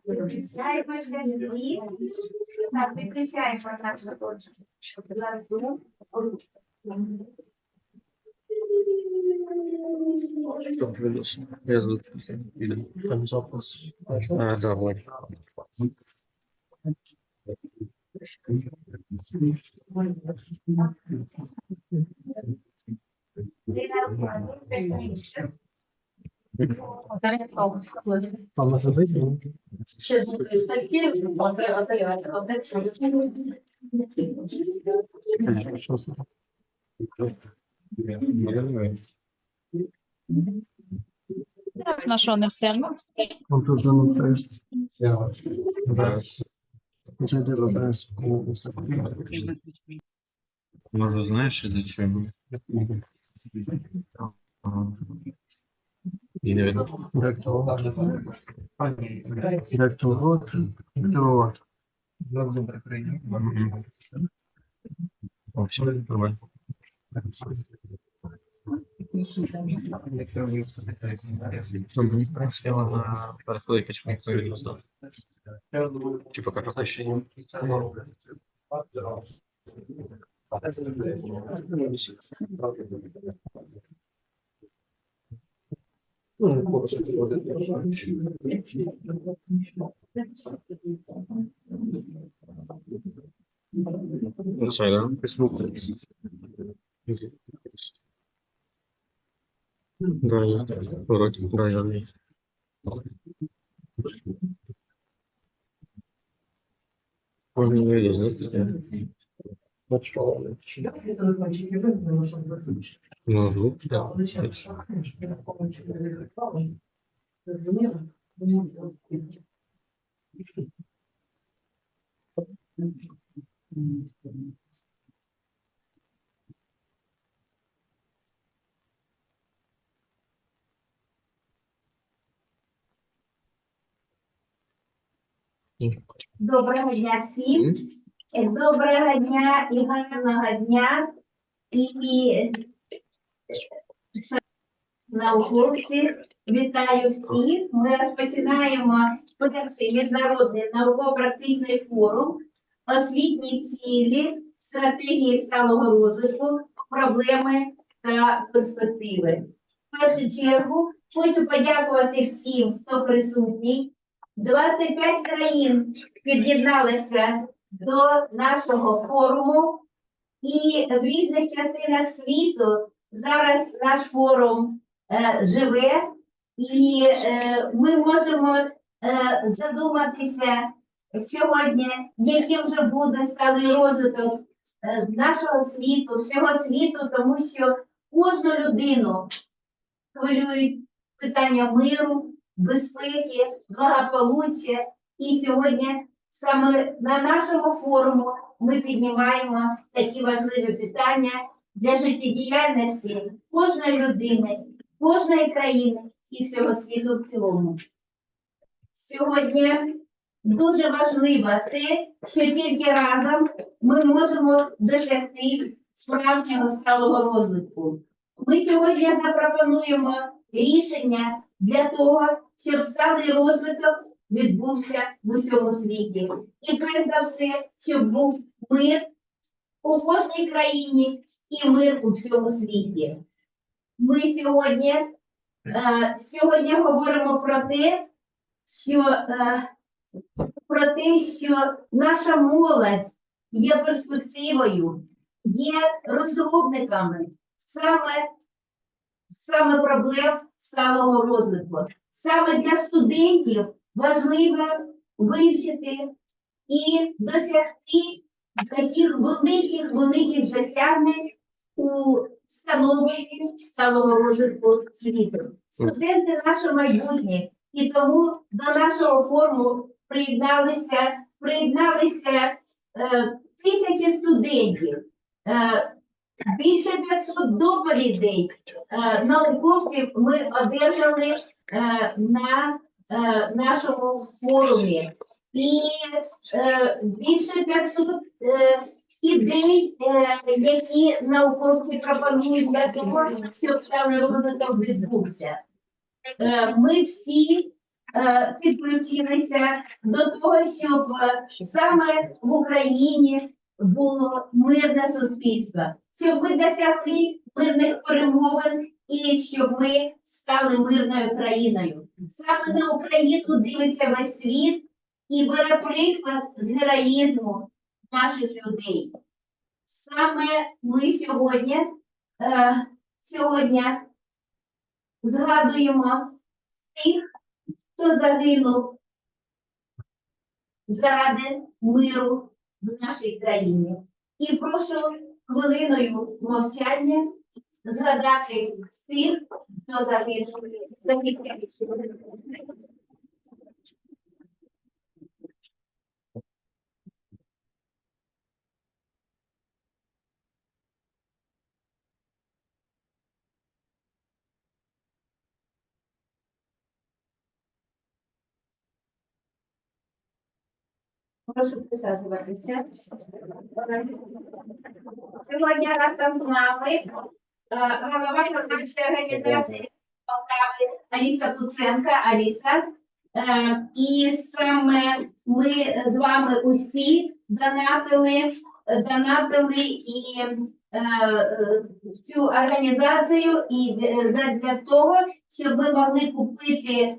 Виключаємо зв'язки. Так, виключаємо наш задочок. Я там запуск. Давай. Там забити? Ще дві статті, На що не все? Ну, тут заносиш. Це де ПРСПКУ. Може, знаєш, із-за чого? І не видно. Директор добре прийняв. О, все, нормально. Мені справді на переходить якийсь відносно. Чи поки просто ще ні? Все, да? Да, вроде, да, я не. Он не видит, ну, да. Доброго дня всім. Доброго дня і гарного дня. І науковці, вітаю всіх. Ми розпочинаємо перший міжнародний науково-практичний форум «Освітні цілі, стратегії сталого розвитку, проблеми та перспективи». В першу чергу хочу подякувати всім, хто присутній. 25 країн під'єдналися до нашого форуму, і в різних частинах світу зараз наш форум живе, і ми можемо задуматися сьогодні, яким же буде сталий розвиток нашого світу, всього світу, тому що кожну людину хвилюють питання миру, безпеки, благополуччя. І сьогодні саме на нашому форуму ми піднімаємо такі важливі питання для життєдіяльності кожної людини, кожної країни і всього світу в цілому. Сьогодні дуже важливо те, що тільки разом ми можемо досягти справжнього сталого розвитку. Ми сьогодні запропонуємо рішення для того, щоб сталий розвиток відбувся в усьому світі. І перш за все, щоб був мир у кожній країні і мир у всьому світі. Ми сьогодні говоримо про те, що наша молодь є перспективою, є розробниками саме проблем сталого розвитку. Саме для студентів важливо вивчити і досягти таких великих досягнень у становленні сталого розвитку світу. Студенти – наше майбутнє, і тому до нашого форуму приєдналися тисячі студентів, більше 500 доповідей науковців ми одержали на нашому форумі. І більше 500 ідей, які науковці пропонують для того, щоб сталий розвиток відбувся. Ми всі підключилися до того, щоб саме в Україні було мирне суспільство, щоб ми досягли мирних перемовин і щоб ми стали мирною країною. Саме на Україну дивиться весь світ і бере приклад з героїзму наших людей. Саме ми сьогодні згадуємо тих, хто загинув заради миру в нашій країні. І прошу хвилиною мовчання згадати тих, хто загинув. Прошу присаджуватися. Сьогодні разом з нами голова громадської організації Полтави Аліса Куценка. Аліса. І саме ми з вами усі донатили і в цю організацію і для того, щоб ми могли купити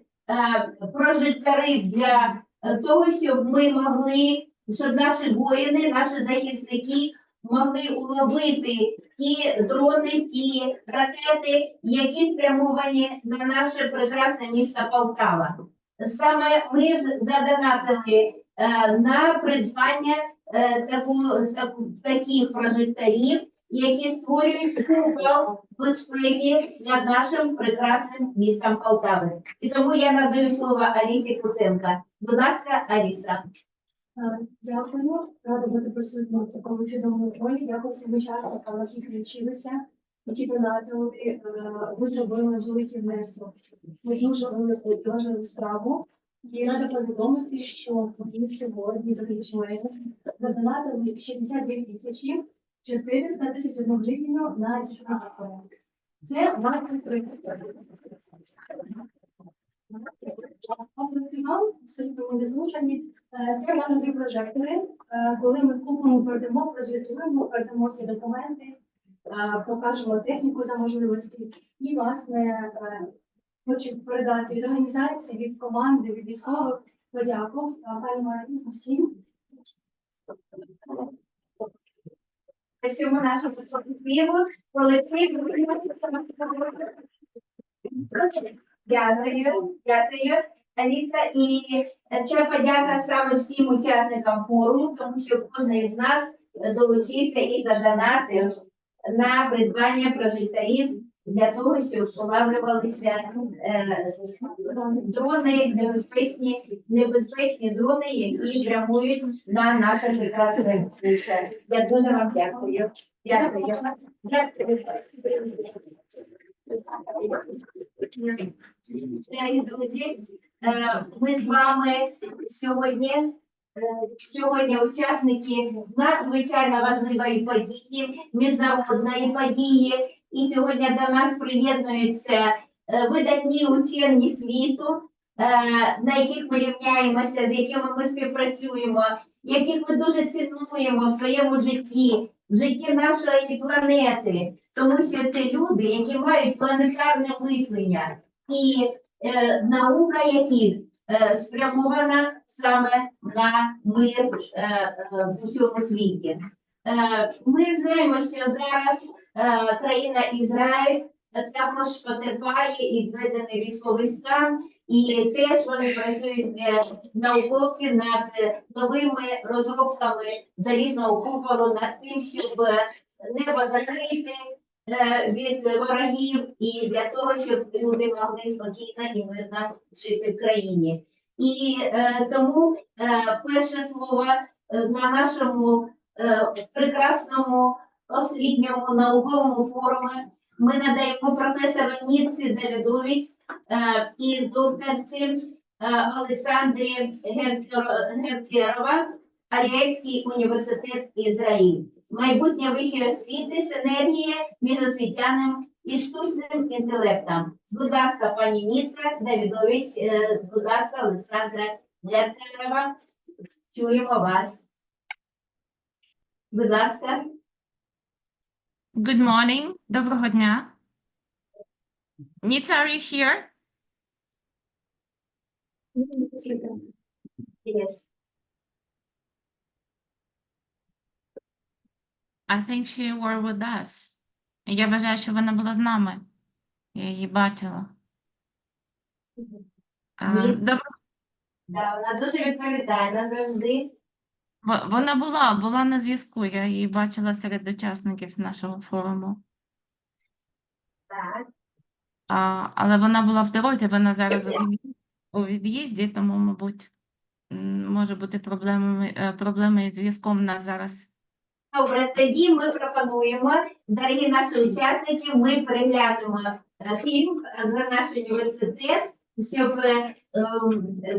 прожектори для того, щоб ми могли, щоб наші воїни, наші захисники могли уловити ті дрони, ті ракети, які спрямовані на наше прекрасне місто Полтава. Саме ми задонатили на придбання таких прожекторів, які створюють купол безпеки над нашим прекрасним містом Полтави. І тому я надаю слово Алісі Куценко. Будь ласка, Аліса. Дякую. Рада бути присутньою в такому чудовому полі. Дякую всім учасникам, які включилися, які донатили. Ви зробили великий внесок. Ми дуже велику і важливу справу. І рада повідомити, що ми сьогодні до мене задонатили 62 тисячі 431 гривню на ці програми. Це варто приклад. Вам абсолютно не змушені. Це наші прожектори. Коли ми купимо, продамо, прозвітуємо, продамо всі документи, покажемо техніку за можливості. І, власне, хочу передати від організації, від команди, від військових подяку пані Марині всім. Всьому нашому колективу. Дякую, Аліса. І ця подяка саме всім учасникам форуму, тому що кожен з нас долучився і задонатив на придбання прожекторів для того, щоб улавлювалися дрони, небезпечні дрони, які прямують на наше прекрасне місце. Я дуже вам дякую. Дякую. Друзі, ми з вами сьогодні учасники надзвичайно важливої події, міжнародної події. І сьогодні до нас приєднуються видатні учені світу, на яких ми рівняємося, з якими ми співпрацюємо, яких ми дуже цінуємо в своєму житті, в житті нашої планети. Тому що це люди, які мають планетарне мислення. І наука яких спрямована саме на мир в усьому світі. Ми знаємо, що зараз країна Ізраїль також потерпає і введений військовий стан, і теж вони працюють науковці над новими розробками залізного куполу, над тим, щоб небо закрити від ворогів і для того, щоб люди могли спокійно і мирно жити в країні. І тому перше слово на нашому прекрасному освітньому науковому форумі ми надаємо професору Ніцці Давидович і докторці Олександрі Геркерова, Аріельський університет Ізраїль. Майбутнє вищої освіти, синергія між освітяним і штучним інтелектом. Будь ласка, пані Ніця Давідович, будь ласка, Олександра Гертерева, чуємо вас. Будь ласка. Good morning. Доброго дня. Nita, are you here? Yes. I think she were with us. Я вважаю, що вона була з нами. Я її бачила. Ні. Добре. Вона дуже відповідальна завжди. Вона була на зв'язку. Я її бачила серед учасників нашого форуму. Так. Але вона була в дорозі, вона зараз у від'їзді, тому, мабуть, може бути проблеми із зв'язком в нас зараз. Добре, тоді ми пропонуємо, дорогі наші учасники, ми переглянемо фільм за наш університет, щоб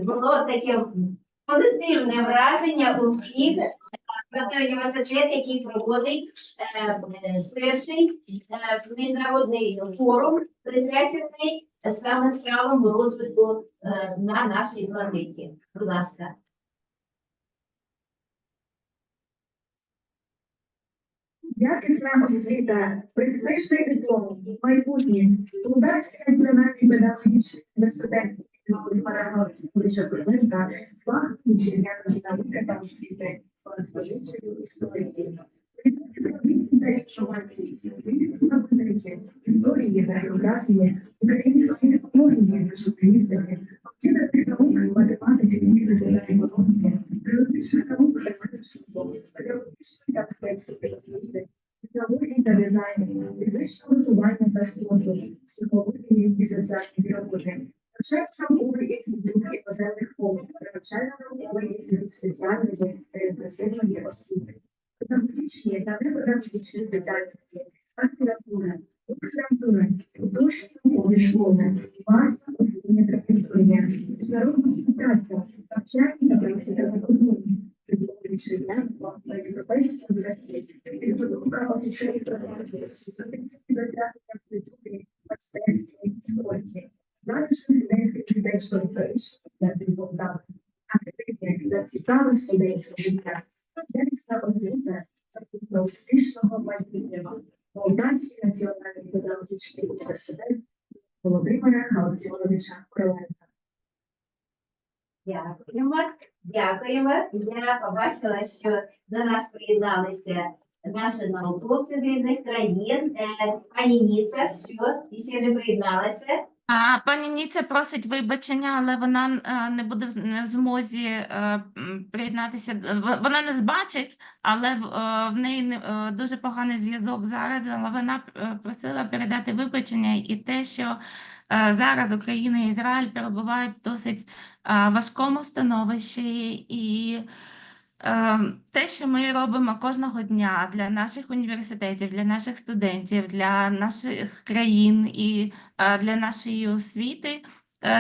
було таке позитивне враження у всіх про той університет, який проводить перший міжнародний форум, присвячений саме сталому розвитку на нашій планеті. Будь ласка. Якісна освіта, престижний диплом, майбутнє, Полтавський національний педагогічний університет, Вища Курленка, фах вітчизняної науки та освіти, споживчої історії. Традиції та інформації, історії та географії, української екології, журналістики, комп'ютерних наук, математики, фізики та економіки, юридичних наук та менеджменту, педагогічної та мистецької освіти, технології та дизайну, фізичного виховання та спорту, психології і соціальної роботи. Навчально-науковий інститут іноземних мов, навчально-науковий інститут спеціальної та інклюзивної освіти, педагогічні та непедагогічні спеціальності, аспіратура, докторантура, художні наукові школи, база освітня та культурня, міжнародна співпраця, навчальні та практика економії, вітчизняного та європейського зв'язку, підготовка офіцерів програмів, співпраця в культурі, мистецтві, спорті. Залишки студентських фізично-історичних та дивовдавних, активних та цікавих студентського життя. Якісна освіта – це для успішного майбутнього. Полтавський національний педагогічний університет Володимира Галактіоновича Короленка. Дякуємо. Дякуємо. Я побачила, що до нас приєдналися наші науковці з різних країн. Пані Ніця, що? І ще не приєдналася? Пані Ніця просить вибачення, але вона не буде в змозі приєднатися. Вона не збачить, але в неї дуже поганий зв'язок зараз, але вона просила передати вибачення і те, що зараз Україна і Ізраїль перебувають в досить важкому становищі, і те, що ми робимо кожного дня для наших університетів, для наших студентів, для наших країн і для нашої освіти,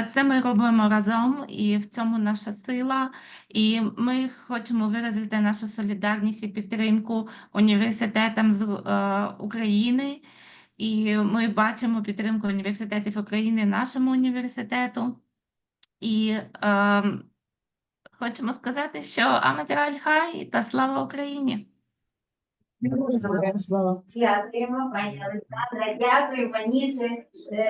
це ми робимо разом, і в цьому наша сила. І ми хочемо виразити нашу солідарність і підтримку університетам з України. І ми бачимо підтримку університетів України нашому університету. І хочемо сказати, що Аматераль Хай та слава Україні! Дякуємо, пані Олександра. Дякую, пані. Це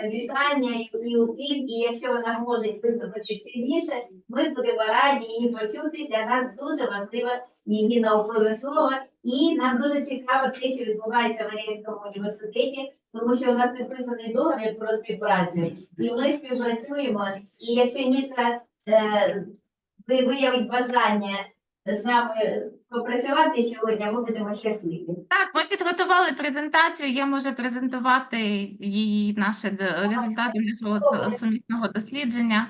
вітання і у фільм. І якщо вона може виступити пізніше, ми будемо раді її почути. Для нас дуже важливе її наукове слово. І нам дуже цікаво те, що відбувається в Аріельському університеті, тому що у нас підписаний договір про співпрацю. І ми співпрацюємо. І якщо Ніця виявить бажання з нами попрацювати сьогодні, ми будемо щасливі. Так, ми підготували презентацію, я можу презентувати її, наші результати нашого сумісного дослідження,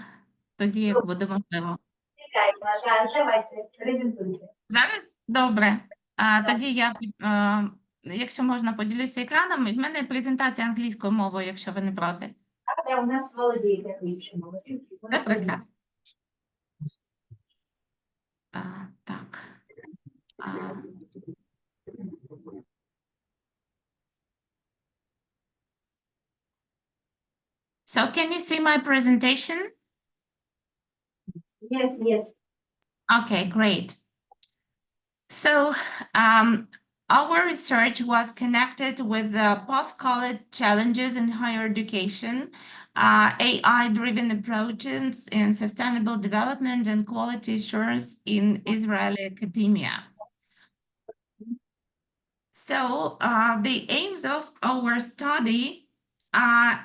тоді, як буде можливо. Чекаємо, зараз, давайте, презентуйте. Зараз? Добре. Тоді я, якщо можна, поділюся екраном. В мене презентація англійською мовою, якщо ви не проти. Але у нас володіє англійською мовою. Це прекрасно. Так. So can you see my presentation? Yes, yes. Okay, great. So our research was connected with the post-college challenges in higher education, AI-driven approaches in sustainable development and quality assurance in Israeli academia. So the aims of our study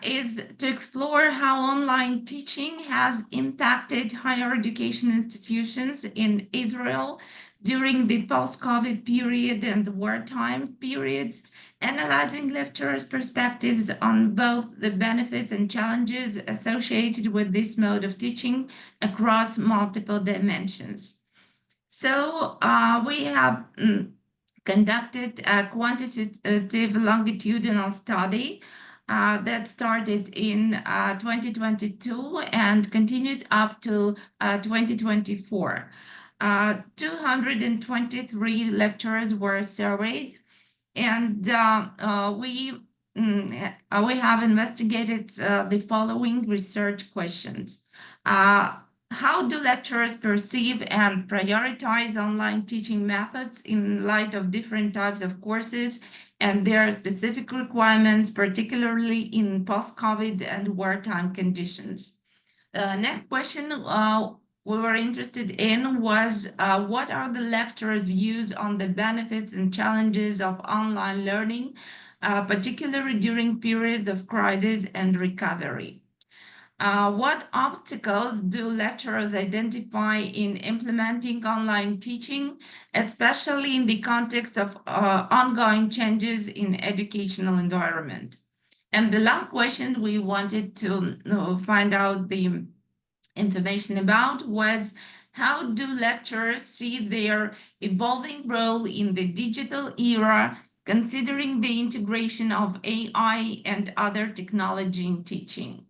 is to explore how online teaching has impacted higher education institutions in Israel during the post-COVID period and wartime periods, analyzing lecturers' perspectives on both the benefits and challenges associated with this mode of teaching across multiple dimensions. So we have conducted a quantitative longitudinal study that started in 2022 and continued up to 2024. 223 lecturers were surveyed, and we have investigated the following research questions. How do lecturers perceive and prioritize online teaching methods in light of different types of courses and their specific requirements, particularly in post-COVID and wartime conditions? The next question we were interested in was what are the lecturers' views on the benefits and challenges of online learning, particularly during periods of crisis and recovery? What obstacles do lecturers identify in implementing online teaching, especially in the context of ongoing changes in educational environment? And the last question we wanted to find out the information about was how do lecturers see their evolving role in the digital era, considering the integration of AI and other technology in teaching?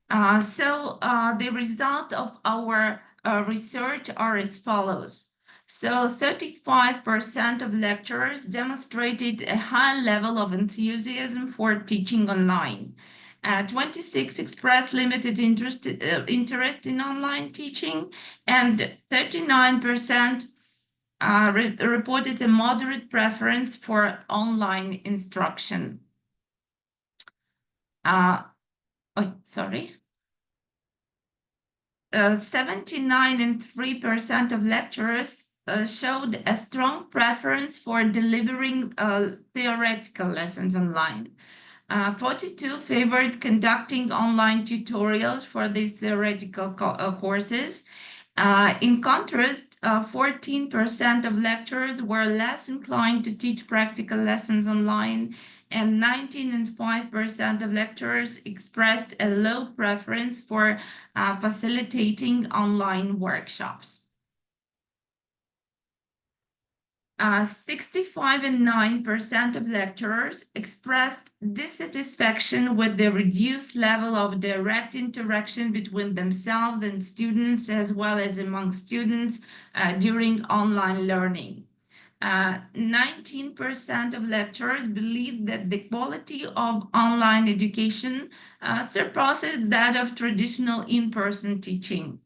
The result of our research are as follows. So 35% of lecturers demonstrated a high level of enthusiasm for teaching online. 26 expressed limited interest in online teaching, and 39% reported a moderate preference for online instruction. Sorry. 79.3% of lecturers showed a strong preference for delivering theoretical lessons online. 42 favored conducting online tutorials for these theoretical courses. In contrast, 14% of lecturers were less inclined to teach practical lessons online, and 19.5% of lecturers expressed a low preference for facilitating online workshops. 65.9% of lecturers expressed dissatisfaction with the reduced level of direct interaction between themselves and students, as well as among students during online learning. 19% of lecturers believe that the quality of online education surpasses that of traditional in-person teaching.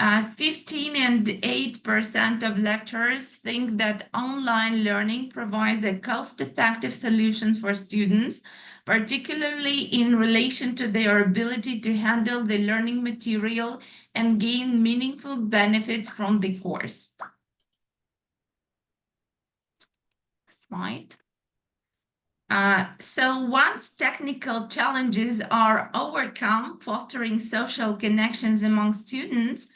15.8% of lecturers think that online learning provides a cost-effective solution for students, particularly in relation to their ability to handle the learning material and gain meaningful benefits from the course. Slide. So once technical challenges are overcome, fostering social connections among students,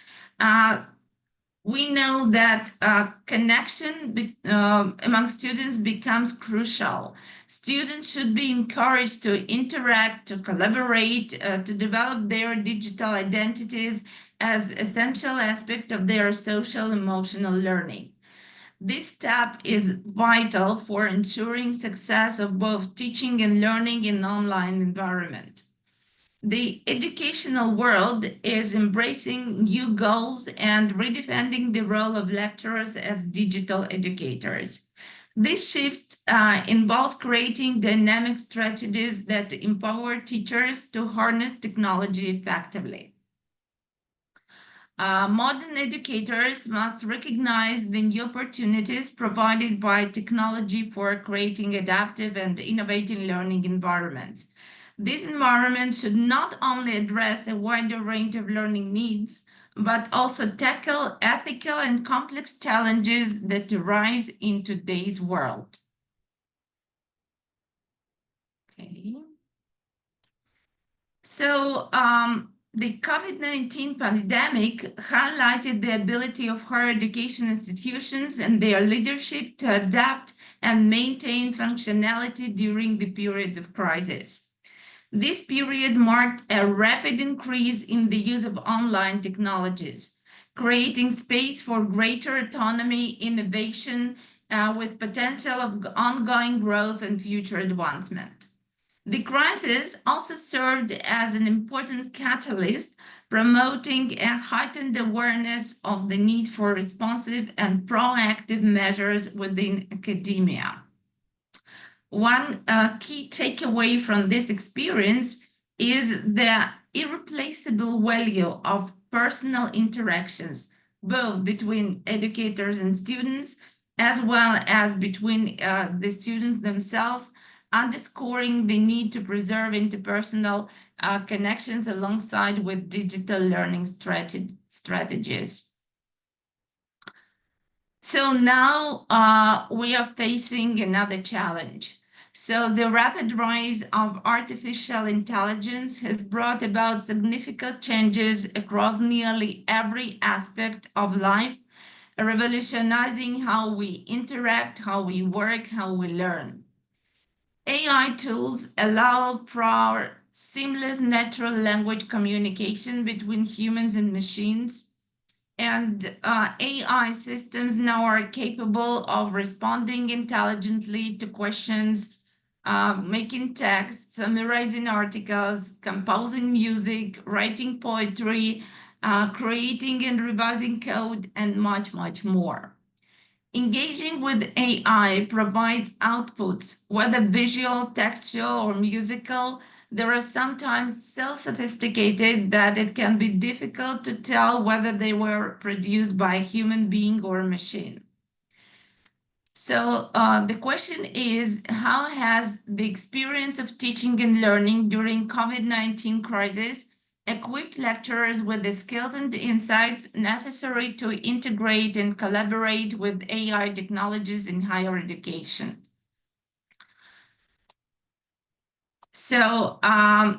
we know that connection among students becomes crucial. Students should be encouraged to interact, to collaborate, to develop their digital identities as essential aspect of their social emotional learning. This step is vital for ensuring success of both teaching and learning in online environment. the educational world is embracing new goals and redefining the role of lecturers as digital educators. This shift involves creating dynamic strategies that empower teachers to harness technology effectively. Modern educators must recognize the new opportunities provided by technology for creating adaptive and innovative learning environments. These environments should not only address a wider range of learning needs, but also tackle ethical and complex challenges that arise in today's world. Okay. So, the COVID-19 pandemic highlighted the ability of higher education institutions and their leadership to adapt and maintain functionality during the periods of crisis. This period marked a rapid increase in the use of online technologies, creating space for greater autonomy, innovation, with potential of ongoing growth and future advancement. The crisis also served as an important catalyst, promoting a heightened awareness of the need for responsive and proactive measures within academia. One key takeaway from this experience is the irreplaceable value of personal interactions, both between educators and students, as well as between the students themselves, underscoring the need to preserve interpersonal connections alongside with digital learning strategies. So now we are facing another challenge. So the rapid rise of artificial intelligence has brought about significant changes across nearly every aspect of life, revolutionizing how we interact, how we work, how we learn. AI tools allow for seamless natural language communication between humans and machines. And AI systems now are capable of responding intelligently to questions, making text, summarizing articles, composing music, writing poetry, creating and revising code, and much, much more. Engaging with AI provides outputs, whether visual, textual, or musical. They are sometimes so sophisticated that it can be difficult to tell whether they were produced by a human being or a machine. So the question is, how has the experience of teaching and learning during COVID-19 crisis equipped lecturers with the skills and insights necessary to integrate and collaborate with AI technologies in higher education? So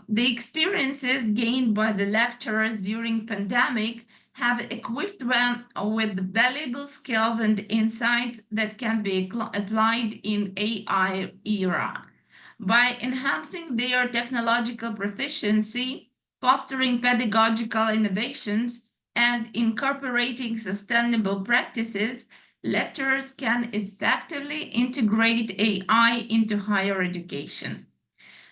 the experiences gained by the lecturers during pandemic have equipped them with valuable skills and insights that can be applied in AI era. By enhancing their technological proficiency, fostering pedagogical innovations, and incorporating sustainable practices, lecturers can effectively integrate AI into higher education.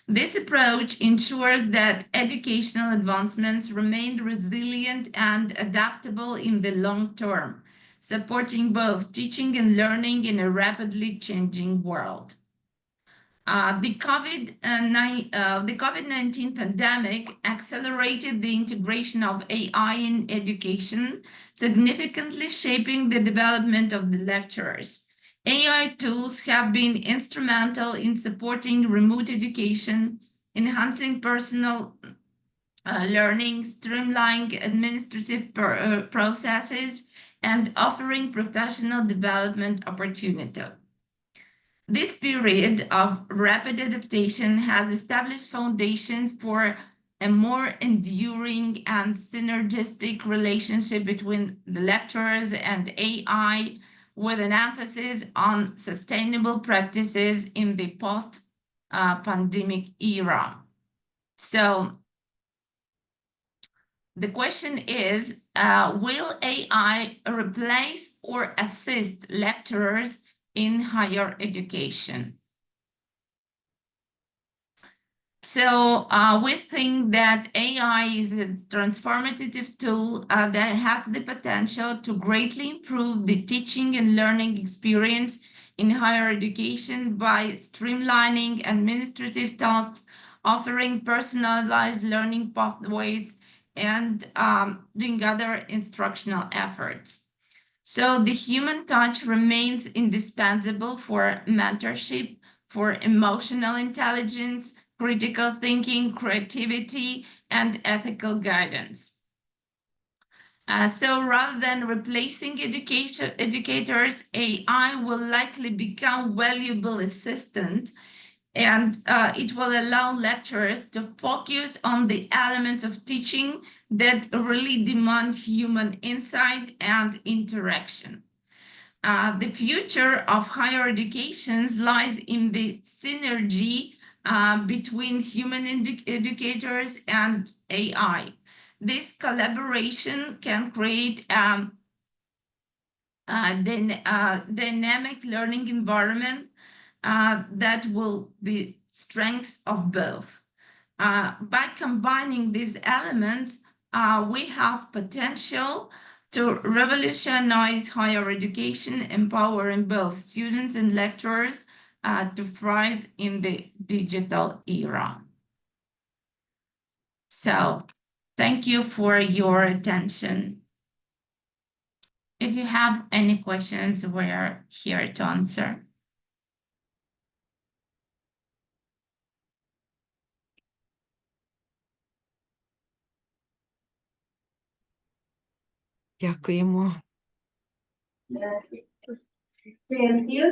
This approach ensures that educational advancements remain resilient and adaptable in the long term, supporting both teaching and learning in a rapidly changing world. The COVID-19 pandemic accelerated the integration of AI in education, significantly shaping the development of the lecturers. AI tools have been instrumental in supporting remote education, enhancing personal learning, streamlining administrative processes, and offering professional development opportunity. This period of rapid adaptation has established foundations for a more enduring and synergistic relationship between the lecturers and AI, with an emphasis on sustainable practices in the post-pandemic era. So the question is, will AI replace or assist lecturers in higher education? So we think that AI is a transformative tool that has the potential to greatly improve the teaching and learning experience in higher education by streamlining administrative tasks, offering personalized learning pathways, and doing other instructional efforts. So the human touch remains indispensable for mentorship, for emotional intelligence, critical thinking, creativity, and ethical guidance. So rather than replacing educators, AI will likely become valuable assistant, and it will allow lecturers to focus on the elements of teaching that really demand human insight and interaction. The future of higher education lies in the synergy between human educators and AI. This collaboration can create a dynamic learning environment that will be strengths of both. By combining these elements, we have potential to revolutionize higher education, empowering both students and lecturers to thrive in the digital era. So, thank you for your attention. If you have any questions, we're here to answer. Дякуємо. Thank you.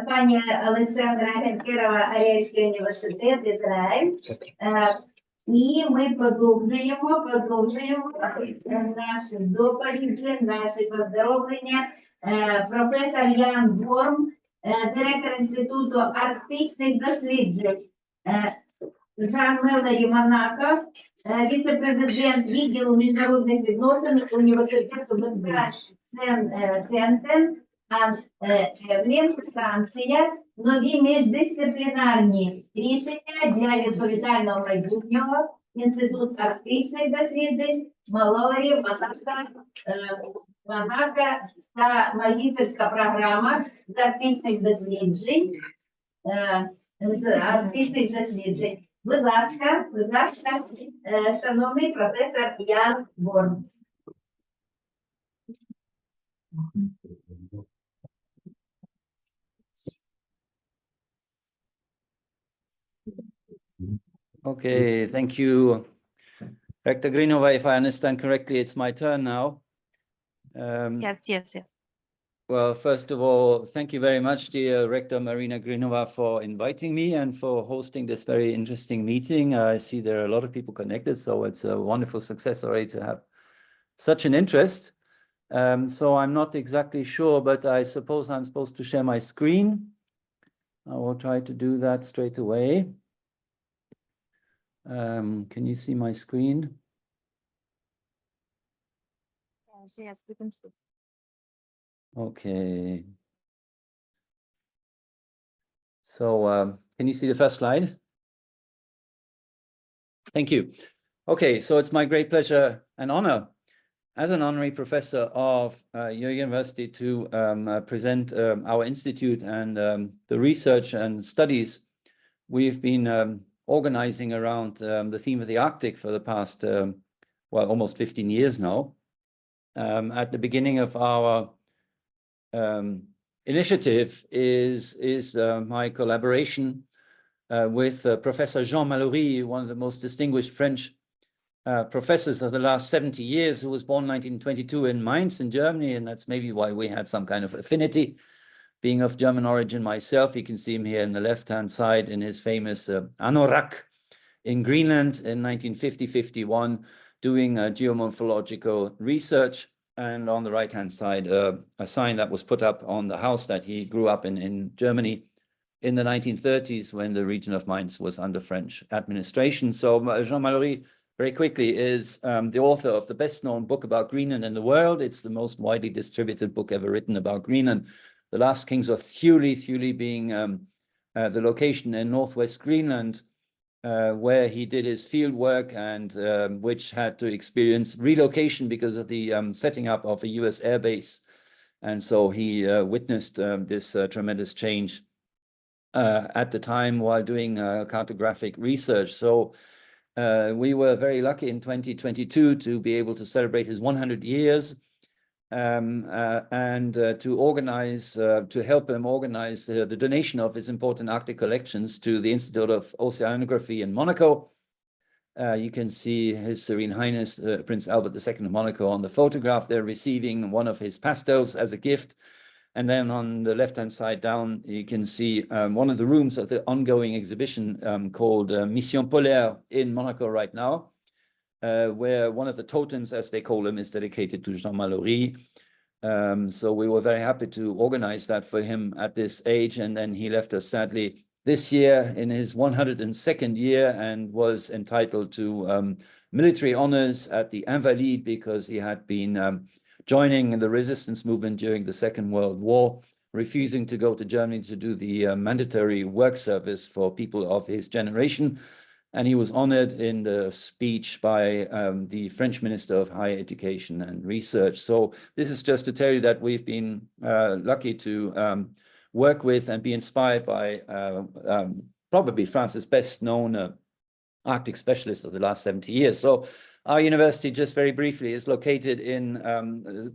Пані Олександра Генкерова, Арійський університет, Ізраїль. І ми продовжуємо наші доповіді, наші поздоровлення. Професор Ян Борм, директор Інституту арктичних досліджень Жан Меллері Монако, віце-президент відділу міжнародних відносин університету Центен, Евлін, Франція, нові міждисциплінарні рішення для відповідального майбутнього, Інститут арктичних досліджень, Меллері Монако та магістерська програма з арктичних досліджень. Будь ласка, шановний професор Ян Борм. Okay, thank you, Rector Grinova. If I understand correctly, it's my turn now. Yes. Well, first of all, thank you very much, dear Rector Marina Grinova, for inviting me and for hosting this very interesting meeting. I see there are a lot of people connected, so it's a wonderful success already to have such an interest. So I'm not exactly sure, but I suppose I'm supposed to share my screen. I will try to do that straight away. Can you see my screen? Yes, we can see. Okay. So can you see the first slide? Thank you. Okay, so it's my great pleasure and honor as an honorary professor of your university to present our institute and the research and studies we've been organizing around the theme of the Arctic for the past, well, almost 15 years now. At the beginning of our initiative is my collaboration with Professor Jean Mallory, one of the most distinguished French professors of the last 70 years, who was born in 1922 in Mainz in Germany, and that's maybe why we had some kind of affinity. Being of German origin myself, you can see him here on the left-hand side in his famous anorak in Greenland in 1950-51, doing geomorphological research. And on the right-hand side, a sign that was put up on the house that he grew up in Germany in the 1930s when the region of Mainz was under French administration. So Jean Mallory, very quickly, is the author of the best-known book about Greenland in the world. It's the most widely distributed book ever written about Greenland. The Last Kings of Thule being the location in northwest Greenland, where he did his field work and which had to experience relocation because of the setting up of a US air base. And so he witnessed this tremendous change at the time while doing cartographic research. So we were very lucky in 2022 to be able to celebrate his 100 years and to organize, to help him organize the donation of his important Arctic collections to the Institute of Oceanography in Monaco. You can see His Serene Highness Prince Albert II of Monaco on the photograph. They're receiving one of his pastels as a gift. And then on the left-hand side down, you can see one of the rooms of the ongoing exhibition called Mission Polaire in Monaco right now, where one of the totems, as they call them, is dedicated to Jean Mallory. So we were very happy to organize that for him at this age. And then he left us sadly this year in his 102nd year and was entitled to military honors at the Invalides because he had been joining the resistance movement during the Second World War, refusing to go to Germany to do the mandatory work service for people of his generation. And he was honored in the speech by the French Minister of Higher Education and Research. So this is just to tell you that we've been lucky to work with and be inspired by probably France's best known Arctic specialist of the last 70 years. So our university, just very briefly, is located in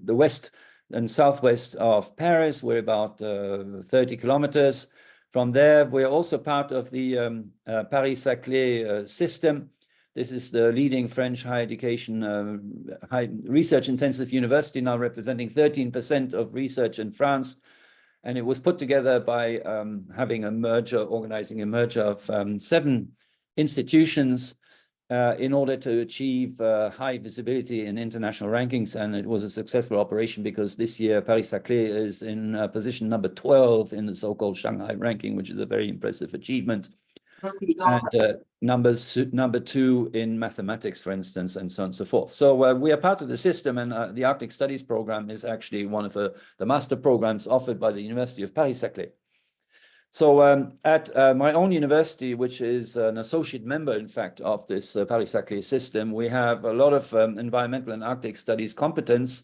the west and southwest of Paris. We're about 30 kilometers from there. We're also part of the Paris-Saclay system. This is the leading French higher education, high research-intensive university, now representing 13% of research in France. And it was put together by having a merger, organizing a merger of 7 institutions in order to achieve high visibility in international rankings. And it was a successful operation because this year Paris-Saclay is in position number 12 in the so-called Shanghai ranking, which is a very impressive achievement. And number 2 in mathematics, for instance, and so on and so forth. So we are part of the system, and the Arctic Studies program is actually one of the master programs offered by the University of Paris-Saclay. So at my own university, which is an associate member, in fact, of this Paris-Saclay system, we have a lot of environmental and Arctic studies competence.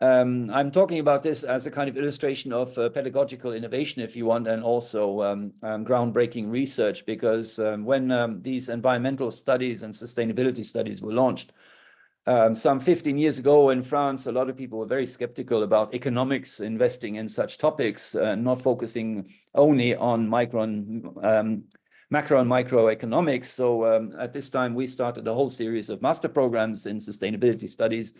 I'm talking about this as a kind of illustration of pedagogical innovation, if you want, and also groundbreaking research, because when these environmental studies and sustainability studies were launched, some 15 years ago in France, a lot of people were very skeptical about economics investing in such topics, not focusing only on macro and microeconomics. So at this time, we started a whole series of master programs in sustainability studies,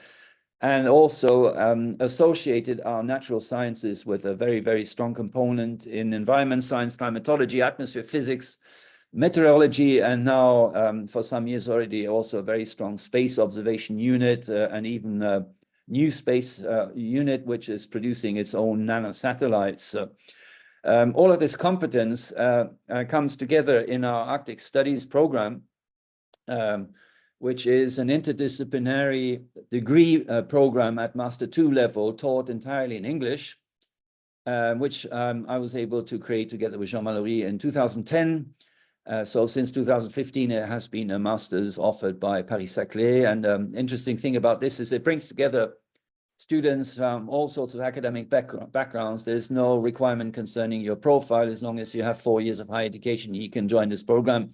and also associated our natural sciences with a very, very strong component in environment science, climatology, atmosphere physics, meteorology, and now for some years already also a very strong space observation unit and even a new space unit which is producing its own nanosatellites. All of this competence comes together in our Arctic Studies program, which is an interdisciplinary degree program at Master 2 level taught entirely in English, which I was able to create together with Jean Mallory in 2010. So since 2015, it has been a master's offered by Paris-Saclay. And interesting thing about this is it brings together students from all sorts of academic backgrounds. There's no requirement concerning your profile. As long as you have 4 years of higher education, you can join this program,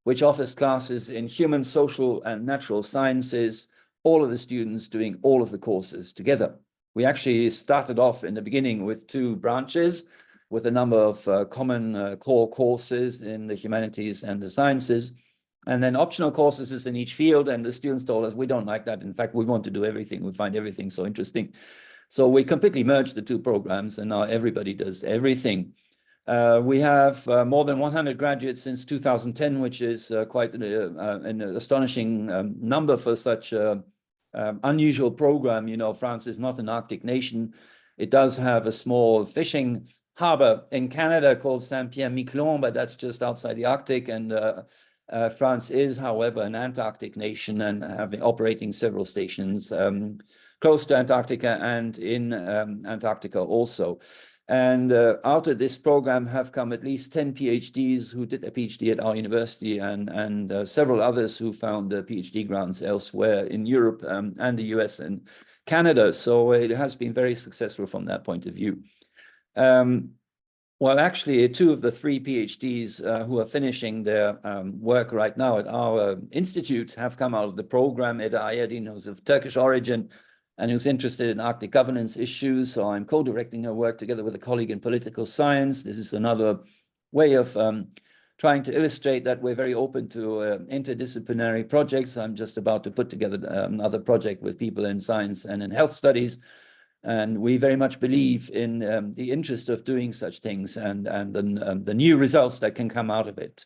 which offers classes in human, social, and natural sciences, all of the students doing all of the courses together. We actually started off in the beginning with 2 branches, with a number of common core courses in the humanities and the sciences, and then optional courses in each field. And the students told us, we don't like that. In fact, we want to do everything. We find everything so interesting. So we completely merged the 2 programs, and now everybody does everything. We have more than 100 graduates since 2010, which is quite an astonishing number for such an unusual program. You know, France is not an Arctic nation. It does have a small fishing harbor in Canada called Saint-Pierre-Miquelon, but that's just outside the Arctic. And France is, however, an Antarctic nation and operating several stations close to Antarctica and in Antarctica also. And out of this program have come at least 10 PhDs who did a PhD at our university, and several others who found PhD grants elsewhere in Europe and the US and Canada. So it has been very successful from that point of view. Well, actually, 2 of the 3 PhDs who are finishing their work right now at our institute have come out of the program. Eda Ayadin, who's of Turkish origin and who's interested in Arctic governance issues. So I'm co-directing her work together with a colleague in political science. This is another way of trying to illustrate that we're very open to interdisciplinary projects. I'm just about to put together another project with people in science and in health studies. And we very much believe in the interest of doing such things and the new results that can come out of it.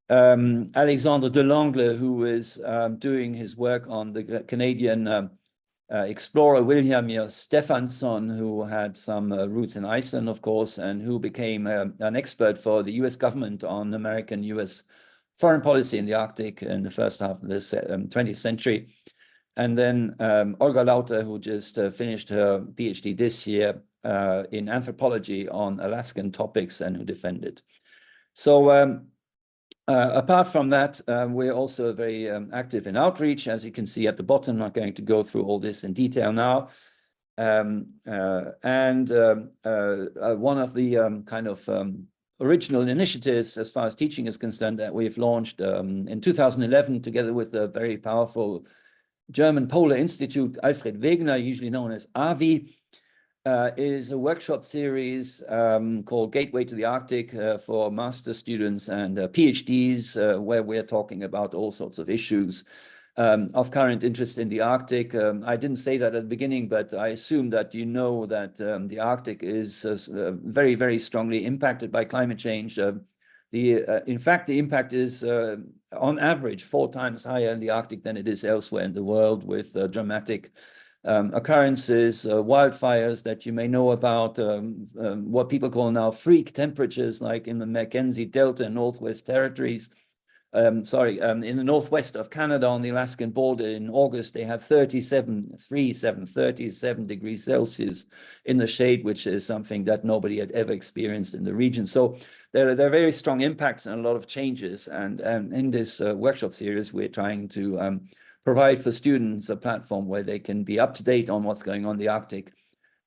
Alexandre Delangle, who is doing his work on the Canadian explorer William Stephenson, who had some roots in Iceland, of course, and who became an expert for the US government on American-US foreign policy in the Arctic in the first half of the 20th century. And then Olga Lauter, who just finished her PhD this year in anthropology on Alaskan topics and who defended. So apart from that, we're also very active in outreach, as you can see at the bottom. I'm not going to go through all this in detail now. One of the kind of original initiatives as far as teaching is concerned that we've launched in 2011 together with a very powerful German Polar Institute, Alfred Wegener, usually known as AVI, is a workshop series called Gateway to the Arctic for master students and PhDs, where we're talking about all sorts of issues of current interest in the Arctic. I didn't say that at the beginning, but I assume that you know that the Arctic is very, very strongly impacted by climate change. In fact, the impact is on average 4 times higher in the Arctic than it is elsewhere in the world, with dramatic occurrences, wildfires that you may know about, what people call now freak temperatures, like in the Mackenzie Delta and Northwest Territories. In the northwest of Canada on the Alaskan border in August, they had 37 degrees Celsius in the shade, which is something that nobody had ever experienced in the region. So there are very strong impacts and a lot of changes. And in this workshop series, we're trying to provide for students a platform where they can be up to date on what's going on in the Arctic.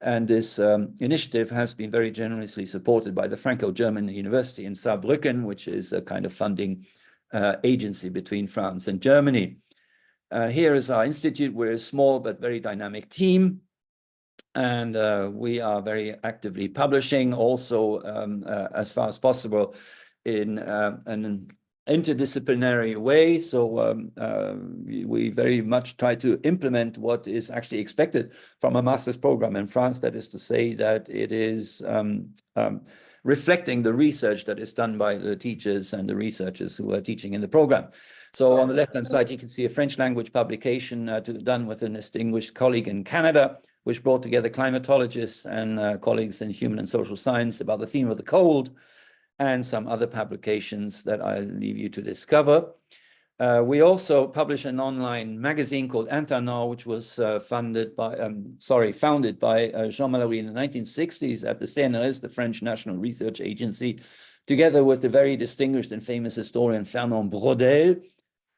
And this initiative has been very generously supported by the Franco-German University in Saarbrücken, which is a kind of funding agency between France and Germany. Here is our institute. We're a small but very dynamic team, and we are very actively publishing also as far as possible in an interdisciplinary way. So we very much try to implement what is actually expected from a master's program in France. That is to say that it is reflecting the research that is done by the teachers and the researchers who are teaching in the program. So on the left-hand side, you can see a French language publication done with a distinguished colleague in Canada, which brought together climatologists and colleagues in human and social science about the theme of the cold, and some other publications that I'll leave you to discover. We also publish an online magazine called Internet, which was founded by Jean Mallory in the 1960s at the CNRS, the French National Research Agency, together with the very distinguished and famous historian Fernand Braudel.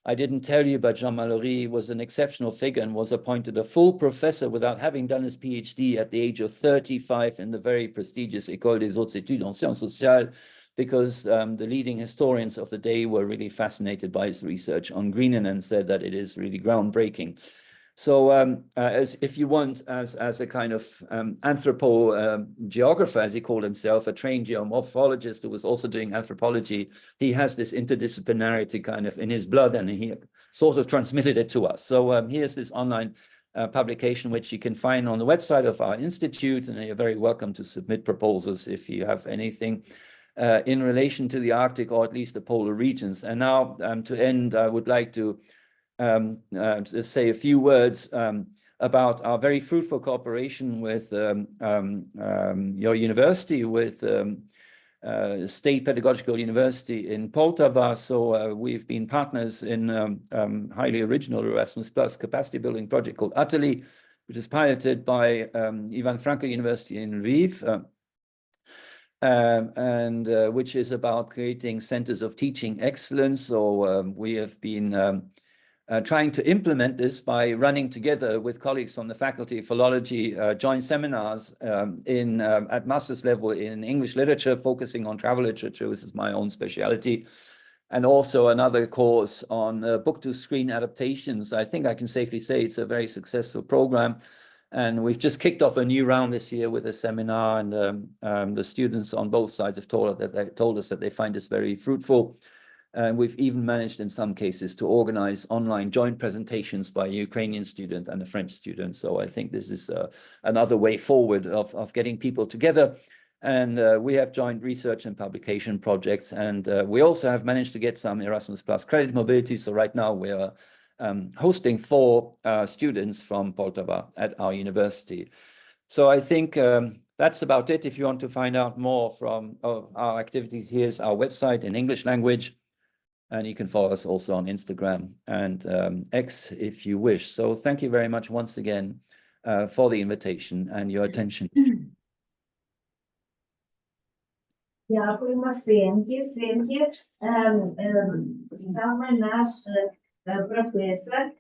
I didn't tell you, but Jean Mallory was an exceptional figure and was appointed a full professor without having done his PhD at the age of 35 in the very prestigious École des Hautes Études en Sciences Sociales, because the leading historians of the day were really fascinated by his research on Greenland and said that it is really groundbreaking. So if you want, as a kind of geographer, as he called himself, a trained geomorphologist who was also doing anthropology, he has this interdisciplinarity kind of in his blood, and he sort of transmitted it to us. So here's this online publication, which you can find on the website of our institute, and you're very welcome to submit proposals if you have anything in relation to the Arctic, or at least the polar regions. And now to end, I would like to say a few words about our very fruitful cooperation with your university, with State Pedagogical University in Poltava. So we've been partners in highly original Erasmus Plus capacity building project called Atelier, which is piloted by Ivan Franko University in Lviv. which is about creating centers of teaching excellence. So we have been trying to implement this by running together with colleagues from the Faculty of Philology joint seminars at master's level in English literature, focusing on travel literature. This is my own specialty. And also another course on book-to-screen adaptations. I think I can safely say it's a very successful program. And we've just kicked off a new round this year with a seminar, and the students on both sides have told us that they find this very fruitful. And we've even managed in some cases to organize online joint presentations by a Ukrainian student and a French student. So I think this is another way forward of getting people together. And we have joint research and publication projects. And we also have managed to get some Erasmus Plus credit mobility. So right now we are hosting 4 students from Poltava at our university. So I think that's about it. If you want to find out more from our activities, here's our website in English language. And you can follow us also on Instagram and X if you wish. So thank you very much once again for the invitation and your attention. Дякуємо, Сенкі. Саме наш професор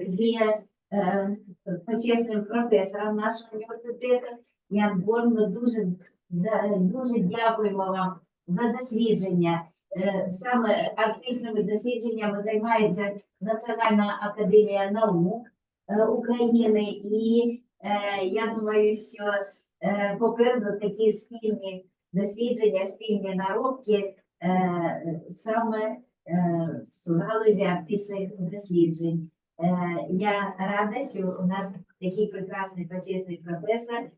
є почесним професором нашого університету. Ян Борн, ми дуже дякуємо вам за дослідження. Саме артистськими дослідженнями займається Національна академія наук України. І я думаю, що попереду такі спільні дослідження, спільні наробки саме в галузі артистських досліджень. Я рада, що у нас такий прекрасний почесний професор.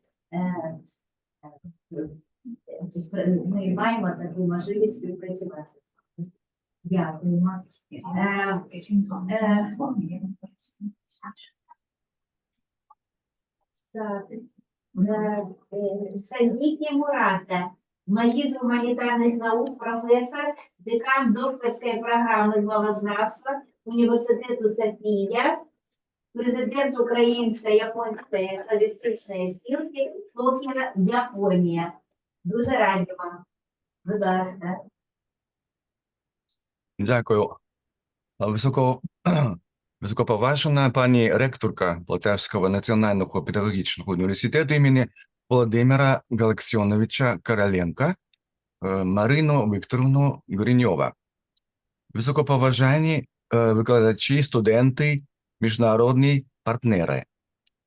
Ми маємо таку можливість співпрацювати. Дякуємо. Сандікі Мурата, магістр гуманітарних наук, професор, декан докторської програми мовознавства Університету Софія, президент Українсько-японської славістичної спілки Токіо, Японія. Дуже раді вам. Будь ласка. Дякую. Високоповажна пані ректорка Полтавського національного педагогічного університету імені Володимира Галактіоновича Короленка, Марину Вікторовну Гриньова. Високоповажні викладачі, студенти, міжнародні партнери.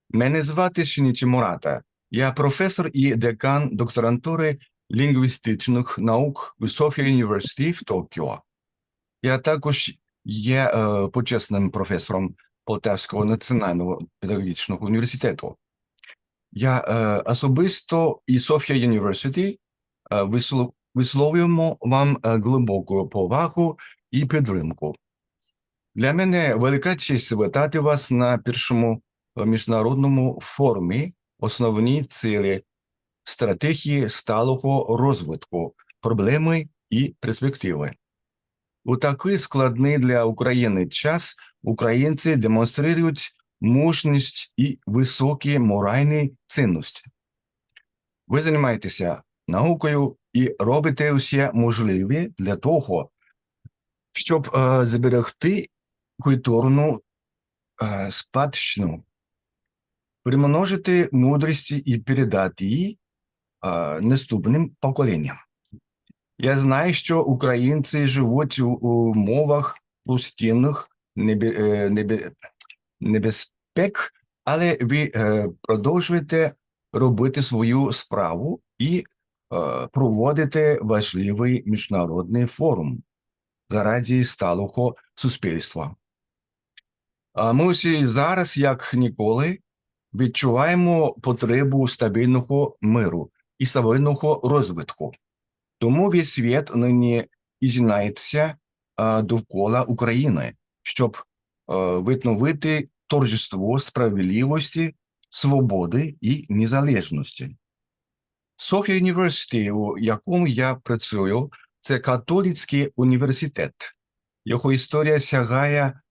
Мене звати Шінічі Мурата. Я професор і декан докторантури лінгвістичних наук у Софія Університеті в Токіо. Я також є почесним професором Полтавського національного педагогічного університету. Я особисто і Софія Університеті висловлюємо вам глибоку повагу і підтримку. Для мене велика честь вітати вас на першому міжнародному форумі «Основні цілі стратегії сталого розвитку, проблеми і перспективи». У такий складний для України час українці демонструють мужність і високі моральні цінності. Ви займаєтеся наукою і робите усе можливе для того, щоб зберегти культурну спадщину, примножити мудрість і передати її наступним поколінням. Я знаю, що українці живуть у умовах постійних небезпек, але ви продовжуєте робити свою справу і проводите важливий міжнародний форум заради сталого суспільства. Ми усі зараз, як ніколи, відчуваємо потребу стабільного миру і стабільного розвитку. Тому весь світ нині єднається довкола України, щоб відновити торжество справедливості, свободи і незалежності. Софія Університет, у якому я працюю, це католицький університет. Його історія сягає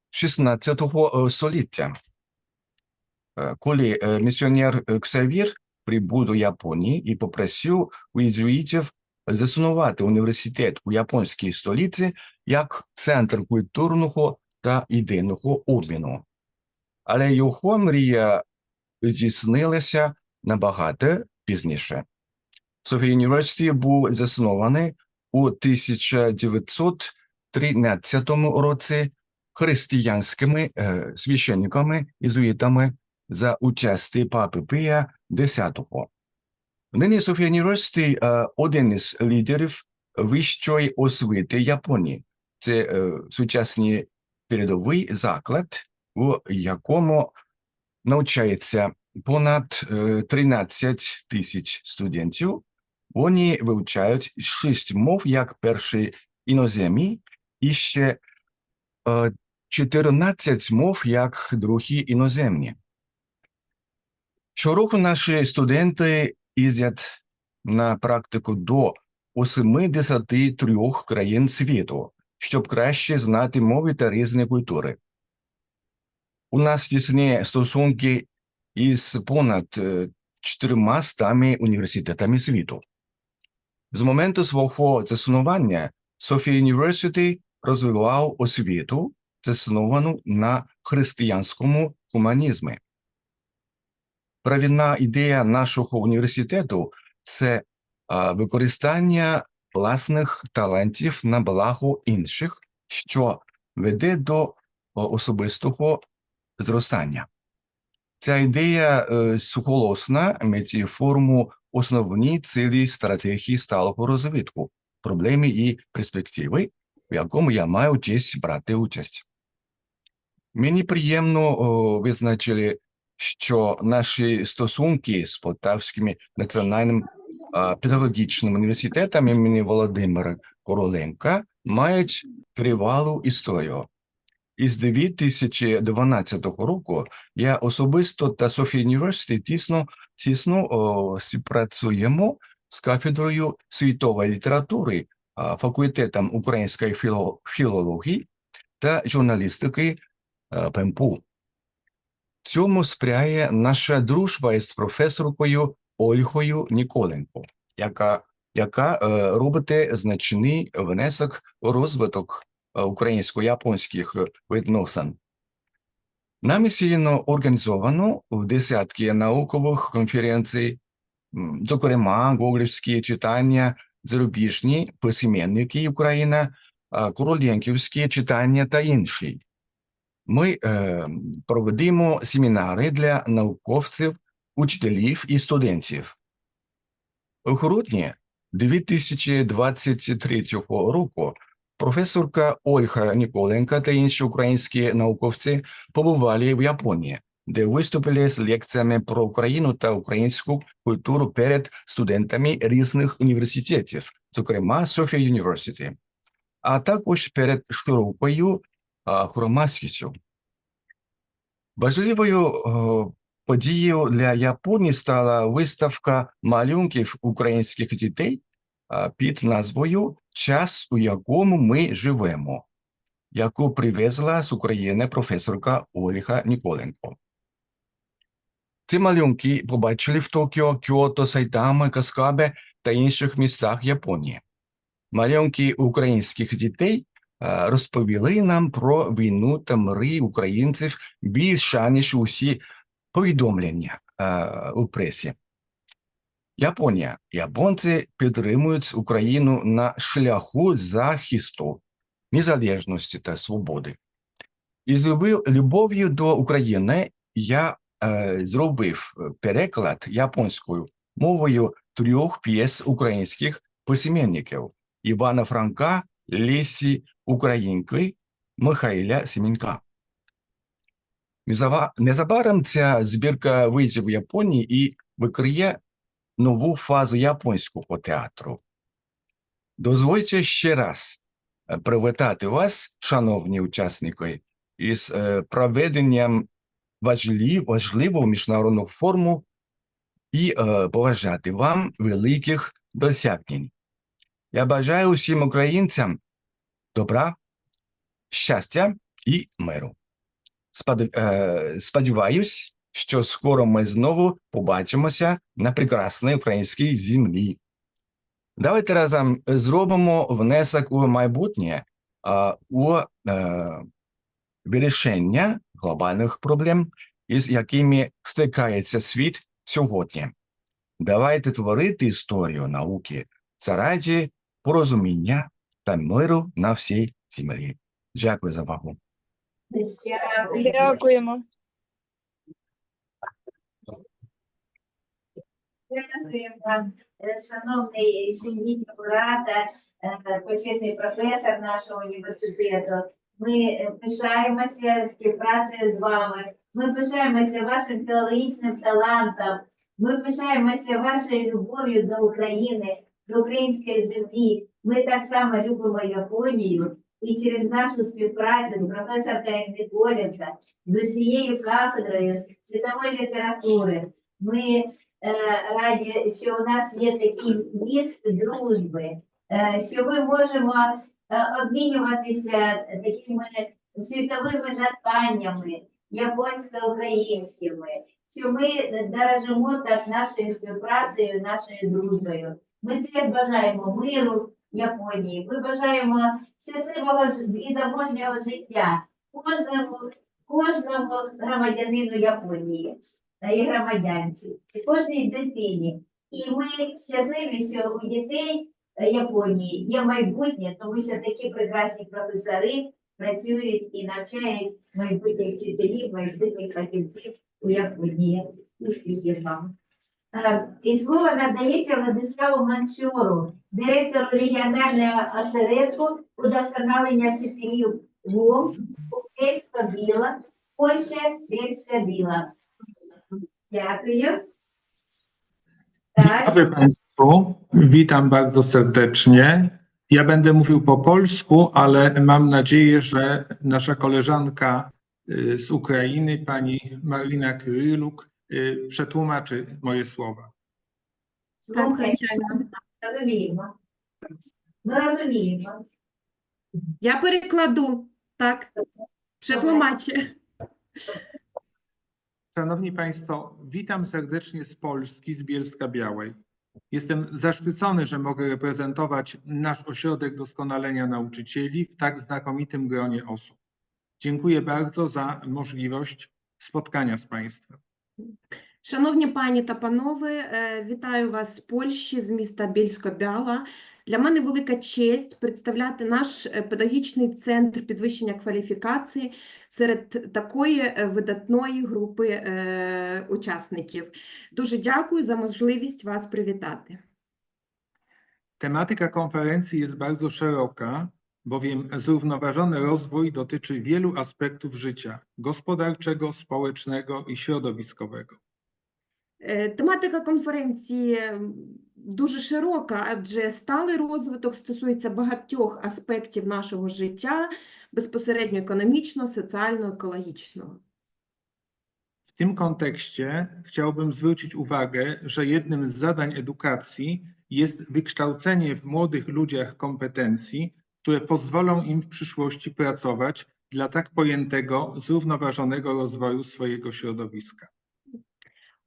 16 століття. коли місіонер Ксавір прибув до Японії і попросив у єзуїтів заснувати університет у японській столиці як центр культурного та ідейного обміну. Але його мрія здійснилася набагато пізніше. Софія University був заснований у 1913 році християнськими священниками-єзуїтами за участі папи Пія X. Нині Софія University – один із лідерів вищої освіти Японії. Це сучасний передовий заклад, у якому навчається понад 13 тисяч студентів. Вони вивчають 6 мов як перші іноземні і ще 14 мов як другі іноземні. Щороку наші студенти їздять на практику до 83 країн світу, щоб краще знати мови та різні культури. У нас тісні стосунки із понад 400 університетами світу. З моменту свого заснування Софія University розвивав освіту, засновану на християнському гуманізмі. Провідна ідея нашого університету – це використання власних талантів на благо інших, що веде до особистого зростання. Ця ідея суголосна меті форуму «ОСНОВНІ, ЦІЛІ, СТРАТЕГІЙ сталого розвитку. Проблеми і перспективи», в якому я маю честь брати участь. Мені приємно визначили, що наші стосунки з Полтавським національним педагогічним університетом імені Володимира Короленка мають тривалу історію. Із 2012 року я особисто та Софія University тісно співпрацюємо з кафедрою світової літератури, факультетом української філології та журналістики ПЕМПУ. Цьому сприяє наша дружба із професоркою Ольгою Ніколенко, яка робить значний внесок у розвиток українсько-японських відносин. Нами сильно організовано в десятки наукових конференцій, зокрема, гоголівські читання, зарубіжні письменники України, короленківські читання та інші. Ми проводимо семінари для науковців, учителів і студентів. У грудні 2023 року професорка Ольга Ніколенко та інші українські науковці побували в Японії, де виступили з лекціями про Україну та українську культуру перед студентами різних університетів, зокрема Софія University, а також перед широкою громадськістю. Важливою подією для Японії стала виставка малюнків українських дітей під назвою «Час, у якому ми живемо», яку привезла з України професорка Ольга Ніколенко. Ці малюнки побачили в Токіо, Кіото, Сайтама, Каскабе та інших містах Японії. Малюнки українських дітей розповіли нам про війну та мрії українців більше, ніж усі повідомлення у пресі. Японія. Японці підтримують Україну на шляху захисту, незалежності та свободи. Із любов'ю до України я зробив переклад японською мовою 3 п'єс українських письменників Івана Франка, Лесі Українки, Михайла Семенка. Незабаром ця збірка вийде в Японії і викриє нову фазу японського театру. Дозвольте ще раз привітати вас, шановні учасники, із проведенням важливого міжнародного форуму і побажати вам великих досягнень. Я бажаю усім українцям добра, щастя і миру. Сподіваюсь, що скоро ми знову побачимося на прекрасній українській землі. Давайте разом зробимо внесок у майбутнє, у вирішення глобальних проблем, із якими стикається світ сьогодні. Давайте творити історію науки заради порозуміння та миру на всій землі. Дякую за увагу. Дякуємо. Дякуємо, шановний Сергій Курата, почесний професор нашого університету. Ми пишаємося співпрацею з вами, ми пишаємося вашим філологічним талантом, ми пишаємося вашою любов'ю до України, до української землі. Ми так само любимо Японію. І через нашу співпрацю з професоркою Ніколенко, з усією кафедрою світової літератури, ми раді, що у нас є такий міст дружби, що ми можемо обмінюватися такими світовими надбаннями, японсько-українськими, що ми дорожимо так нашою співпрацею, нашою дружбою. Ми теж бажаємо миру Японії, ми бажаємо щасливого і заможнього життя кожному громадянину Японії і громадянці, і кожній дитині. І ми щасливі, що у дітей Японії є майбутнє, тому що такі прекрасні професори працюють і навчають майбутніх вчителів, майбутніх фахівців у Японії. Успіхів вам! І слово надається Владиславу Манчуру, директору регіонального осередку удосконалення вчителів ВОМ ПЕРСПЕКТИВИ, Польща ПЕРСПЕКТИВИ. Дякую. Tak. Dobry Państwu, witam bardzo serdecznie. Ja będę mówił po polsku, ale mam nadzieję, że nasza koleżanka z Ukrainy, pani Marina Kyryluk, przetłumaczy moje słowa. Так, звичайно. Розуміємо. Ми розуміємо. Я перекладу, так, przetłumaczę. Szanowni Państwo, witam serdecznie z Polski, z Bielska-Białej. Jestem zaszczycony, że mogę reprezentować nasz ośrodek doskonalenia nauczycieli w tak znakomitym gronie osób. Dziękuję bardzo za możliwość spotkania z Państwem. Шановні пані та панове, вітаю вас з Польщі, з міста Бєльсько-Біала. Для мене велика честь представляти наш педагогічний центр підвищення кваліфікації серед такої видатної групи учасників. Дуже дякую за можливість вас привітати. Tematyka konferencji jest bardzo szeroka, bowiem zrównoważony rozwój dotyczy wielu aspektów życia gospodarczego, społecznego i środowiskowego. Тематика конференції дуже широка, адже сталий розвиток стосується багатьох аспектів нашого життя, безпосередньо економічного, соціального, екологічного. W tym kontekście chciałbym zwrócić uwagę, że jednym z zadań edukacji jest wykształcenie w młodych ludziach kompetencji, które pozwolą im w przyszłości pracować dla tak pojętego, zrównoważonego rozwoju swojego środowiska.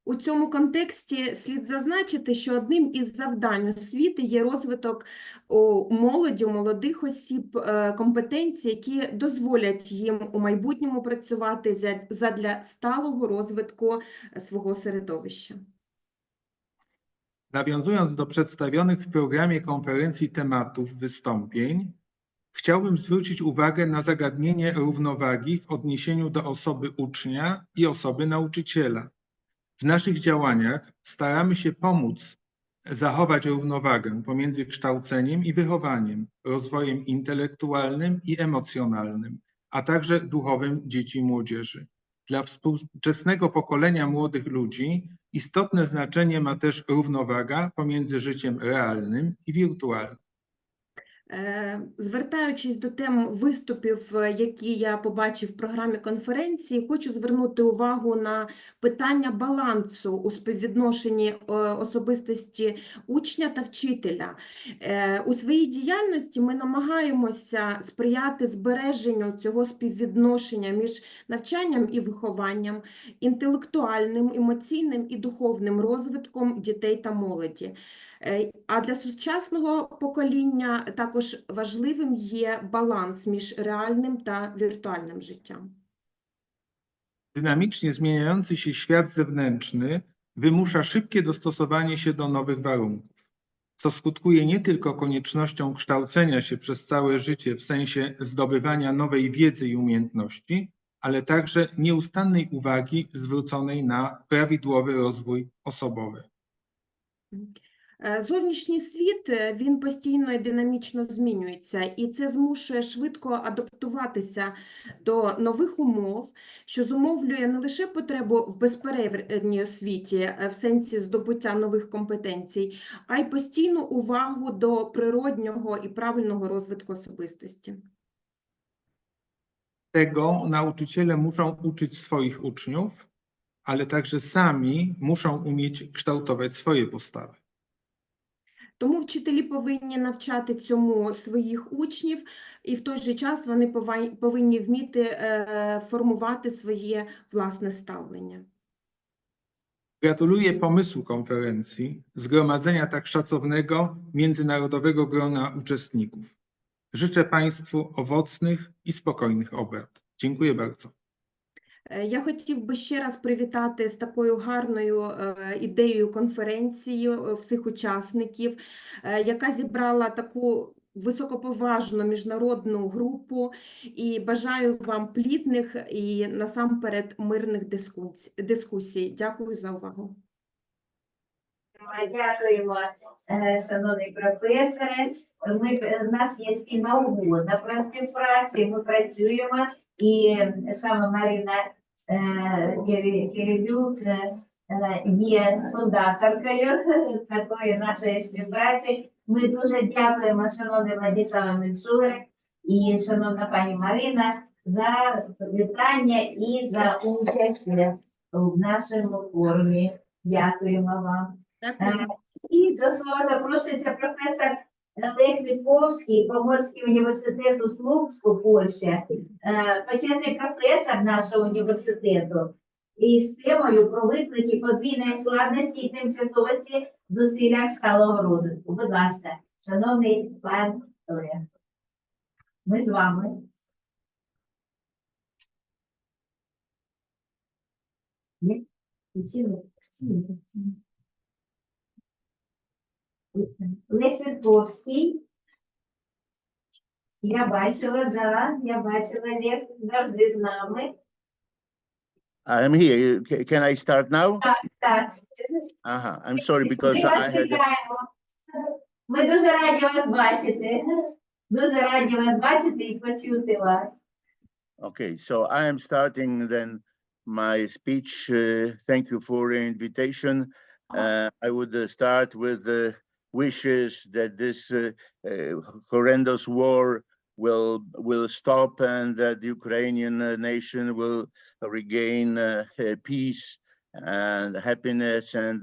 У цьому контексті слід зазначити, що одним із завдань освіти є розвиток у молоді, у молодих осіб, компетенцій, які дозволять їм у майбутньому працювати задля сталого розвитку свого середовища. Nawiązując do przedstawionych w programie konferencji tematów wystąpień, chciałbym zwrócić uwagę na zagadnienie równowagi w odniesieniu do osoby ucznia i osoby nauczyciela. W naszych działaniach staramy się pomóc zachować równowagę pomiędzy kształceniem i wychowaniem, rozwojem intelektualnym i emocjonalnym, a także duchowym dzieci i młodzieży. Dla współczesnego pokolenia młodych ludzi istotne znaczenie ma też równowaga pomiędzy życiem realnym i wirtualnym. Звертаючись до тем виступів, які я побачив в програмі конференції, хочу звернути увагу на питання балансу у співвідношенні особистості учня та вчителя. У своїй діяльності ми намагаємося сприяти збереженню цього співвідношення між навчанням і вихованням, інтелектуальним, емоційним і духовним розвитком дітей та молоді. А для сучасного покоління також важливим є баланс між реальним та віртуальним життям. Dynamicznie zmieniający się świat zewnętrzny wymusza szybkie dostosowanie się do nowych warunków, co skutkuje nie tylko koniecznością kształcenia się przez całe życie w sensie zdobywania nowej wiedzy i umiejętności, ale także nieustannej uwagi zwróconej na prawidłowy rozwój osobowy. Зовнішній світ, він постійно і динамічно змінюється, і це змушує швидко адаптуватися до нових умов, що зумовлює не лише потребу в безперервній освіті, в сенсі здобуття нових компетенцій, а й постійну увагу до природнього і правильного розвитку особистості. Tego nauczyciele muszą uczyć swoich uczniów, ale także sami muszą umieć kształtować swoje postawy. Тому вчителі повинні навчати цьому своїх учнів, і в той же час вони повинні вміти формувати своє власне ставлення. Gratuluję pomysłu konferencji, zgromadzenia tak szacownego, międzynarodowego grona uczestników. Życzę Państwu owocnych i spokojnych obrad. Dziękuję bardzo. Я хотів би ще раз привітати з такою гарною ідеєю конференції всіх учасників, яка зібрала таку високоповажну міжнародну групу, і бажаю вам плідних і насамперед мирних дискусій. Дякую за увагу. Дякуємо, шановний професоре. У нас є спільна угода про співпрацю, ми працюємо, і саме Марина Кирилюк є фундаторкою такої нашої співпраці. Ми дуже дякуємо, шановний Владислава Мельшуре і шановна пані Марина, за вітання і за участь в нашому форумі. Дякуємо вам. Дякую. І до слова запрошується професор Лех Вітковський, Поморський університет у Слупську, Польща, почесний професор нашого університету, із темою про виклики подвійної складності і тимчасовості в зусиллях сталого розвитку. Будь ласка, шановний пан Лех, ми з вами. Лех Вітковський. Я бачила, я бачила, Лех завжди з нами. I'm here. Can I start now? Так. I'm sorry because I had. Ми дуже раді вас бачити. Дуже раді вас бачити і почути вас. Okay, so I am starting then my speech. Thank you for the invitation. I would start with the wishes that this horrendous war will stop and that the Ukrainian nation will regain peace and happiness and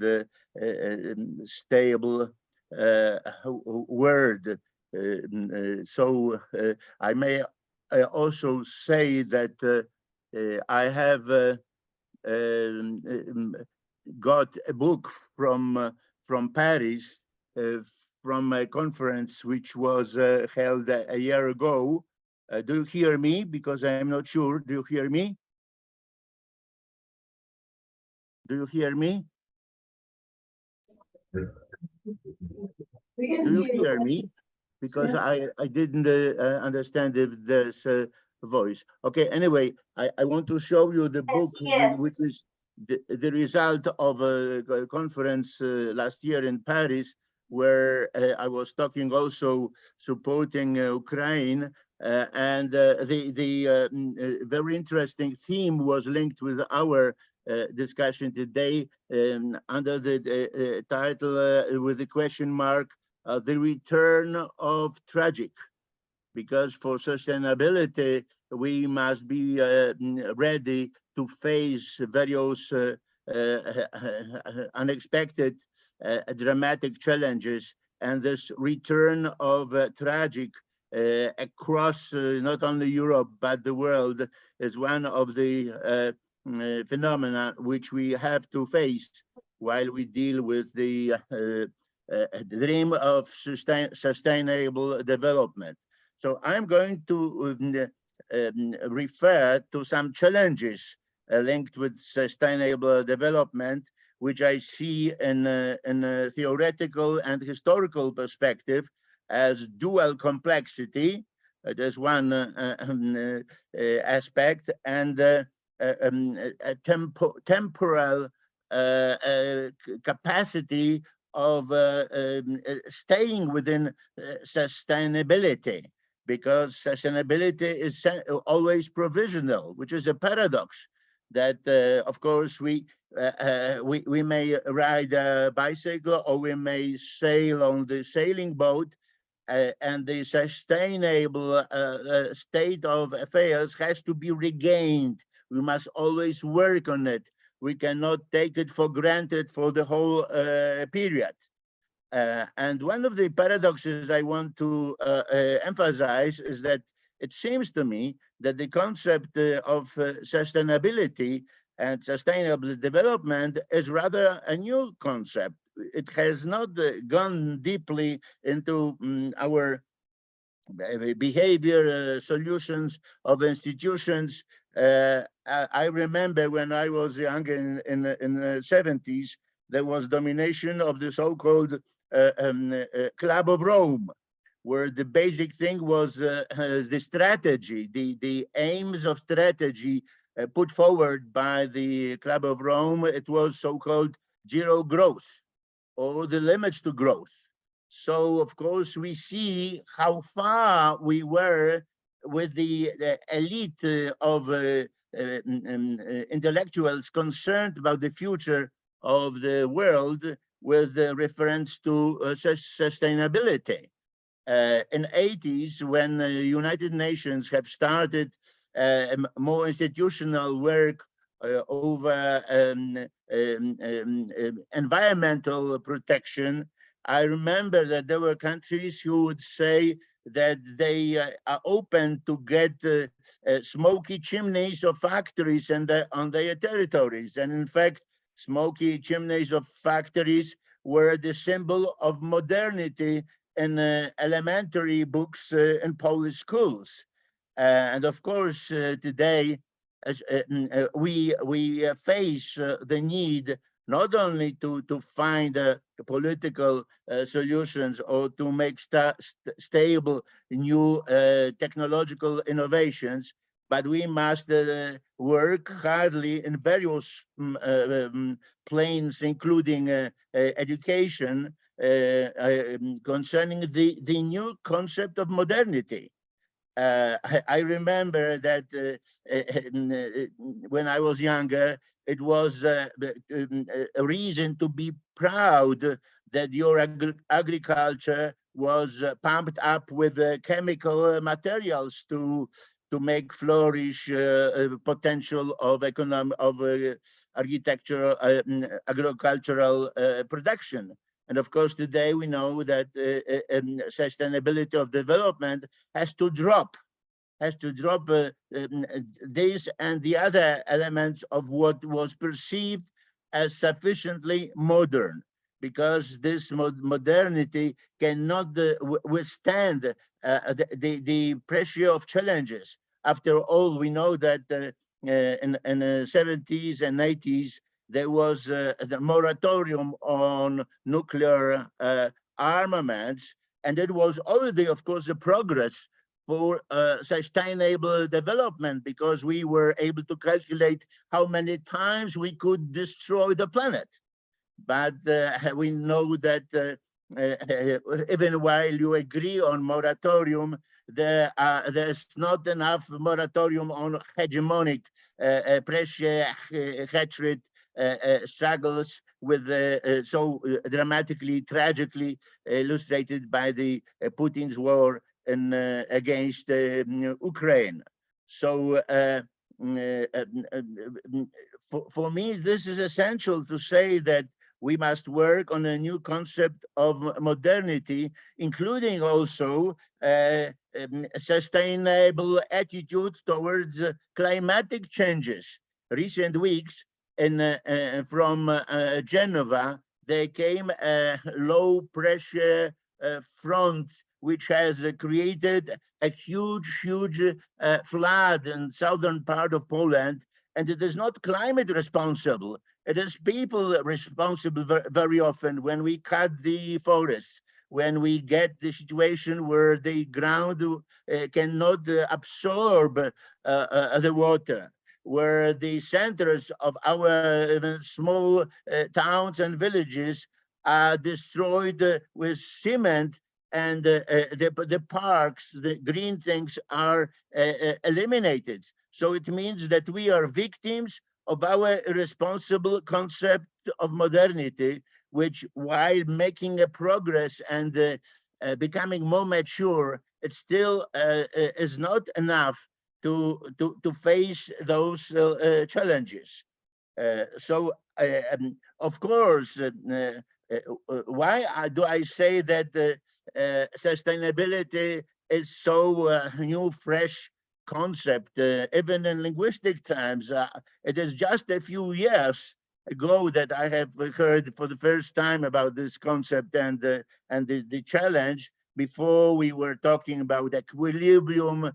stable world. So I may also say that I have got a book from Paris, from a conference which was held a year ago. Do you hear me? Because I am not sure. Do you hear me? Do you hear me? Do you hear me? Because I didn't understand if there's a voice. Okay, anyway, I want to show you the book, Yes. which is the result of a conference last year in Paris, where I was talking also supporting Ukraine, and the very interesting theme was linked with our discussion today under the title with the question mark, the return of tragic, because for sustainability, we must be ready to face various unexpected, dramatic challenges, and this return of tragic across not only Europe but the world is one of the phenomena which we have to face while we deal with the dream of sustainable development. So I'm going to refer to some challenges linked with sustainable development, which I see in a theoretical and historical perspective as dual complexity. There's one aspect, and a temporal capacity of staying within sustainability, because sustainability is always provisional, which is a paradox. That of course we may ride a bicycle or we may sail on the sailing boat, and the sustainable state of affairs has to be regained. We must always work on it. We cannot take it for granted for the whole period. And one of the paradoxes I want to emphasize is that it seems to me that the concept of sustainability and sustainable development is rather a new concept. It has not gone deeply into our behavior solutions of institutions. I remember when I was young in the 70s, there was domination of the so-called Club of Rome, where the basic thing was the strategy, the aims of strategy put forward by the Club of Rome. It was so-called zero growth, or the limits to growth. So, of course, we see how far we were with the elite of intellectuals concerned about the future of the world with reference to sustainability. In the 80s, when the United Nations have started more institutional work over environmental protection, I remember that there were countries who would say that they are open to get smoky chimneys of factories on their territories. And in fact, smoky chimneys of factories were the symbol of modernity in elementary books in Polish schools. And of course, today, we face the need not only to find political solutions or to make stable new technological innovations, but we must work hardly in various planes, including education, concerning the new concept of modernity. I remember that when I was younger, it was a reason to be proud that your agriculture was pumped up with chemical materials to make flourish potential of agricultural production. And of course, today we know that sustainability of development has to drop this and the other elements of what was perceived as sufficiently modern, because this modernity cannot withstand the pressure of challenges. After all, we know that in the 70s and 80s, there was the moratorium on nuclear armaments, and it was already, of course, a progress for sustainable development, because we were able to calculate how many times we could destroy the planet. But we know that even while you agree on moratorium, there's not enough moratorium on hegemonic pressure, hatred, struggles with so dramatically, tragically illustrated by the Putin's war against Ukraine. So for me, this is essential to say that we must work on a new concept of modernity, including also sustainable attitude towards climatic changes. Recent weeks from Geneva, there came a low pressure front which has created a huge flood in southern part of Poland. And it is not climate responsible. It is people responsible very often when we cut the forests, when we get the situation where the ground cannot absorb the water, where the centers of our small towns and villages are destroyed with cement, and the parks, the green things are eliminated. So it means that we are victims of our irresponsible concept of modernity, which, while making a progress and becoming more mature, it still is not enough to face those challenges. So, of course, why do I say that sustainability is so new, fresh concept? Even in linguistic terms, it is just a few years ago that I have heard for the first time about this concept and the challenge. Before, we were talking about equilibrium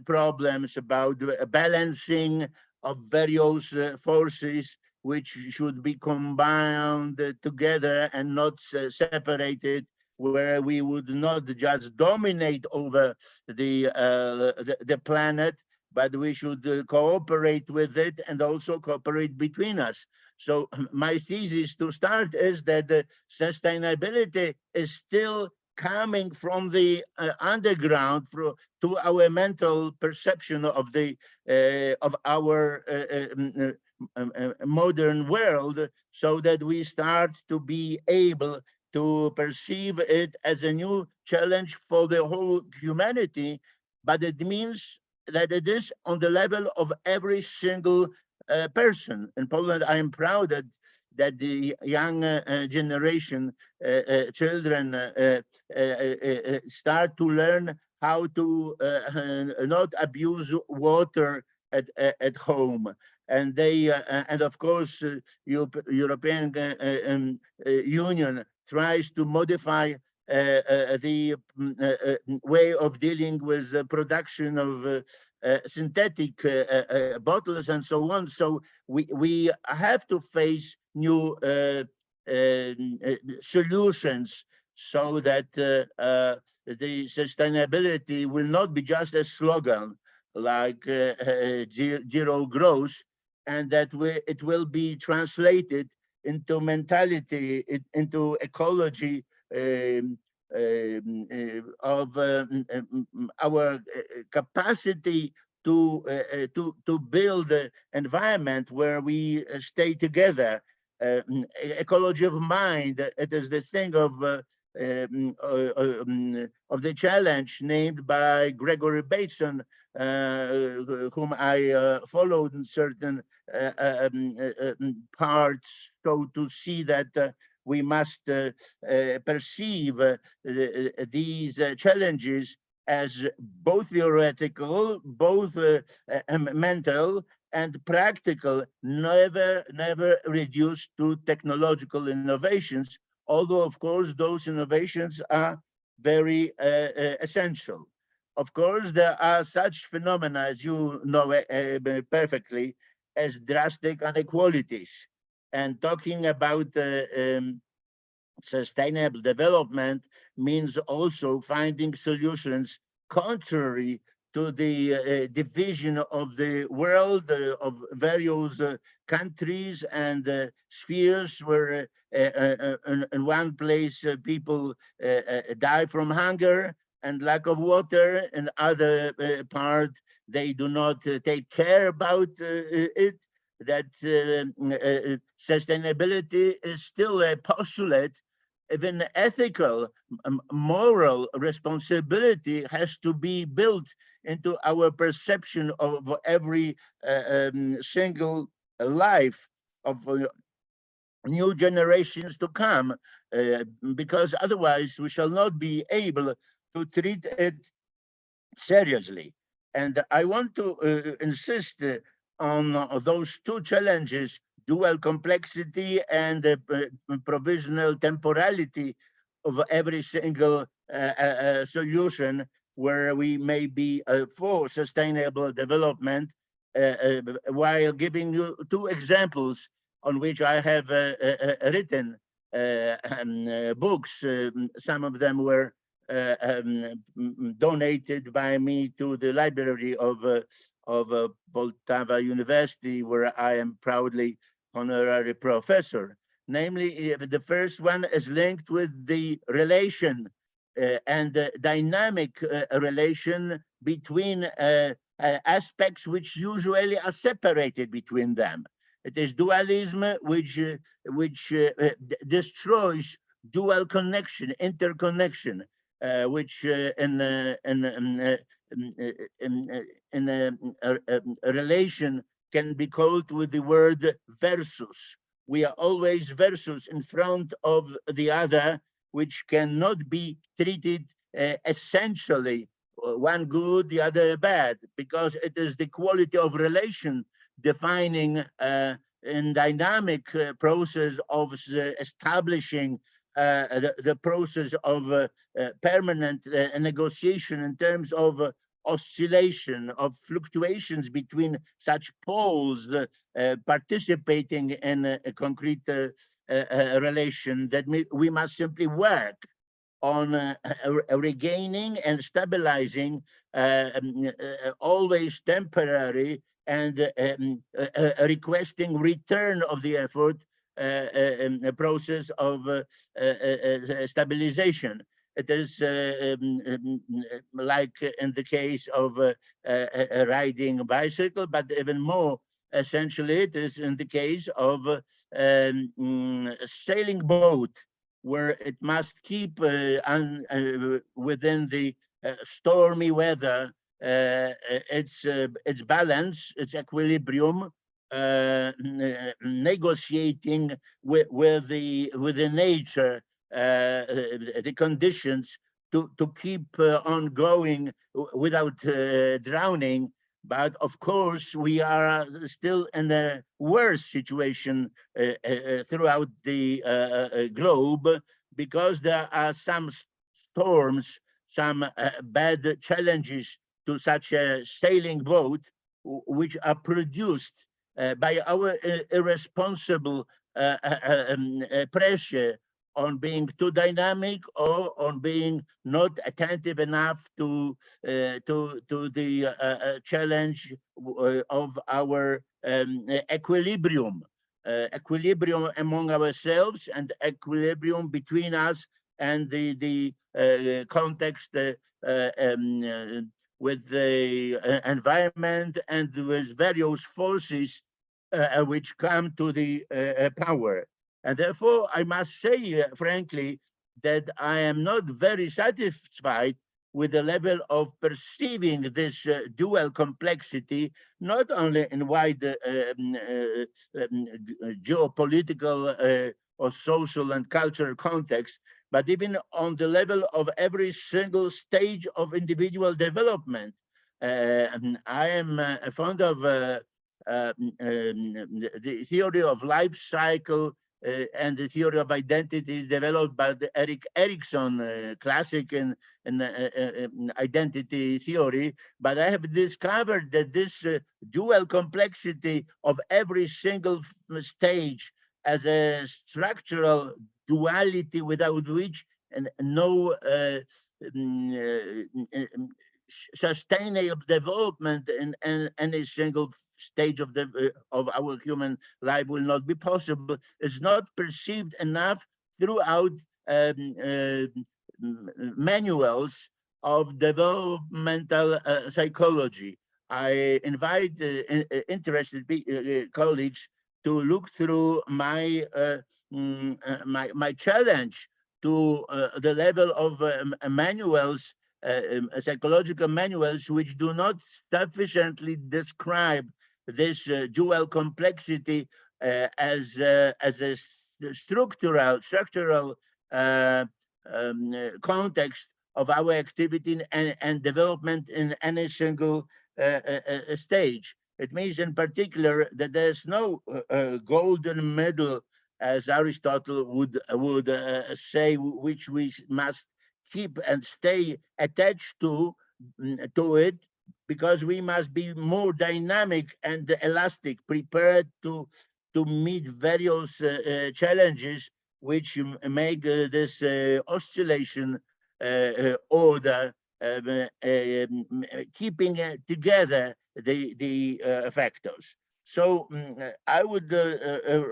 problems, about balancing of various forces which should be combined together and not separated, where we would not just dominate over the planet, but we should cooperate with it and also cooperate between us. So my thesis to start is that the sustainability is still coming from the underground to our mental perception of the of our modern world, so that we start to be able to perceive it as a new challenge for the whole humanity. But it means that it is on the level of every single person. In Poland, I am proud that the young generation, children, start to learn how to not abuse water at home. And they, and of course, European Union tries to modify the way of dealing with the production of synthetic bottles and so on. So we have to face new solutions, so that the sustainability will not be just a slogan like zero growth, and that it will be translated into mentality, into ecology of our capacity to build an environment where we stay together. Ecology of mind, it is the thing of the challenge named by Gregory Bateson, whom I followed in certain parts, so to see that we must perceive these challenges as both theoretical, both mental and practical, never reduced to technological innovations, although of course those innovations are very essential. Of course, there are such phenomena, as you know perfectly, as drastic inequalities. And talking about sustainable development means also finding solutions contrary to the division of the world of various countries and spheres, where in one place people die from hunger and lack of water, in other part they do not take care about it. that sustainability is still a postulate. Even ethical, moral responsibility has to be built into our perception of every single life of new generations to come, because otherwise we shall not be able to treat it seriously. And I want to insist on those two challenges: dual complexity and provisional temporality of every single solution, where we may be for sustainable development, while giving you two examples on which I have written books. Some of them were donated by me to the library of Poltava University, where I am proudly honorary professor. Namely, the first one is linked with the relation and the dynamic relation between aspects which usually are separated between them. It is dualism which destroys dual connection, interconnection, which in a relation can be called with the word versus. We are always versus in front of the other, which cannot be treated essentially one good, the other bad, because it is the quality of relation defining in dynamic process of establishing the process of permanent negotiation in terms of oscillation, of fluctuations between such poles participating in a concrete relation, that we must simply work on regaining and stabilizing always temporary and requesting return of the effort a process of stabilization. It is like in the case of riding a bicycle, but even more essentially, it is in the case of a sailing boat, where it must keep within the stormy weather its balance, its equilibrium, negotiating with the nature, the conditions to keep on going without drowning. But of course, we are still in a worse situation throughout the globe, because there are some storms, some bad challenges to such a sailing boat, which are produced by our irresponsible pressure on being too dynamic, or on being not attentive enough to the challenge of our equilibrium, equilibrium among ourselves, and equilibrium between us and the context with the environment and with various forces which come to the power. And therefore, I must say, frankly, that I am not very satisfied with the level of perceiving this dual complexity, not only in wide geopolitical or social and cultural context, but even on the level of every single stage of individual development. I am fond of the theory of life cycle and the theory of identity developed by the Erik Erikson, classic in identity theory. But I have discovered that this dual complexity of every single stage as a structural duality without which no sustainable development in any single stage of our human life will not be possible, is not perceived enough throughout manuals of developmental psychology. I invite interested colleagues to look through my challenge to the level of manuals, psychological manuals, which do not sufficiently describe this dual complexity as a structural context of our activity and development in any single stage. It means in particular that there's no golden middle, as Aristotle would say, which we must keep and stay attached to it, because we must be more dynamic and elastic, prepared to meet various challenges which make this oscillation order, keeping together the factors. So I would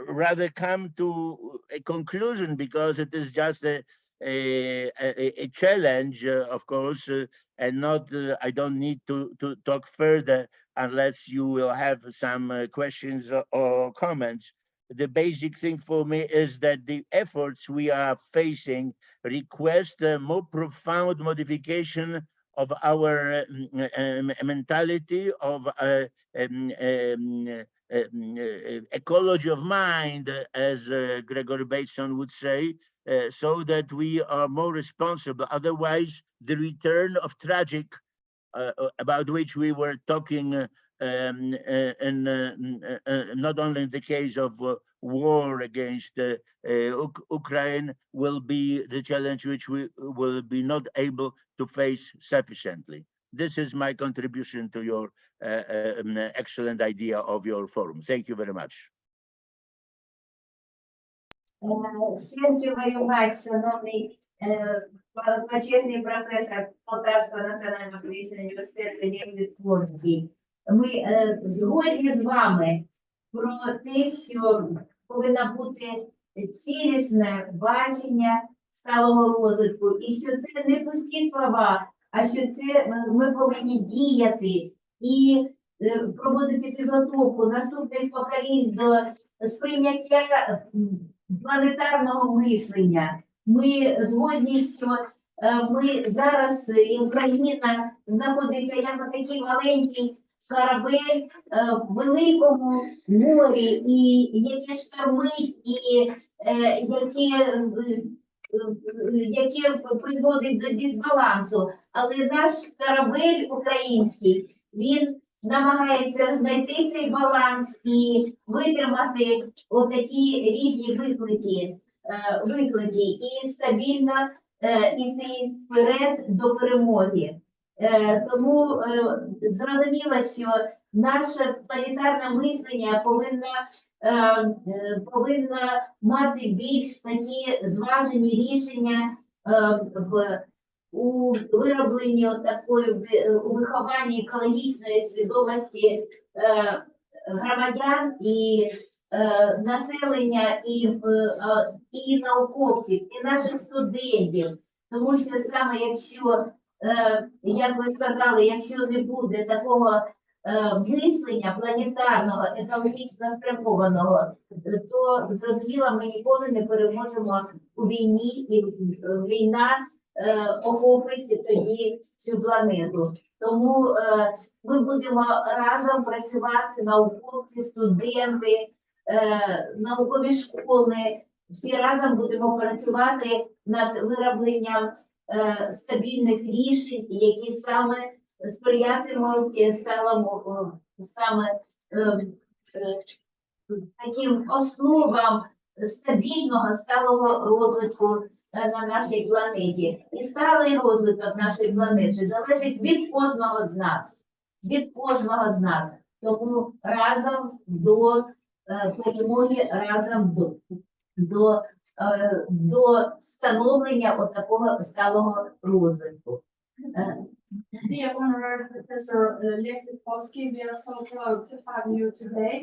rather come to a conclusion, because it is just a challenge, of course, and not, I don't need to talk further unless you will have some questions or comments. The basic thing for me is that the efforts we are facing request a more profound modification of our mentality, of ecology of mind, as Gregory Bateson would say, so that we are more responsible. Otherwise, the return of tragic, about which we were talking, not only in the case of war against Ukraine, will be the challenge which we will be not able to face sufficiently. This is my contribution to your excellent idea of your forum. Thank you very much. Thank you very much, шановний почесний професор Полтавського національного педагогічного університету РОЗВИТКУ. Ми згодні з вами про те, що повинно бути цілісне бачення сталого розвитку, і що це не пусті слова, а що це ми повинні діяти і проводити підготовку наступних поколінь до сприйняття планетарного мислення. Ми згодні, що ми зараз, і Україна знаходиться як на такий маленький корабель в великому морі, і яке штормить, і яке приводить до дисбалансу. Але наш корабель український, він намагається знайти цей баланс і витримати отакі різні виклики і стабільно йти вперед до перемоги. Тому зрозуміло, що наше планетарне мислення повинно мати більш такі зважені рішення у виробленні у вихованні екологічної свідомості громадян і населення, і науковців, і наших студентів. Тому що саме якщо, як ви сказали, якщо не буде такого мислення планетарного, екологічно спрямованого, то, зрозуміло, ми ніколи не переможемо у війні, і війна охопить тоді всю планету. Тому ми будемо разом працювати, науковці, студенти, наукові школи, всі разом будемо працювати над виробленням стабільних рішень, які саме сприятимуть саме таким основам стабільного, сталого розвитку на нашій планеті. І сталий розвиток нашої планети залежить від кожного з нас. Від кожного з нас. Тому разом до перемоги, разом до становлення отакого сталого розвитку. Dear Honorary Professor Lech-Witkowski, we are so proud to have you today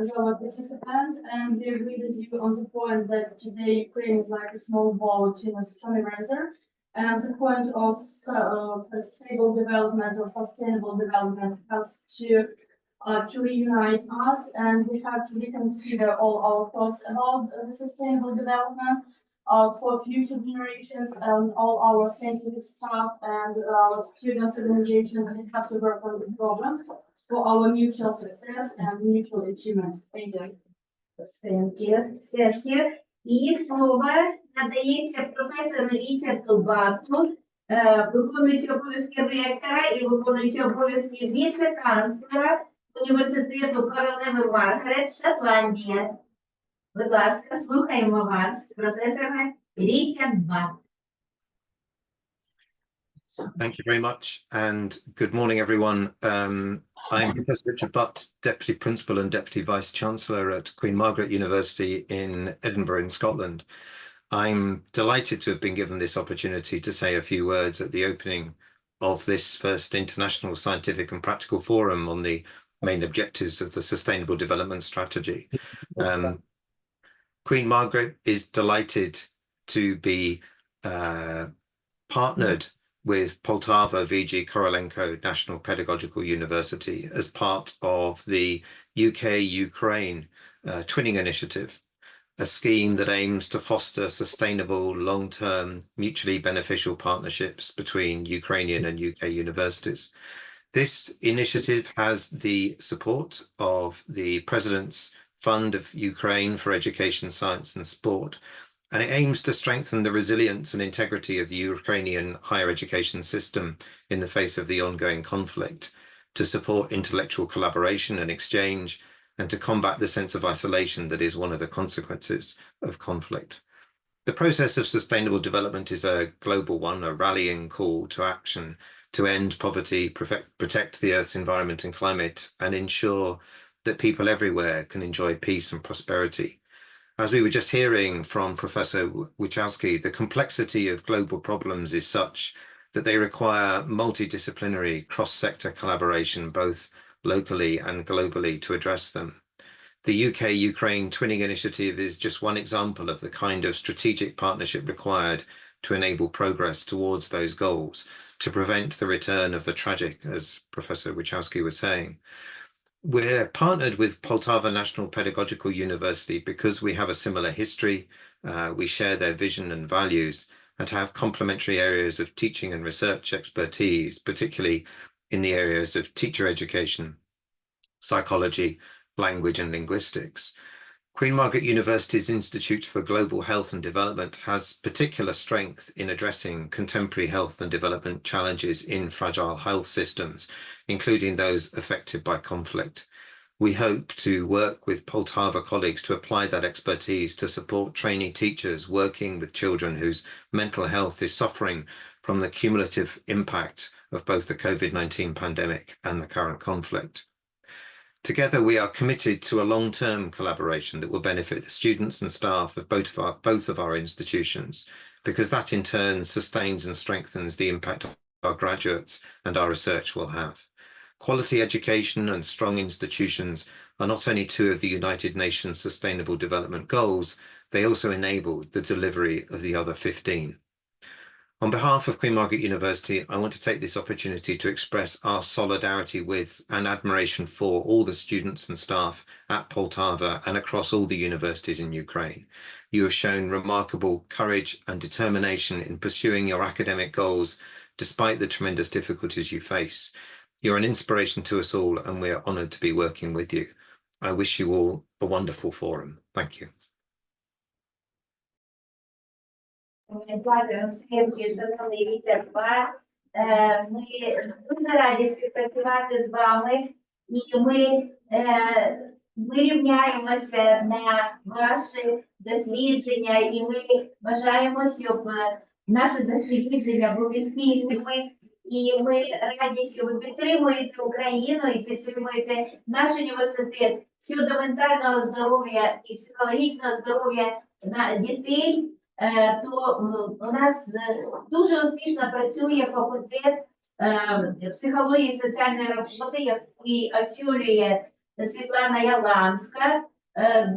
as our participant, and we agree with you on the point that today Ukraine is like a small boat in a stormy weather, And the point of stable development or sustainable development has to reunite us, and we have to reconsider all our thoughts about the sustainable development for future generations, and all our scientific staff and our students' organizations. We have to work on the problem for our mutual success and mutual achievements. Thank you. Thank you. І слово надається професору Річарду Барту, виконуючий обов'язки ректора і виконуючий обов'язки віце-канцлера університету королеви Маргарет, Шотландія. Будь ласка, слухаємо вас, професора Річард Барт. Thank you very much, and good morning, everyone. I'm Professor Richard Butt, Deputy Principal and Deputy Vice-Chancellor at Queen Margaret University in Edinburgh in Scotland. I'm delighted to have been given this opportunity to say a few words at the opening of this first International Scientific and Practical Forum on the main objectives of the Sustainable Development Strategy. Queen Margaret is delighted to be partnered with Poltava VG Korolenko National Pedagogical University as part of the UK-Ukraine Twinning Initiative, a scheme that aims to foster sustainable, long-term, mutually beneficial partnerships between Ukrainian and UK universities. This initiative has the support of the President's Fund of Ukraine for Education, Science and Sport, and it aims to strengthen the resilience and integrity of the Ukrainian higher education system in the face of the ongoing conflict, to support intellectual collaboration and exchange, and to combat the sense of isolation that is one of the consequences of conflict. The process of sustainable development is a global one, a rallying call to action to end poverty, protect the Earth's environment and climate, and ensure that people everywhere can enjoy peace and prosperity. As we were just hearing from Professor Wachowski, the complexity of global problems is such that they require multidisciplinary cross-sector collaboration, both locally and globally, to address them. The UK-Ukraine Twinning Initiative is just one example of the kind of strategic partnership required to enable progress towards those goals, to prevent the return of the tragic, as Professor Wachowski was saying. We're partnered with Poltava National Pedagogical University because we have a similar history, we share their vision and values, and have complementary areas of teaching and research expertise, particularly in the areas of teacher education, psychology, language and linguistics. Queen Margaret University's Institute for Global Health and Development has particular strength in addressing contemporary health and development challenges in fragile health systems, including those affected by conflict. We hope to work with Poltava colleagues to apply that expertise to support trainee teachers working with children whose mental health is suffering from the cumulative impact of both the COVID-19 pandemic and the current conflict. Together, we are committed to a long-term collaboration that will benefit the students and staff of both of our institutions, because that in turn sustains and strengthens the impact our graduates and our research will have. Quality education and strong institutions are not only two of the United Nations Sustainable Development Goals, they also enable the delivery of the other 15. On behalf of Queen Margaret University, I want to take this opportunity to express our solidarity with and admiration for all the students and staff at Poltava and across all the universities in Ukraine. You have shown remarkable courage and determination in pursuing your academic goals, despite the tremendous difficulties you face. You're an inspiration to us all, and we are honoured to be working with you. I wish you all a wonderful forum. Thank you. Дякую всім, шановний Річард Барт. Ми дуже раді співпрацювати з вами, і ми рівняємося на ваші дослідження, і ми бажаємо, щоб наші дослідження були успішними. І ми раді, що ви підтримуєте Україну і підтримуєте наш університет щодо ментального здоров'я і психологічного здоров'я дітей. То у нас дуже успішно працює факультет психології і соціальної роботи, який очолює Світлана Яланська,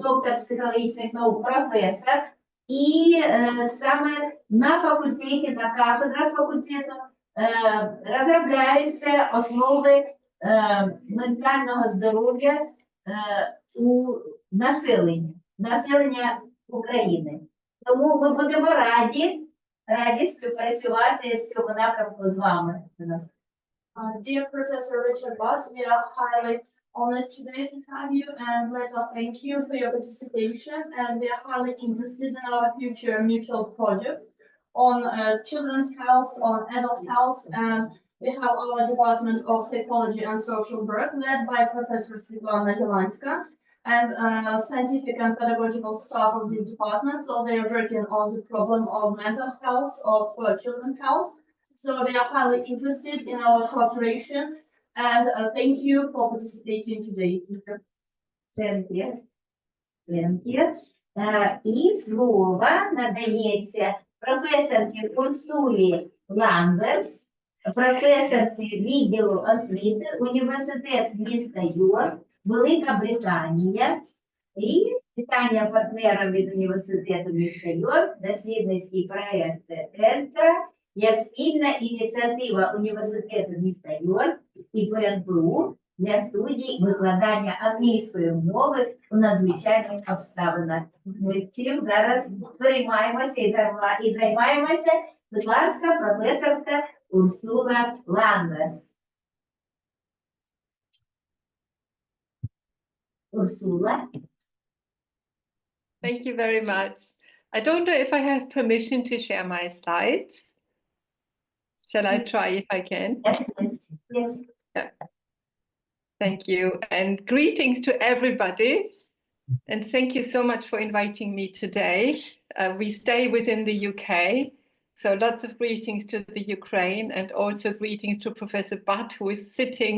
доктор психологічних наук, професор. І саме на факультеті, на кафедрах факультету розробляються основи ментального здоров'я у населення України. Тому ми будемо раді співпрацювати в цьому напрямку з вами. Dear Professor Richard Butt, we are highly honored today to have you, and let us thank you for your participation. And we are highly interested in our future mutual project on children's health, on adult health, and we have our Department of Psychology and Social Work led by Professor Svetlana Jelanska and scientific and pedagogical staff of the department. So they are working on the problem of mental health, of children's health. So we are highly interested in our cooperation, and thank you for participating today. І слово надається професорці Урсулі Ландерс, професорці відділу освіти Університет міста Йорк, Велика Британія. І вітання партнерам від Університету міста Йорк, дослідницький проєкт ЕРТРА, як спільна ініціатива Університету міста Йорк і ПНПУ для студій викладання англійської мови у надзвичайних обставинах. Ми цим зараз приймаємося і займаємося. Будь ласка, професорка Урсула Ландерс. Урсула. Thank you very much. I don't know if I have permission to share my slides. Shall I try if I can? Yes. Yeah. Thank you, and greetings to everybody. And thank you so much for inviting me today. We stay within the UK, so lots of greetings to the Ukraine, and also greetings to Professor Butt, who is sitting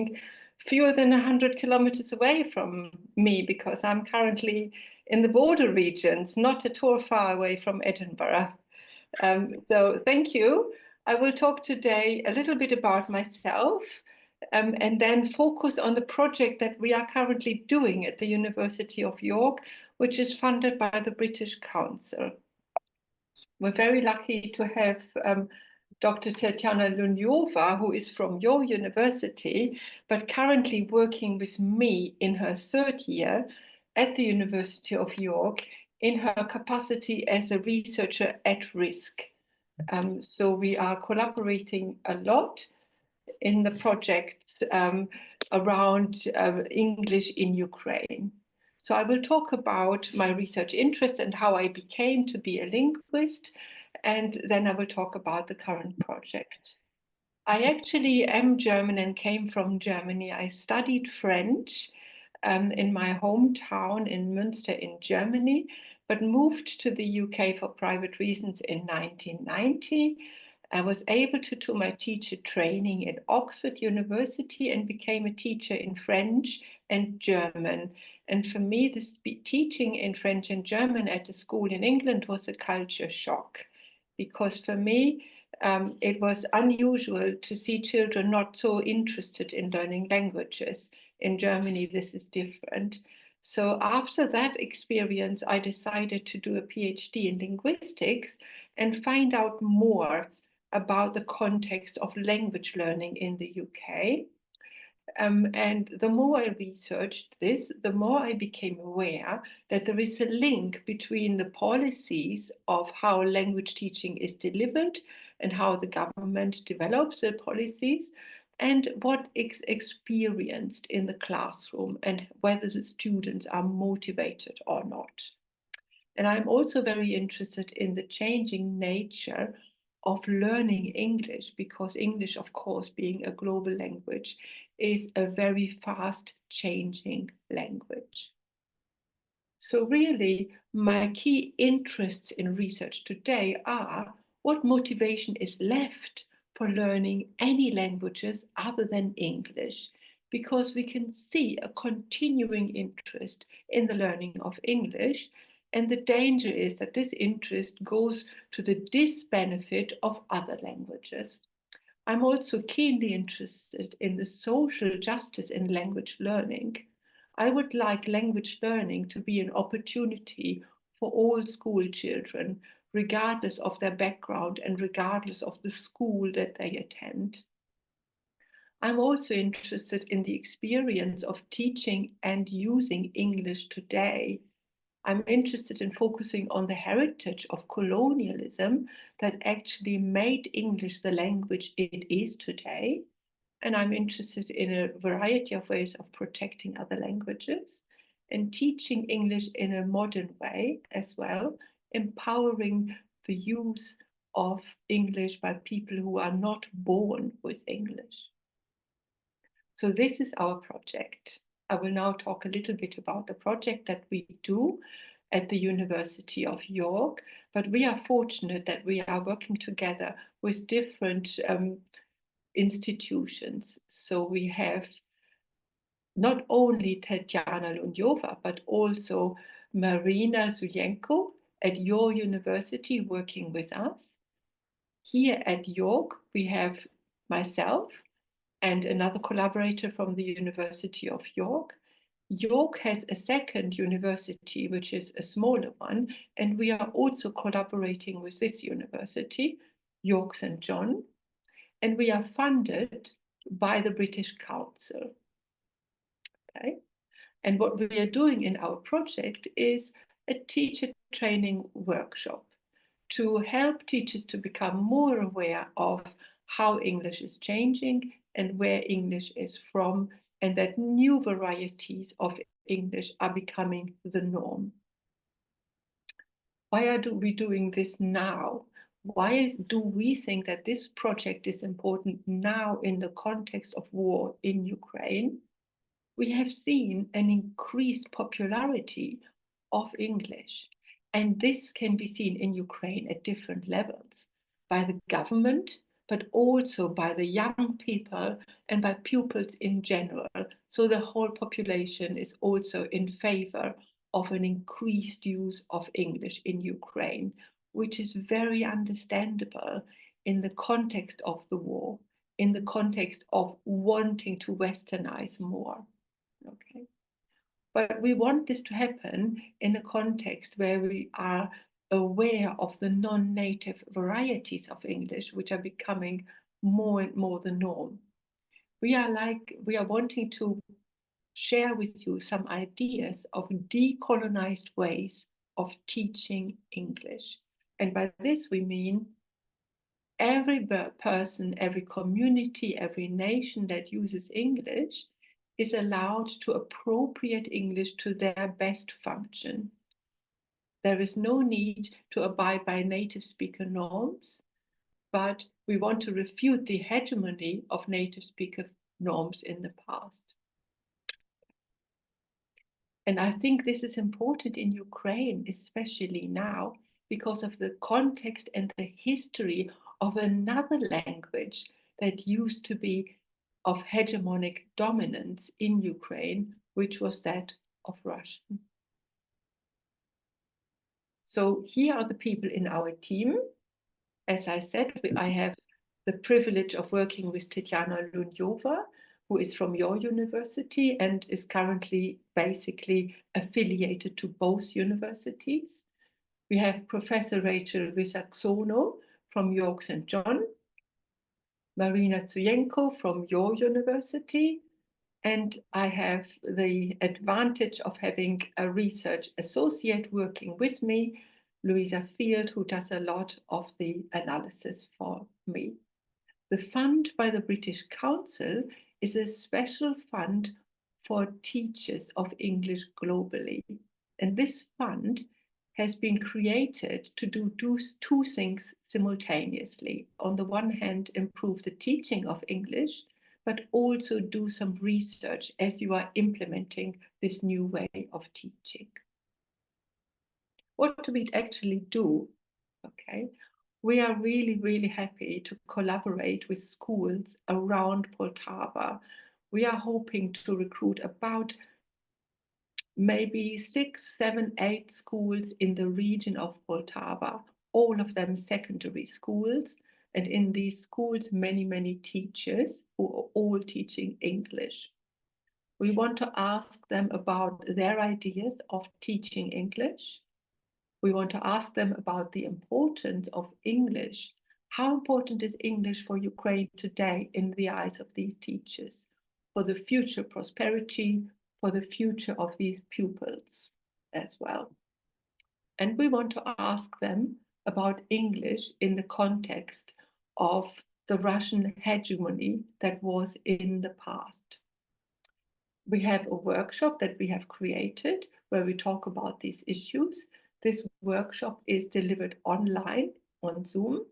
fewer than 100 kilometers away from me, because I'm currently in the border regions, not at all far away from Edinburgh. So thank you. I will talk today a little bit about myself, and then focus on the project that we are currently doing at the University of York, which is funded by the British Council. We're very lucky to have Dr. Tatiana Lunyova, who is from your university, but currently working with me in her third year at the University of York in her capacity as a researcher at risk. So we are collaborating a lot in the project around English in Ukraine. So I will talk about my research interest and how I became to be a linguist, and then I will talk about the current project. I actually am German and came from Germany. I studied French in my hometown in Münster in Germany, but moved to the UK for private reasons in 1990. I was able to do my teacher training at Oxford University and became a teacher in French and German. And for me, this teaching in French and German at a school in England was a culture shock, because for me, it was unusual to see children not so interested in learning languages. In Germany, this is different. So after that experience, I decided to do a PhD in linguistics and find out more about the context of language learning in the UK. And the more I researched this, the more I became aware that there is a link between the policies of how language teaching is delivered and how the government develops the policies, and what is experienced in the classroom and whether the students are motivated or not. And I'm also very interested in the changing nature of learning English, because English, of course, being a global language, is a very fast changing language. So really, my key interests in research today are what motivation is left for learning any languages other than English, because we can see a continuing interest in the learning of English. And the danger is that this interest goes to the disbenefit of other languages. I'm also keenly interested in the social justice in language learning. I would like language learning to be an opportunity for all school children, regardless of their background and regardless of the school that they attend. I'm also interested in the experience of teaching and using English today. I'm interested in focusing on the heritage of colonialism that actually made English the language it is today. And I'm interested in a variety of ways of protecting other languages and teaching English in a modern way as well, empowering the use of English by people who are not born with English. So this is our project. I will now talk a little bit about the project that we do at the University of York, but we are fortunate that we are working together with different institutions. So we have not only Tatiana Lunjova, but also Marina Zuyenko at your university working with us. Here at York, we have myself and another collaborator from the University of York. York has a second university, which is a smaller one, and we are also collaborating with this university, York St. John, and we are funded by the British Council. Okay? And what we are doing in our project is a teacher training workshop to help teachers to become more aware of how English is changing and where English is from, and that new varieties of English are becoming the norm. Why are we doing this now? Why do we think that this project is important now in the context of war in Ukraine? We have seen an increased popularity of English, and this can be seen in Ukraine at different levels, by the government, but also by the young people and by pupils in general. So the whole population is also in favor of an increased use of English in Ukraine, which is very understandable in the context of the war, in the context of wanting to westernize more. Okay. But we want this to happen in a context where we are aware of the non-native varieties of English, which are becoming more and more the norm. We are wanting to share with you some ideas of decolonized ways of teaching English. And by this we mean every person, every community, every nation that uses English is allowed to appropriate English to their best function. There is no need to abide by native speaker norms, but we want to refute the hegemony of native speaker norms in the past. And I think this is important in Ukraine, especially now, because of the context and the history of another language that used to be of hegemonic dominance in Ukraine, which was that of Russian. So here are the people in our team. As I said, I have the privilege of working with Tatiana Lunjova, who is from your university and is currently basically affiliated to both universities. We have Professor Rachel Wysaksono from York St. John, Marina Zuyenko from your university, and I have the advantage of having a research associate working with me, Louisa Field, who does a lot of the analysis for me. The fund by the British Council is a special fund for teachers of English globally. And this fund has been created to do two things simultaneously. On the one hand, improve the teaching of English, but also do some research as you are implementing this new way of teaching. What do we actually do? Okay, we are really, really happy to collaborate with schools around Poltava. We are hoping to recruit about maybe 6, 7, 8 schools in the region of Poltava, all of them secondary schools. And in these schools, many, many teachers who are all teaching English. We want to ask them about their ideas of teaching English. We want to ask them about the importance of English. How important is English for Ukraine today in the eyes of these teachers, for the future prosperity, for the future of these pupils as well? And we want to ask them about English in the context of the Russian hegemony that was in the past. We have a workshop that we have created where we talk about these issues. This workshop is delivered online on Zoom,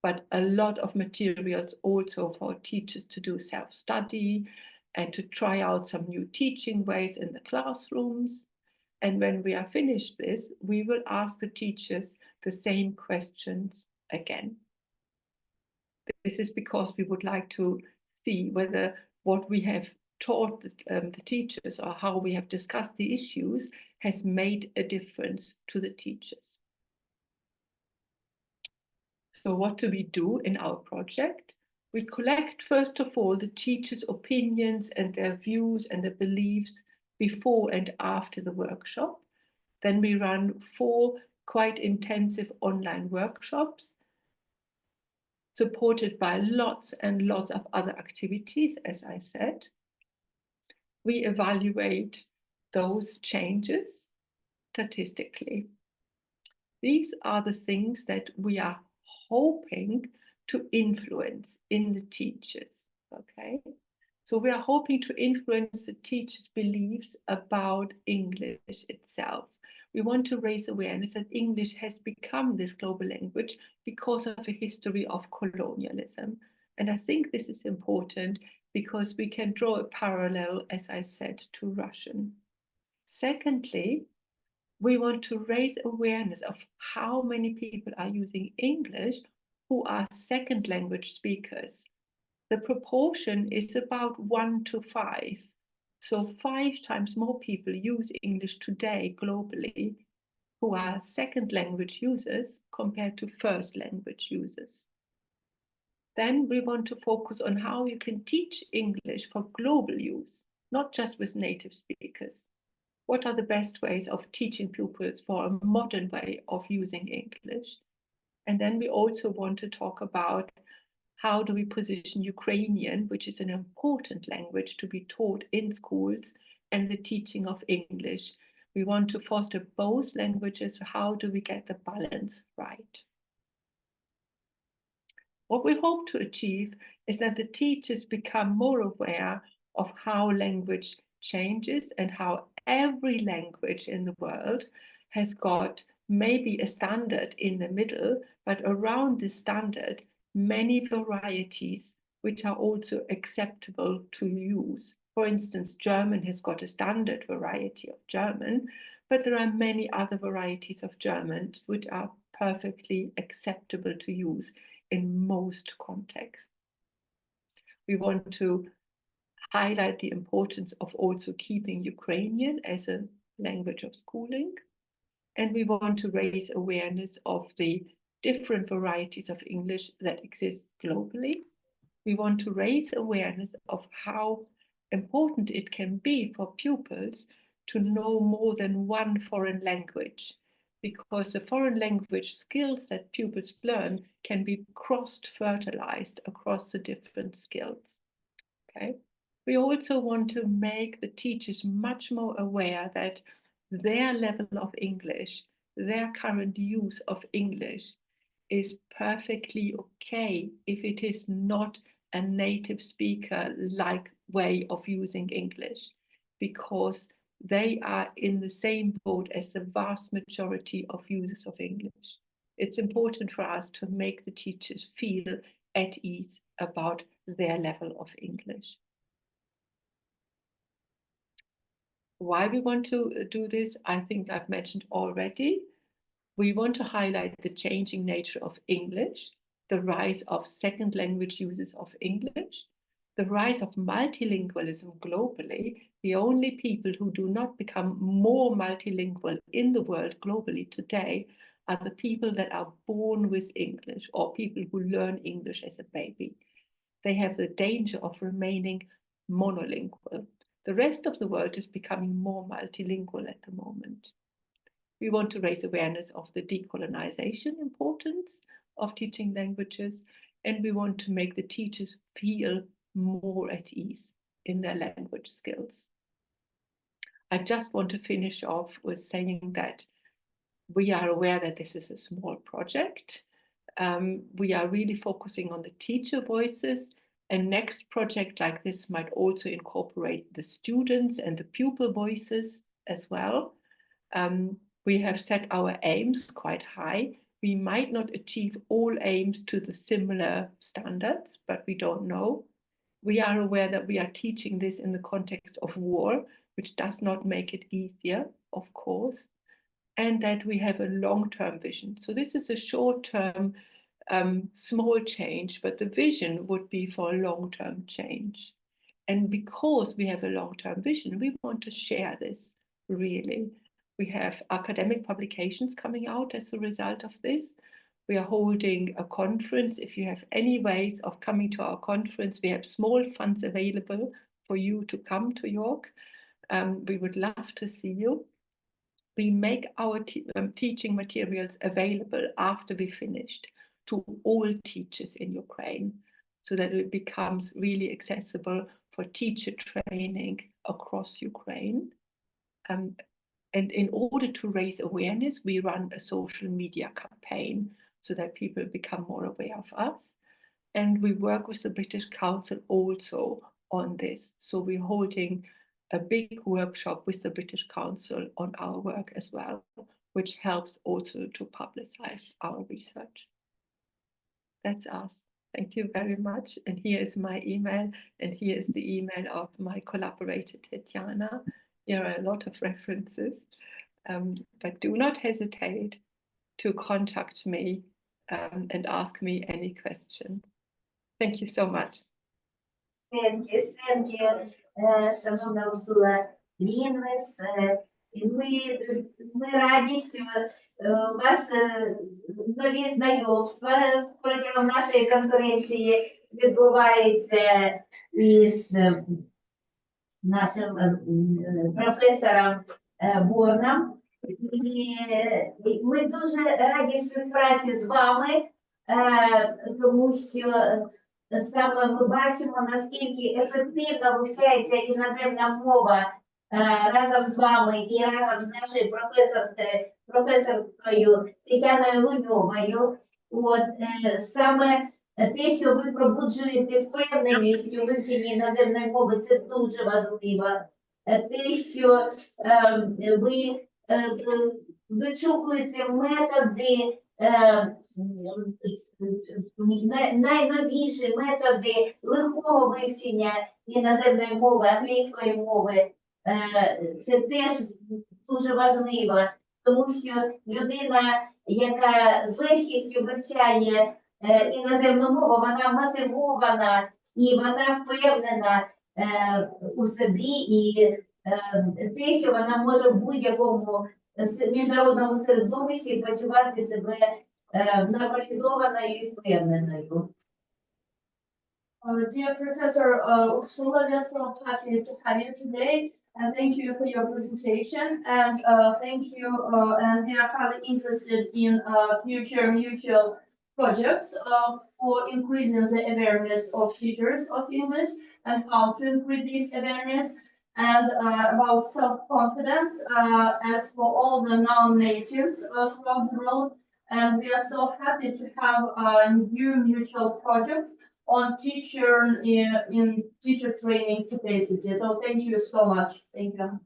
but a lot of materials also for teachers to do self-study and to try out some new teaching ways in the classrooms. And when we are finished this, we will ask the teachers the same questions again. This is because we would like to see whether what we have taught the teachers or how we have discussed the issues has made a difference to the teachers. So what do we do in our project? We collect, first of all, the teachers' opinions and their views and their beliefs before and after the workshop. Then we run 4 quite intensive online workshops supported by lots and lots of other activities, as I said. We evaluate those changes statistically. These are the things that we are hoping to influence in the teachers, okay? So we are hoping to influence the teachers' beliefs about English itself. We want to raise awareness that English has become this global language because of a history of colonialism. And I think this is important because we can draw a parallel, as I said, to Russian. Secondly, we want to raise awareness of how many people are using English who are second language speakers. The proportion is about 1 to 5. So 5 times more people use English today globally who are second language users compared to first language users. Then we want to focus on how you can teach English for global use, not just with native speakers. What are the best ways of teaching pupils for a modern way of using English? And then we also want to talk about how do we position Ukrainian, which is an important language to be taught in schools, and the teaching of English. We want to foster both languages. How do we get the balance right? What we hope to achieve is that the teachers become more aware of how language changes and how every language in the world has got maybe a standard in the middle, but around this standard, many varieties which are also acceptable to use. For instance, German has got a standard variety of German, but there are many other varieties of German which are perfectly acceptable to use in most contexts. We want to highlight the importance of also keeping Ukrainian as a language of schooling. And we want to raise awareness of the different varieties of English that exist globally. We want to raise awareness of how important it can be for pupils to know more than one foreign language, because the foreign language skills that pupils learn can be cross-fertilized across the different skills. Okay. We also want to make the teachers much more aware that their level of English, their current use of English is perfectly okay if it is not a native speaker-like way of using English, because they are in the same boat as the vast majority of users of English. It's important for us to make the teachers feel at ease about their level of English. Why we want to do this, I think I've mentioned already. We want to highlight the changing nature of English, the rise of second language users of English, the rise of multilingualism globally. The only people who do not become more multilingual in the world globally today are the people that are born with English or people who learn English as a baby. They have the danger of remaining monolingual. The rest of the world is becoming more multilingual at the moment. We want to raise awareness of the decolonization importance of teaching languages, and we want to make the teachers feel more at ease in their language skills. I just want to finish off with saying that we are aware that this is a small project. We are really focusing on the teacher voices, and next project like this might also incorporate the students and the pupil voices as well. We have set our aims quite high. We might not achieve all aims to the similar standards, but we don't know. We are aware that we are teaching this in the context of war, which does not make it easier, of course, and that we have a long-term vision. So this is a short-term, small change, but the vision would be for a long-term change. And because we have a long-term vision, we want to share this, really. We have academic publications coming out as a result of this. We are holding a conference. If you have any ways of coming to our conference, we have small funds available for you to come to York. We would love to see you. We make our teaching materials available after we finished to all teachers in Ukraine, so that it becomes really accessible for teacher training across Ukraine. And in order to raise awareness, we run a social media campaign so that people become more aware of us. And we work with the British Council also on this. So we're holding a big workshop with the British Council on our work as well, which helps also to publicize our research. That's us. Thank you very much. And here is my email, and here is the email of my collaborator, Tetiana. Here are a lot of references, but do not hesitate to contact me and ask me any questions. Thank you so much. Thank you, шановна Урсула Лінвес. Ми раді, що у вас нові знайомства протягом нашої конференції відбуваються із нашим професором Борном. І ми дуже раді співпраці з вами, тому що саме ми бачимо, наскільки ефективно вивчається іноземна мова разом з вами і разом з нашою професоркою Тетяною Луньовою. От саме те, що ви пробуджуєте впевненість у вивченні іноземної мови, це дуже важливо. Те, що ви вичукуєте методи, найновіші методи легкого вивчення іноземної мови, англійської мови, це теж дуже важливо, тому що людина, яка з легкістю вивчає іноземну мову, вона мотивована і вона впевнена у собі, і те, що вона може в будь-якому міжнародному середовищі почувати себе нормалізованою і впевненою. Dear Professor Ursula, we are so happy to have you today, and thank you for your presentation. And thank you, and we are highly interested in future mutual projects for increasing the awareness of teachers of English and how to increase this awareness, and about self-confidence as for all the non-natives throughout the world. And we are so happy to have new mutual projects on in teacher training capacity. So thank you so much. Thank you.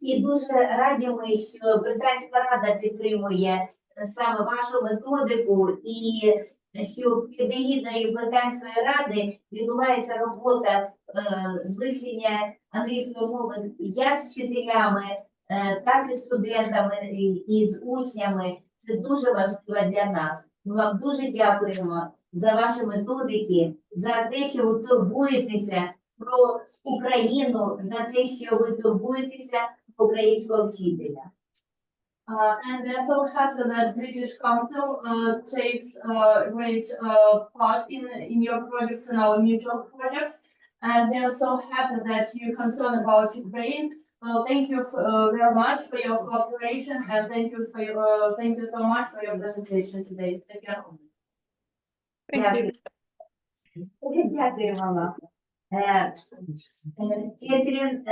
І дуже раді ми, що Британська Рада підтримує саме вашу методику, і що під егідою Британської Ради відбувається робота з вивчення англійської мови як з вчителями, так і з студентами, і з учнями. Це дуже важливо для нас. Ми вам дуже дякуємо за ваші методики, за те, що ви турбуєтеся про Україну, за те, що ви турбуєтеся про українського вчителя. And therefore, happy that British Council takes great part in your projects and our mutual projects. And we are so happy that you're concerned about Ukraine. Well, thank you very much for your cooperation and thank you so much for your presentation today. Thank you. Thank you. Дякуємо вам. Кетрін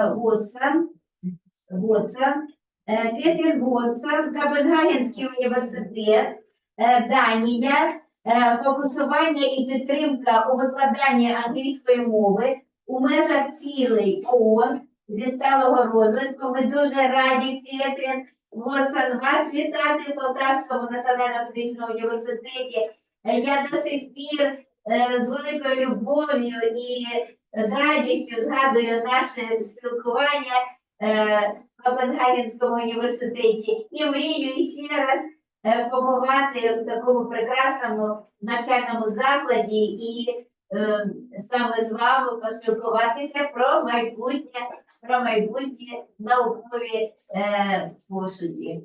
Вотсон, Кетрін Вотсон, Копенгагенський університет, Данія, фокусування і підтримка у викладанні англійської мови у межах цілей ООН зі сталого розвитку. Ми дуже раді, Кетрін Вотсон, вас вітати в Полтавському національному педагогічному університеті. Я до сих пір з великою любов'ю і з радістю згадую наше спілкування в Копенгагенському університеті і мрію ще раз побувати в такому прекрасному навчальному закладі і саме з вами поспілкуватися про майбутні наукові пошуки.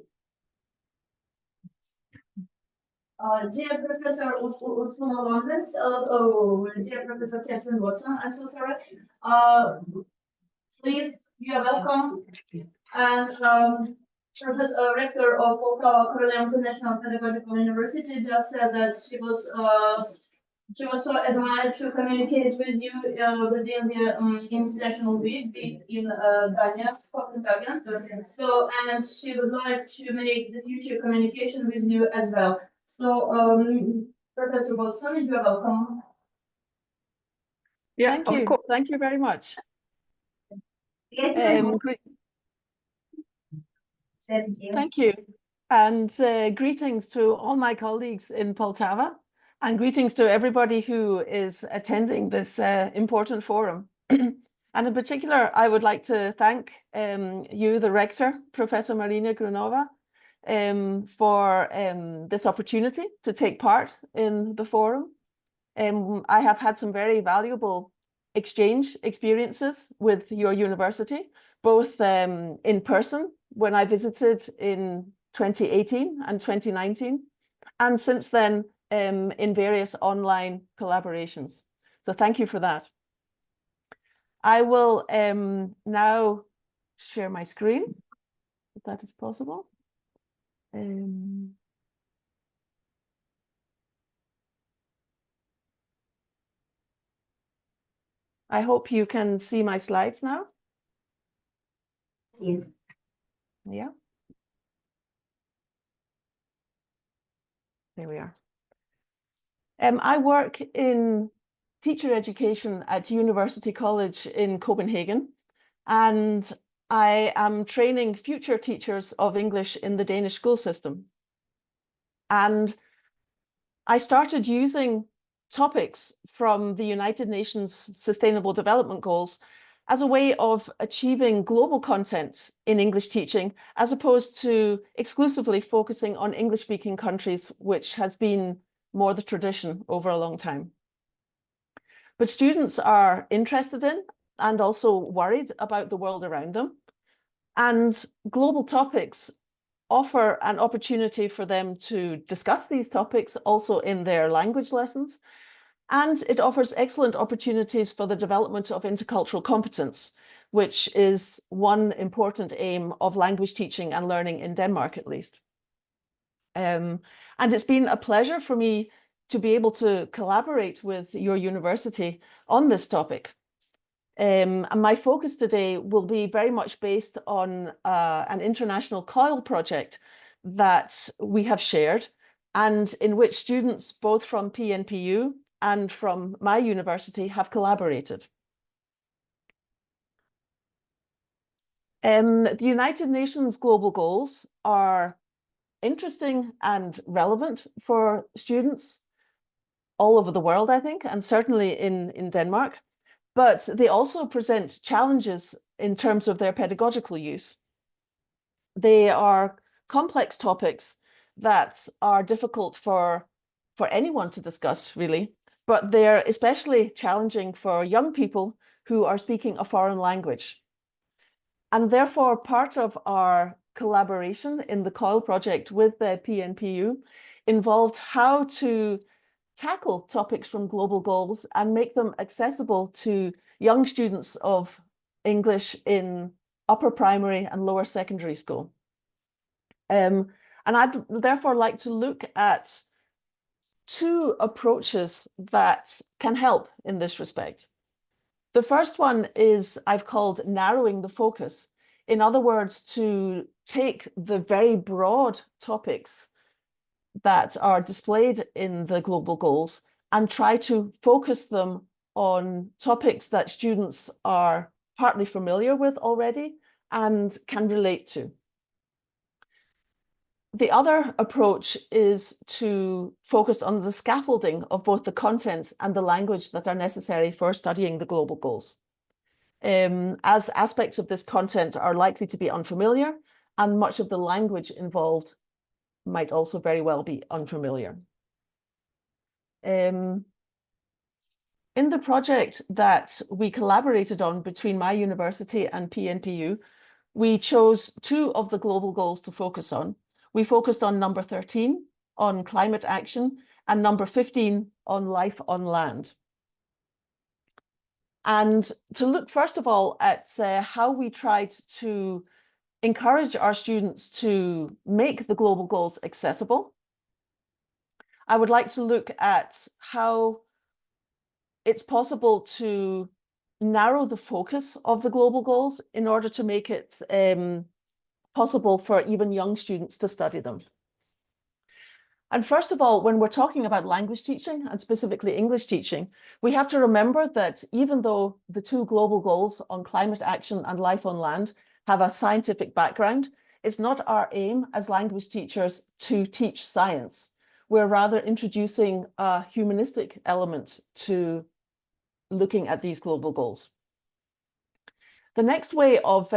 Dear Professor ОСНОВНІ, dear Professor Catherine Watson, I'm so sorry. Please, you are welcome. And Professor Rector of Poltava Korolenko National Pedagogical University just said that she was so admired to communicate with you within the International Week in Dania, Copenhagen. So, and she would like to make the future communication with you as well. So, Professor Watson, you are welcome. Yeah, of course. Thank you very much. Thank you. And greetings to all my colleagues in Poltava, and greetings to everybody who is attending this important forum. And in particular, I would like to thank you, the rector, Professor Marina Grunova, for this opportunity to take part in the forum. I have had some very valuable exchange experiences with your university, both in person when I visited in 2018 and 2019, and since then in various online collaborations. So thank you for that. I will now share my screen, if that is possible. I hope you can see my slides now. Yes. Yeah. There we are. I work in teacher education at University College in Copenhagen, and I am training future teachers of English in the Danish school system. And I started using topics from the United Nations Sustainable Development Goals as a way of achieving global content in English teaching, as opposed to exclusively focusing on English-speaking countries, which has been more the tradition over a long time. But students are interested in and also worried about the world around them. And global topics offer an opportunity for them to discuss these topics also in their language lessons. And it offers excellent opportunities for the development of intercultural competence, which is one important aim of language teaching and learning in Denmark, at least. And it's been a pleasure for me to be able to collaborate with your university on this topic. And my focus today will be very much based on an international COIL project that we have shared, and in which students both from PNPU and from my university have collaborated. The United Nations Global Goals are interesting and relevant for students all over the world, I think, and certainly in Denmark. But they also present challenges in terms of their pedagogical use. They are complex topics that are difficult for anyone to discuss, really, but they're especially challenging for young people who are speaking a foreign language. And therefore, part of our collaboration in the COIL project with the PNPU involved how to tackle topics from global goals and make them accessible to young students of English in upper primary and lower secondary school. And I'd therefore like to look at two approaches that can help in this respect. The first one is I've called narrowing the focus. In other words, to take the very broad topics that are displayed in the global goals and try to focus them on topics that students are partly familiar with already and can relate to. The other approach is to focus on the scaffolding of both the content and the language that are necessary for studying the global goals. As aspects of this content are likely to be unfamiliar, and much of the language involved might also very well be unfamiliar. In the project that we collaborated on between my university and PNPU, we chose two of the global goals to focus on. We focused on number 13, on climate action, and number 15, on life on land. And to look, first of all, at how we tried to encourage our students to make the global goals accessible. I would like to look at how it's possible to narrow the focus of the global goals in order to make it possible for even young students to study them. And first of all, when we're talking about language teaching, and specifically English teaching, we have to remember that even though the two global goals on climate action and life on land have a scientific background, it's not our aim as language teachers to teach science. We're rather introducing a humanistic element to looking at these global goals. The next way of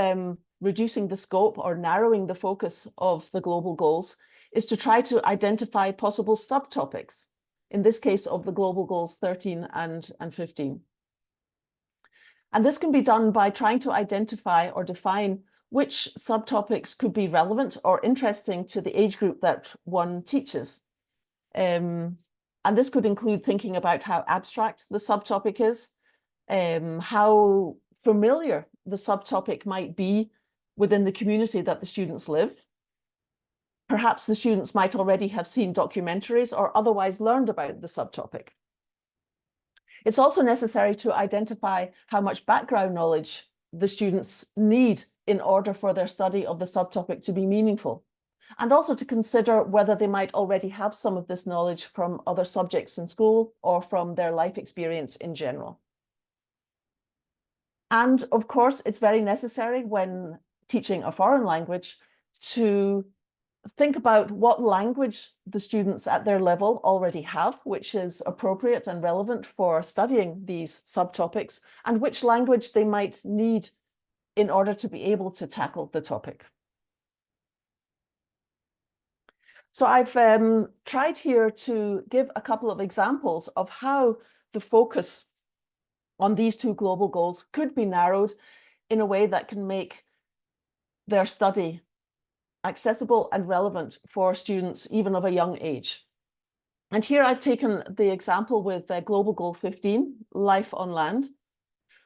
reducing the scope or narrowing the focus of the global goals is to try to identify possible subtopics, in this case of the global goals 13 and 15. And this can be done by trying to identify or define which subtopics could be relevant or interesting to the age group that one teaches. And this could include thinking about how abstract the subtopic is, how familiar the subtopic might be within the community that the students live. Perhaps the students might already have seen documentaries or otherwise learned about the subtopic. It's also necessary to identify how much background knowledge the students need in order for their study of the subtopic to be meaningful, and also to consider whether they might already have some of this knowledge from other subjects in school or from their life experience in general. And of course, it's very necessary when teaching a foreign language to think about what language the students at their level already have, which is appropriate and relevant for studying these subtopics, and which language they might need in order to be able to tackle the topic. So I've tried here to give a couple of examples of how the focus on these two global goals could be narrowed in a way that can make their study accessible and relevant for students even of a young age. And here I've taken the example with Global Goal 15, Life on Land,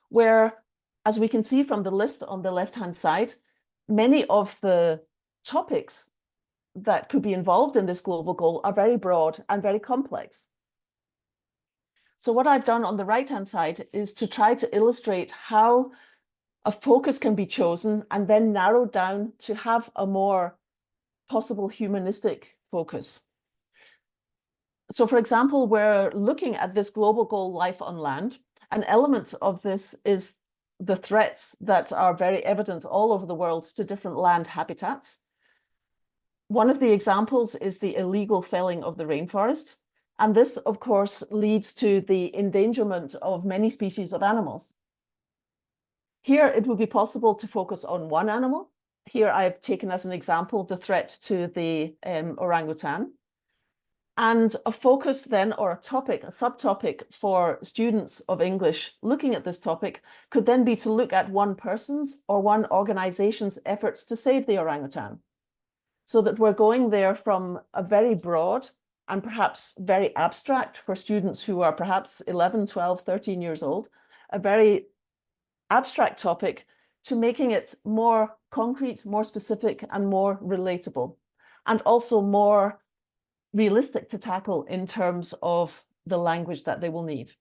where, as we can see from the list on the left-hand side, many of the topics that could be involved in this global goal are very broad and very complex. So what I've done on the right-hand side is to try to illustrate how a focus can be chosen and then narrowed down to have a more possible humanistic focus. So for example, we're looking at this global goal, life on land. An element of this is the threats that are very evident all over the world to different land habitats. One of the examples is the illegal felling of the rainforest. And this, of course, leads to the endangerment of many species of animals. Here, it would be possible to focus on one animal. Here, I've taken as an example the threat to the orangutan. And a focus then, or a topic, a subtopic for students of English looking at this topic could then be to look at one person's or one organization's efforts to save the orangutan. So that we're going there from a very broad and perhaps very abstract for students who are perhaps 11, 12, 13 years old, a very abstract topic to making it more concrete, more specific, and more relatable, and also more realistic to tackle in terms of the language that they will need.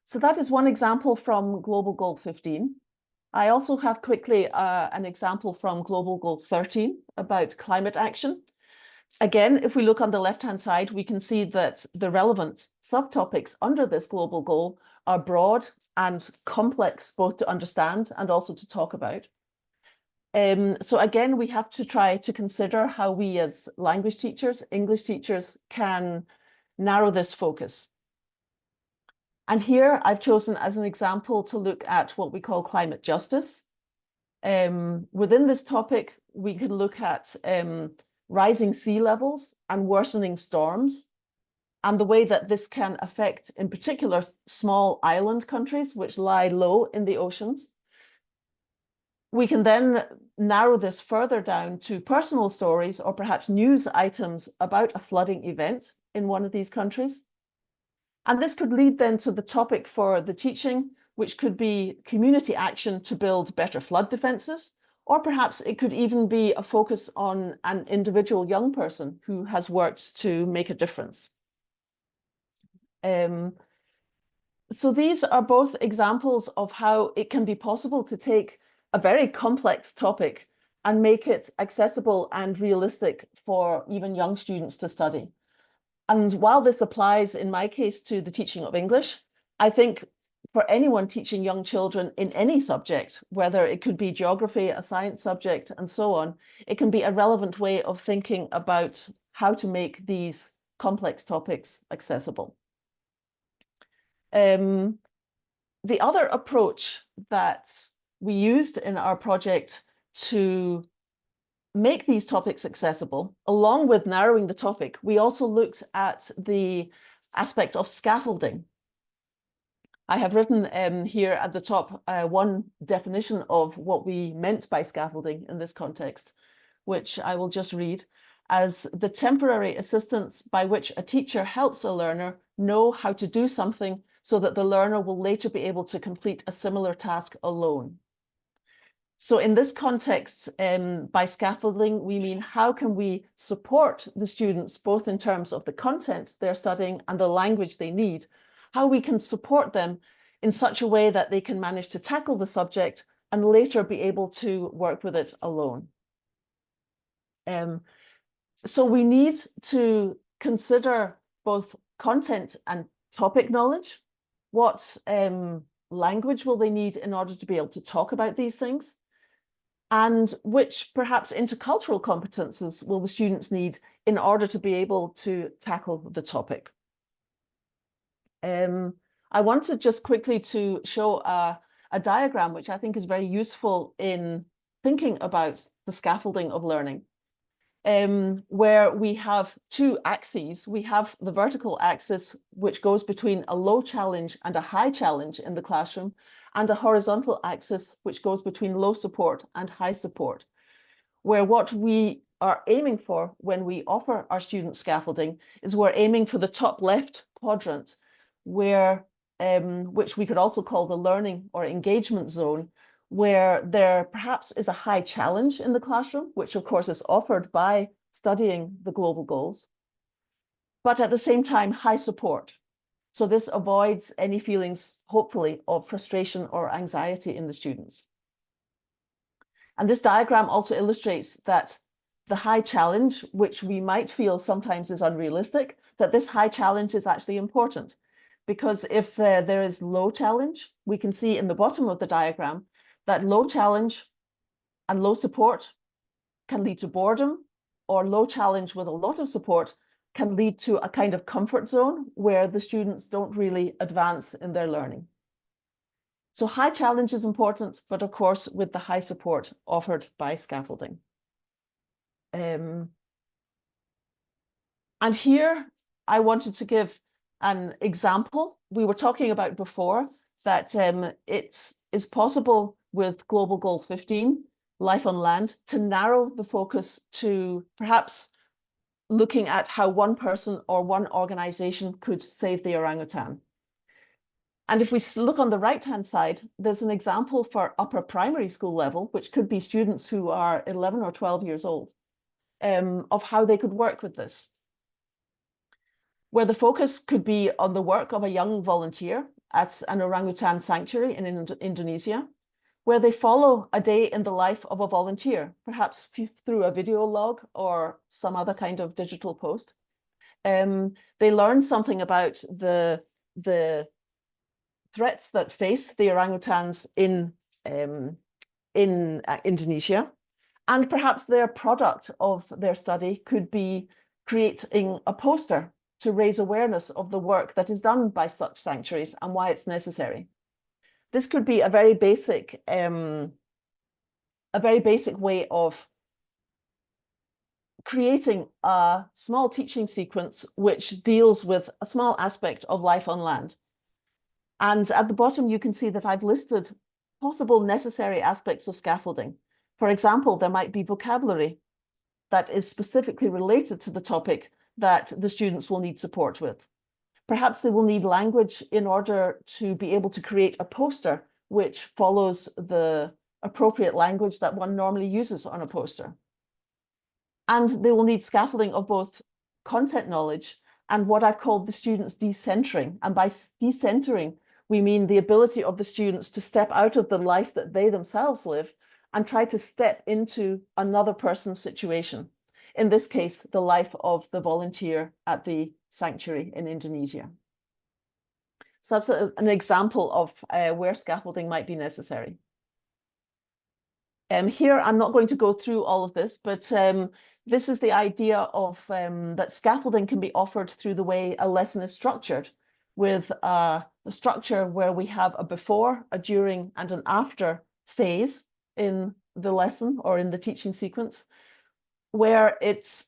So that is one example from Global Goal 15. I also have quickly an example from Global Goal 13 about climate action. Again, if we look on the left-hand side, we can see that the relevant subtopics under this global goal are broad and complex, both to understand and also to talk about. So again, we have to try to consider how we as language teachers, English teachers, can narrow this focus. And here I've chosen as an example to look at what we call climate justice. Within this topic, we can look at rising sea levels and worsening storms, and the way that this can affect, in particular, small island countries which lie low in the oceans. We can then narrow this further down to personal stories or perhaps news items about a flooding event in one of these countries. And this could lead then to the topic for the teaching, which could be community action to build better flood defenses, or perhaps it could even be a focus on an individual young person who has worked to make a difference. So these are both examples of how it can be possible to take a very complex topic and make it accessible and realistic for even young students to study. And while this applies in my case to the teaching of English, I think for anyone teaching young children in any subject, whether it could be geography, a science subject, and so on, it can be a relevant way of thinking about how to make these complex topics accessible. The other approach that we used in our project to make these topics accessible, along with narrowing the topic, we also looked at the aspect of scaffolding. I have written here at the top one definition of what we meant by scaffolding in this context, which I will just read as the temporary assistance by which a teacher helps a learner know how to do something so that the learner will later be able to complete a similar task alone. So in this context, by scaffolding, we mean how can we support the students both in terms of the content they're studying and the language they need, how we can support them in such a way that they can manage to tackle the subject and later be able to work with it alone. So we need to consider both content and topic knowledge. What language will they need in order to be able to talk about these things? And which perhaps intercultural competences will the students need in order to be able to tackle the topic? I wanted just quickly to show a diagram which I think is very useful in thinking about the scaffolding of learning, where we have two axes. We have the vertical axis, which goes between a low challenge and a high challenge in the classroom, and a horizontal axis, which goes between low support and high support, where what we are aiming for when we offer our students scaffolding is we're aiming for the top left quadrant, where which we could also call the learning or engagement zone, where there perhaps is a high challenge in the classroom, which of course is offered by studying the global goals, but at the same time, high support. So this avoids any feelings, hopefully, of frustration or anxiety in the students. And this diagram also illustrates that the high challenge, which we might feel sometimes is unrealistic, that this high challenge is actually important. Because if there is low challenge, we can see in the bottom of the diagram that low challenge and low support can lead to boredom, or low challenge with a lot of support can lead to a kind of comfort zone where the students don't really advance in their learning. So high challenge is important, but of course with the high support offered by scaffolding. And here I wanted to give an example. We were talking about before that it is possible with Global Goal 15, Life on Land, to narrow the focus to perhaps looking at how one person or one organization could save the orangutan. And if we look on the right-hand side, there's an example for upper primary school level, which could be students who are 11 or 12 years old, of how they could work with this. Where the focus could be on the work of a young volunteer at an orangutan sanctuary in Indonesia, where they follow a day in the life of a volunteer, perhaps through a video log or some other kind of digital post. They learn something about the threats that face the orangutans in Indonesia, and perhaps their product of their study could be creating a poster to raise awareness of the work that is done by such sanctuaries and why it's necessary. This could be a very basic way of creating a small teaching sequence which deals with a small aspect of life on land. And at the bottom, you can see that I've listed possible necessary aspects of scaffolding. For example, there might be vocabulary that is specifically related to the topic that the students will need support with. Perhaps they will need language in order to be able to create a poster which follows the appropriate language that one normally uses on a poster. And they will need scaffolding of both content knowledge and what I've called the students' decentering. And by decentering, we mean the ability of the students to step out of the life that they themselves live and try to step into another person's situation. In this case, the life of the volunteer at the sanctuary in Indonesia. So that's an example of where scaffolding might be necessary. Here, I'm not going to go through all of this, but this is the idea of that scaffolding can be offered through the way a lesson is structured, with a structure where we have a before, a during, and an after phase in the lesson or in the teaching sequence, where it's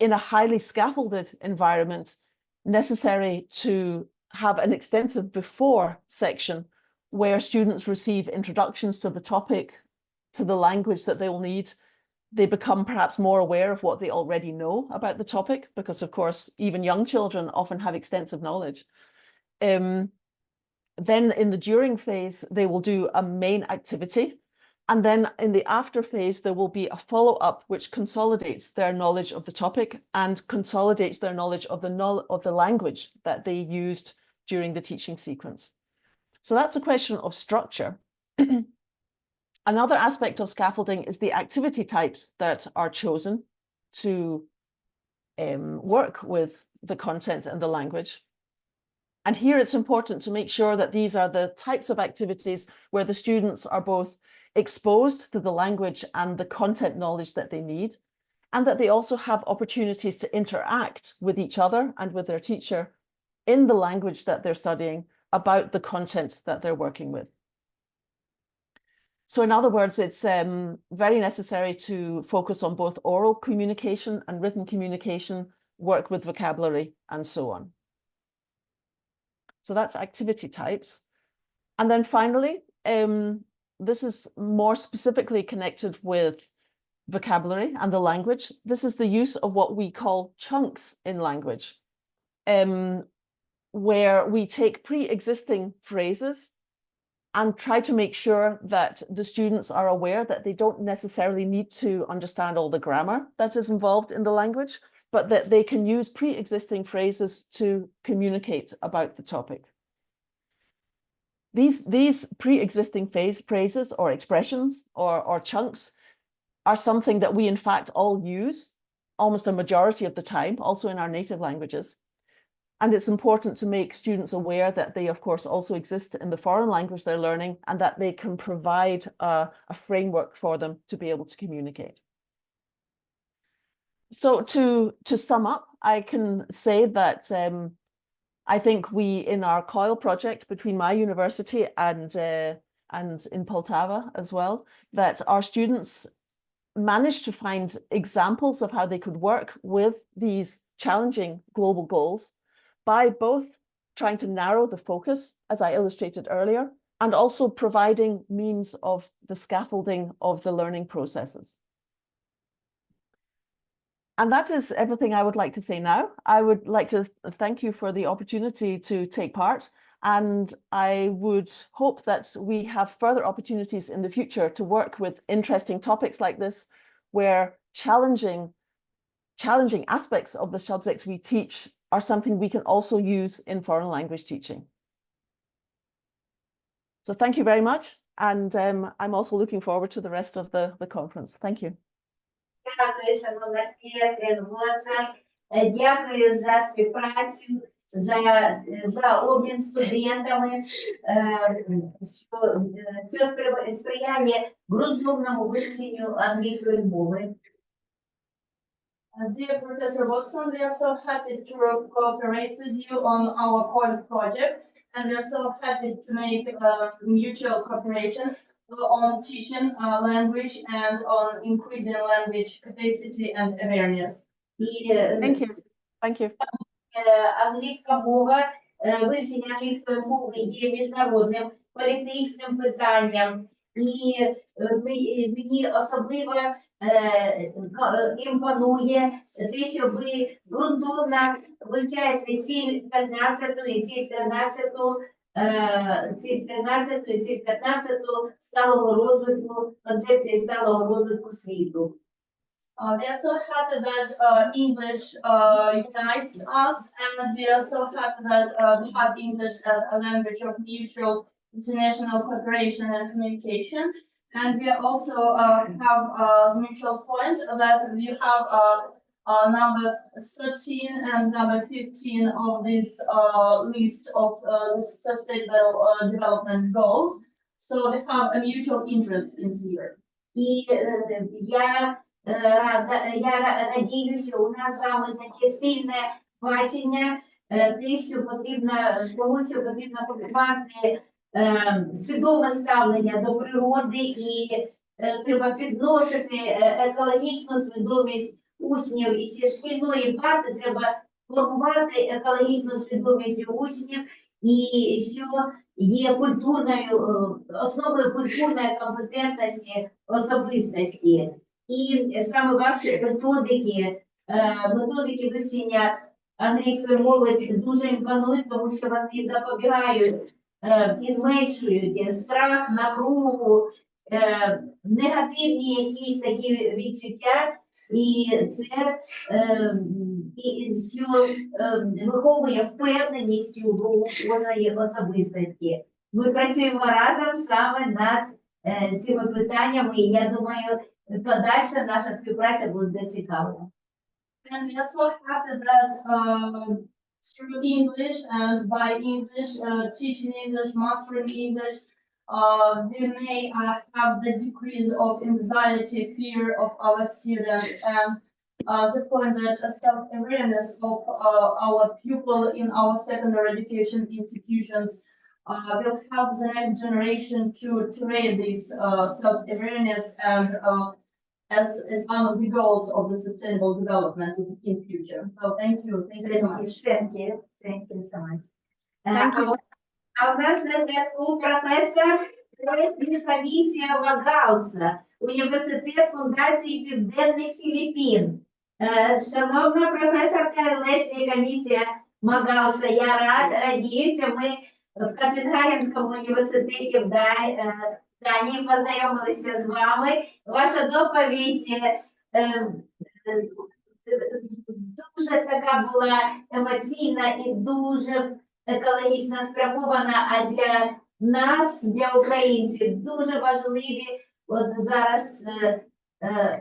in a highly scaffolded environment necessary to have an extensive before section where students receive introductions to the topic, to the language that they will need. They become perhaps more aware of what they already know about the topic, because of course, even young children often have extensive knowledge. Then in the during phase, they will do a main activity. And then in the after phase, there will be a follow-up which consolidates their knowledge of the topic and consolidates their knowledge of the language that they used during the teaching sequence. So that's a question of structure. Another aspect of scaffolding is the activity types that are chosen to work with the content and the language. And here it's important to make sure that these are the types of activities where the students are both exposed to the language and the content knowledge that they need, and that they also have opportunities to interact with each other and with their teacher in the language that they're studying about the content that they're working with. So in other words, it's very necessary to focus on both oral communication and written communication, work with vocabulary, and so on. So that's activity types. And then finally, this is more specifically connected with vocabulary and the language. This is the use of what we call chunks in language, where we take pre-existing phrases and try to make sure that the students are aware that they don't necessarily need to understand all the grammar that is involved in the language, but that they can use pre-existing phrases to communicate about the topic. These pre-existing phrases or expressions or chunks are something that we in fact all use almost a majority of the time, also in our native languages. And it's important to make students aware that they, of course, also exist in the foreign language they're learning, and that they can provide a framework for them to be able to communicate. So to sum up, I can say that I think we, in our COIL project between my university and in Poltava as well, that our students managed to find examples of how they could work with these challenging global goals by both trying to narrow the focus, as I illustrated earlier, and also providing means of the scaffolding of the learning processes. And that is everything I would like to say now. I would like to thank you for the opportunity to take part. And I would hope that we have further opportunities in the future to work with interesting topics like this, where challenging aspects of the subjects we teach are something we can also use in foreign language teaching. So thank you very much. And I'm also looking forward to the rest of the conference. Thank you. Дякую, шановна Катрін, дякую за співпрацю, за обмін студентами, що сприяє ґрунтовному вивченню англійської мови. Dear Professor Watson, we are so happy to cooperate with you on our COIL project, and we are so happy to make mutual cooperation on teaching language and on increasing language capacity and awareness. Thank you. Thank you. Англійська мова, вивчення англійської мови є міжнародним політичним питанням. І мені особливо імпонує те, що ви ґрунтовно вивчаєте ціль 15 і ціль 13 і ціль 15 сталого розвитку, концепції сталого розвитку світу. We are so happy that English unites us, and we are so happy that we have English as a language of mutual international cooperation and communication. And we also have the mutual point that we have number 13 and number 15 of this list of sustainable development goals. So we have a mutual interest in here. І я радію, що у нас з вами таке спільне бачення, те, що потрібно, тому що потрібно формувати свідоме ставлення до природи, і треба підносити екологічну свідомість учнів. І зі шкільної парти треба формувати екологічну свідомість учнів, і що є основою культурної компетентності особистості. І саме ваші методики вивчення англійської мови дуже імпонують, тому що вони запобігають і зменшують страх, напругу, негативні якісь такі відчуття, і це що виховує впевненість у кожної особистості. Ми працюємо разом саме над цими питаннями, і я думаю, подальша наша співпраця буде цікава. And we are so happy that through English and by English, teaching English, mastering English, we may have the decrease of anxiety, fear of our students, and the point that self-awareness of our pupil in our secondary education institutions will help the next generation to raise this self-awareness and as one of the goals of the sustainable development in future. So thank you so much. Thank you so much. А у нас на зв'язку професор комісія Магалса, Університет Фундації Південних Філіппін. Шановна професорка Леслі комісія Магалса, я радію, що ми в Копенгагенському університеті в Данії познайомилися з вами. Ваша доповідь дуже така була емоційна і дуже екологічно спрямована, а для нас, для українців, дуже важливі от зараз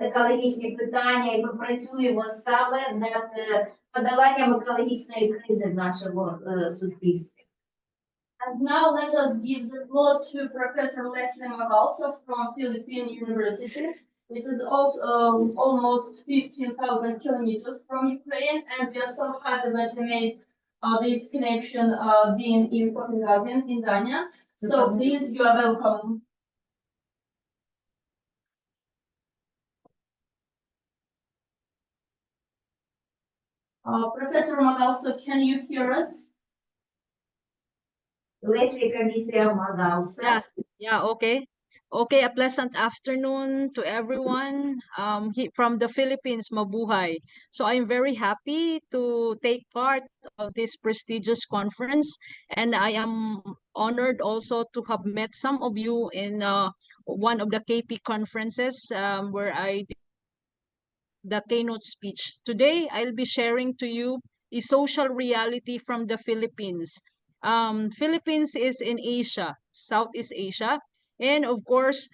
екологічні питання, і ми працюємо саме над подоланням екологічної кризи в нашому суспільстві. And now let us give the floor to Professor Leslie Magalsa from Philippine University, which is also almost 15,000 kilometers from Ukraine, and we are so happy that we made this connection being in Copenhagen, in Dania. So please, you are welcome. Professor Magalsa, can you hear us? Leslie комісія Магалса. Yeah, okay. Okay, a pleasant afternoon to everyone from the Philippines, mabuhay. So I'm very happy to take part of this prestigious conference, and I am honored also to have met some of you in one of the KP conferences where I did the keynote speech. Today, I'll be sharing to you a social reality from the Philippines. Philippines is in Asia, Southeast Asia. And of course,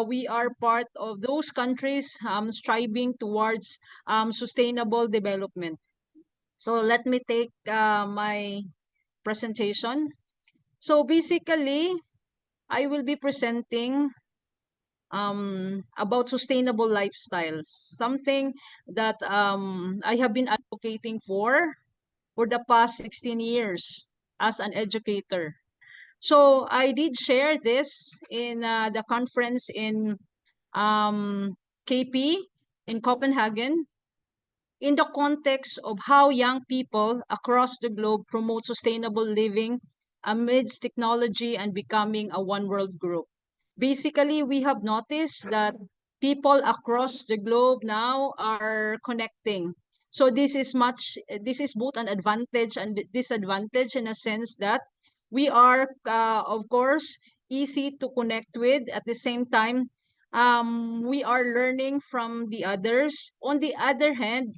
we are part of those countries striving towards sustainable development. So let me take my presentation. So basically, I will be presenting about sustainable lifestyles, something that I have been advocating for the past 16 years as an educator. So I did share this in the conference in KP in Copenhagen in the context of how young people across the globe promote sustainable living amidst technology and becoming a one world group. Basically, we have noticed that people across the globe now are connecting. So this is both an advantage and disadvantage in a sense that we are, of course, easy to connect with. At the same time, we are learning from the others. On the other hand,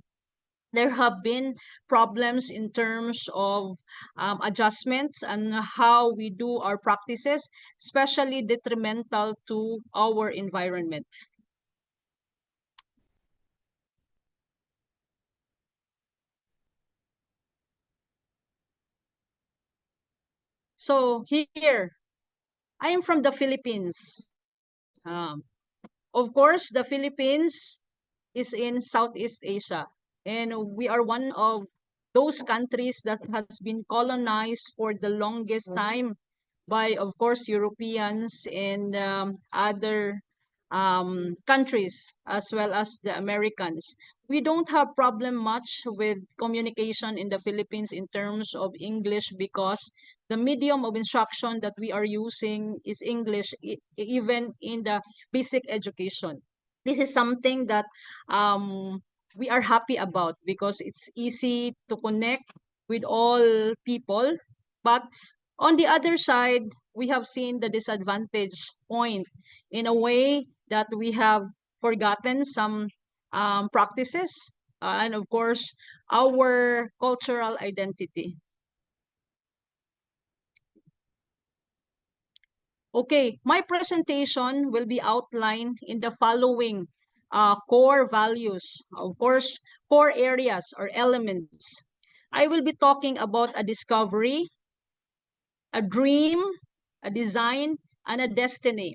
there have been problems in terms of adjustments and how we do our practices, especially detrimental to our environment. So here, I am from the Philippines. Of course, the Philippines is in Southeast Asia, and we are one of those countries that has been colonized for the longest time by, of course, Europeans and other countries, as well as the Americans. We don't have problem much with communication in the Philippines in terms of English because the medium of instruction that we are using is English, even in the basic education. This is something that we are happy about because it's easy to connect with all people. But on the other side, we have seen the disadvantage point in a way that we have forgotten some practices and, of course, our cultural identity. Okay, my presentation will be outlined in the following core values, of course, core areas or elements. I will be talking about a discovery, a dream, a design, and a destiny.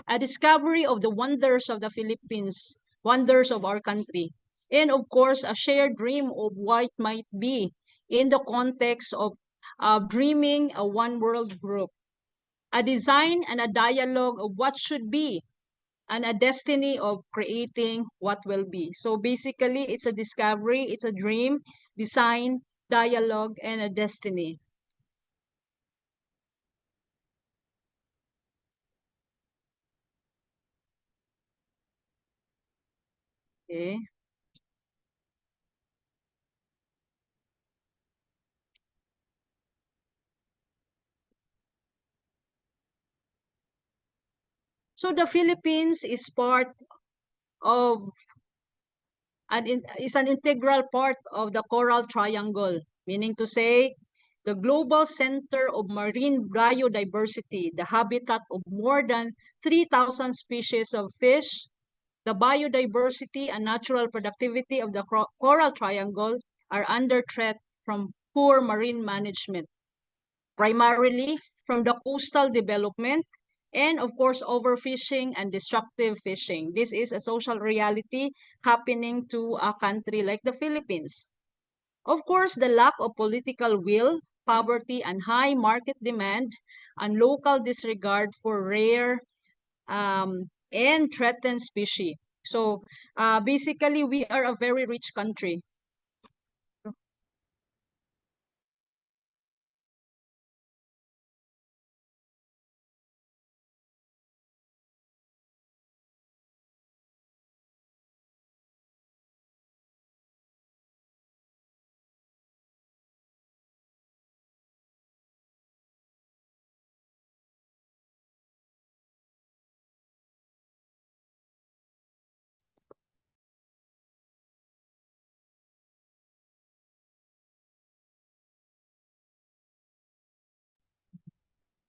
A discovery of the wonders of the Philippines, wonders of our country, and of course, a shared dream of what might be in the context of dreaming a one world group. A design and a dialogue of what should be, and a destiny of creating what will be. So basically, it's a discovery, it's a dream, design, dialogue, and a destiny. Okay. So the Philippines is part of is an integral part of the Coral Triangle, meaning to say the global center of marine biodiversity, the habitat of more than 3,000 species of fish. The biodiversity and natural productivity of the Coral Triangle are under threat from poor marine management, primarily from the coastal development, and of course, overfishing and destructive fishing. This is a social reality happening to a country like the Philippines. Of course, the lack of political will, poverty, and high market demand, and local disregard for rare and threatened species. So basically, we are a very rich country.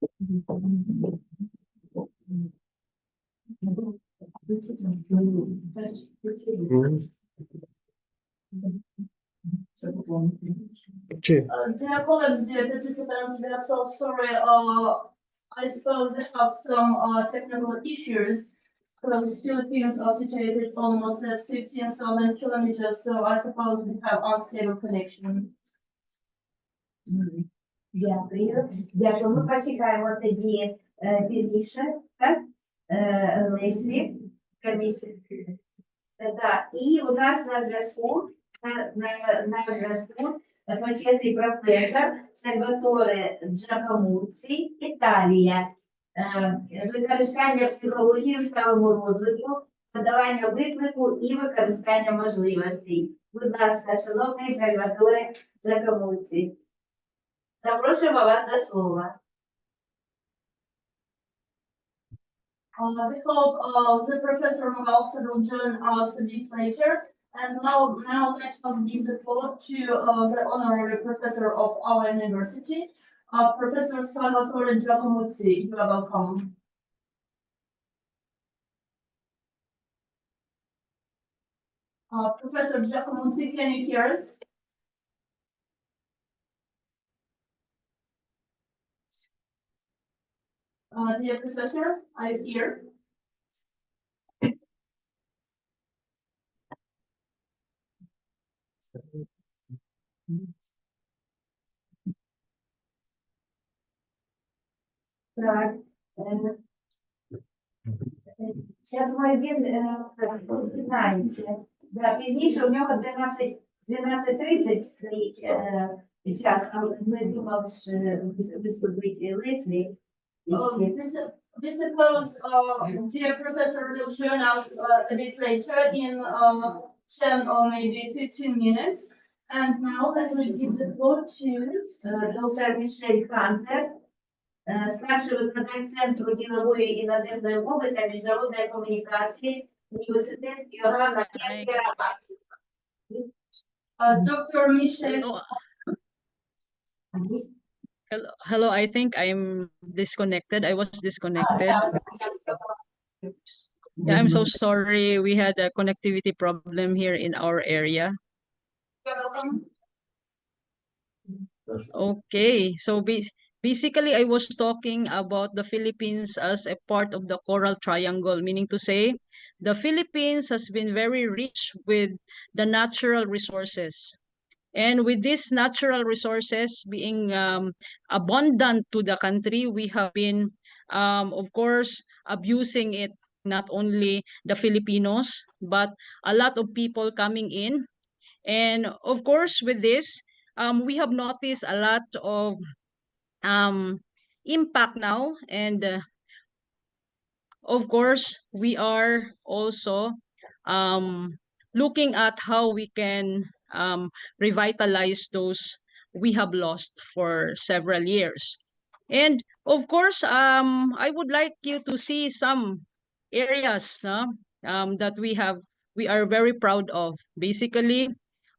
Dear colleagues, dear participants, we are so sorry. I suppose we have some technical issues because Philippines are situated almost at 15,000 kilometers, so I suppose we have unstable connection. Дякую. Дякую. Ми почекаємо тоді пізніше, так? Леслі. Так, і у нас на зв'язку почесний професор Сальваторе Джакомуці, Італія. Використання психології в сталому розвитку, подолання виклику і використання можливостей. Будь ласка, шановний Сальваторе Джакомуці. Запрошуємо вас до слова. We hope the professor will also join us a bit later. And now let us give the floor to the honorary professor of our university, Professor Salvatore Giacomuzzi. You are welcome. Professor Giacomuzzi, can you hear us? Dear professor, are you here? Так. Я думаю, він знається. Да, пізніше у нього 12:30 стоїть час, але ми думали, що виступить Леслі. We suppose dear professor will join us a bit later in 10 or maybe 15 minutes. And now let us give the floor to Dr. Мішель Хантер, старший викладач Центру ділової іноземної мови та міжнародної комунікації, університет Йоганна Кемпера. Dr. Michel. Hello, I think I'm disconnected. I was disconnected. Yeah, I'm so sorry. We had a connectivity problem here in our area. You're welcome. Okay, so basically I was talking about the Philippines as a part of the Coral Triangle, meaning to say the Philippines has been very rich with the natural resources. And with these natural resources being abundant to the country, we have been, of course, abusing it, not only the Filipinos, but a lot of people coming in. And of course, with this, we have noticed a lot of impact now. And of course, we are also looking at how we can revitalize those we have lost for several years. And of course, I would like you to see some areas that we are very proud of. Basically,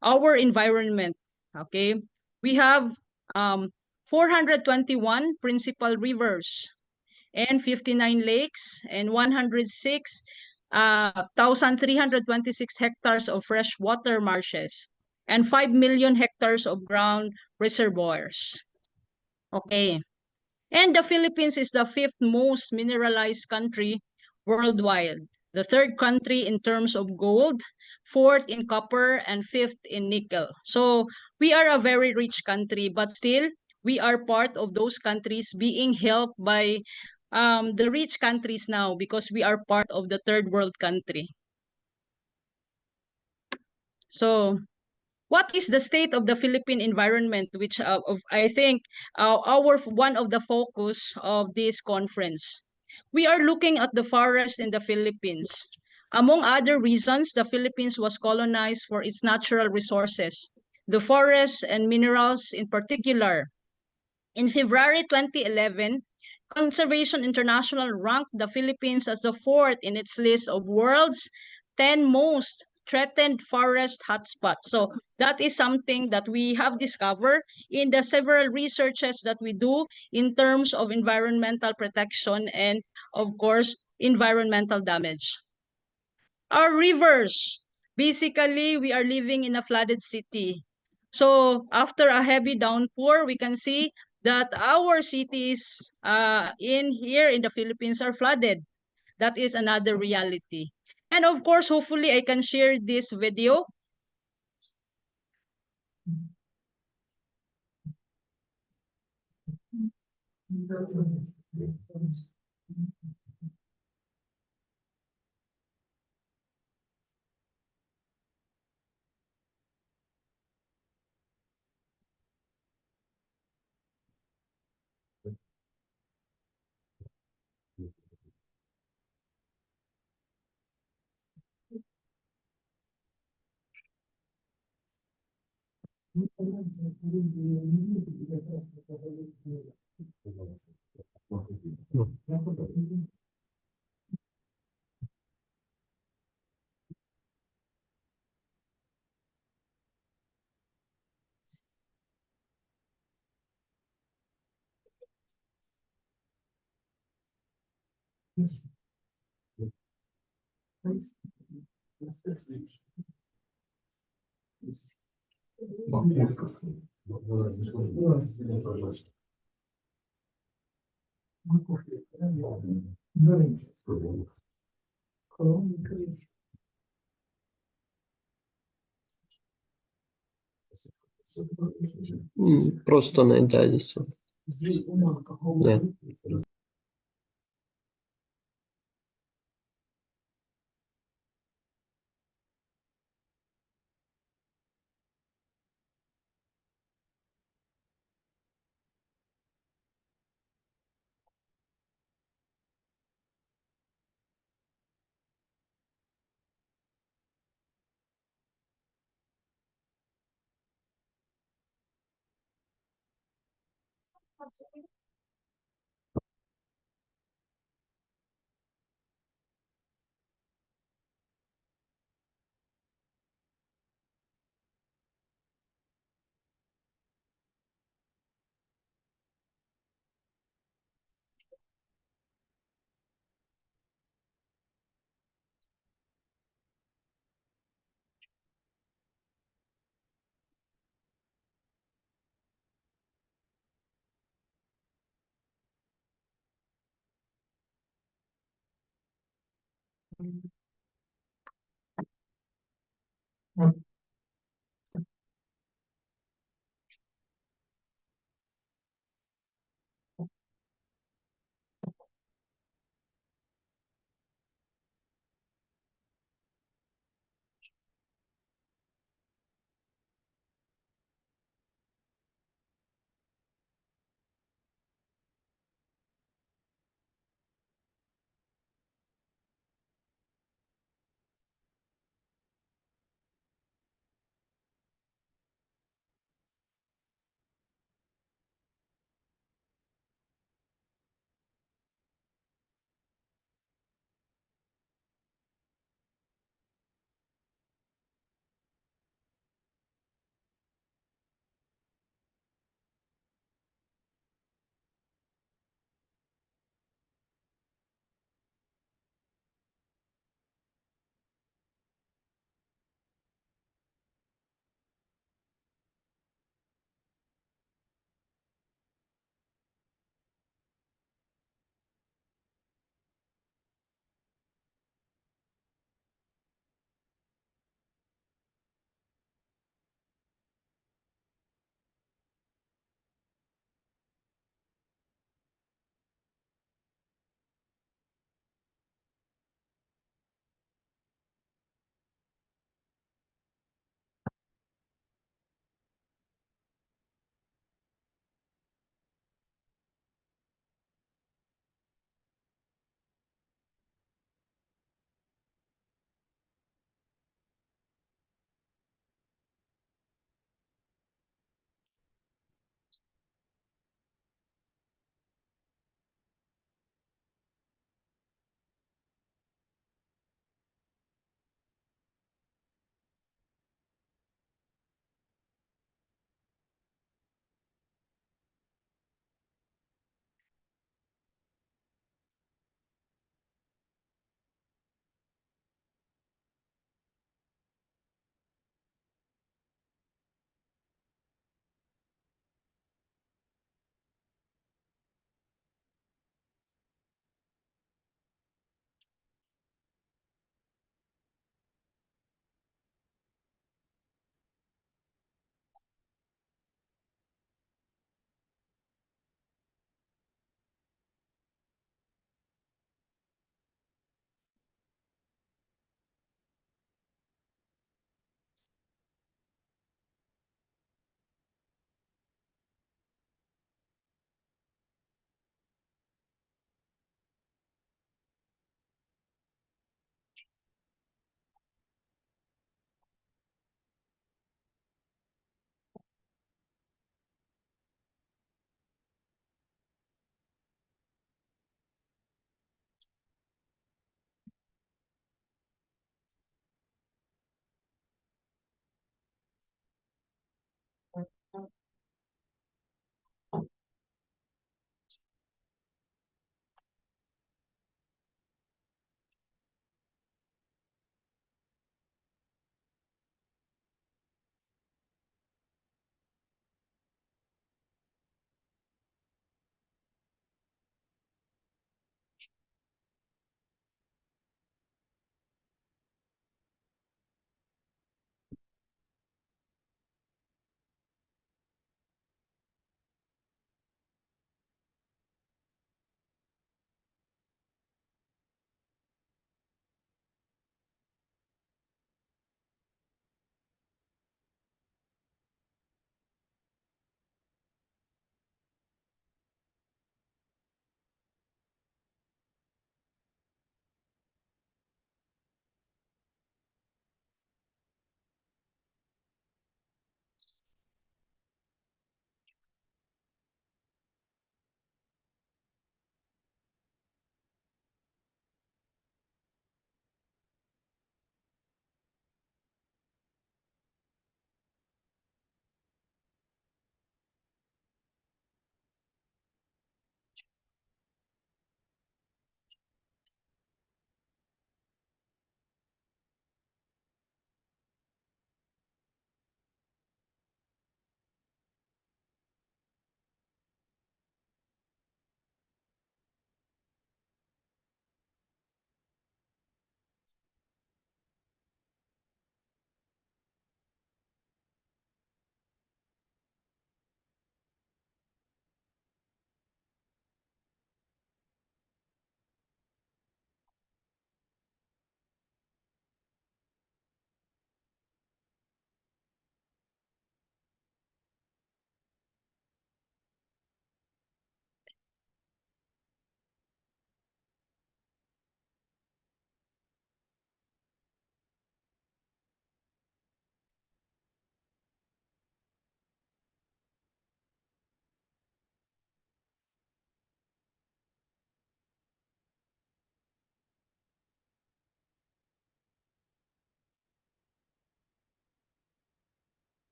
our environment, okay? We have 421 principal rivers and 59 lakes and 106,326 hectares of freshwater marshes and 5 million hectares of ground reservoirs. Okay. And the Philippines is the 5th most mineralized country worldwide, the 3rd country in terms of gold, 4th in copper, and 5th in nickel. So we are a very rich country, but still we are part of those countries being helped by the rich countries now because we are part of the 3rd world country. So what is the state of the Philippine environment, which I think one of the focus of this conference? We are looking at the forest in the Philippines. Among other reasons, the Philippines was colonized for its natural resources, the forests and minerals in particular. In February 2011, Conservation International ranked the Philippines as the 4th in its list of world's 10 most threatened forest hotspots. So that is something that we have discovered in the several researches that we do in terms of environmental protection and, of course, environmental damage. Our rivers, basically, we are living in a flooded city. So after a heavy downpour, we can see that our cities in here in the Philippines are flooded. That is another reality. And of course, hopefully I can share this video. Просто на інтернеті. Ні.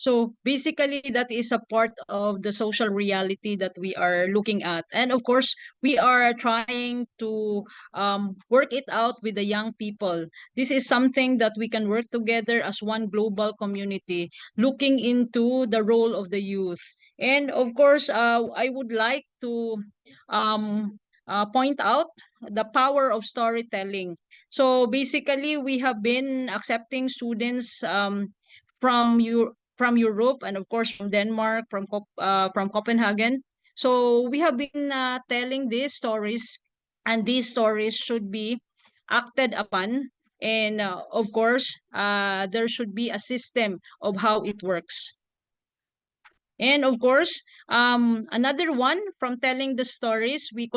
So basically, that is a part of the social reality that we are looking at. And of course, we are trying to work it out with the young people. This is something that we can work together as one global community, looking into the role of the youth. And of course, I would like to point out the power of storytelling. So basically, we have been accepting students from Europe, and of course from Denmark, from Copenhagen. So we have been telling these stories, and these stories should be acted upon. And of course, there should be a system of how it works. And of course, another one, from telling the stories, we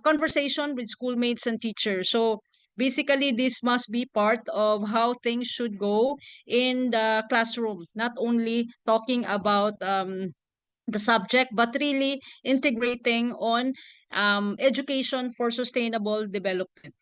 conversation with schoolmates and teachers. So basically, this must be part of how things should go in the classroom, not only talking about the subject, but really integrating on education for sustainable development.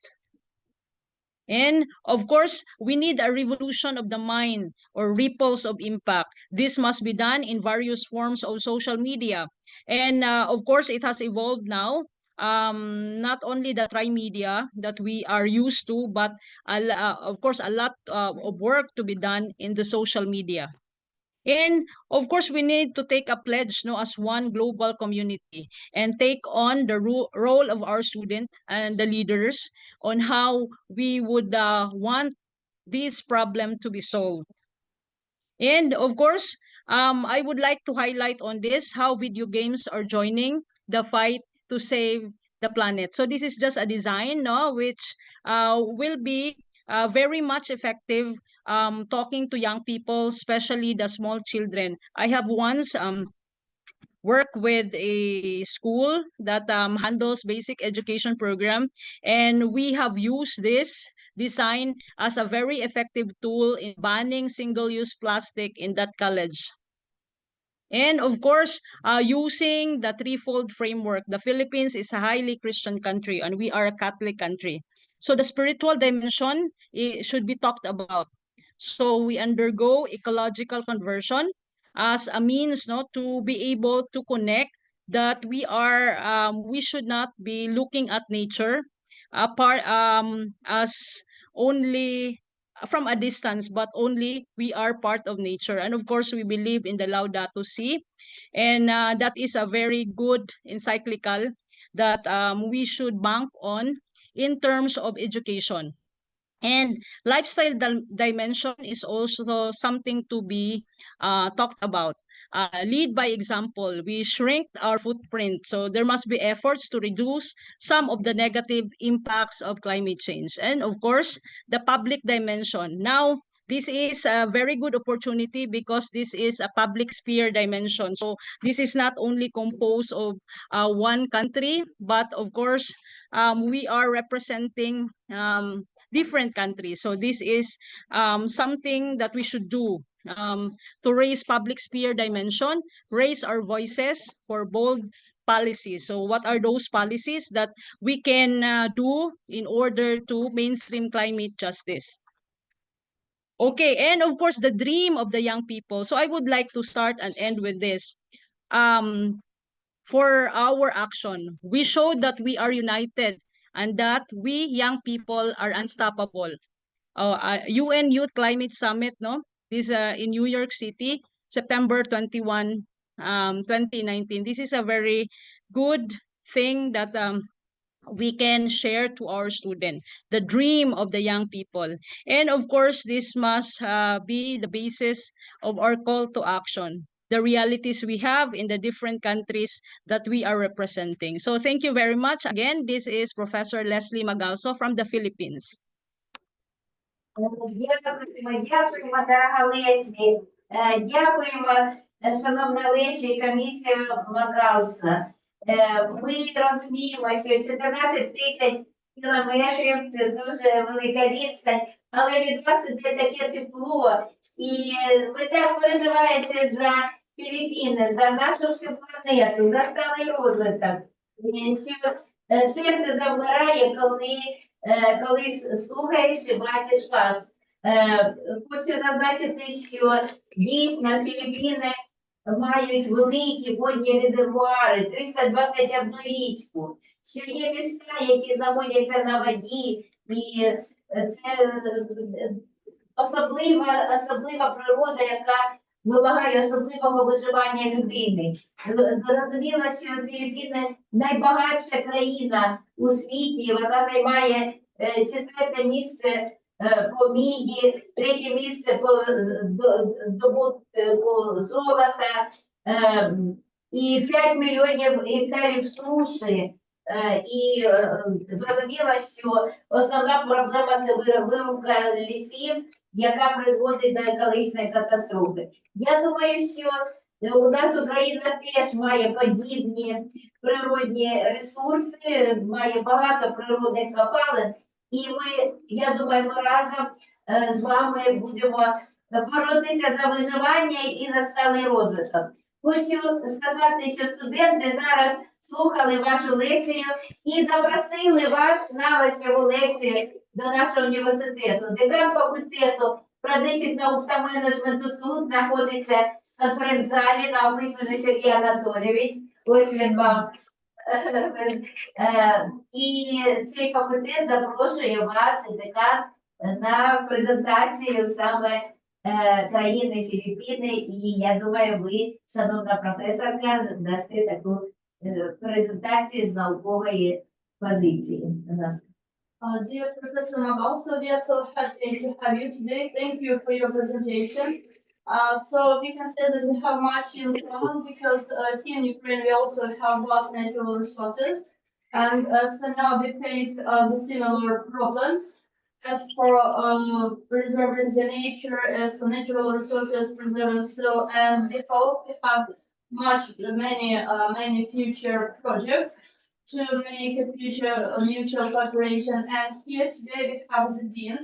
And of course, we need a revolution of the mind, or ripples of impact. This must be done in various forms of social media. And of course, it has evolved now. Not only the tri-media that we are used to, but of course, a lot of work to be done in the social media. And of course, we need to take a pledge, as one global community, and take on the role of our student and the leaders on how we would want this problem to be solved. And of course, I would like to highlight on this how video games are joining the fight to save the planet. So this is just a design, which will be very much effective talking to young people, especially the small children. I have once worked with a school that handles basic education program, and we have used this design as a very effective tool in banning single-use plastic in that college. And of course, using the threefold framework, the Philippines is a highly Christian country, and we are a Catholic country. So the spiritual dimension should be talked about. So we undergo ecological conversion as a means to be able to connect that we should not be looking at nature as only from a distance, but only we are part of nature. And of course, we believe in the Laudato Si, and that is a very good encyclical that we should bank on in terms of education. And lifestyle dimension is also something to be talked about. Lead by example. We shrink our footprint. So there must be efforts to reduce some of the negative impacts of climate change. And of course, the public dimension. Now, this is a very good opportunity because this is a public sphere dimension. So this is not only composed of one country, but of course, we are representing different countries. So this is something that we should do to raise public sphere dimension, raise our voices for bold policies. So what are those policies that we can do in order to mainstream climate justice? Okay, and of course, the dream of the young people. So I would like to start and end with this. For our action, we showed that we are united and that we young people are unstoppable. UN Youth Climate Summit, this in New York City, September 21, 2019. This is a very good thing that we can share to our students, the dream of the young people. And of course, this must be the basis of our call to action, the realities we have in the different countries that we are representing. So thank you very much. Again, this is Professor Leslie Magalso from the Philippines. Дякуємо, дорога Лесі. Дякуємо, шановна Лесі, комісія Магалса. Ми розуміємо, що 14 тисяч кілометрів – це дуже велика відстань, але від вас іде таке тепло. І ви так переживаєте за Філіппіни, за нашу всю планету, за сталий розвиток. Серце завмирає, коли слухаєш і бачиш вас. Хочу зазначити, що дійсно Філіппіни мають великі водні резервуари, 321 річку, що є міста, які знаходяться на воді, і це особлива природа, яка вимагає особливого виживання людини. Зрозуміло, що Філіппіни найбагатша країна у світі, вона займає 4-те місце по міді, 3-те місце по здобутку золота і 5 мільйонів гектарів суші. І зрозуміло, що основна проблема – це вирубка лісів, яка призводить до екологічної катастрофи. Я думаю, що у нас Україна теж має подібні природні ресурси, має багато природних копалин, і я думаю, ми разом з вами будемо боротися за виживання і за сталий розвиток. Хочу сказати, що студенти зараз слухали вашу лекцію і запросили вас на восьму лекцію до нашого університету. Декан факультету практичних наук та менеджменту тут знаходиться в конференц-залі на описаний Сергій Анатолійович. Ось він вам. І цей факультет запрошує вас, декан, на презентацію саме країни Філіппіни, і я думаю, ви, шановна професорка, дасте таку презентацію з наукової позиції. Dear Professor Magalsa, we are so happy to have you today. Thank you for your presentation. So we can say that we have much in common because here in Ukraine we also have vast natural resources, and as for now we face the similar problems. As for preserving the nature, as for natural resources preserving, so and we hope we have many future projects to make a future mutual cooperation. And here today we have the Dean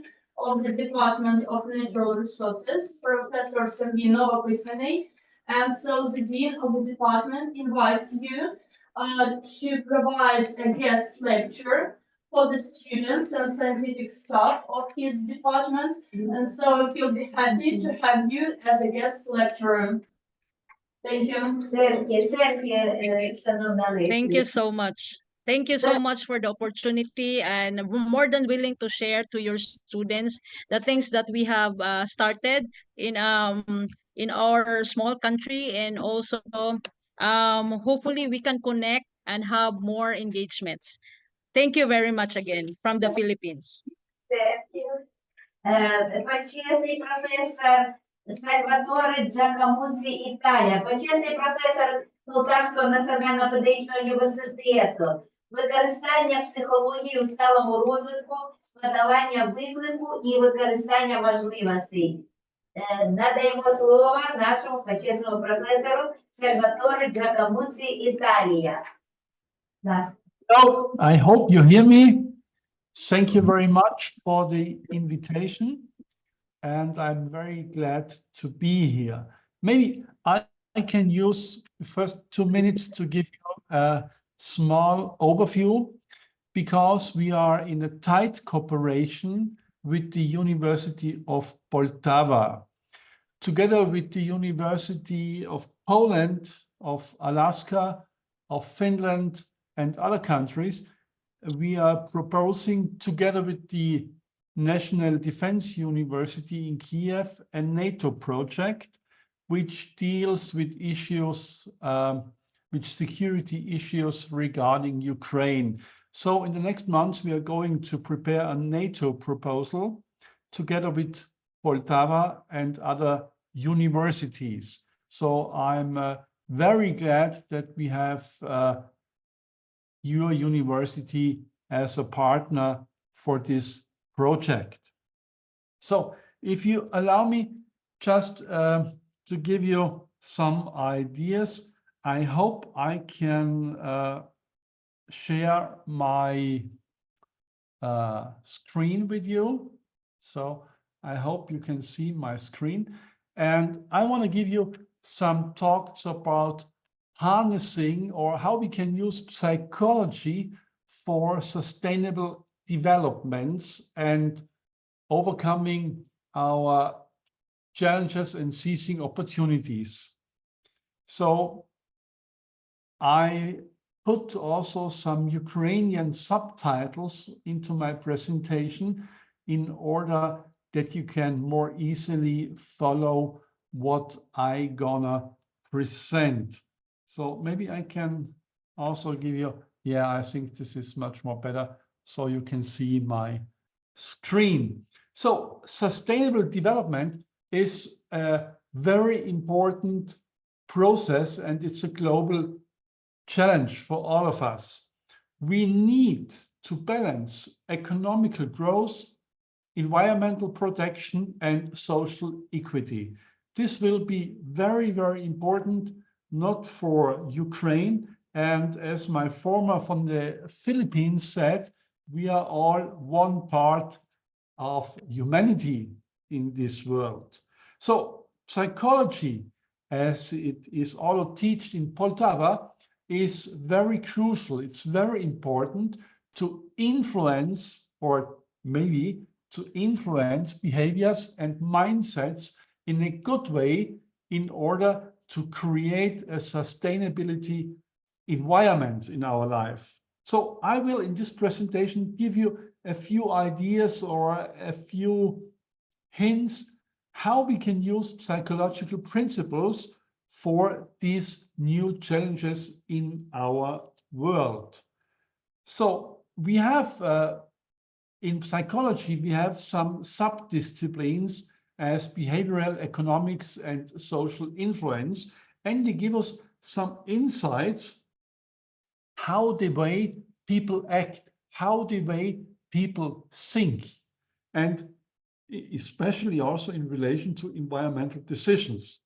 of the Department of Natural Resources, Professor Sergey Novopysmeny. And so the Dean of the department invites you to provide a guest lecture for the students and scientific staff of his department. And so he'll be happy to have you as a guest lecturer. Thank you. Thank you so much. Thank you so much for the opportunity, and more than willing to share to your students the things that we have started in our small country, and also hopefully we can connect and have more engagements. Thank you very much again from the Philippines. Почесний професор Сальваторе Джакамуці, Італія, почесний професор Полтавського національного педагогічного університету, використання психології у сталому розвитку, подолання виклику і використання можливостей. Надаємо слово нашому почесному професору Сальваторе Джакамуці, Італія. So, I hope you hear me. Thank you very much for the invitation, and I'm very glad to be here. Maybe I can use the first 2 minutes to give you a small overview, because we are in a tight cooperation with the University of Poltava, together with the University of Poland, of Alaska, of Finland, and other countries. We are proposing, together with the National Defense University in Kiev, a NATO project which deals with issues, with security issues regarding Ukraine. So in the next months, we are going to prepare a NATO proposal together with Poltava and other universities. So I'm very glad that we have your university as a partner for this project. So if you allow me just to give you some ideas, I hope I can share my screen with you. So I hope you can see my screen. And I want to give you some talks about harnessing, or how we can use psychology for sustainable developments and overcoming our challenges and seizing opportunities. So I put also some Ukrainian subtitles into my presentation in order that you can more easily follow what I gonna present. So maybe I can also give you, yeah, I think this is much more better, so you can see my screen. So sustainable development is a very important process, and it's a global challenge for all of us. We need to balance economical growth, environmental protection, and social equity. This will be very, very important, not for Ukraine. And as my former from the Philippines said, we are all one part of humanity in this world. So psychology, as it is all taught in Poltava, is very crucial. It's very important to influence, or maybe to influence behaviors and mindsets in a good way in order to create a sustainability environment in our life. So I will, in this presentation, give you a few ideas or a few hints how we can use psychological principles for these new challenges in our world. So we have, in psychology, we have some sub-disciplines as behavioral economics and social influence, and they give us some insights how the way people act, how the way people think, and especially also in relation to environmental decisions.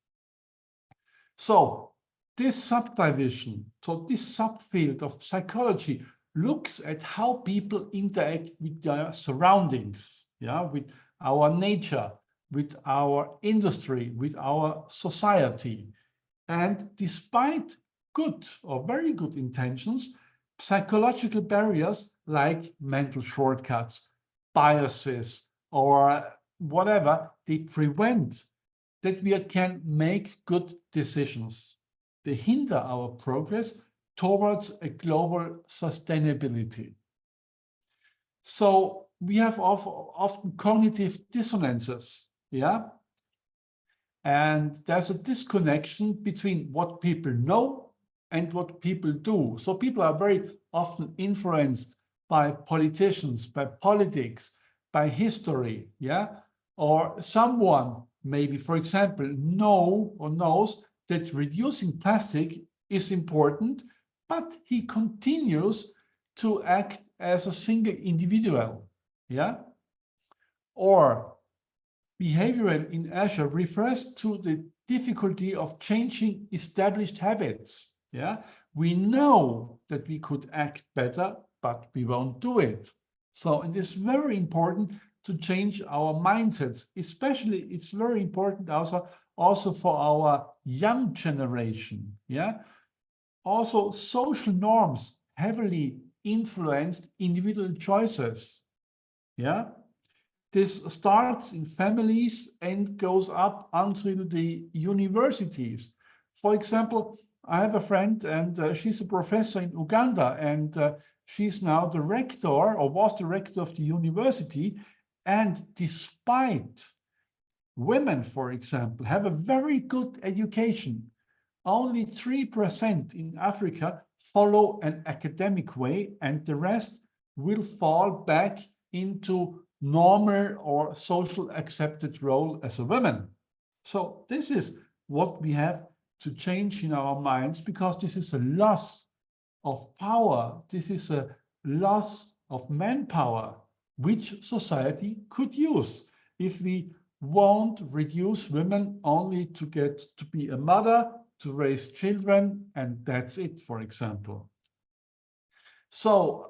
So this subdivision, so this subfield of psychology looks at how people interact with their surroundings, yeah, with our nature, with our industry, with our society. And despite good or very good intentions, psychological barriers like mental shortcuts, biases, or whatever, they prevent that we can make good decisions. They hinder our progress towards a global sustainability. So we have often cognitive dissonances, yeah? And there's a disconnection between what people know and what people do. So people are very often influenced by politicians, by politics, by history, yeah? Or someone maybe, for example, knows that reducing plastic is important, but he continues to act as a single individual, yeah? Or behavioral inertia refers to the difficulty of changing established habits, yeah? We know that we could act better, but we won't do it. So it is very important to change our mindsets. Especially, it's very important also for our young generation, yeah? Also, social norms heavily influenced individual choices, yeah? This starts in families and goes up until the universities. For example, I have a friend, and she's a professor in Uganda, and she's now the rector, or was the rector of the university. And despite women, for example, have a very good education, only 3% in Africa follow an academic way, and the rest will fall back into normal or social accepted role as a woman. So this is what we have to change in our minds, because this is a loss of power. This is a loss of manpower, which society could use if we won't reduce women only to get to be a mother, to raise children, and that's it, for example. So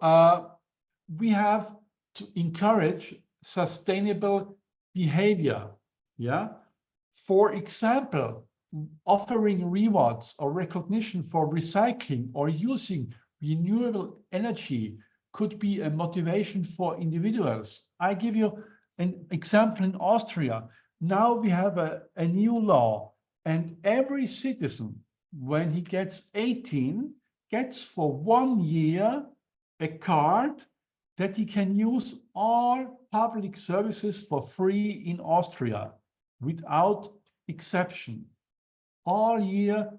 we have to encourage sustainable behavior, yeah? For example, offering rewards or recognition for recycling or using renewable energy could be a motivation for individuals. I give you an example in Austria. Now we have a new law, and every citizen, when he gets 18, gets for 1 year a card that he can use all public services for free in Austria, without exception. All year,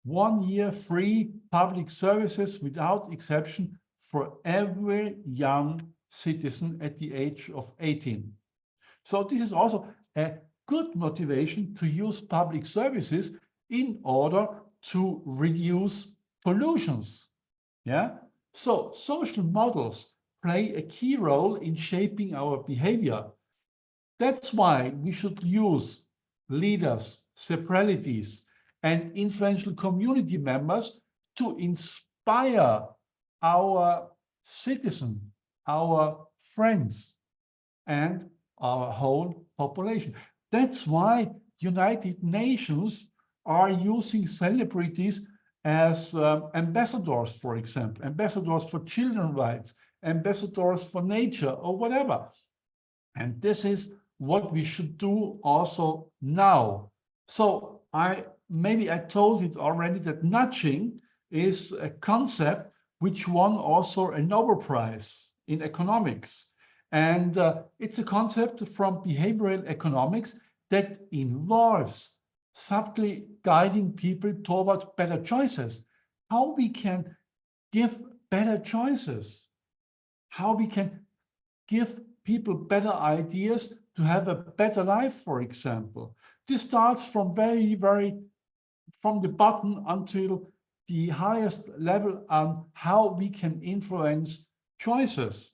1 year free public services without exception for every young citizen at the age of 18. So this is also a good motivation to use public services in order to reduce pollutions. Yeah. So social models play a key role in shaping our behavior. That's why we should use leaders, separatists, and influential community members to inspire our citizens, our friends, and our whole population. That's why United Nations are using celebrities as ambassadors, for example, ambassadors for children's rights, ambassadors for nature, or whatever. And this is what we should do also now. So maybe I told it already that nudging is a concept which won also a Nobel Prize in economics. And it's a concept from behavioral economics that involves subtly guiding people toward better choices. How we can give better choices, how we can give people better ideas to have a better life, for example. This starts from from the bottom until the highest level on how we can influence choices.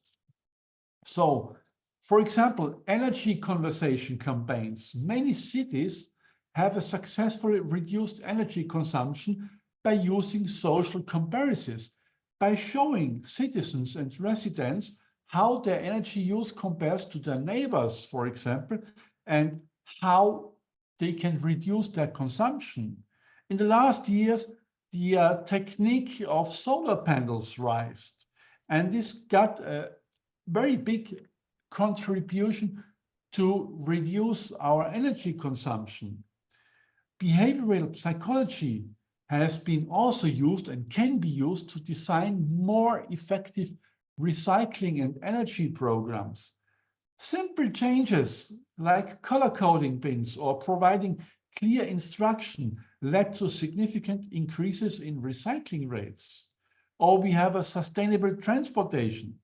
So, for example, energy conservation campaigns. Many cities have a successfully reduced energy consumption by using social comparisons, by showing citizens and residents how their energy use compares to their neighbors, for example, and how they can reduce their consumption. In the last years, the technique of solar panels rised, and this got a very big contribution to reduce our energy consumption. Behavioral psychology has been also used and can be used to design more effective recycling and energy programs. Simple changes like color coding bins or providing clear instruction led to significant increases in recycling rates. Or we have a sustainable transportation.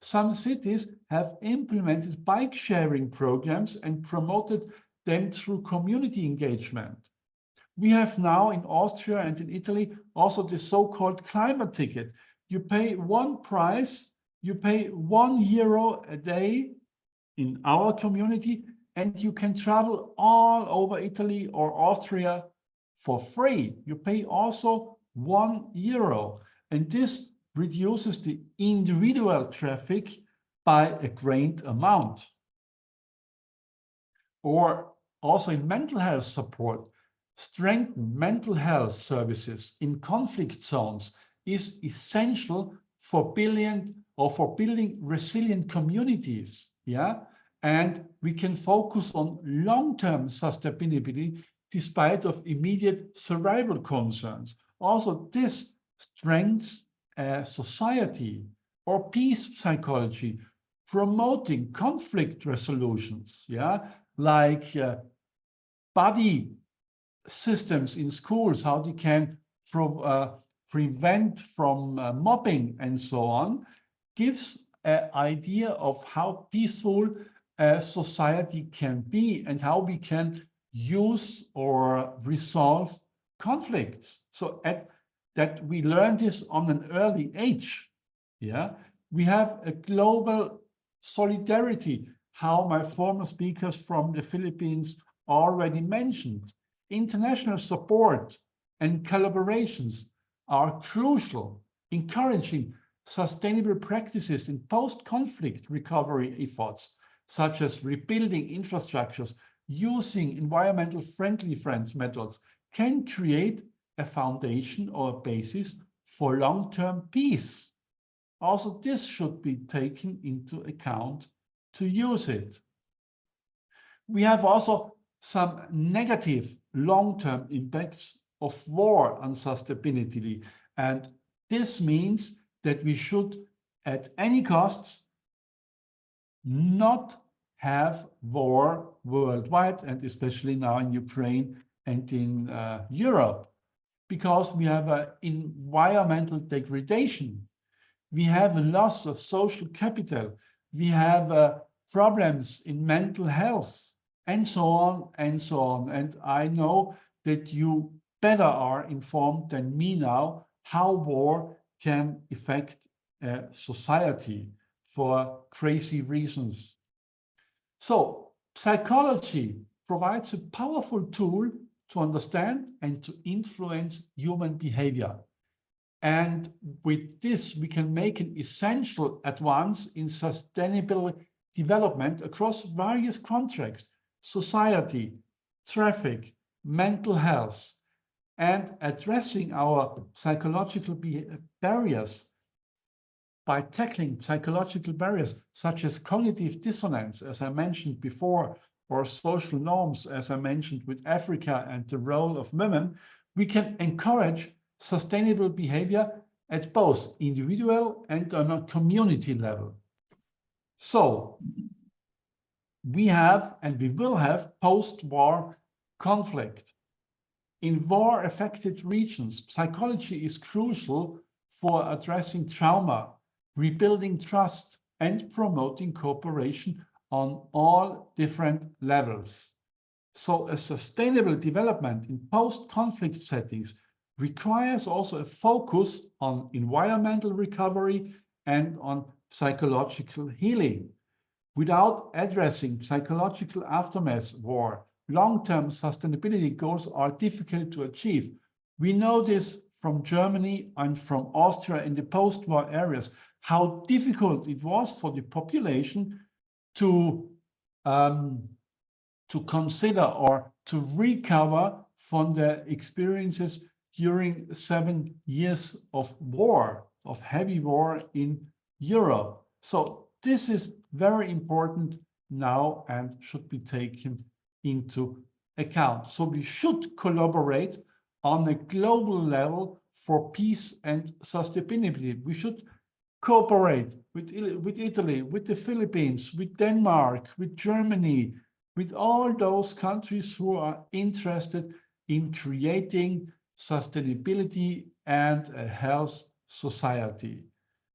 Some cities have implemented bike sharing programs and promoted them through community engagement. We have now in Austria and in Italy also the so-called climate ticket. You pay one price, you pay €1 a day in our community, and you can travel all over Italy or Austria for free. You pay also €1, and this reduces the individual traffic by a great amount. Or also in mental health support, strengthen mental health services in conflict zones is essential for building resilient communities. Yeah, and we can focus on long-term sustainability despite of immediate survival concerns. Also, this strengthens society. Or peace psychology, promoting conflict resolutions. Yeah, like buddy systems in schools, how they can prevent from mobbing and so on, gives an idea of how peaceful a society can be and how we can use or resolve conflicts. So that we learn this on an early age. Yeah, we have a global solidarity, how my former speakers from the Philippines already mentioned. International support and collaborations are crucial, encouraging sustainable practices in post-conflict recovery efforts, such as rebuilding infrastructures, using environmental friendly methods, can create a foundation or a basis for long-term peace. Also, this should be taken into account to use it. we have also some negative long-term impacts of war on sustainability. And this means that we should, at any costs, not have war worldwide, and especially now in Ukraine and in Europe, because we have an environmental degradation. We have a loss of social capital. We have problems in mental health, and so on and so on. And I know that you better are informed than me now how war can affect society for crazy reasons. So psychology provides a powerful tool to understand and to influence human behavior. And with this, we can make an essential advance in sustainable development across various contexts: society, traffic, mental health, and addressing our psychological barriers by tackling psychological barriers such as cognitive dissonance, as I mentioned before, or social norms, as I mentioned with Africa and the role of women. We can encourage sustainable behavior at both individual and on a community level. So we have, and we will have, post-war conflict. In war-affected regions, psychology is crucial for addressing trauma, rebuilding trust, and promoting cooperation on all different levels. So a sustainable development in post-conflict settings requires also a focus on environmental recovery and on psychological healing. Without addressing psychological aftermath war, long-term sustainability goals are difficult to achieve. We know this from Germany and from Austria in the post-war areas, how difficult it was for the population to consider or to recover from the experiences during 7 years of war, of heavy war in Europe. So this is very important now and should be taken into account. So we should collaborate on a global level for peace and sustainability. We should cooperate with Italy, with the Philippines, with Denmark, with Germany, with all those countries who are interested in creating sustainability and a health society.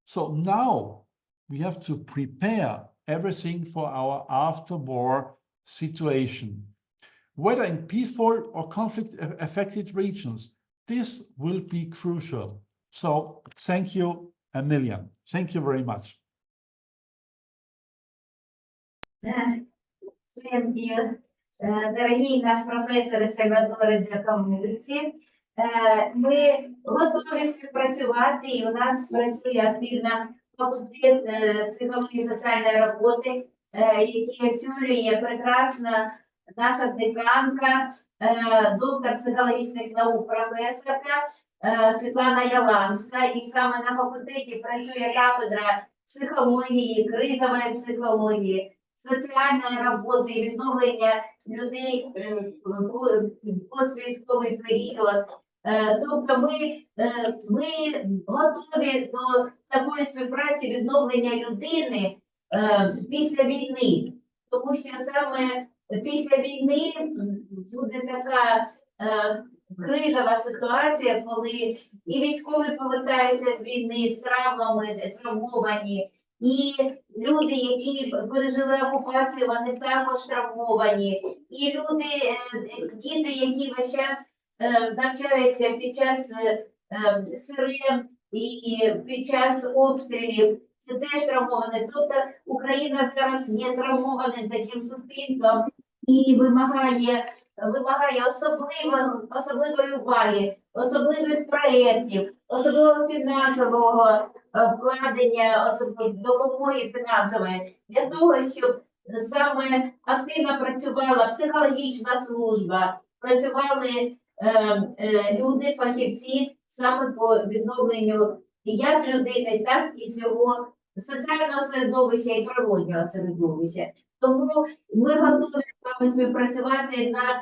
So now we have to prepare everything for our after-war situation. Whether in peaceful or conflict-affected regions, this will be crucial. So thank you a million. Thank you very much. Thank you. Дорогий наш професор Сальвадоре Джакомуці, ми готові співпрацювати, і у нас працює активно факультет психології і соціальної роботи, який очолює прекрасна наша деканка, доктор психологічних наук, професорка Світлана Яланська. І саме на факультеті працює кафедра психології, кризової психології, соціальної роботи, відновлення людей в поствійськовий період. Тобто ми готові до такої співпраці відновлення людини після війни. Тому що саме після війни буде така кризова ситуація, коли і військові повертаються з війни з травмами, травмовані, і люди, які пережили окупацію, вони також травмовані. І люди, діти, які весь час навчаються під час сирен і під час обстрілів, це теж травмовані. Тобто Україна зараз є травмованим таким суспільством і вимагає особливої уваги, особливих проєктів, особливого фінансового вкладення, допомоги фінансової, для того, щоб саме активно працювала психологічна служба, працювали люди, фахівці саме по відновленню як людини, так і всього соціального середовища і природнього середовища. Тому ми готові з вами співпрацювати над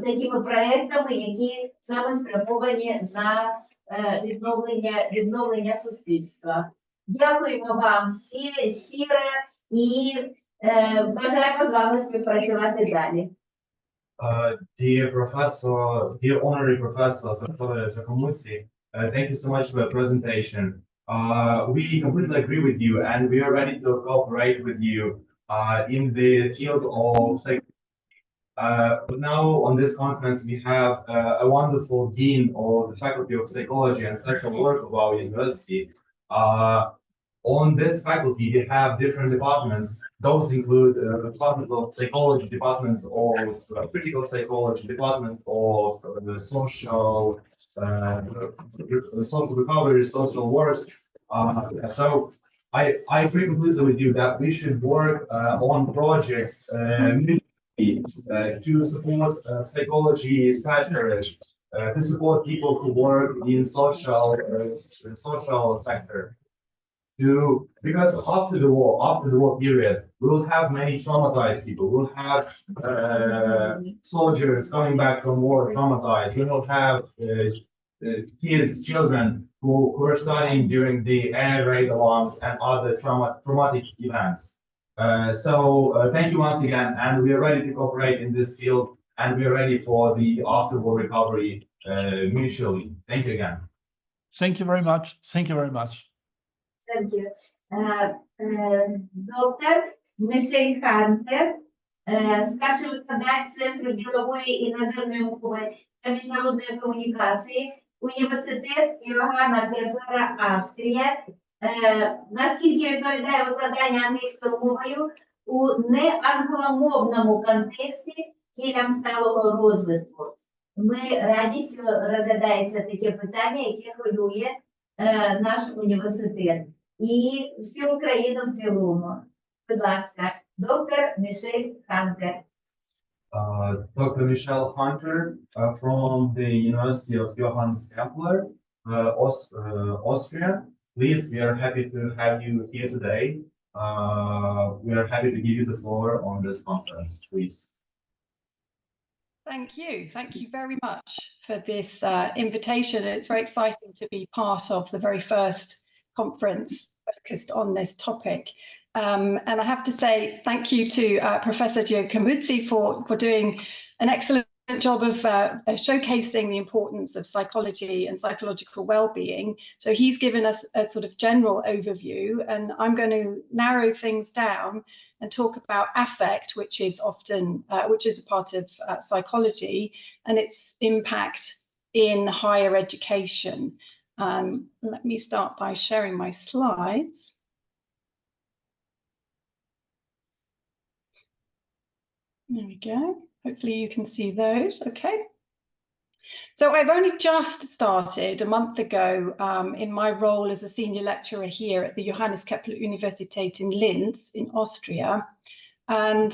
такими проектами, які саме спрямовані на відновлення суспільства. Дякуємо вам щиро і бажаємо з вами співпрацювати далі. Dear professor, dear honorary professor Giacomucci, thank you so much for the presentation. We completely agree with you, and we are ready to cooperate with you in the field of psychology. Now, on this conference, we have a wonderful dean of the Faculty of Psychology and Social Work of our university. On this faculty, we have different departments. Those include Department of Psychology, Department of Critical Psychology, Department of Social Recovery, Social Work. So I agree completely with you that we should work on projects to support psychology specialists, to support people who work in social sector. Because after the war period, we will have many traumatized people. We'll have soldiers coming back from war traumatized. We will have kids, children who were studying during the air raid alarms and other traumatic events. So thank you once again, and we are ready to cooperate in this field, and we are ready for the after-war recovery mutually. Thank you again. Thank you very much. Thank you very much. Thank you. Доктор Мішель Хантер, старший викладач Центру ділової іноземної мови та міжнародної комунікації, університет Йоганна Кеплера, Австрія. Наскільки відповідає викладання англійською мовою у неангломовному контексті цілям сталого розвитку. Ми раді, що розглядається таке питання, яке хвилює наш університет і всю Україну в цілому. Будь ласка, доктор Мішель Хантер. Dr. Michelle Hunter from the University of Johannes Kepler, Austria. Please, we are happy to have you here today. We are happy to give you the floor on this conference, please. Thank you. Thank you very much for this invitation. It's very exciting to be part of the very first conference focused on this topic. And I have to say thank you to Professor Giacomucci for doing an excellent job of showcasing the importance of psychology and psychological well-being. So he's given us a sort of general overview, and I'm going to narrow things down and talk about affect, which is often a part of psychology, and its impact in higher education. Let me start by sharing my slides. There we go. Hopefully you can see those. Okay. So I've only just started a month ago in my role as a senior lecturer here at the Johannes Kepler Universität in Linz in Austria. And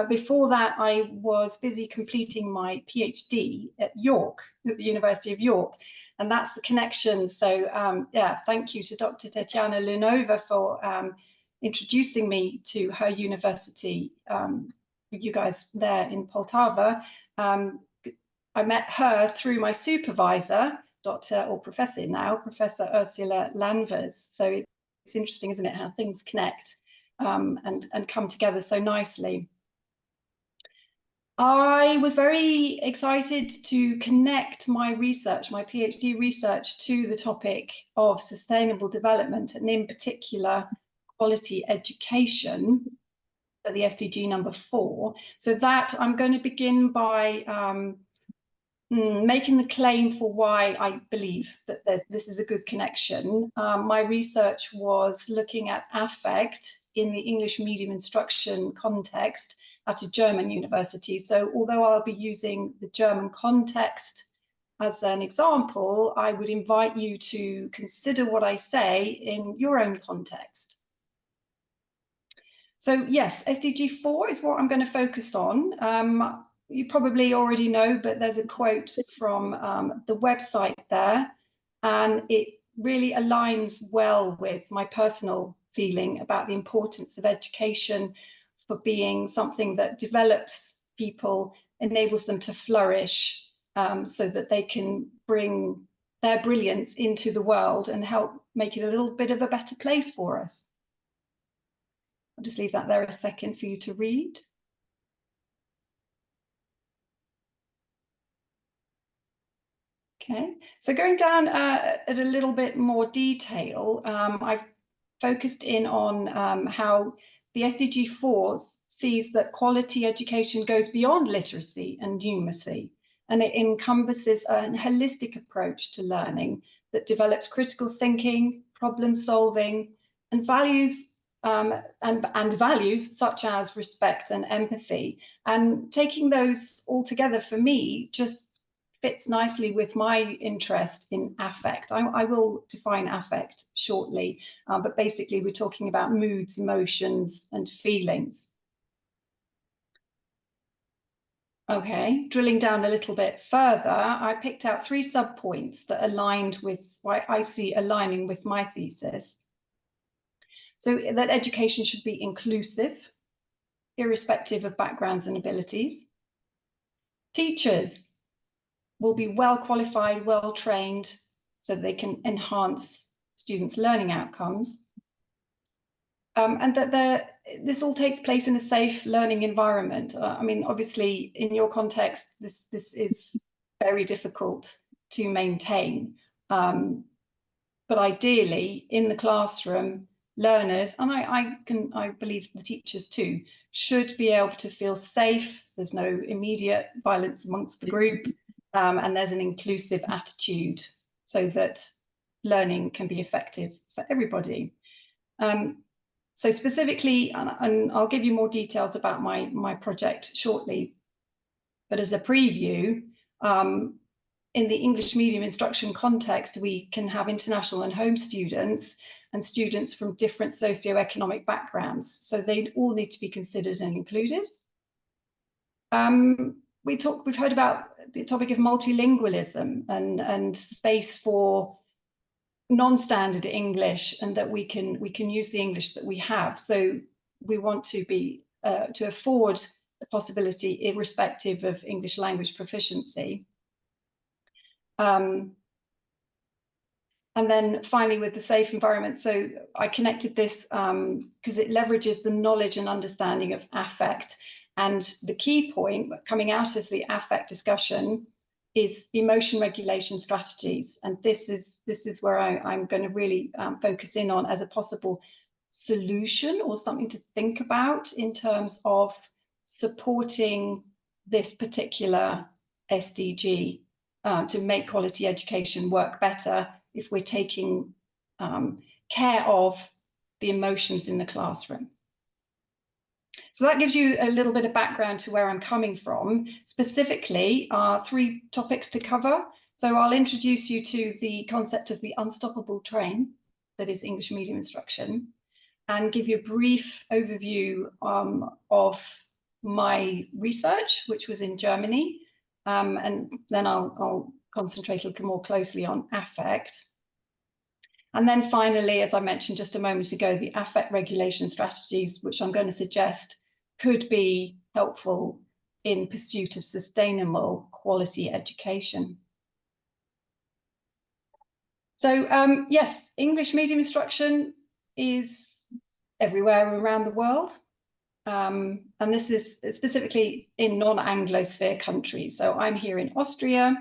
before that, I was busy completing my PhD at York, at the University of York. And that's the connection. So yeah, thank you to Dr. Tetiana Lunova for introducing me to her university, you guys there in Poltava. I met her through my supervisor, Professor now, Professor Ursula Lanvers. So it's interesting, isn't it, how things connect and come together so nicely. I was very excited to connect my research, my PhD research, to the topic of sustainable development, and in particular, quality education, the SDG number 4. So that I'm going to begin by making the claim for why I believe that this is a good connection. My research was looking at affect in the English medium instruction context at a German university. So although I'll be using the German context as an example, I would invite you to consider what I say in your own context. So yes, SDG 4 is what I'm going to focus on. You probably already know, but there's a quote from the website there, and it really aligns well with my personal feeling about the importance of education for being something that develops people, enables them to flourish, so that they can bring their brilliance into the world and help make it a little bit of a better place for us. I'll just leave that there a second for you to read. Okay, so going down at a little bit more detail, I've focused in on how the SDG 4 sees that quality education goes beyond literacy and numeracy, and it encompasses a holistic approach to learning that develops critical thinking, problem solving, and values values such as respect and empathy. And taking those all together for me just fits nicely with my interest in affect. I will define affect shortly, but basically we're talking about moods, emotions, and feelings. Okay, drilling down a little bit further, I picked out 3 sub-points that aligned with what I see aligning with my thesis. So that education should be inclusive, irrespective of backgrounds and abilities. Teachers will be well qualified, well trained, so they can enhance students' learning outcomes. And that this all takes place in a safe learning environment. I mean, obviously, in your context, this is very difficult to maintain. But ideally, in the classroom, learners, and I believe the teachers too, should be able to feel safe. There's no immediate violence amongst the group, and there's an inclusive attitude so that learning can be effective for everybody. So specifically, and I'll give you more details about my project shortly, but as a preview, in the English medium instruction context, we can have international and home students and students from different socioeconomic backgrounds. So they all need to be considered and included. We've heard about the topic of multilingualism and space for non-standard English, and that we can use the English that we have. So we want to be to afford the possibility irrespective of English language proficiency. And then finally, with the safe environment, so I connected this because it leverages the knowledge and understanding of affect. And the key point coming out of the affect discussion is emotion regulation strategies. And this is where I'm going to really focus in on as a possible solution or something to think about in terms of supporting this particular SDG to make quality education work better if we're taking care of the emotions in the classroom. So that gives you a little bit of background to where I'm coming from. Specifically, 3 topics to cover. So I'll introduce you to the concept of the unstoppable train, that is English medium instruction, and give you a brief overview of my research, which was in Germany. And then I'll concentrate a little more closely on affect. And then finally, as I mentioned just a moment ago, the affect regulation strategies, which I'm going to suggest could be helpful in pursuit of sustainable quality education. So yes, English medium instruction is everywhere around the world. And this is specifically in non-Anglosphere countries. So I'm here in Austria,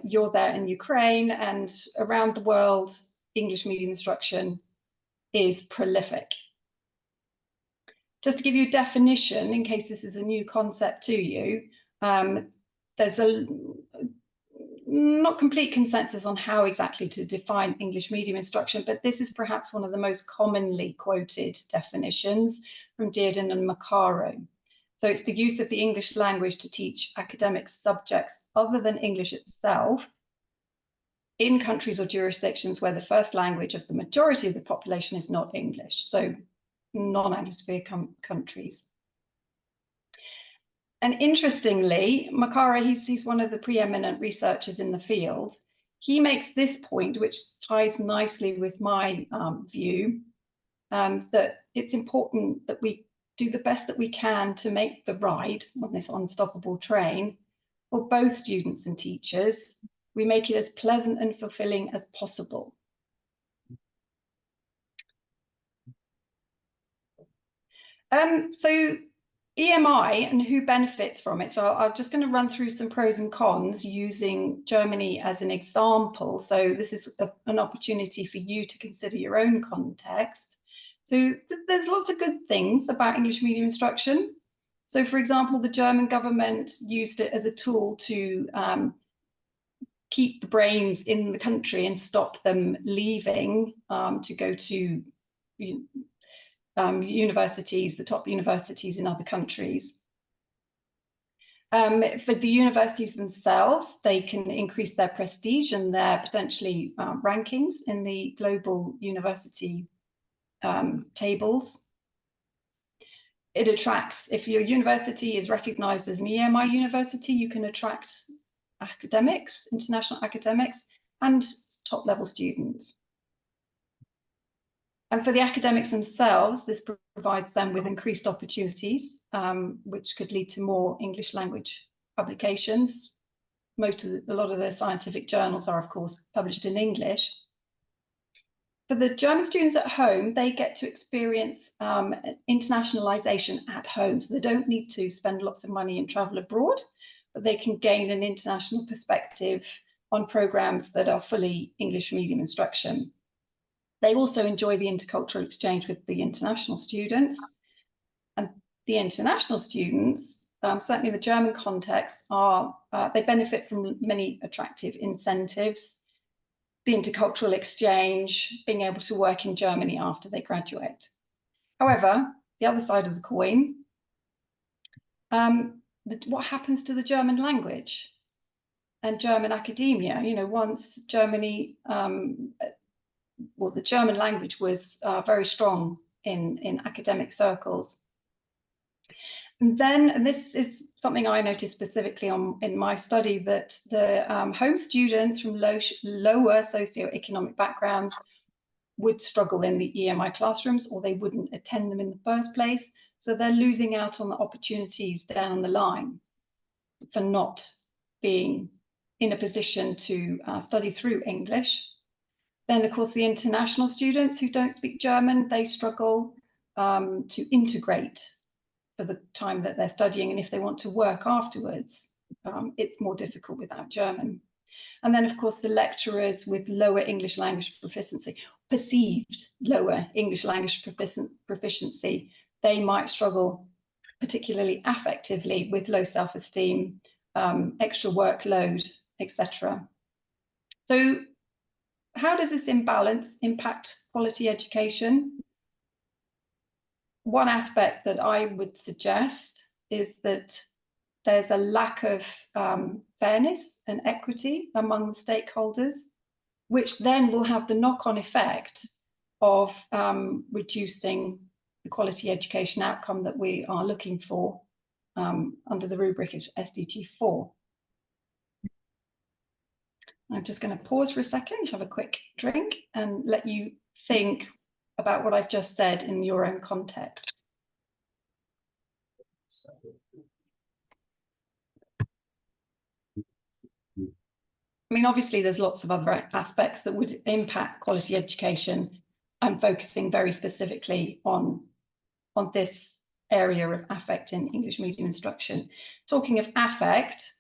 you're there in Ukraine, and around the world, English medium instruction is prolific. Just to give you a definition, in case this is a new concept to you, there's a not complete consensus on how exactly to define English medium instruction, but this is perhaps one of the most commonly quoted definitions from Dearden and Maccaro. So it's the use of the English language to teach academic subjects other than English itself in countries or jurisdictions where the first language of the majority of the population is not English, so non-Anglosphere countries. And interestingly, Maccaro, he's one of the preeminent researchers in the field. He makes this point, which ties nicely with my view, that it's important that we do the best that we can to make the ride on this unstoppable train for both students and teachers. We make it as pleasant and fulfilling as possible. So EMI and who benefits from it. So I'm just going to run through some pros and cons using Germany as an example. So this is an opportunity for you to consider your own context. So there's lots of good things about English medium instruction. So for example, the German government used it as a tool to keep the brains in the country and stop them leaving to go to universities, the top universities in other countries. For the universities themselves, they can increase their prestige and their potentially rankings in the global university tables. It attracts, if your university is recognized as an EMI university, you can attract academics, international academics, and top-level students. And for the academics themselves, this provides them with increased opportunities, which could lead to more English language publications. A lot of the scientific journals are, of course, published in English. For the German students at home, they get to experience internationalization at home. So they don't need to spend lots of money and travel abroad, but they can gain an international perspective on programs that are fully English medium instruction. They also enjoy the intercultural exchange with the international students. And the international students, certainly in the German context, they benefit from many attractive incentives. The intercultural exchange, being able to work in Germany after they graduate. However, the other side of the coin, what happens to the German language and German academia? You know, once Germany, well, the German language was very strong in academic circles. And then, and this is something I noticed specifically in my study, that the home students from lower socioeconomic backgrounds would struggle in the EMI classrooms, or they wouldn't attend them in the first place. So they're losing out on the opportunities down the line for not being in a position to study through English. Then, of course, the international students who don't speak German, they struggle to integrate for the time that they're studying, and if they want to work afterwards, it's more difficult without German. And then, of course, the lecturers with lower English language proficiency, perceived lower English language proficiency, they might struggle particularly affectively with low self-esteem, extra workload, etc. So how does this imbalance impact quality education? One aspect that I would suggest is that there's a lack of fairness and equity among the stakeholders, which then will have the knock-on effect of reducing the quality education outcome that we are looking for under the rubric of SDG 4. I'm just going to pause for a second, have a quick drink, and let you think about what I've just said in your own context. I mean, obviously, there's lots of other aspects that would impact quality education. I'm focusing very specifically on this area of affect in English medium instruction. Talking of affect,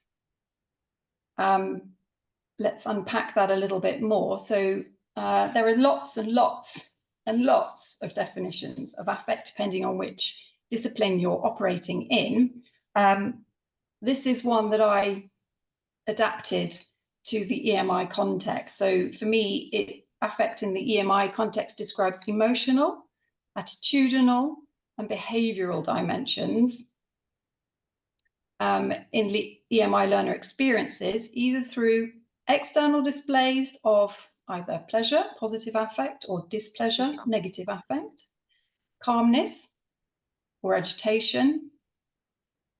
let's unpack that a little bit more. So there are lots and lots and lots of definitions of affect depending on which discipline you're operating in. This is one that I adapted to the EMI context. So for me, affect in the EMI context describes emotional, attitudinal, and behavioral dimensions in the EMI learner experiences, either through external displays of either pleasure, positive affect, or displeasure, negative affect, calmness or agitation,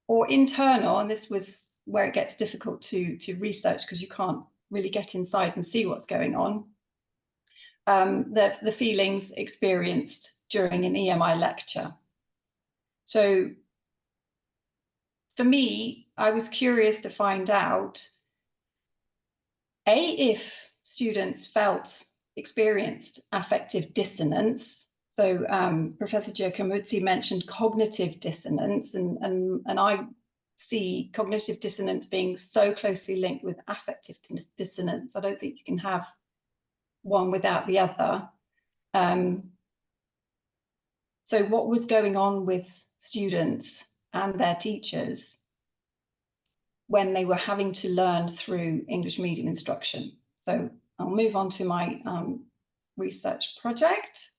or internal, and this was where it gets difficult to research because you can't really get inside and see what's going on, the feelings experienced during an EMI lecture. So for me, I was curious to find out, if students experienced affective dissonance. So Professor Giacomucci mentioned cognitive dissonance, and I see cognitive dissonance being so closely linked with affective dissonance. I don't think you can have one without the other. So what was going on with students and their teachers when they were having to learn through English medium instruction? So I'll move on to my research project.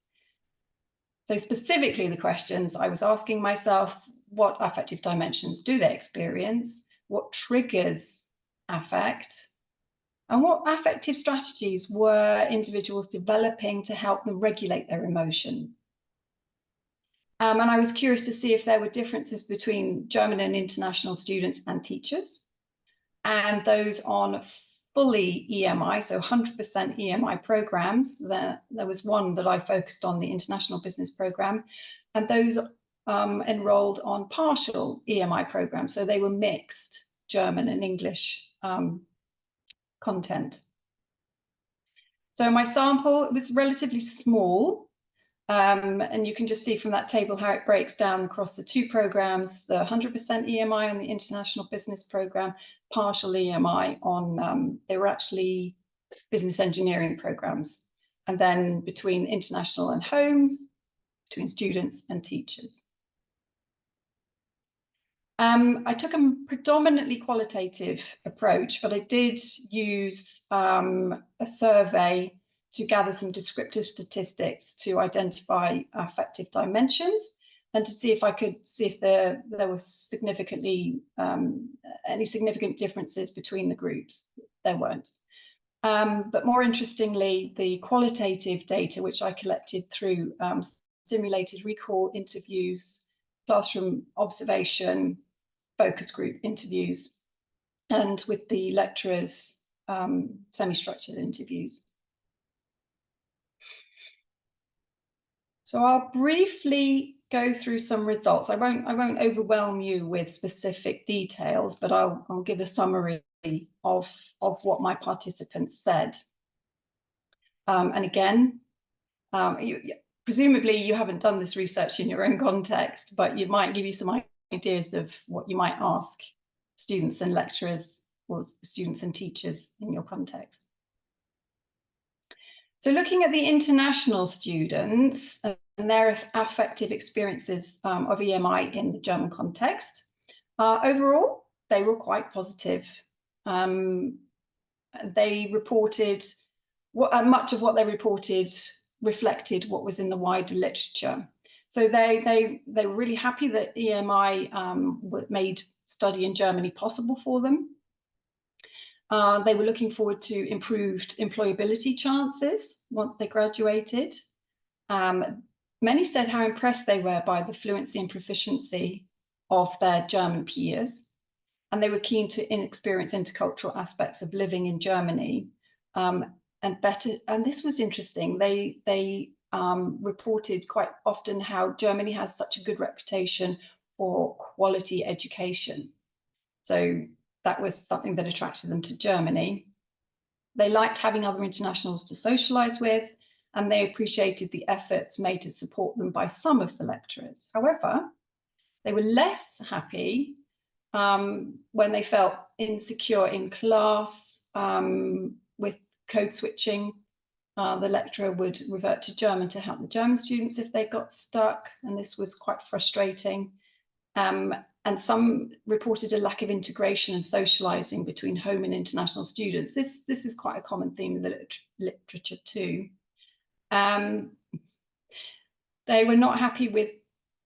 So specifically the questions I was asking myself: what affective dimensions do they experience? What triggers affect? And what affective strategies were individuals developing to help them regulate their emotion? And I was curious to see if there were differences between German and international students and teachers, and those on fully EMI, so 100% EMI programs. There was one that I focused on, the International Business Program, and those enrolled on partial EMI programs. So they were mixed German and English content. So my sample was relatively small, and you can just see from that table how it breaks down across the two programs: the 100% EMI on the International Business Program, partial EMI on, they were actually business engineering programs, and then between international and home, between students and teachers. I took a predominantly qualitative approach, but I did use a survey to gather some descriptive statistics to identify affective dimensions, and to see if I could see if there was significantly any significant differences between the groups. There weren't. But more interestingly, the qualitative data, which I collected through simulated recall interviews, classroom observation, focus group interviews, and with the lecturers, semi-structured interviews. So I'll briefly go through some results. I won't overwhelm you with specific details, but I'll give a summary of what my participants said. And again, presumably you haven't done this research in your own context, but it might give you some ideas of what you might ask students and lecturers, or students and teachers in your context. So looking at the international students and their affective experiences of EMI in the German context, overall, they were quite positive. They reported, much of what they reported reflected what was in the wider literature. So they were really happy that EMI made study in Germany possible for them. They were looking forward to improved employability chances once they graduated. Many said how impressed they were by the fluency and proficiency of their German peers, and they were keen to experience intercultural aspects of living in Germany. And this was interesting, they reported quite often how Germany has such a good reputation for quality education. So that was something that attracted them to Germany. They liked having other internationals to socialize with, and they appreciated the efforts made to support them by some of the lecturers. However, they were less happy when they felt insecure in class with code switching. The lecturer would revert to German to help the German students if they got stuck, and this was quite frustrating. And some reported a lack of integration and socializing between home and international students. This is quite a common theme in the literature too. They were not happy with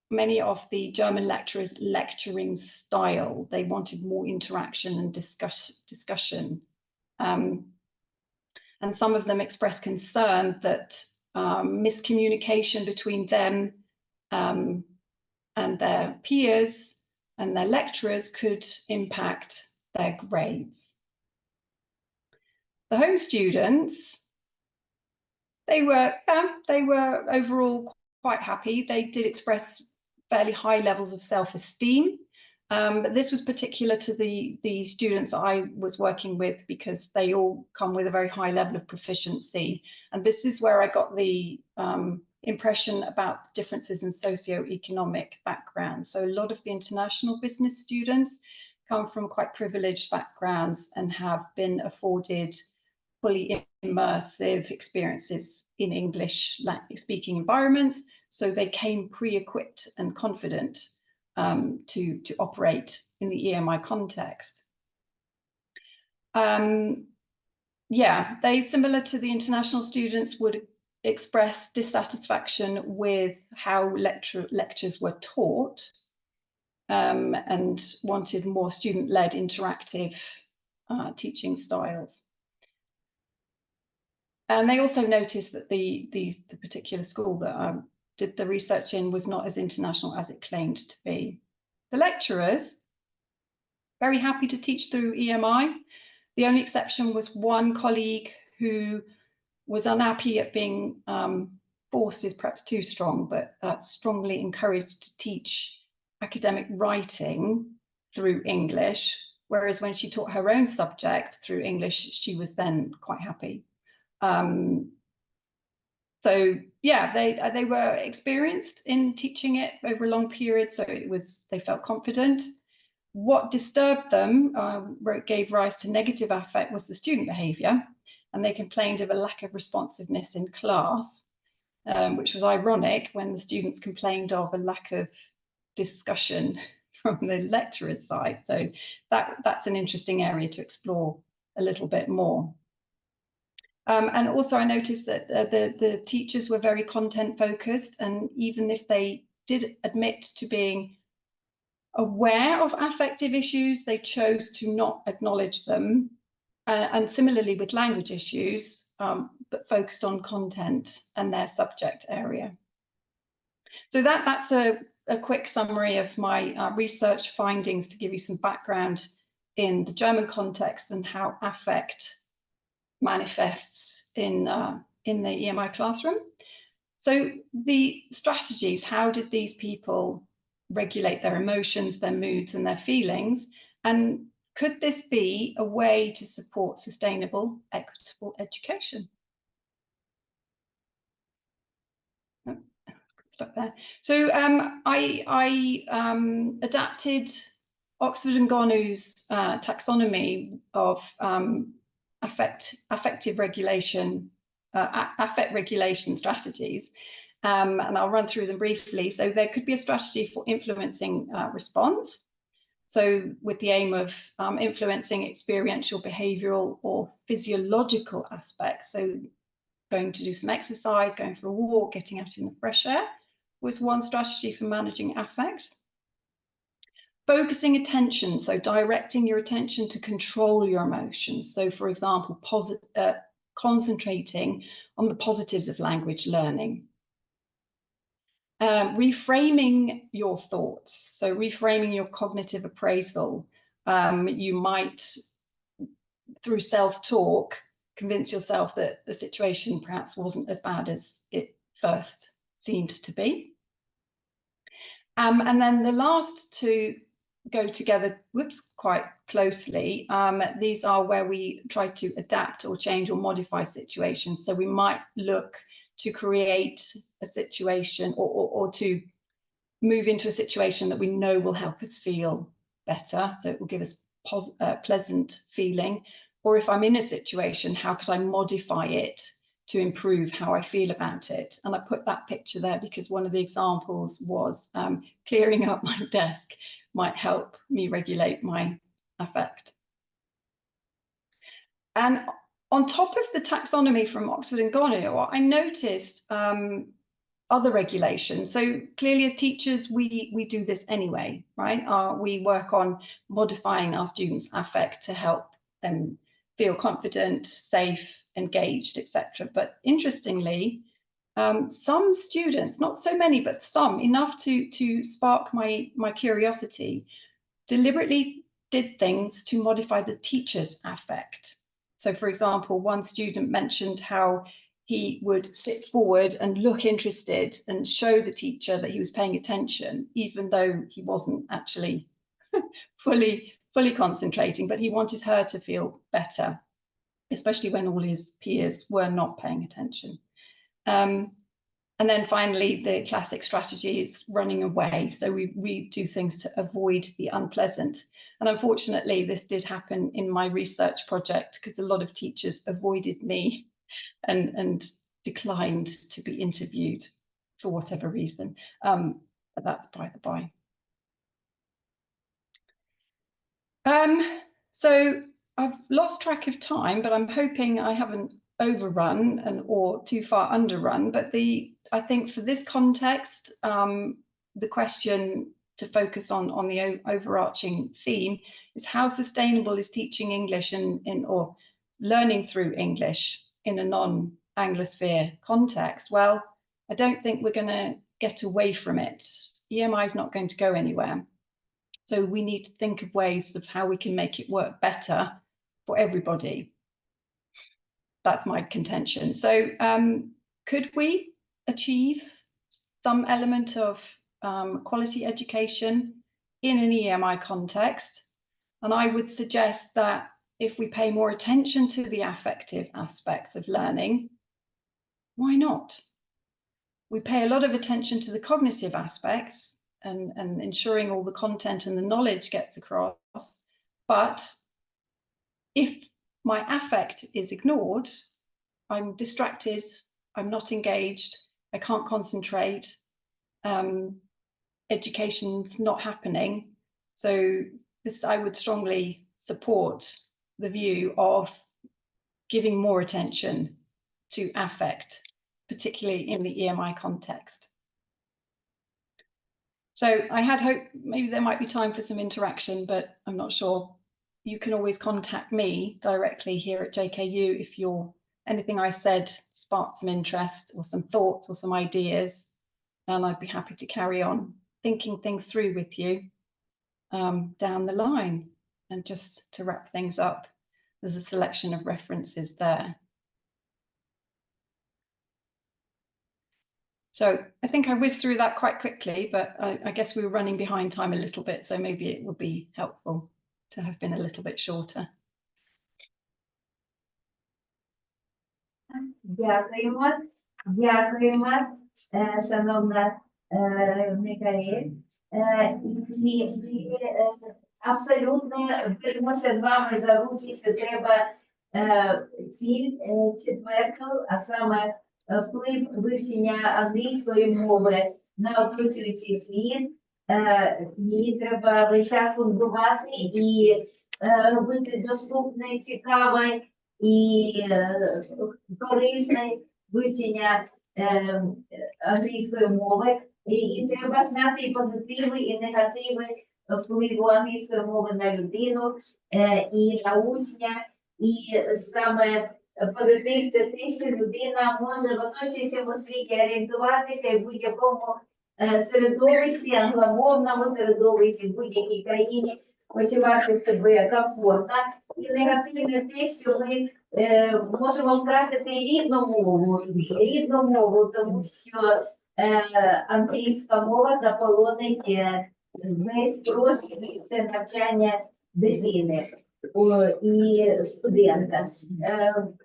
many of the German lecturers' lecturing style. They wanted more interaction and discussion. And some of them expressed concern that miscommunication between them and their peers and their lecturers could impact their grades. The home students, they were overall quite happy. They did express fairly high levels of self-esteem. But this was particular to the students I was working with because they all come with a very high level of proficiency. And this is where I got the impression about the differences in socio-economic backgrounds. So a lot of the international business students come from quite privileged backgrounds and have been afforded fully immersive experiences in English speaking environments. So they came pre-equipped and confident to operate in the EMI context. Yeah, they, similar to the international students, would express dissatisfaction with how lectures were taught and wanted more student-led interactive teaching styles. And they also noticed that the particular school that I did the research in was not as international as it claimed to be. The lecturers, very happy to teach through EMI. The only exception was one colleague who was unhappy at being forced is perhaps too strong, but strongly encouraged to teach academic writing through English, whereas when she taught her own subject through English, she was then quite happy. So yeah, they were experienced in teaching it over a long period, so they felt confident. What disturbed them, gave rise to negative affect, was the student behaviour, and they complained of a lack of responsiveness in class, which was ironic when the students complained of a lack of discussion from the lecturer's side. So that's an interesting area to explore a little bit more. And also I noticed that the teachers were very content focused, and even if they did admit to being aware of affective issues, they chose to not acknowledge them. And similarly with language issues, but focused on content and their subject area. So that's a quick summary of my research findings to give you some background in the German context and how affect manifests in the EMI classroom. So the strategies, how did these people regulate their emotions, their moods and their feelings? And could this be a way to support sustainable, equitable education? Oh, stop there. So I adapted Oxford and Gonu's taxonomy of affective regulation, affect regulation strategies, and I'll run through them briefly. So there could be a strategy for influencing response. So with the aim of influencing experiential, behavioral or physiological aspects. So going to do some exercise, going for a walk, getting out in the fresh air was one strategy for managing affect. Focusing attention, so directing your attention to control your emotions. So for example, concentrating on the positives of language learning. Reframing your thoughts, so reframing your cognitive appraisal. You might, through self-talk, convince yourself that the situation perhaps wasn't as bad as it first seemed to be. And then the last two go together, quite closely. These are where we try to adapt or change or modify situations. So we might look to create a situation or to move into a situation that we know will help us feel better. So it will give us pleasant feeling. Or if I'm in a situation, how could I modify it to improve how I feel about it? And I put that picture there because one of the examples was clearing up my desk might help me regulate my affect. And on top of the taxonomy from Oxford and Gonu, I noticed other regulations. So clearly as teachers, we do this anyway, right? We work on modifying our students' affect to help them feel confident, safe, engaged, etc. But interestingly, some students, not so many, but some, enough to spark my curiosity, deliberately did things to modify the teacher's affect. So for example, one student mentioned how he would sit forward and look interested and show the teacher that he was paying attention, even though he wasn't actually fully concentrating, but he wanted her to feel better, especially when all his peers were not paying attention. And then finally, the classic strategy is running away. So we do things to avoid the unpleasant. And unfortunately, this did happen in my research project because a lot of teachers avoided me and declined to be interviewed for whatever reason. But that's by the by. So I've lost track of time, but I'm hoping I haven't overrun or too far underrun. But I think for this context, the question to focus on the overarching theme is how sustainable is teaching English or learning through English in a non-Anglosphere context? Well, I don't think we're going to get away from it. EMI is not going to go anywhere. So we need to think of ways of how we can make it work better for everybody. That's my contention. So could we achieve some element of quality education in an EMI context? And I would suggest that if we pay more attention to the affective aspects of learning, why not? We pay a lot of attention to the cognitive aspects and ensuring all the content and the knowledge gets across. But if my affect is ignored, I'm distracted, I'm not engaged, I can't concentrate, education's not happening. So this, I would strongly support the view of giving more attention to affect, particularly in the EMI context. So I had hoped maybe there might be time for some interaction, but I'm not sure. You can always contact me directly here at JKU if anything I said sparked some interest or some thoughts or some ideas, and I'd be happy to carry on thinking things through with you down the line. And just to wrap things up, there's a selection of references there. So I think I whizzed through that quite quickly, but I guess we were running behind time a little bit, so maybe it would be helpful to have been a little bit shorter. Дякуємо. Дякуємо, шановна Микаель. І абсолютно беремося з вами за руки, що треба ціль четверту, а саме вплив вивчення англійської мови на оточуючий світ. Її треба весь час фундувати і робити доступне, цікаве і корисне вивчення англійської мови. І треба знати і позитиви, і негативи впливу англійської мови на людину, і на учня. І саме позитив – це те, що людина може в оточуючому світі орієнтуватися і в будь-якому середовищі, англомовному середовищі, в будь-якій країні почувати себе комфортно. І негативне те, що ми можемо втратити рідну мову, тому що англійська мова заполонить весь простір і це навчання дитини і студента.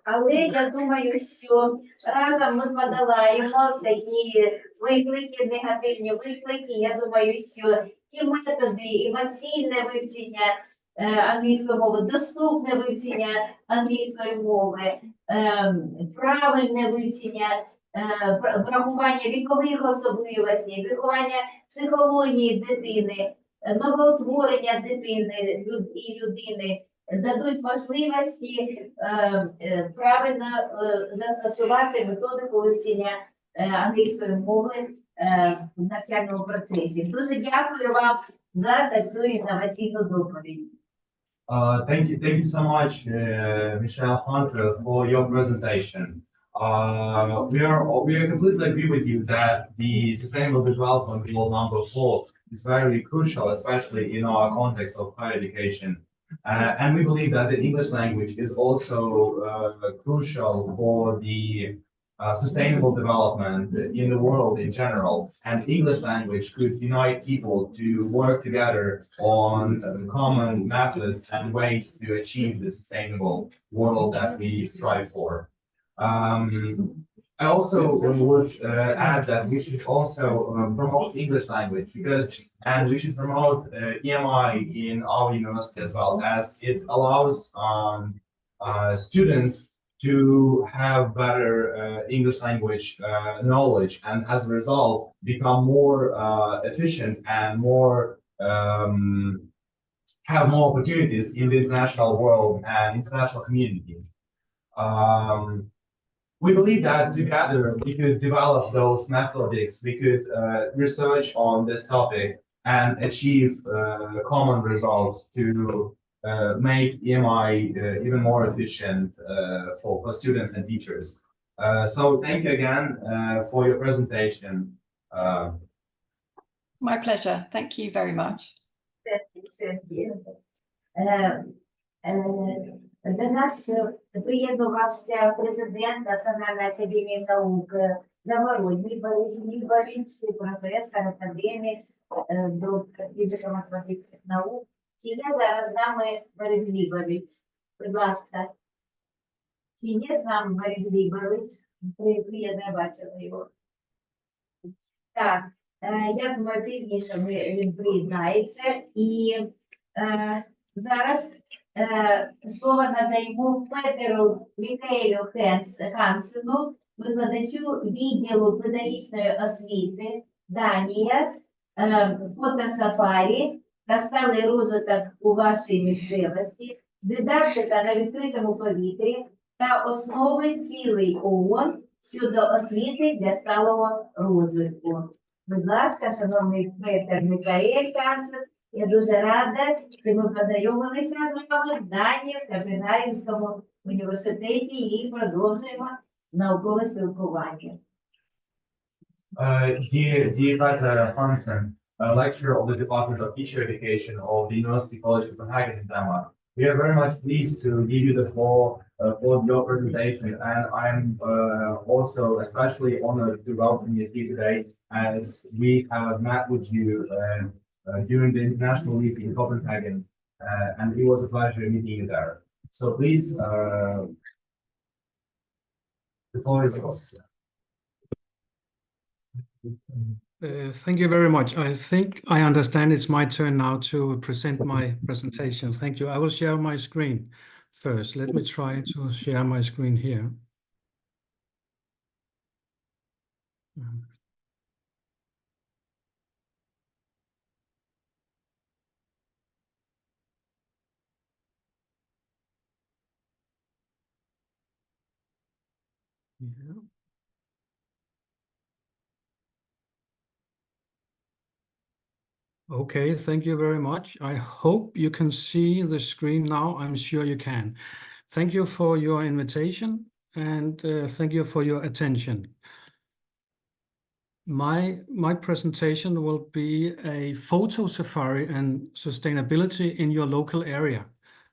Але я думаю, що разом ми подолаємо такі виклики, негативні виклики. Я думаю, що ті методи, емоційне вивчення англійської мови, доступне вивчення англійської мови, правильне вивчення, врахування вікових особливостей, виховання психології дитини, новоутворення дитини і людини дадуть можливості правильно застосувати методику вивчення англійської мови в навчальному процесі. Дуже дякую вам за таку інноваційну доповідь. Thank you so much, Michelle Hunter, for your presentation. We completely agree with you that the sustainable development goal number 4 is very crucial, especially in our context of higher education. And we believe that the English language is also crucial for the sustainable development in the world in general, and English language could unite people to work together on common methods and ways to achieve the sustainable world that we strive for. I also would add that we should also promote English language and we should promote EMI in our university as well, as it allows students to have better English language knowledge, and as a result become more efficient and more have more opportunities in the international world and international community. We believe that together we could develop those methods, we could research on this topic and achieve common results to make EMI even more efficient for students and teachers. So thank you again for your presentation. My pleasure. Thank you very much. Thank you. До нас приєднувався президент Національної академії наук Загородній Борис Глібович, професор академії, доктор фізико-математичних наук. Чи є зараз з нами Борис Глібович? Будь ласка. Чи є з нами Борис Глібович? Приємно бачила його. Так, я думаю, пізніше він приєднається. І зараз слово надаємо Петеру Мікаелю Хансену, викладачу відділу педагогічної освіти Данія, фотосафарі та сталий розвиток у вашій місцевості, дидактика на відкритому повітрі та основи цілей ООН щодо освіти для сталого розвитку. Будь ласка, шановний Петер Мікаель Хансен, я дуже рада, що ми познайомилися з вами в Данії, в Копенгагенському університеті і продовжуємо наукове спілкування. Dear Dr. Hansen, lecturer of the Department of Teacher Education of the University College of Copenhagen in Denmark. We are very much pleased to give you the floor for your presentation, and I'm also especially honored to welcome you here today, as we have met with you during the international week in Copenhagen, and it was a pleasure meeting you there. So please, the floor is yours. Thank you very much. I think I understand it's my turn now to present my presentation. Thank you. I will share my screen first. Let me try to share my screen here. Yeah. Okay, thank you very much. I hope you can see the screen now. I'm sure you can. Thank you for your invitation, and thank you for your attention. My presentation will be a photo safari and sustainability in your local area,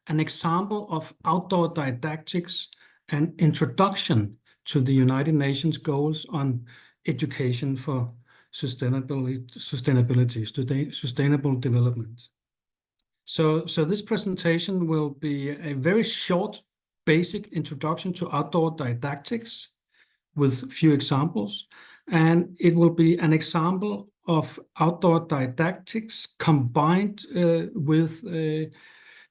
an example of outdoor didactics and introduction to the United Nations goals on education for sustainable development. So this presentation will be a very short, basic introduction to outdoor didactics with few examples, and it will be an example of outdoor didactics combined with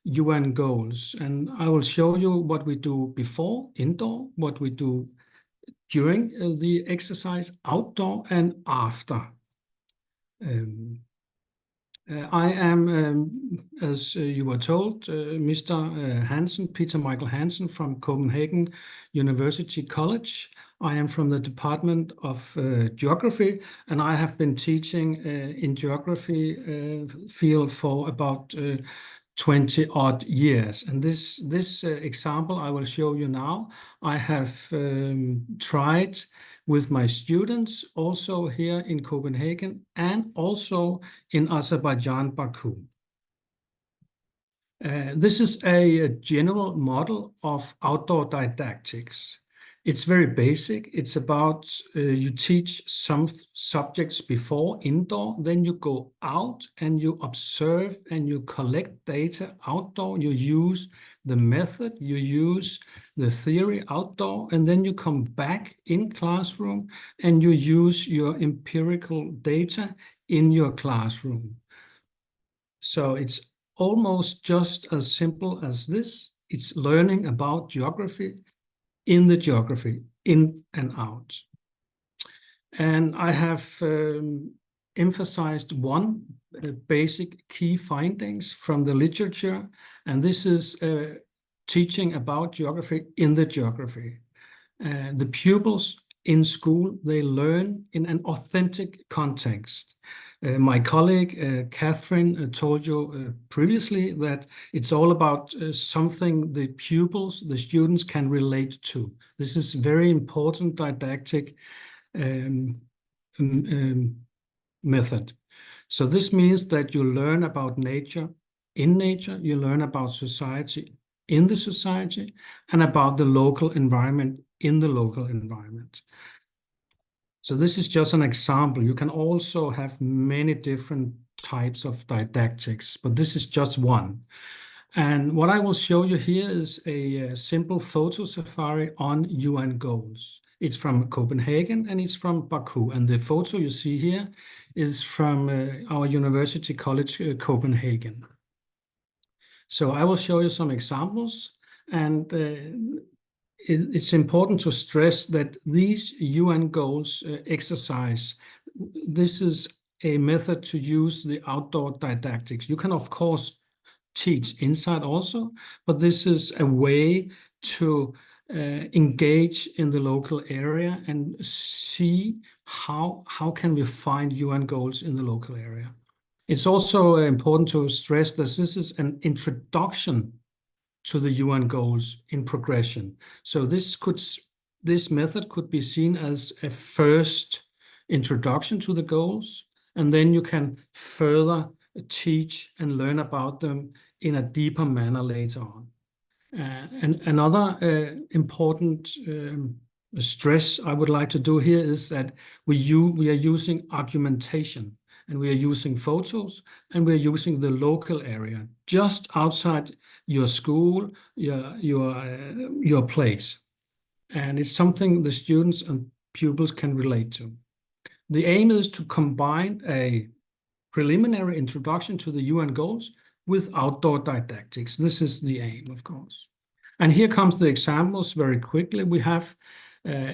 UN goals. And I will show you what we do before indoor, what we do during the exercise outdoor, and after. I am, as you were told, Mr. Hansen, Peter Michael Hansen from Copenhagen University College. I am from the Department of Geography, and I have been teaching in geography field for about 20 odd years. And this example I will show you now, I have tried with my students also here in Copenhagen and also in Azerbaijan, Baku. This is a general model of outdoor didactics. It's very basic. It's about you teach some subjects before indoor, then you go out and you observe and you collect data outdoor. You use the method, you use the theory outdoor, and then you come back in classroom and you use your empirical data in your classroom. So it's almost just as simple as this. It's learning about geography in the geography, in and out. And I have emphasized one basic key findings from the literature, and this is teaching about geography in the geography. The pupils in school, they learn in an authentic context. My colleague, Catherine, told you previously that it's all about something the pupils, the students can relate to. This is very important didactic method. So this means that you learn about nature in nature, you learn about society in the society, and about the local environment in the local environment. So this is just an example. You can also have many different types of didactics, but this is just one. And what I will show you here is a simple photo safari on UN goals. It's from Copenhagen and it's from Baku. And the photo you see here is from our University College Copenhagen. So I will show you some examples, and it's important to stress that these UN goals exercise, this is a method to use the outdoor didactics. You can, of course, teach inside also, but this is a way to engage in the local area and see how can we find UN goals in the local area. It's also important to stress that this is an introduction to the UN goals in progression. So this method could be seen as a first introduction to the goals, and then you can further teach and learn about them in a deeper manner later on. And another important stress I would like to do here is that we are using argumentation, and we are using photos, and we're using the local area just outside your school, your place. And it's something the students and pupils can relate to. The aim is to combine a preliminary introduction to the UN goals with outdoor didactics. This is the aim, of course. And here comes the examples very quickly. We have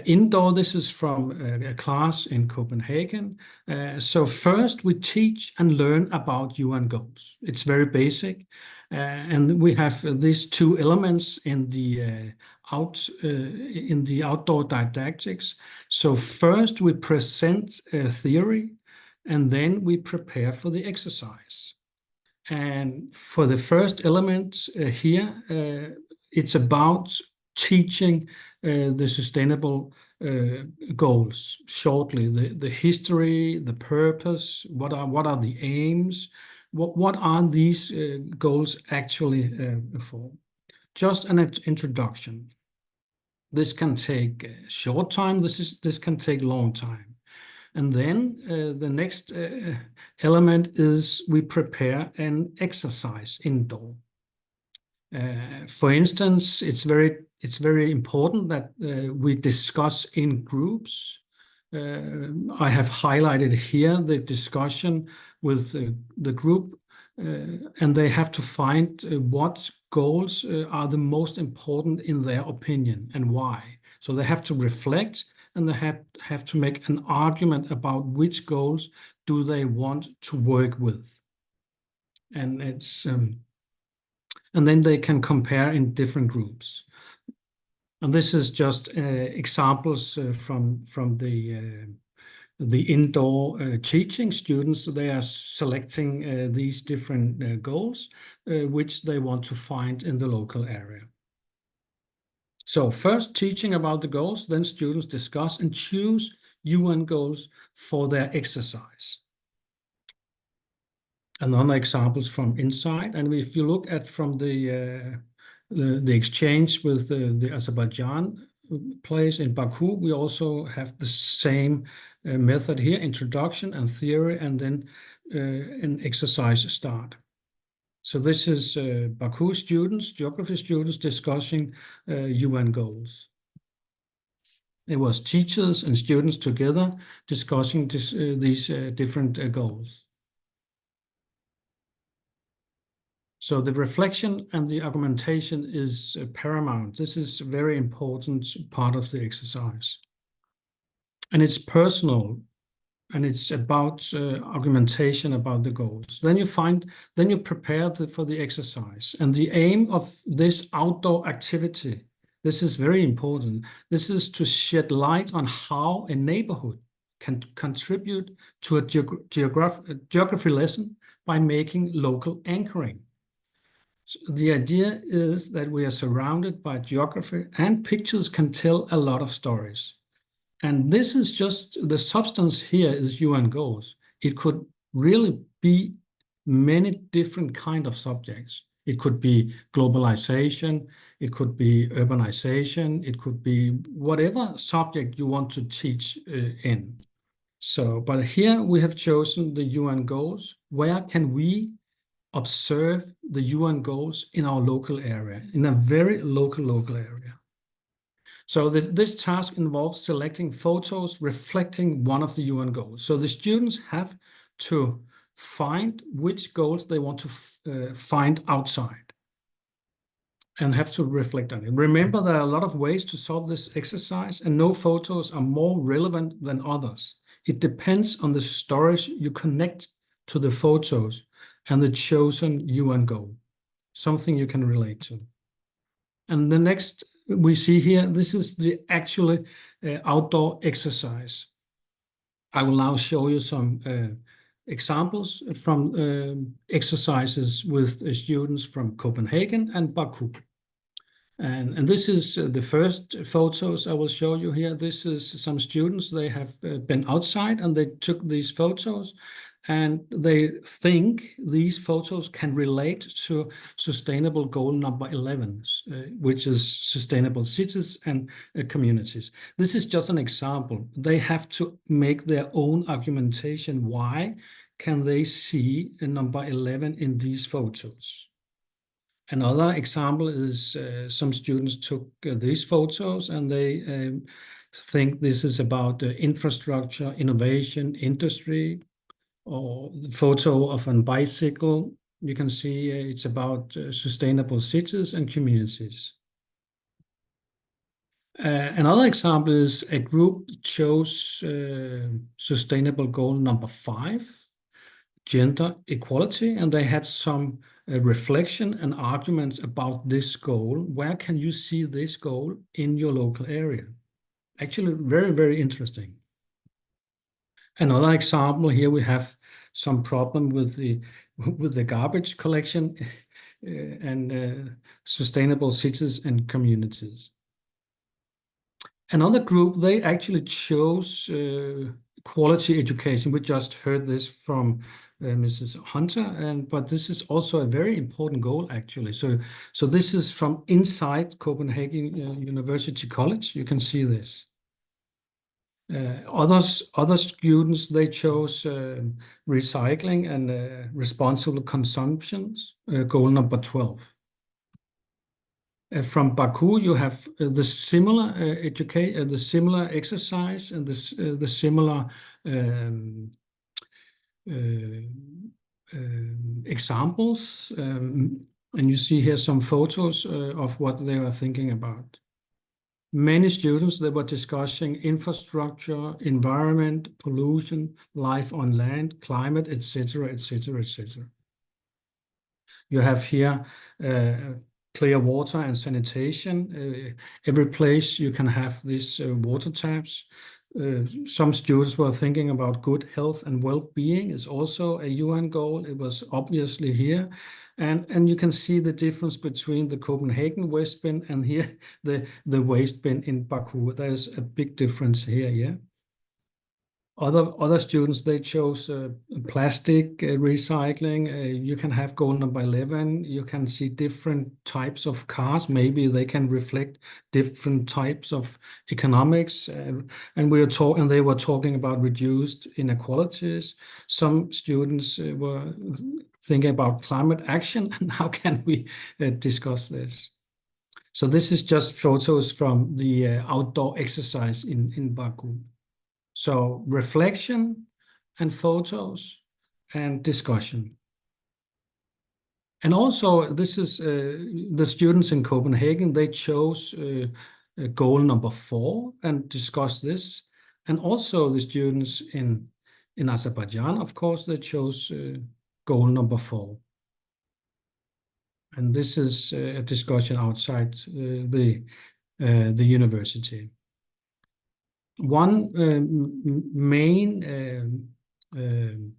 indoor, this is from a class in Copenhagen. So first we teach and learn about UN goals. It's very basic. And we have these two elements in the outdoor didactics. So first we present a theory, and then we prepare for the exercise. And for the first element here, it's about teaching the sustainable goals shortly, the history, the purpose, what are the aims, what are these goals actually for? Just an introduction. This can take a short time, this can take a long time. And then the next element is we prepare an exercise indoor. For instance, it's very important that we discuss in groups. I have highlighted here the discussion with the group, and they have to find what goals are the most important in their opinion and why. So they have to reflect, and they have to make an argument about which goals do they want to work with. And it's and then they can compare in different groups. And this is just examples from the indoor teaching. Students, they are selecting these different goals, which they want to find in the local area. So first teaching about the goals, then students discuss and choose UN goals for their exercise. Another examples from inside, and if you look at from the exchange with the Azerbaijan place in Baku, we also have the same method here, introduction and theory, and then an exercise start. So this is Baku students, geography students discussing UN goals. It was teachers and students together discussing these different goals. So the reflection and the argumentation is paramount. This is a very important part of the exercise. And it's personal, and it's about argumentation about the goals. Then you prepare for the exercise. And the aim of this outdoor activity, this is very important. This is to shed light on how a neighborhood can contribute to a geography lesson by making local anchoring. So the idea is that we are surrounded by geography, and pictures can tell a lot of stories. And this is just, the substance here is UN goals. It could really be many different kind of subjects. It could be globalization, it could be urbanization, it could be whatever subject you want to teach in. So, but here we have chosen the UN goals. Where can we observe the UN goals in our local area, in a very local area? So this task involves selecting photos reflecting one of the UN goals. So the students have to find which goals they want to find outside and have to reflect on it. Remember, there are a lot of ways to solve this exercise, and no photos are more relevant than others. It depends on the stories you connect to the photos and the chosen UN goal, something you can relate to. And the next we see here, this is the actually outdoor exercise. I will now show you some examples from exercises with students from Copenhagen and Baku. And this is the first photos I will show you here. This is some students, they have been outside and they took these photos, and they think these photos can relate to sustainable goal number 11, which is sustainable cities and communities. This is just an example. They have to make their own argumentation. Why can they see number 11 in these photos? Another example is some students took these photos and they think this is about infrastructure, innovation, industry, or the photo of a bicycle. You can see it's about sustainable cities and communities. Another example is a group chose sustainable goal number 5, gender equality, and they had some reflection and arguments about this goal. Where can you see this goal in your local area? Actually, very, very interesting. Another example here, we have some problem with the garbage collection and sustainable cities and communities. Another group, they actually chose quality education. We just heard this from Mrs. Hunter, but this is also a very important goal actually. So this is from inside Copenhagen University College. You can see this. Other students, they chose recycling and responsible consumptions, goal number 12. From Baku, you have the similar the similar exercise and the similar examples, and you see here some photos of what they are thinking about. Many students, they were discussing infrastructure, environment, pollution, life on land, climate, etc., etc., etc. You have here clear water and sanitation. Every place you can have these water taps. Some students were thinking about good health and well-being is also a UN goal. It was obviously here. And you can see the difference between the Copenhagen waste bin and here the waste bin in Baku. There's a big difference here, yeah. Other students, they chose plastic recycling. You can have goal number 11. You can see different types of cars. Maybe they can reflect different types of economics. And they were talking about reduced inequalities. Some students were thinking about climate action and how can we discuss this. So this is just photos from the outdoor exercise in Baku. So reflection and photos and discussion. And also this is the students in Copenhagen, they chose goal number 4 and discussed this. And also the students in Azerbaijan, of course, they chose goal number 4. And this is a discussion outside the university. One main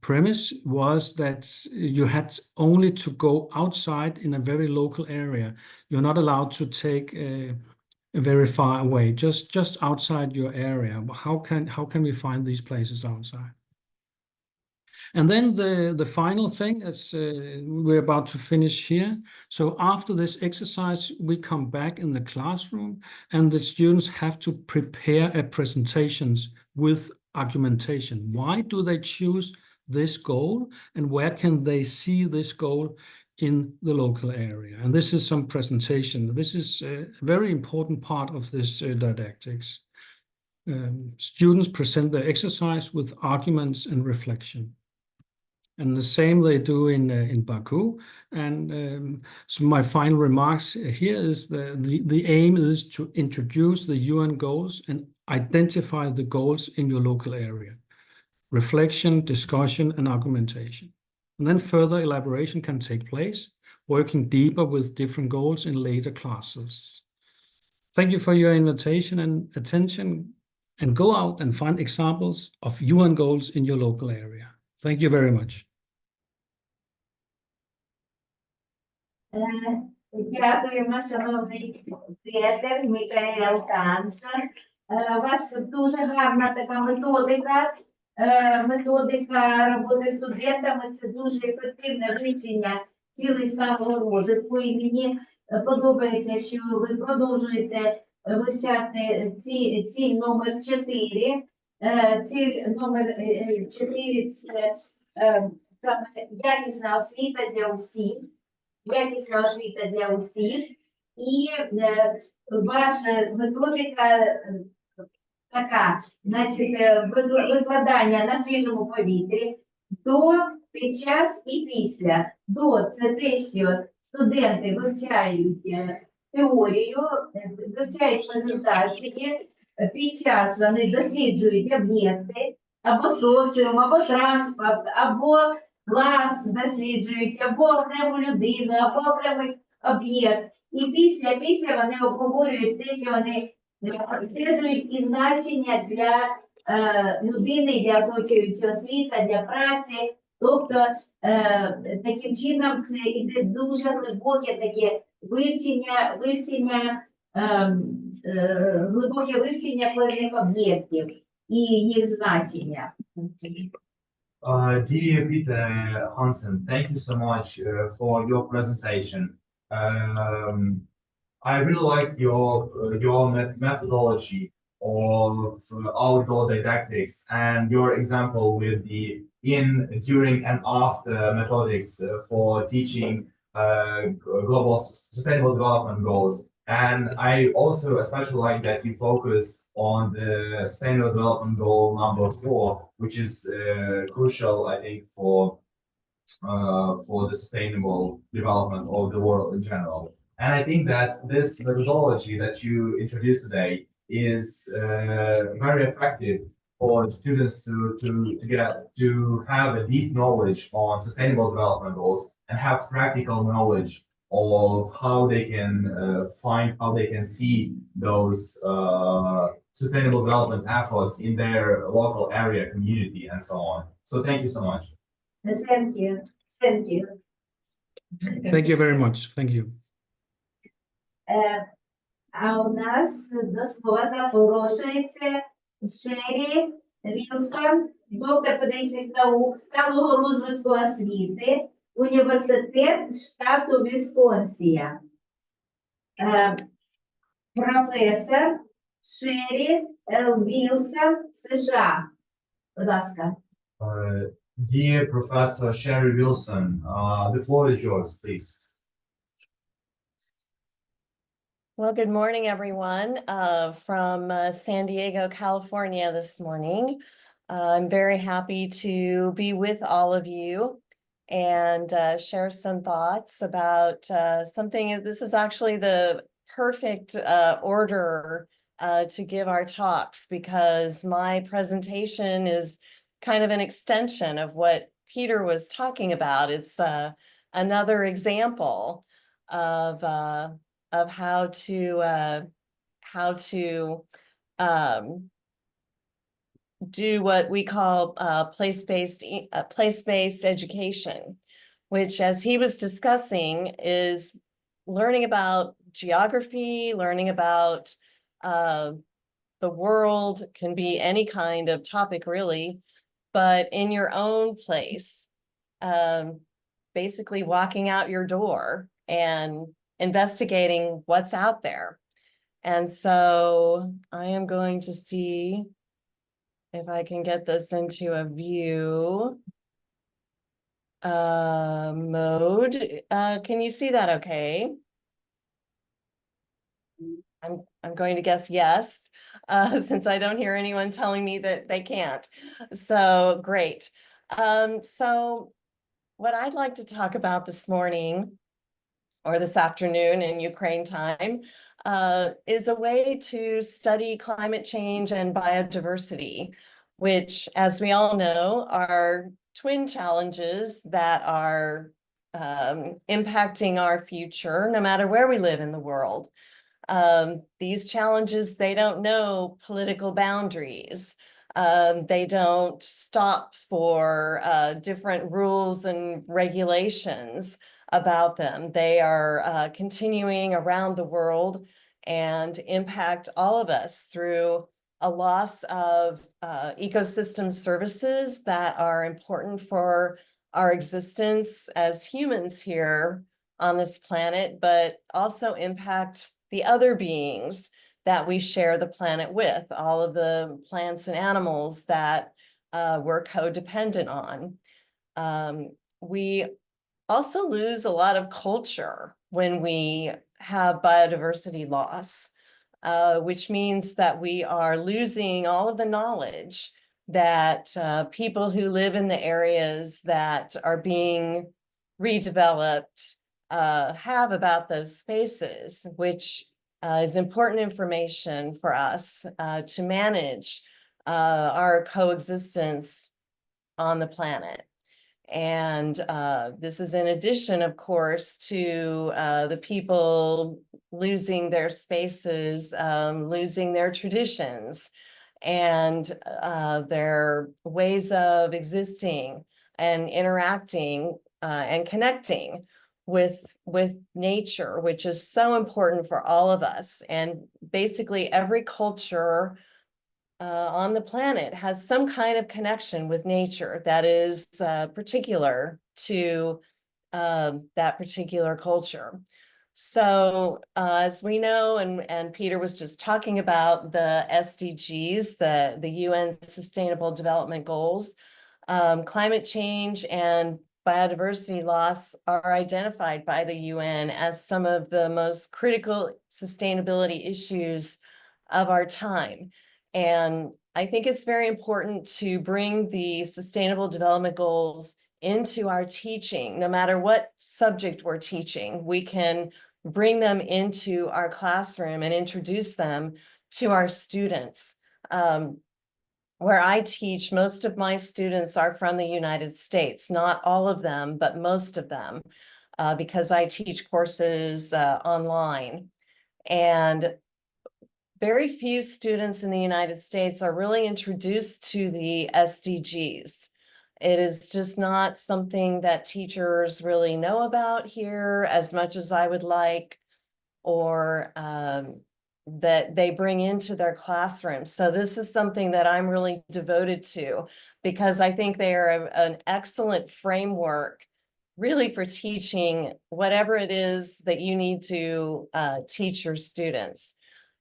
premise was that you had only to go outside in a very local area. You're not allowed to take very far away, just outside your area. How can we find these places outside? And then the final thing is we're about to finish here. So after this exercise, we come back in the classroom and the students have to prepare a presentations with argumentation. Why do they choose this goal and where can they see this goal in the local area? And this is some presentation. This is a very important part of this didactics. Students present their exercise with arguments and reflection. And the same they do in Baku. And so my final remarks here is the aim is to introduce the UN goals and identify the goals in your local area. Reflection, discussion, and argumentation. And then further elaboration can take place, working deeper with different goals in later classes. Thank you for your invitation and attention, and go out and find examples of UN goals in your local area. Thank you very much. Дякуємо, шановний приятель Мікаел Канц. У вас дуже гарна така методика роботи з студентами. Це дуже ефективне вивчення цілей сталого розвитку. І мені подобається, що ви продовжуєте вивчати ціль номер 4. Ціль номер 4 – це якісна освіта для усіх. Якісна освіта для усіх. І ваша методика така, значить, викладання на свіжому повітрі до, під час і після. До – це те, що студенти вивчають теорію, вивчають презентації, під час вони досліджують об'єкти, або соціум, або транспорт, або клас досліджують, або окрему людину, або окремий об'єкт. І після вони обговорюють те, що вони підтверджують і значення для людини, для оточуючого світа, для праці. Тобто, таким чином це йде дуже глибоке таке глибоке вивчення певних об'єктів і їх значення. Dear Peter Hansen, thank you so much for your presentation. I really like your methodology of outdoor didactics and your example with the during, and after methods for teaching global sustainable development goals. And I also especially like that you focus on the sustainable development goal number 4, which is crucial, I think, for the sustainable development of the world in general. And I think that this methodology that you introduced today is very effective for students to have a deep knowledge on sustainable development goals and have practical knowledge of how they can see those sustainable development efforts in their local area, community, and so on. So thank you so much. Thank you. Thank you. Thank you very much. Thank you. А у нас до слова запрошується Шері Вілсон, доктор педагогічних наук, сталого розвитку освіти, університет штату Вісконсія. Професор Шері Л. Вілсон, США. Будь ласка. Dear Professor Sherry Wilson, the floor is yours, please. Well, good morning, everyone, from San Diego, California this morning. I'm very happy to be with all of you and share some thoughts about something. This is actually the perfect order to give our talks, because my presentation is kind of an extension of what Peter was talking about. It's another example of how to do what we call place-based education, which, as he was discussing, is learning about geography, learning about the world, can be any kind of topic really, but in your own place, basically walking out your door and investigating what's out there. And so I am going to see if I can get this into a view mode. Can you see that okay? I'm going to guess yes, since I don't hear anyone telling me that they can't. So great. So what I'd like to talk about this morning, or this afternoon in Ukraine time, is a way to study climate change and biodiversity, which, as we all know, are twin challenges that are impacting our future, no matter where we live in the world. These challenges, they don't know political boundaries. They don't stop for different rules and regulations about them. They are continuing around the world and impact all of us through a loss of ecosystem services that are important for our existence as humans here on this planet, but also impact the other beings that we share the planet with, all of the plants and animals that we're codependent on. We also lose a lot of culture when we have biodiversity loss, which means that we are losing all of the knowledge that people who live in the areas that are being redeveloped have about those spaces, which is important information for us to manage our coexistence on the planet. And this is in addition, of course, to the people losing their spaces, losing their traditions, and their ways of existing and interacting and connecting with nature, which is so important for all of us. And basically every culture on the planet has some kind of connection with nature that is particular to that particular culture. So as we know, and Peter was just talking about the SDGs, the UN Sustainable Development Goals, climate change and biodiversity loss are identified by the UN as some of the most critical sustainability issues of our time. And I think it's very important to bring the Sustainable Development Goals into our teaching. No matter what subject we're teaching, we can bring them into our classroom and introduce them to our students. Where I teach, most of my students are from the United States, not all of them, but most of them, because I teach courses online. And very few students in the United States are really introduced to the SDGs. It is just not something that teachers really know about here as much as I would like, or that they bring into their classroom. So this is something that I'm really devoted to, because I think they are an excellent framework really for teaching whatever it is that you need to teach your students.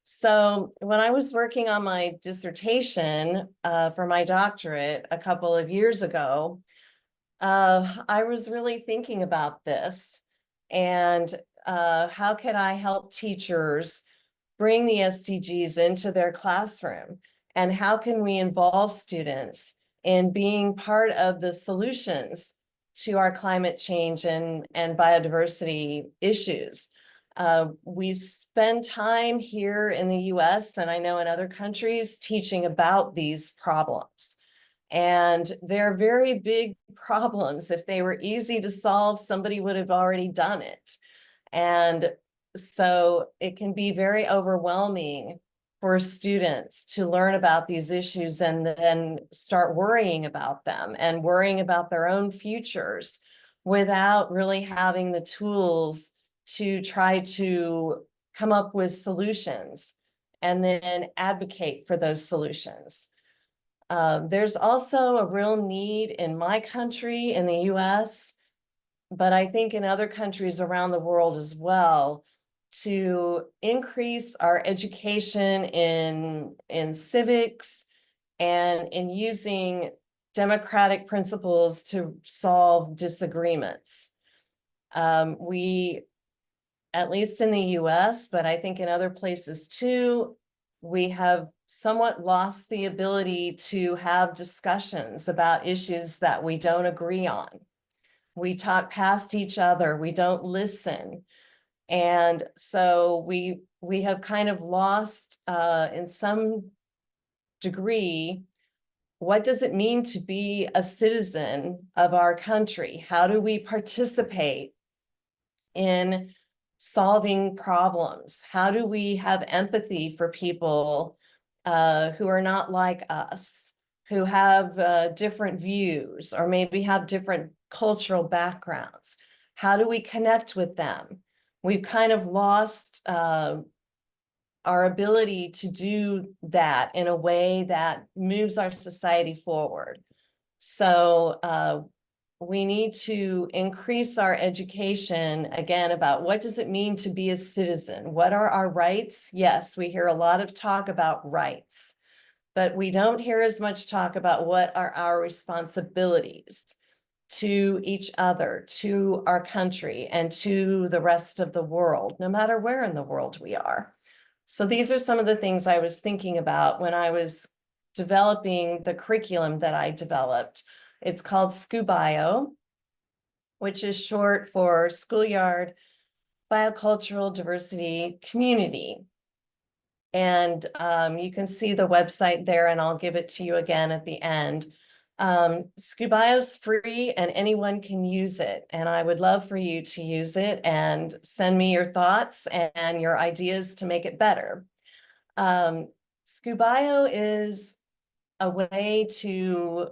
So when I was working on my dissertation for my doctorate a couple of years ago, I was really thinking about this and how could I help teachers bring the SDGs into their classroom, and how can we involve students in being part of the solutions to our climate change and biodiversity issues. We spend time here in the US, and I know in other countries, teaching about these problems. And they're very big problems. If they were easy to solve, somebody would have already done it. And so it can be very overwhelming for students to learn about these issues and then start worrying about them and worrying about their own futures without really having the tools to try to come up with solutions and then advocate for those solutions. There's also a real need in my country, in the US, but I think in other countries around the world as well, to increase our education in civics and in using democratic principles to solve disagreements. We, at least in the US, but I think in other places too, we have somewhat lost the ability to have discussions about issues that we don't agree on. We talk past each other, we don't listen. And so we have kind of lost, in some degree, what does it mean to be a citizen of our country? How do we participate in solving problems? How do we have empathy for people who are not like us, who have different views or maybe have different cultural backgrounds? How do we connect with them? We've kind of lost our ability to do that in a way that moves our society forward. So we need to increase our education again about what does it mean to be a citizen? What are our rights? Yes, we hear a lot of talk about rights, but we don't hear as much talk about what are our responsibilities to each other, to our country, and to the rest of the world, no matter where in the world we are. So these are some of the things I was thinking about when I was developing the curriculum that I developed. It's called SCUBIO, which is short for Schoolyard Biocultural Diversity Community. And you can see the website there, and I'll give it to you again at the end. SCUBIO is free and anyone can use it. And I would love for you to use it and send me your thoughts and your ideas to make it better. SCUBIO is a way to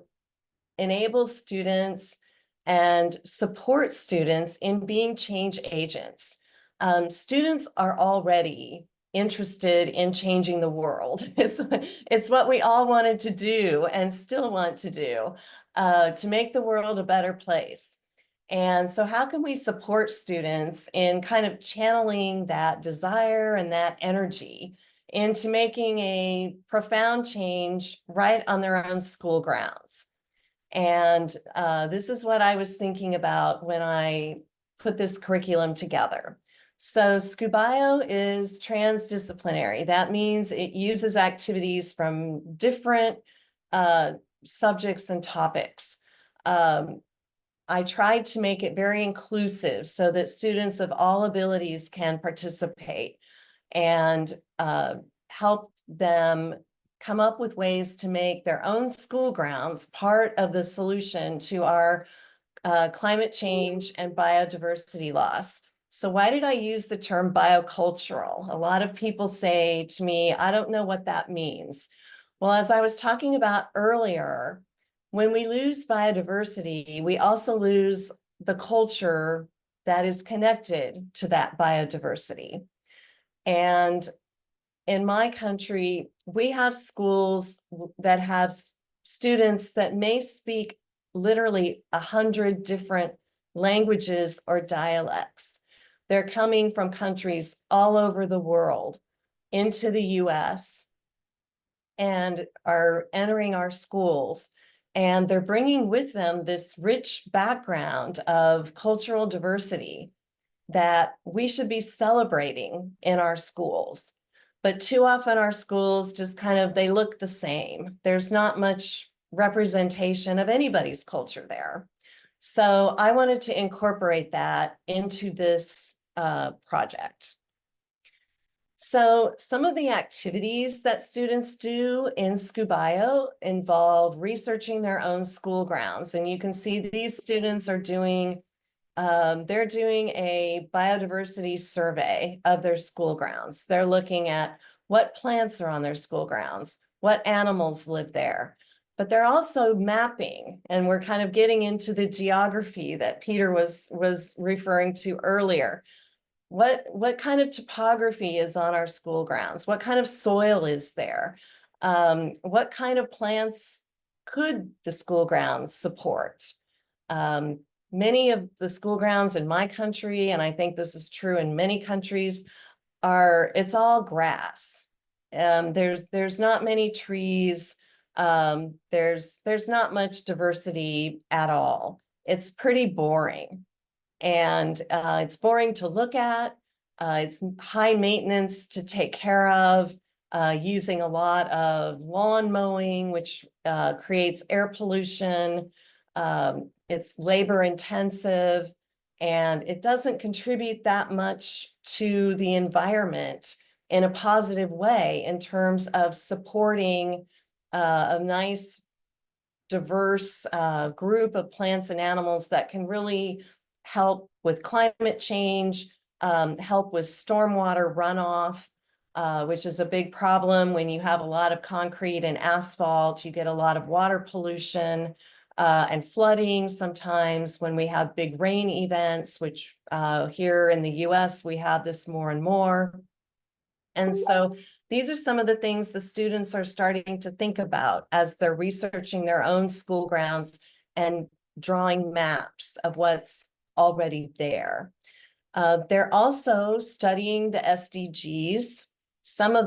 enable students and support students in being change agents. Students are already interested in changing the world. It's what we all wanted to do and still want to do, to make the world a better place. And so how can we support students in kind of channeling that desire and that energy into making a profound change right on their own school grounds? And this is what I was thinking about when I put this curriculum together. So SCUBIO is transdisciplinary. That means it uses activities from different subjects and topics. I tried to make it very inclusive so that students of all abilities can participate and help them come up with ways to make their own school grounds part of the solution to our climate change and biodiversity loss. So why did I use the term biocultural? A lot of people say to me, I don't know what that means. Well, as I was talking about earlier, when we lose biodiversity, we also lose the culture that is connected to that biodiversity. And in my country, we have schools that have students that may speak literally 100 different languages or dialects. They're coming from countries all over the world into the US and are entering our schools. And they're bringing with them this rich background of cultural diversity that we should be celebrating in our schools. But too often our schools just kind of, they look the same. There's not much representation of anybody's culture there. So I wanted to incorporate that into this project. So some of the activities that students do in SCUBIO involve researching their own school grounds. And you can see these students are doing, they're doing a biodiversity survey of their school grounds. They're looking at what plants are on their school grounds, what animals live there. But they're also mapping, and we're kind of getting into the geography that Peter was referring to earlier. What kind of topography is on our school grounds? What kind of soil is there? What kind of plants could the school grounds support? Many of the school grounds in my country, and I think this is true in many countries, it's all grass. There's not many trees. There's not much diversity at all. It's pretty boring. And it's boring to look at. It's high maintenance to take care of, using a lot of lawn mowing, which creates air pollution. It's labor intensive, and it doesn't contribute that much to the environment in a positive way in terms of supporting a nice, diverse group of plants and animals that can really help with climate change, help with stormwater runoff, which is a big problem when you have a lot of concrete and asphalt. You get a lot of water pollution and flooding sometimes when we have big rain events, which here in the US, we have this more and more. And so these are some of the things the students are starting to think about as they're researching their own school grounds and drawing maps of what's already there. They're also studying the SDGs.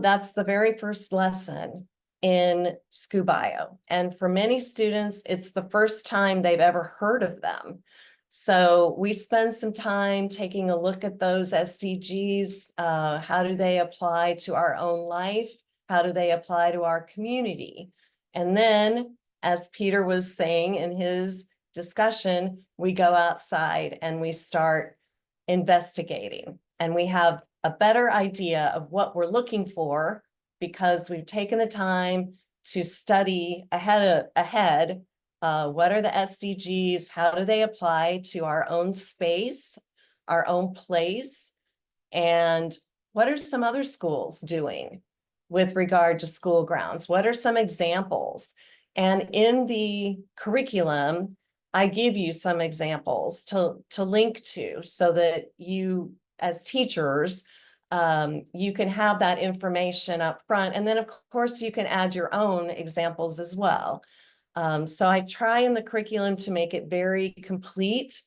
That's the very first lesson in SCUBIO. And for many students, it's the first time they've ever heard of them. So we spend some time taking a look at those SDGs. How do they apply to our own life? How do they apply to our community? And then, as Peter was saying in his discussion, we go outside and we start investigating. And we have a better idea of what we're looking for because we've taken the time to study ahead. What are the SDGs? How do they apply to our own space, our own place? And what are some other schools doing with regard to school grounds? What are some examples? And in the curriculum, I give you some examples to link to so that you, as teachers, you can have that information up front. And then, of course, you can add your own examples as well. So I try in the curriculum to make it very complete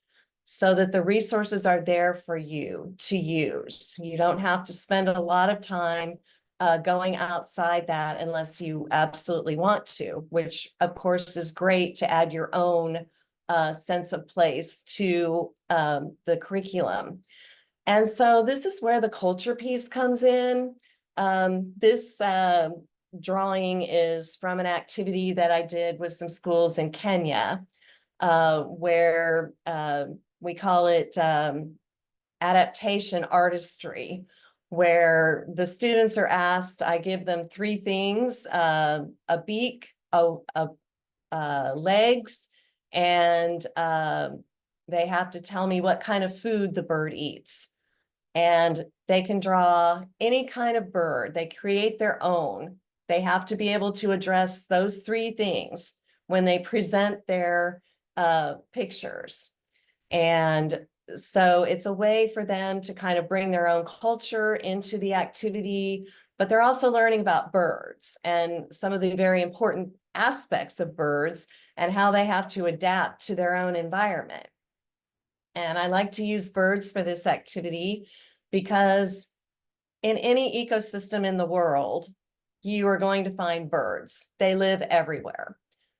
so that the resources are there for you to use. You don't have to spend a lot of time going outside that unless you absolutely want to, which of course is great to add your own sense of place to the curriculum. And so this is where the culture piece comes in. This drawing is from an activity that I did with some schools in Kenya, where we call it adaptation artistry, where the students are asked, I give them 3 things, a beak, legs, and they have to tell me what kind of food the bird eats. And they can draw any kind of bird. They create their own. They have to be able to address those 3 things when they present their pictures. And so it's a way for them to kind of bring their own culture into the activity. but they're also learning about birds and some of the very important aspects of birds and how they have to adapt to their own environment. And I like to use birds for this activity because in any ecosystem in the world, you are going to find birds. They live everywhere.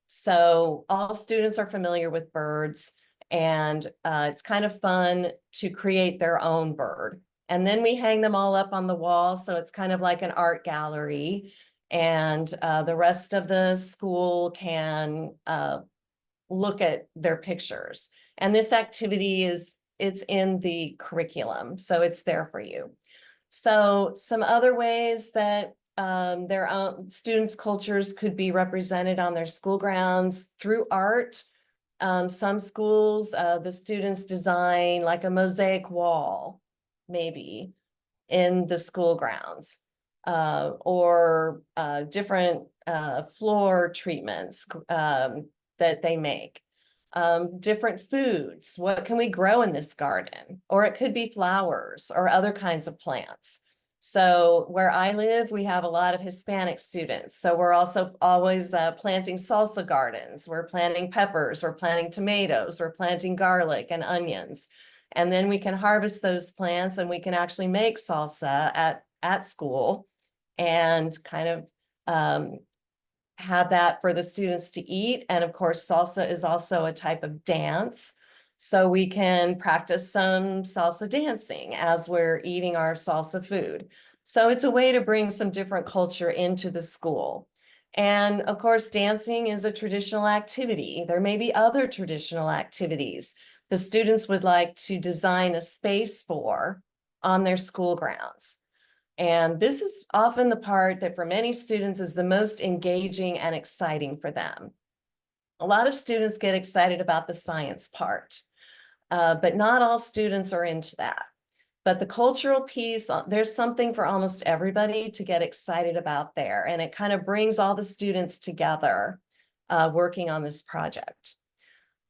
So all students are familiar with birds, and it's kind of fun to create their own bird. And then we hang them all up on the wall, so it's kind of like an art gallery, and the rest of the school can look at their pictures. And this activity it's in the curriculum, so it's there for you. So some other ways that their own students' cultures could be represented on their school grounds through art. Some schools, the students design like a mosaic wall, maybe, in the school grounds, or different floor treatments that they make. Different foods, what can we grow in this garden? Or it could be flowers or other kinds of plants. So where I live, we have a lot of Hispanic students. So we're also always planting salsa gardens. We're planting peppers, we're planting tomatoes, we're planting garlic and onions. And then we can harvest those plants and we can actually make salsa at school and kind of have that for the students to eat. And of course, salsa is also a type of dance. So we can practice some salsa dancing as we're eating our salsa food. So it's a way to bring some different culture into the school. And of course, dancing is a traditional activity. There may be other traditional activities the students would like to design a space for on their school grounds. And this is often the part that for many students is the most engaging and exciting for them. A lot of students get excited about the science part, but not all students are into that. But the cultural piece, there's something for almost everybody to get excited about there. And it kind of brings all the students together working on this project.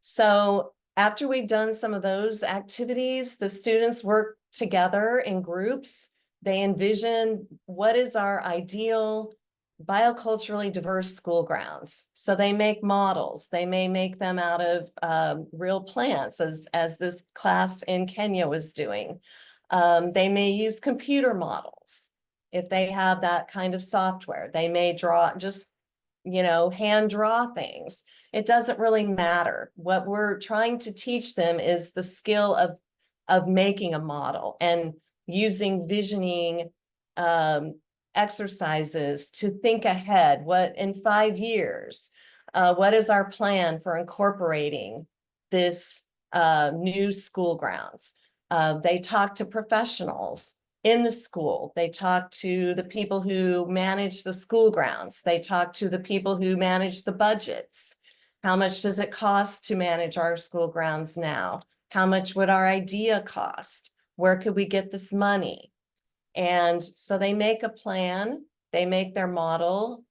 So after we've done some of those activities, the students work together in groups. They envision what is our ideal bioculturally diverse school grounds. So they make models. They may make them out of real plants, as this class in Kenya was doing. They may use computer models if they have that kind of software. They may draw, just, hand draw things. It doesn't really matter. What we're trying to teach them is the skill of making a model and using visioning exercises to think ahead. What in 5 years, what is our plan for incorporating this new school grounds? They talk to professionals in the school. They talk to the people who manage the school grounds. They talk to the people who manage the budgets. How much does it cost to manage our school grounds now? How much would our idea cost? Where could we get this money? And so they make a plan, they make their model,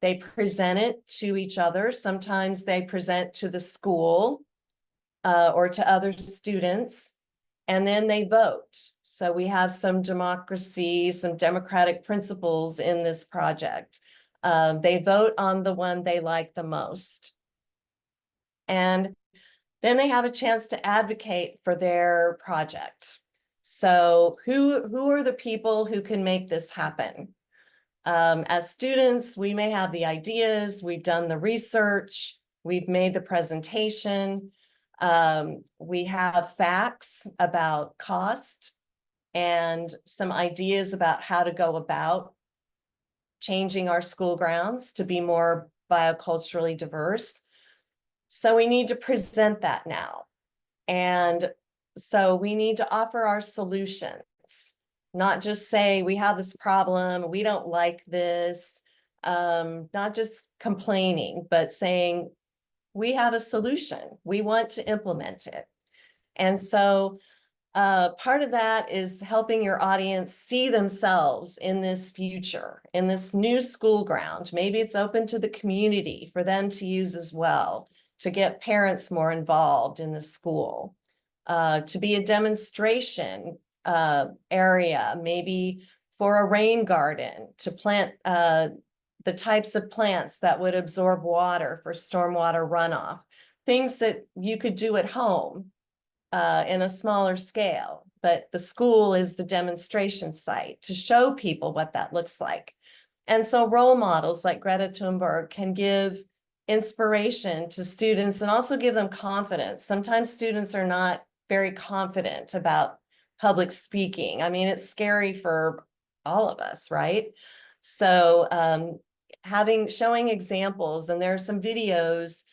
they present it to each other. Sometimes they present to the school or to other students, and then they vote. So we have some democracy, some democratic principles in this project. They vote on the one they like the most. And then they have a chance to advocate for their project. So who are the people who can make this happen? As students, we may have the ideas, we've done the research, we've made the presentation, we have facts about cost and some ideas about how to go about changing our school grounds to be more bioculturally diverse. So we need to present that now. And so we need to offer our solutions, not just say we have this problem, we don't like this, not just complaining, but saying we have a solution, we want to implement it. And so part of that is helping your audience see themselves in this future, in this new school ground. Maybe it's open to the community for them to use as well, to get parents more involved in the school. To be a demonstration area, maybe for a rain garden, to plant the types of plants that would absorb water for stormwater runoff, things that you could do at home in a smaller scale. But the school is the demonstration site to show people what that looks like. And so role models like Greta Thunberg can give inspiration to students and also give them confidence. Sometimes students are not very confident about public speaking. I mean, it's scary for all of us, right? So showing examples, and there are some videos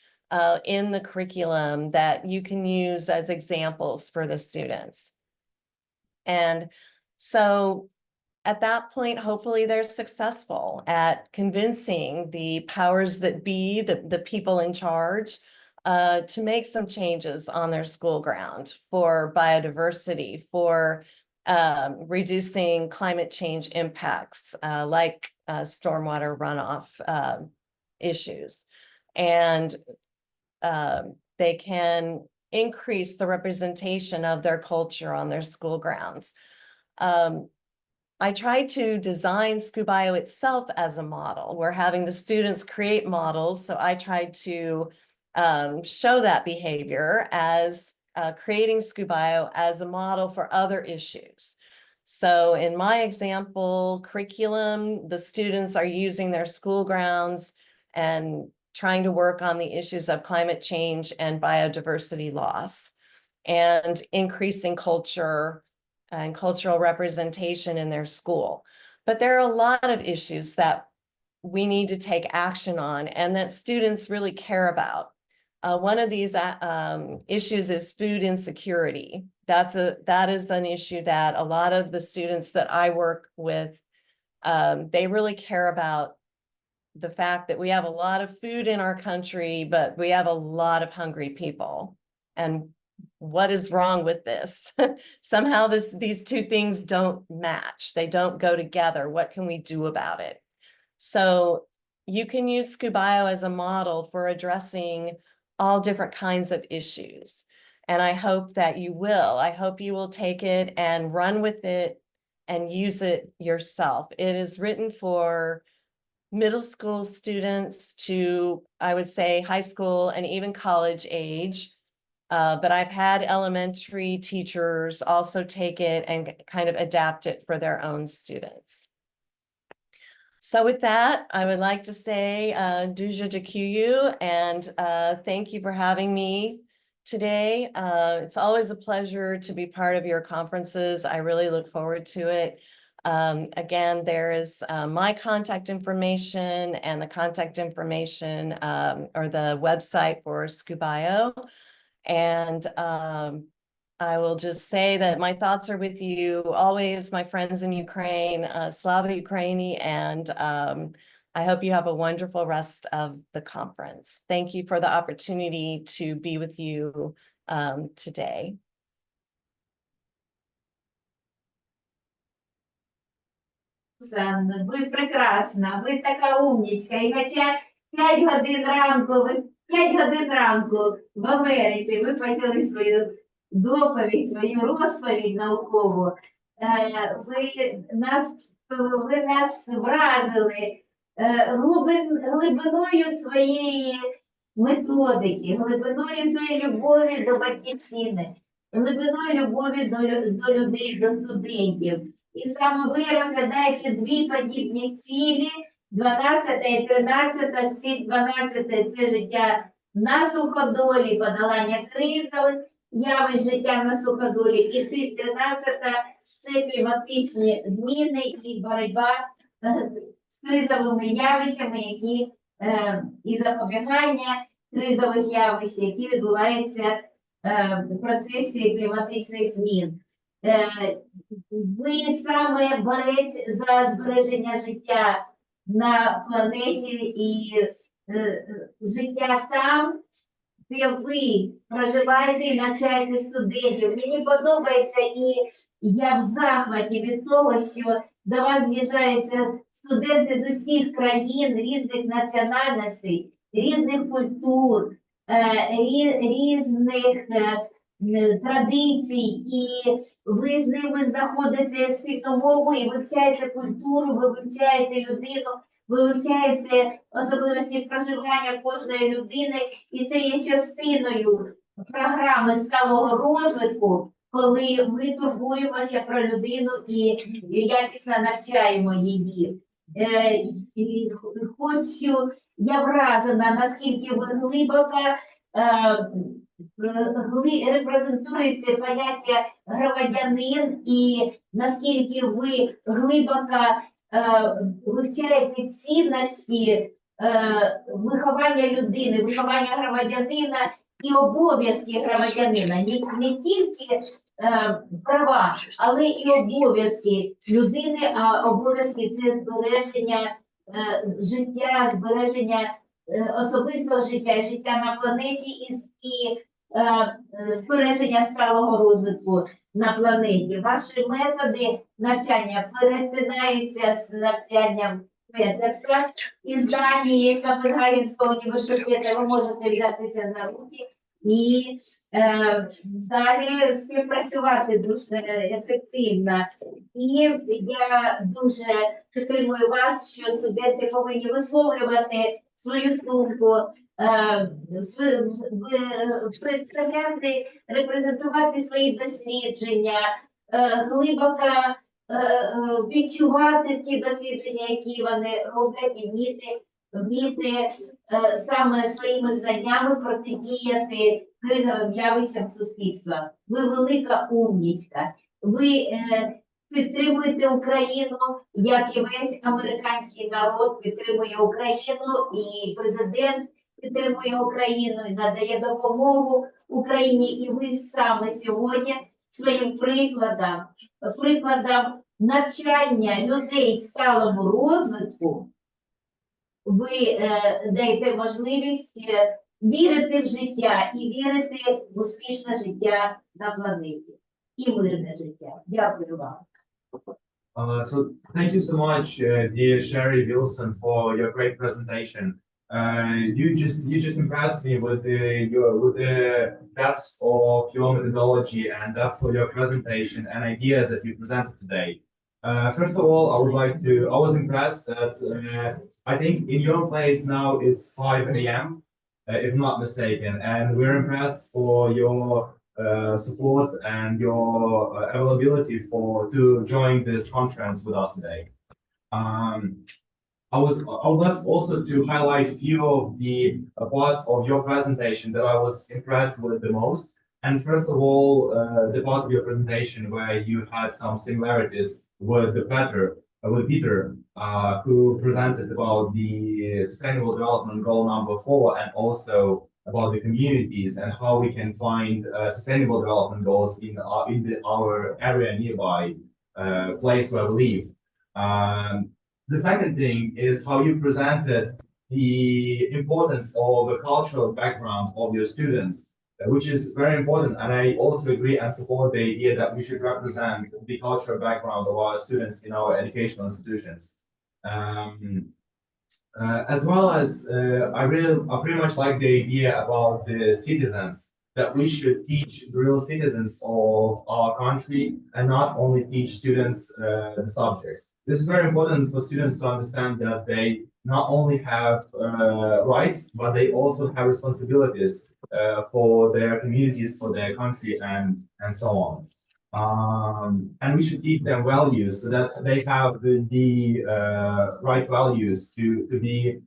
in the curriculum that you can use as examples for the students. And so at that point, hopefully they're successful at convincing the powers that be, the people in charge, to make some changes on their school ground for biodiversity, for reducing climate change impacts like stormwater runoff issues. And they can increase the representation of their culture on their school grounds. I try to design SCUBIO itself as a model. We're having the students create models, so I tried to show that behavior as creating SCUBIO as a model for other issues. So in my example curriculum, the students are using their school grounds and trying to work on the issues of climate change and biodiversity loss and increasing culture and cultural representation in their school. But there are a lot of issues that we need to take action on and that students really care about. One of these issues is food insecurity. That is an issue that a lot of the students that I work with, they really care about the fact that we have a lot of food in our country, but we have a lot of hungry people. And what is wrong with this? Somehow these two things don't match. They don't go together. What can we do about it? So you can use SCUBIO as a model for addressing all different kinds of issues. And I hope that you will. I hope you will take it and run with it and use it yourself. It is written for middle school students to, I would say, high school and even college age. But I've had elementary teachers also take it and kind of adapt it for their own students. So with that, I would like to say Duja Jakuyu, and thank you for having me today. It's always a pleasure to be part of your conferences. I really look forward to it. Again, there is my contact information and the contact information or the website for SCUBIO. And I will just say that my thoughts are with you always, my friends in Ukraine, Slava Ukraini, and I hope you have a wonderful rest of the conference. Thank you for the opportunity to be with you today. Ви прекрасна, ви така умнічка. І хоча 5 годин ранку в Америці ви почали свою доповідь, свою розповідь наукову, ви нас вразили глибиною своєї методики, глибиною своєї любові до батьківщини, глибиною любові до людей, до студентів. І саме ви розглядаєте дві подібні цілі, 12 і 13. Ціль 12 – це життя на суходолі, подолання кризових явищ життя на суходолі. І ціль 13 – це кліматичні зміни і боротьба з кризовими явищами, які і запобігання кризових явищ, які відбуваються в процесі кліматичних змін. Ви саме борець за збереження життя на планеті і життя там, де ви проживаєте і навчаєте студентів. Мені подобається і я в захваті від того, що до вас з'їжджаються студенти з усіх країн, різних національностей, різних культур, різних традицій, і ви з ними знаходите спільну мову і вивчаєте культуру, ви вивчаєте людину, ви вивчаєте особливості проживання кожної людини, і це є частиною програми сталого розвитку, коли ми турбуємося про людину і якісно навчаємо її. І хочу, я вражена, наскільки ви глибоко репрезентуєте поняття громадянин і наскільки ви глибоко вивчаєте цінності виховання людини, виховання громадянина і обов'язки громадянина. Не тільки права, але і обов'язки людини, а обов'язки – це збереження життя, збереження особистого життя, життя на планеті і збереження сталого розвитку на планеті. Ваші методи навчання перетинаються з навчанням Петерса із Данії, з Копенгагенського університету. Ви можете взяти це за руки і далі співпрацювати дуже ефективно. І я дуже підтримую вас, що студенти повинні висловлювати свою думку, представляти, репрезентувати свої дослідження, глибоко відчувати ті дослідження, які вони роблять, і вміти саме своїми знаннями протидіяти кризовим явищам суспільства. Ви велика умнічка. Ви підтримуєте Україну, як і весь американський народ підтримує Україну, і президент підтримує Україну, і надає допомогу Україні. І ви саме сьогодні своїм прикладом навчання людей сталому розвитку, ви даєте можливість вірити в життя і вірити в успішне життя на планеті і мирне життя. Дякую вам. So thank you so much, dear Sherry Wilson, for your great presentation. You just impressed me with the depth of your methodology and depth of your presentation and ideas that you presented today. First of all, I was impressed that I think in your place now it's 5 a.m. If I'm not mistaken, and we're impressed for your support and your availability to join this conference with us today. I would like also to highlight a few of the parts of your presentation that I was impressed with the most. And first of all, the part of your presentation where you had some similarities with Peter, who presented about the Sustainable Development Goal number 4, and also about the communities and how we can find sustainable development goals in our area nearby, place where we live. The second thing is how you presented the importance of the cultural background of your students, which is very important. And I also agree and support the idea that we should represent the cultural background of our students in our educational institutions. As well as I pretty much like the idea about the citizens, that we should teach the real citizens of our country and not only teach students the subjects. This is very important for students to understand that they not only have rights, but they also have responsibilities for their communities, for their country, and so on. And we should teach them values so that they have the right values to be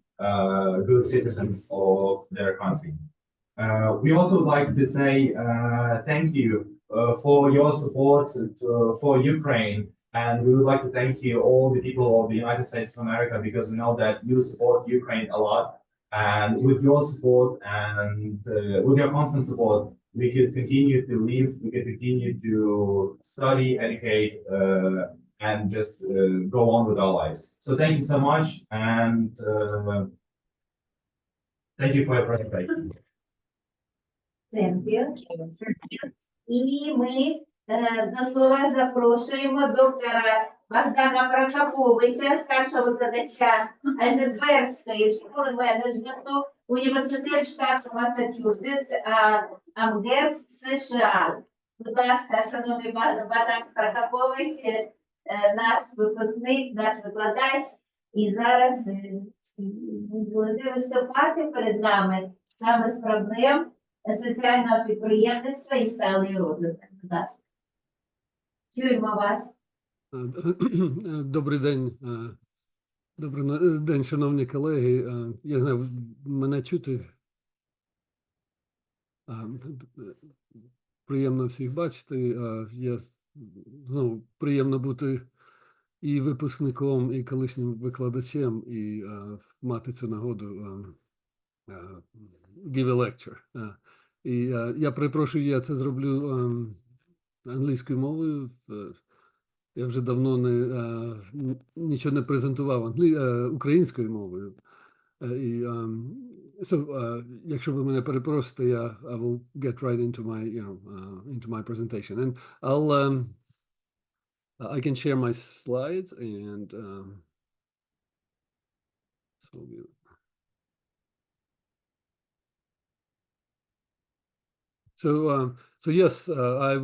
good citizens of their country. We also would like to say thank you for your support for Ukraine, and we would like to thank you all the people of the United States of America, because we know that you support Ukraine a lot, and with your support and with your constant support, we could continue to live, we could continue to study, educate, and just go on with our lives. So thank you so much, and thank you for your presentation. Thank you. І ми до слова запрошуємо доктора Богдана Прокоповича, старшого викладача Азербайджанської школи менеджменту університет штату Массачусетс, Амгерст, США. Будь ласка, шановний Богдан Прокопович, наш випускник, наш викладач, і зараз буде виступати перед нами саме з проблем соціального підприємництва і сталий розвиток. Будь ласка. Чуємо вас. Добрий день. Добрий день, шановні колеги. Я знаю, мене чути. Приємно всіх бачити. Я знову приємно бути і випускником, і колишнім викладачем, і мати цю нагоду give a lecture. І я перепрошую, я це зроблю англійською мовою. Я вже давно нічого не презентував українською мовою. І, якщо ви мене перепросите, I will get right into my presentation. And I can share my slides and so yes, I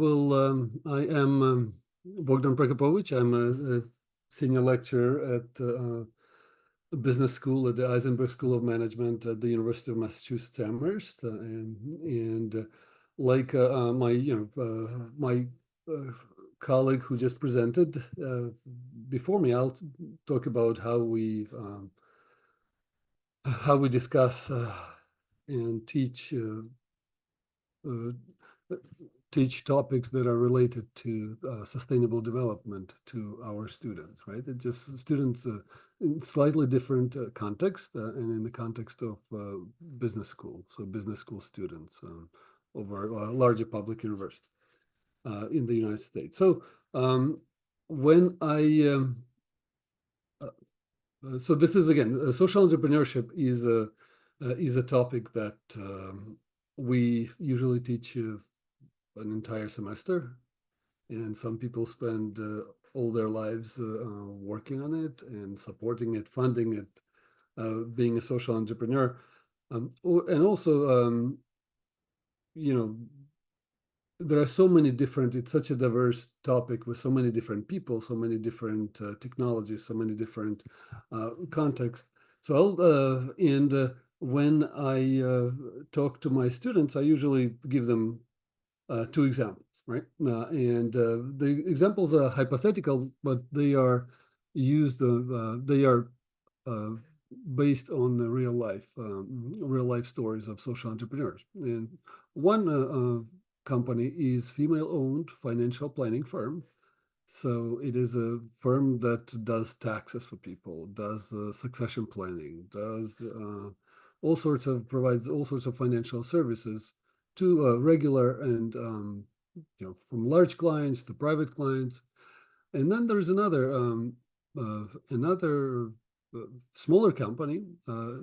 am Bogdan Prokopovich. I'm a senior lecturer at business school at the Eisenberg School of Management at the University of Massachusetts Amherst, and like my colleague who just presented before me, I'll talk about how we discuss and teach topics that are related to sustainable development to our students, right? It just students in slightly different context and in the context of business school, so business school students over a larger public university in the United States. So when so this is again, social entrepreneurship is a topic that we usually teach an entire semester, and some people spend all their lives working on it and supporting it, funding it, being a social entrepreneur, and also there are so many different, it's such a diverse topic with so many different people, so many different technologies, so many different contexts. So when I talk to my students, I usually give them two examples, right? And the examples are hypothetical, but they are used, they are based on the real life stories of social entrepreneurs. And one company is female-owned financial planning firm. So it is a firm that does taxes for people, does succession planning, does provides all sorts of financial services to regular and from large clients to private clients. And then there's another smaller company,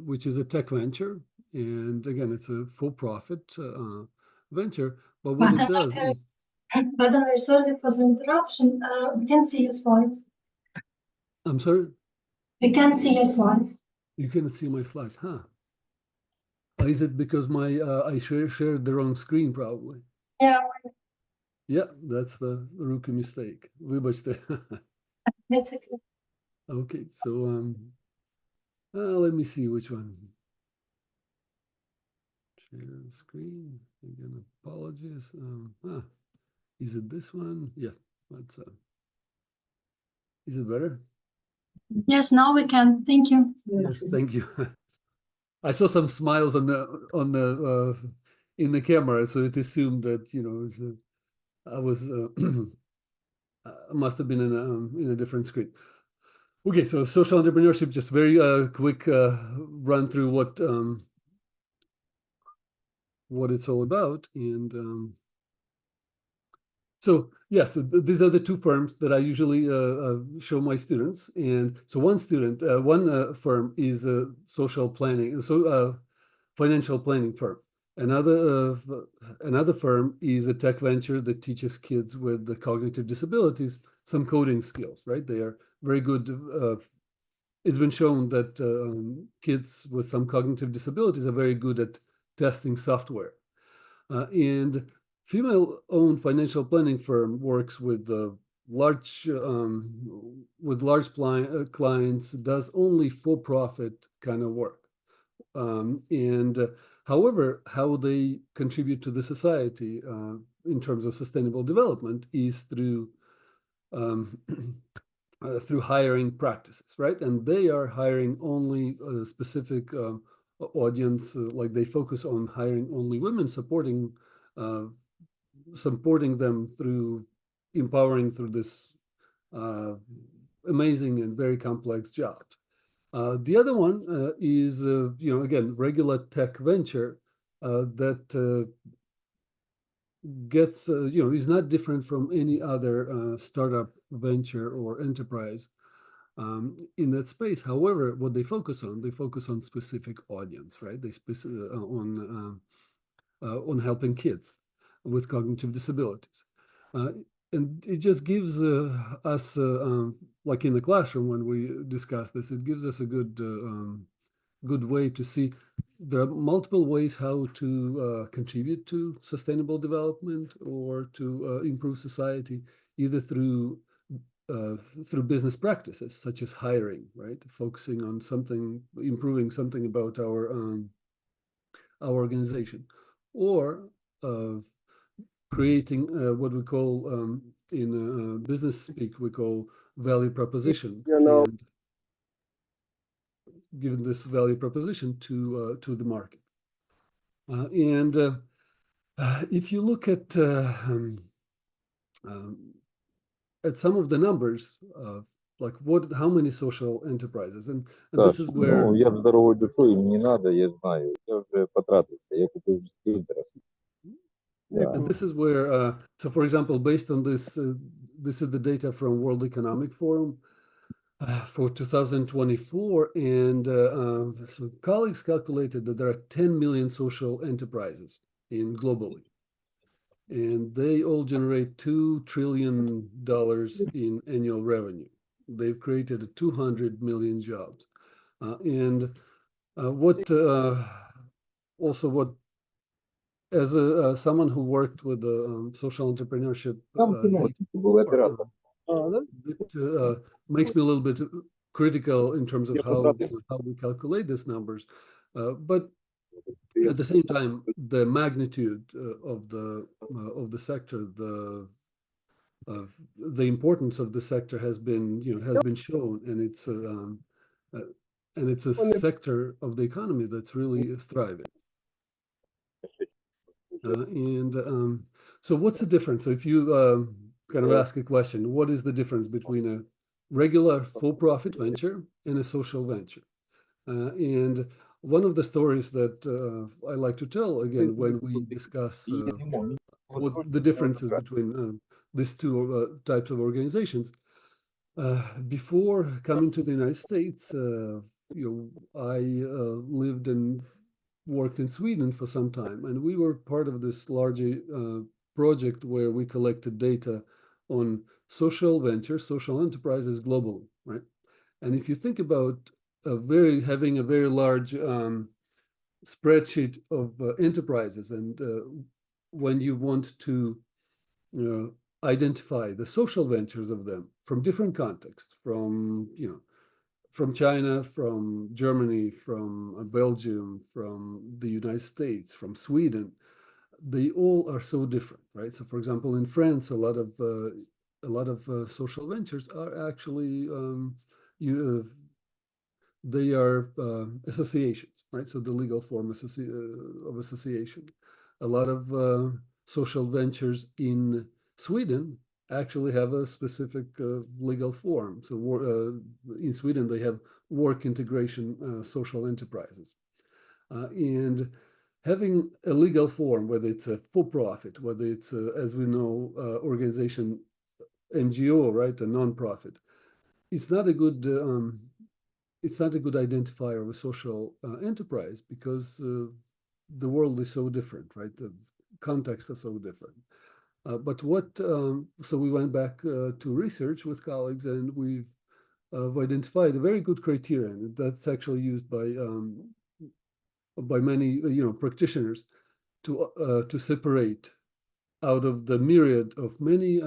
which is a tech venture. And again, it's a for-profit venture. But what it does is... But I'm sorry for the interruption. We can see your slides. I'm sorry? We can see your slides. You cannot see my slides, huh? Is it because I shared the wrong screen, probably? Yeah. Yeah, that's the rookie mistake. Вибачте. That's okay. Okay, so let me see which one. Share screen. Again, apologies. Is it this one? Yeah, that's is it better? Yes, now we can. Thank you. Yes, thank you. I saw some smiles in the camera, so it assumed that I was must have been in a different screen. Okay, so social entrepreneurship, just very quick run through what it's all about, and so yes, these are the two firms that I usually show my students. And so one firm is a social planning, financial planning firm. Another firm is a tech venture that teaches kids with the cognitive disabilities some coding skills, right? They are very good it's been shown that kids with some cognitive disabilities are very good at testing software. And female-owned financial planning firm works with large clients, does only for-profit kind of work. However, how they contribute to the society in terms of sustainable development is through through hiring practices, right? And they are hiring only a specific audience, like they focus on hiring only women, supporting them through empowering through this amazing and very complex job. The other one is, again, regular tech venture that gets, is not different from any other startup venture or enterprise in that space. However, what they focus on specific audience, right? They on helping kids with cognitive disabilities. And it just gives us, like in the classroom when we discuss this, it gives us a good way to see there are multiple ways how to contribute to sustainable development or to improve society, either through business practices such as hiring, right? Focusing on something, improving something about our organization, or creating what we call in business speak, we call value proposition. And given this value proposition to the market. If you look at some of the numbers, like how many social enterprises, and this is where... Ну, я здоровой душой, им не надо, я знаю. Я уже потратился, я купил принтер. And this is where, so for example, based on this, this is the data from World Economic Forum for 2024, and so colleagues calculated that there are 10 million social enterprises globally, and they all generate $2 trillion in annual revenue. They've created 200 million jobs, as someone who worked with social entrepreneurship, it makes me a little bit critical in terms of how we calculate these numbers, but at the same time, the magnitude of the sector, the importance of the sector has been shown, and it's a sector of the economy that's really thriving. So what's the difference? So if you kind of ask a question, what is the difference between a regular for-profit venture and a social venture? And one of the stories that I like to tell, again, when we discuss what the differences between these two types of organizations, before coming to the United States, I lived and worked in Sweden for some time, and we were part of this large project where we collected data on social ventures, social enterprises globally, right? And if you think about having a very large spreadsheet of enterprises, and when you want to identify the social ventures of them from different contexts, from China, from Germany, from Belgium, from the United States, from Sweden, they all are so different, right? So, for example, in France, a lot of social ventures are actually they are associations, right? So the legal form of association. A lot of social ventures in Sweden actually have a specific legal form. So in Sweden, they have work integration social enterprises. And having a legal form, whether it's a for-profit, whether it's, as we know, organization, NGO, right, a non-profit, it's not a good identifier of a social enterprise, because the world is so different, right? The contexts are so different. So we went back to research with colleagues, and we've identified a very good criterion that's actually used by many practitioners to separate out of the myriad of many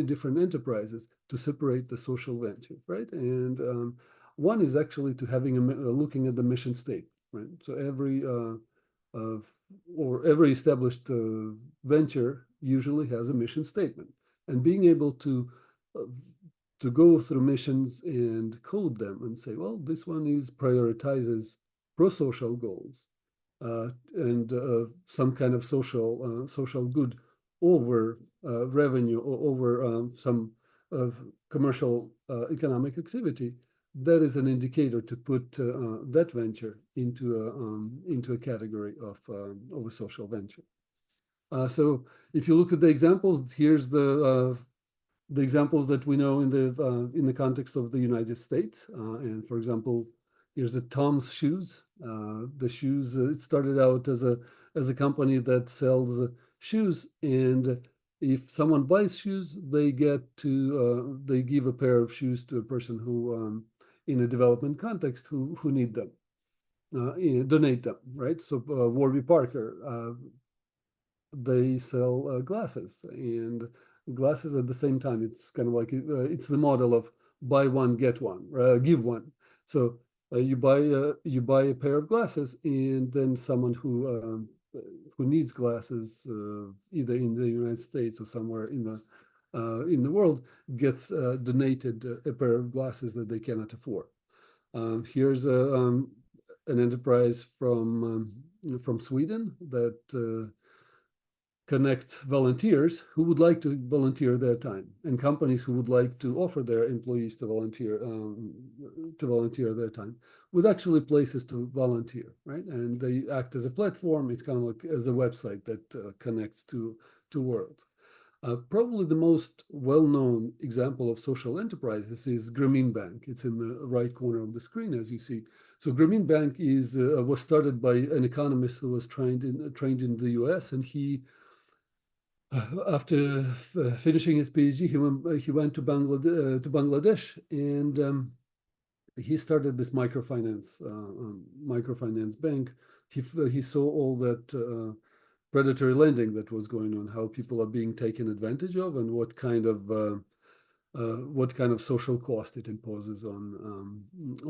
different enterprises, to separate the social venture, right? And one is actually to having looking at the mission statement, right? So every established venture usually has a mission statement, and being able to go through missions and code them and say, well, this one prioritizes pro-social goals and some kind of social good over revenue or over some commercial economic activity. That is an indicator to put that venture into a category of a social venture. So if you look at the examples, here's the examples that we know in the context of the United States. And for example, here's the Tom's Shoes. The shoes, it started out as a company that sells shoes, and if someone buys shoes, they they give a pair of shoes to a person who in a development context who need them, donate them, right? So Warby Parker, they sell glasses, and glasses at the same time. It's kind of like it's the model of buy one get one, give one. So you buy a pair of glasses, and then someone who needs glasses, either in the United States or somewhere in the world, gets donated a pair of glasses that they cannot afford. Here's an enterprise from Sweden that connects volunteers who would like to volunteer their time, and companies who would like to offer their employees to volunteer their time with actually places to volunteer, right? And they act as a platform. It's kind of like as a website that connects to world. Probably the most well-known example of social enterprises is Grameen Bank. It's in the right corner of the screen, as you see. So Grameen Bank was started by an economist who was trained in the US, and he after finishing his PhD, he went to Bangladesh, and he started this microfinance bank. He saw all that predatory lending that was going on, how people are being taken advantage of, and what kind of social cost it imposes on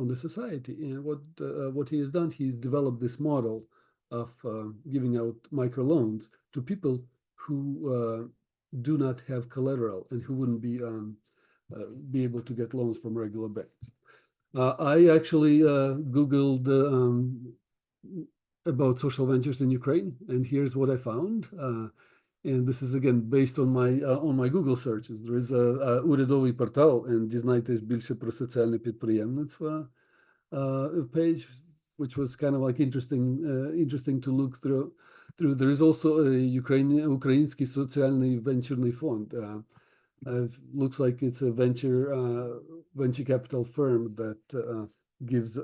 the society. And what he has done, he's developed this model of giving out microloans to people who do not have collateral and who wouldn't be able to get loans from regular banks. I actually Googled about social ventures in Ukraine, and here's what I found. And this is again based on my Google searches. There is a урядовий портал, and дізнайтесь більше про соціальне підприємництво page, which was kind of like interesting to look through. There is also a Український соціальний венчурний фонд. Looks like it's a venture capital firm that gives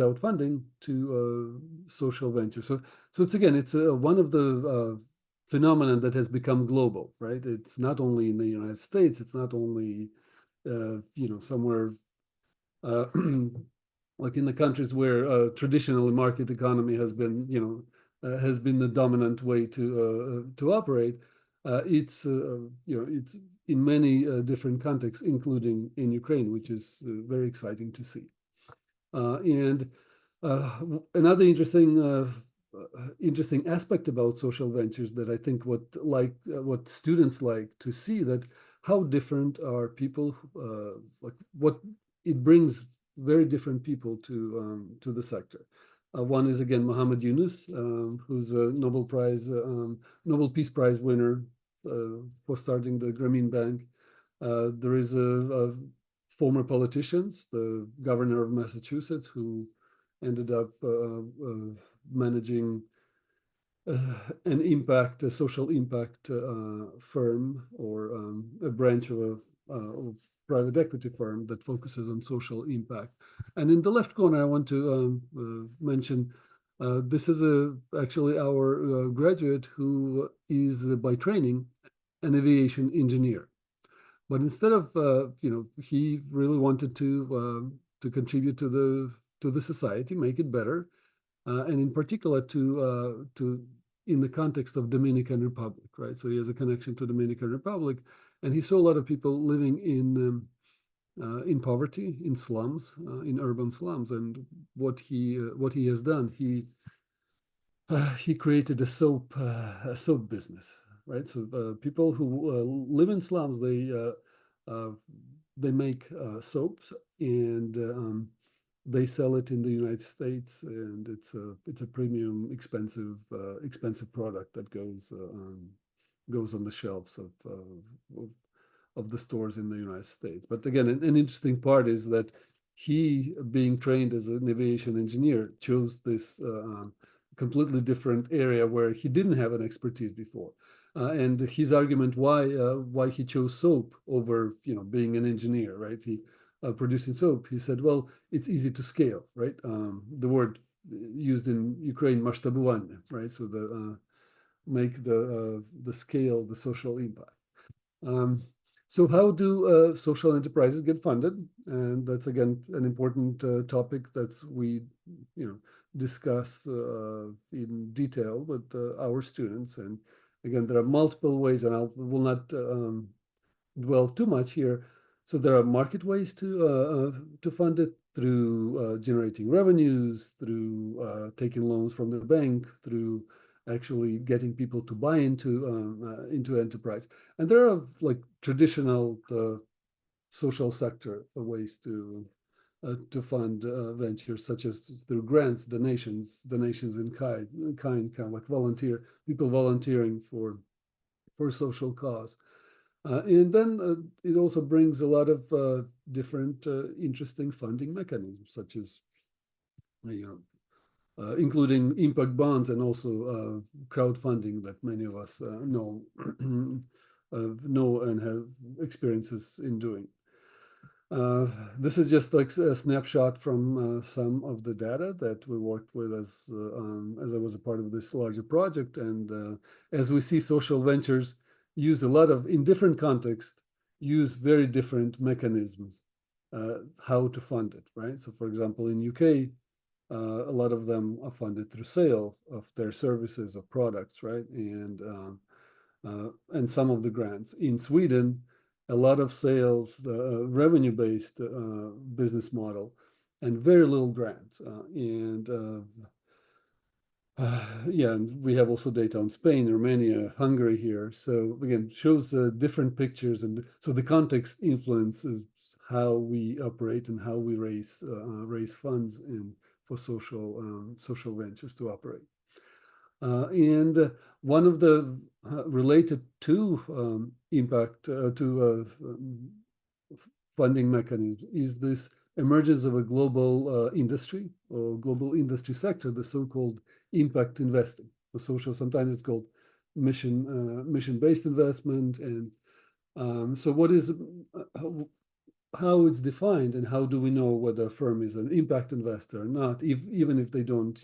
out funding to social ventures. So it's one of the phenomenon that has become global, right? It's not only in the United States. It's not only somewhere like in the countries where traditionally market economy has been the dominant way to operate. It's in many different contexts, including in Ukraine, which is very exciting to see. And another interesting aspect about social ventures that I think what students like to see, that how different are people, like what it brings very different people to the sector. One is again Mohammed Yunus, who's a Nobel Peace Prize winner for starting the Grameen Bank. There is a former politicians, the governor of Massachusetts, who ended up managing a social impact firm, or a branch of a private equity firm that focuses on social impact. And in the left corner, I want to mention this is actually our graduate who is by training an aviation engineer. But instead of he really wanted to contribute to the society, make it better, and in particular to in the context of Dominican Republic, right? So he has a connection to Dominican Republic, and he saw a lot of people living in poverty, in slums, in urban slums, and what he has done, he created a soap business, right? So people who live in slums, they make soaps, and they sell it in the United States, and it's a premium, expensive product that goes on the shelves of the stores in the United States. But again, an interesting part is that he, being trained as an aviation engineer, chose this completely different area where he didn't have an expertise before. And his argument why he chose soap over being an engineer, right? Producing soap, he said, well, it's easy to scale, right? The word used in Ukraine, масштабування, right? So make the scale, the social impact. So how do social enterprises get funded? And that's again an important topic that we discuss in detail with our students. And again, there are multiple ways, and I will not dwell too much here. So there are market ways to fund it, through generating revenues, through taking loans from the bank, through actually getting people to buy into enterprise. And there are like traditional social sector ways to fund ventures, such as through grants, donations in kind of like people volunteering for social cause. And then it also brings a lot of different interesting funding mechanisms, such as including impact bonds and also crowdfunding that many of us know and have experiences in doing. This is just like a snapshot from some of the data that we worked with as I was a part of this larger project. And as we see, social ventures use a lot of, in different contexts, use very different mechanisms how to fund it, right? So for example, in UK, a lot of them are funded through sale of their services or products, right? And some of the grants. In Sweden, a lot of sales, revenue-based business model, and very little grants. Yeah, and we have also data on Spain, Romania, Hungary here. So again, shows different pictures, and so the context influences how we operate and how we raise funds for social ventures to operate. And one of the related to impact funding mechanisms is this emergence of a global industry or global industry sector, the so-called impact investing. For social, sometimes it's called mission-based investment. And so what is how it's defined, and how do we know whether a firm is an impact investor or not, even if they don't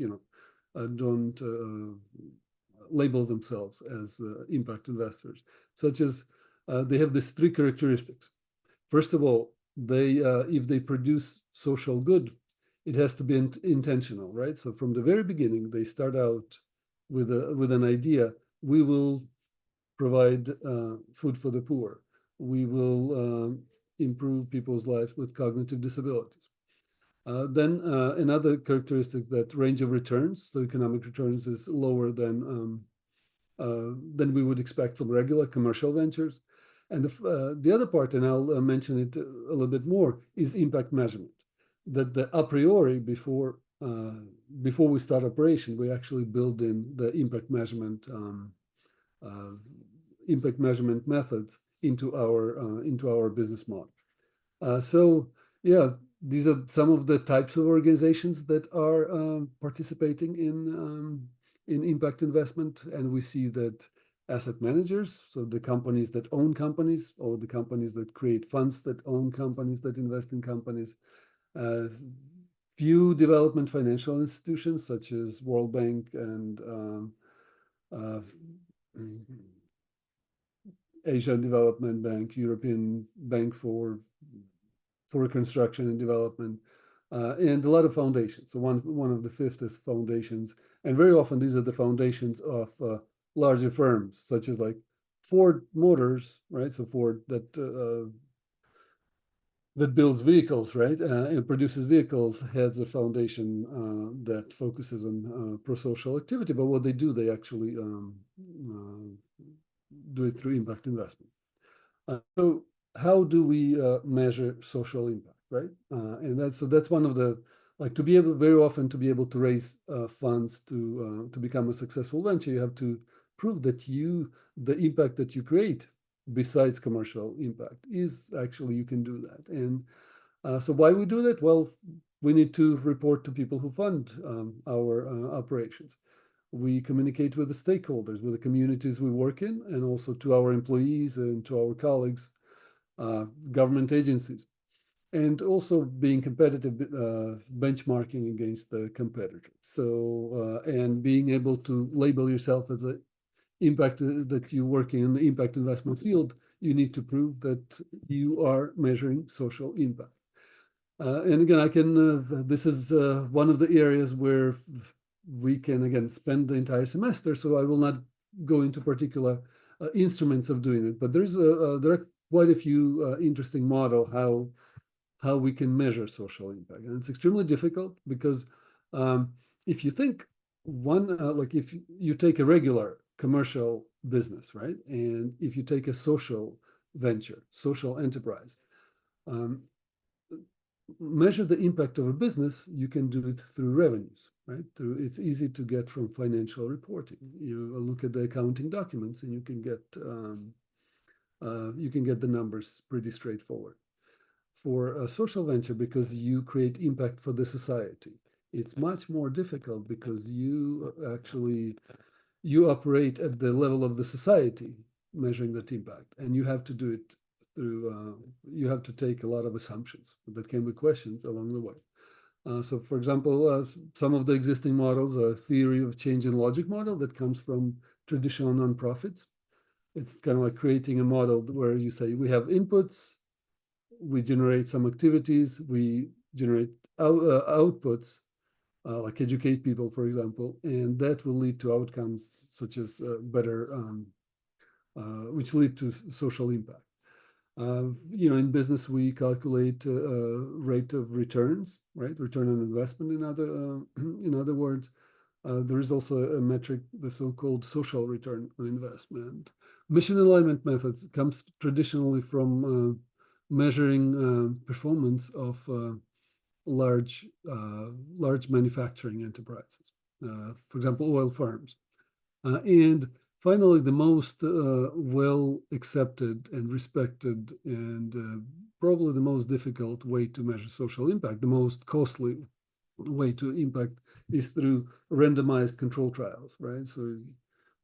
label themselves as impact investors? Such as they have these three characteristics. First of all, if they produce social good, it has to be intentional, right? So from the very beginning, they start out with an idea: we will provide food for the poor. We will improve people's lives with cognitive disabilities. Then another characteristic, that range of returns, so economic returns, is lower than we would expect from regular commercial ventures. And the other part, and I'll mention it a little bit more, is impact measurement. That the a priori, before we start operation, we actually build in the impact measurement methods into our business model. So yeah, these are some of the types of organizations that are participating in impact investment, and we see that asset managers, so the companies that own companies, or the companies that create funds that own companies, that invest in companies, few development financial institutions such as World Bank and Asian Development Bank, European Bank for Reconstruction and Development, and a lot of foundations. So one of the 50 foundations, and very often these are the foundations of larger firms, such as like Ford Motors, right? So Ford that builds vehicles, right, and produces vehicles, has a foundation that focuses on pro-social activity. But what they do, they actually do it through impact investment. So how do we measure social impact, right? And that's one of the, like, to be able, very often to be able to raise funds to become a successful venture, you have to prove that the impact that you create, besides commercial impact, is actually, you can do that. And so why we do that? Well, we need to report to people who fund our operations. We communicate with the stakeholders, with the communities we work in, and also to our employees and to our colleagues, government agencies, and also being competitive, benchmarking against the competitors. So, and being able to label yourself as a impact that you work in the impact investment field, you need to prove that you are measuring social impact. And again, this is one of the areas where we can, again, spend the entire semester, so I will not go into particular instruments of doing it, but there are quite a few interesting models how we can measure social impact. And it's extremely difficult because if you think like if you take a regular commercial business, right? And if you take a social venture, social enterprise, measure the impact of a business, you can do it through revenues, right? It's easy to get from financial reporting. You look at the accounting documents and you can get the numbers pretty straightforward. For a social venture, because you create impact for the society, it's much more difficult because you operate at the level of the society, measuring that impact, and you have to do it through, you have to take a lot of assumptions that can be questioned along the way. So for example, some of the existing models, a theory of change in logic model that comes from traditional nonprofits. It's kind of like creating a model where you say, we have inputs, we generate some activities, we generate outputs, like educate people, for example, and that will lead to outcomes such as better, which lead to social impact. In business, we calculate rate of returns, right? Return on investment, in other words. There is also a metric, the so-called social return on investment. Mission alignment methods comes traditionally from measuring performance of large manufacturing enterprises, for example, oil firms. And finally, the most well accepted and respected and probably the most difficult way to measure social impact, the most costly way to impact, is through randomized control trials, right? So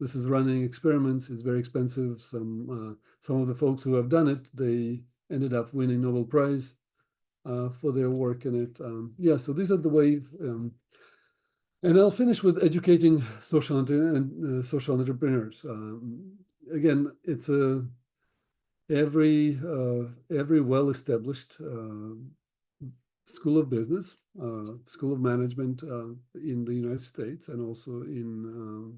this is running experiments. It's very expensive. Some of the folks who have done it, they ended up winning Nobel Prize for their work in it. So these are the way. And I'll finish with educating social entrepreneurs. Again, it's every well-established school of business, school of management in the United States and also in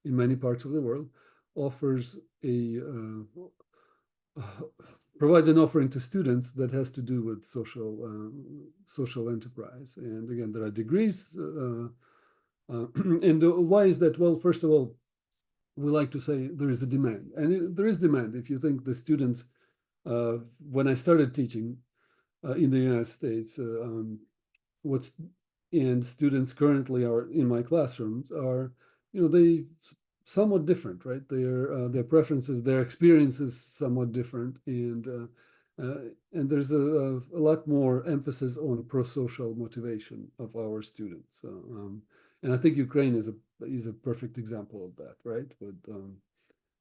many parts of the world offers provides an offering to students that has to do with social enterprise. And again, there are degrees. And why is that? Well, first of all, we like to say there is a demand, and there is demand. If you think the students, when I started teaching in the United States, and students currently are in my classrooms are, they somewhat different, right? Their preferences, their experiences somewhat different, and there's a lot more emphasis on pro-social motivation of our students. And I think Ukraine is a perfect example of that, right?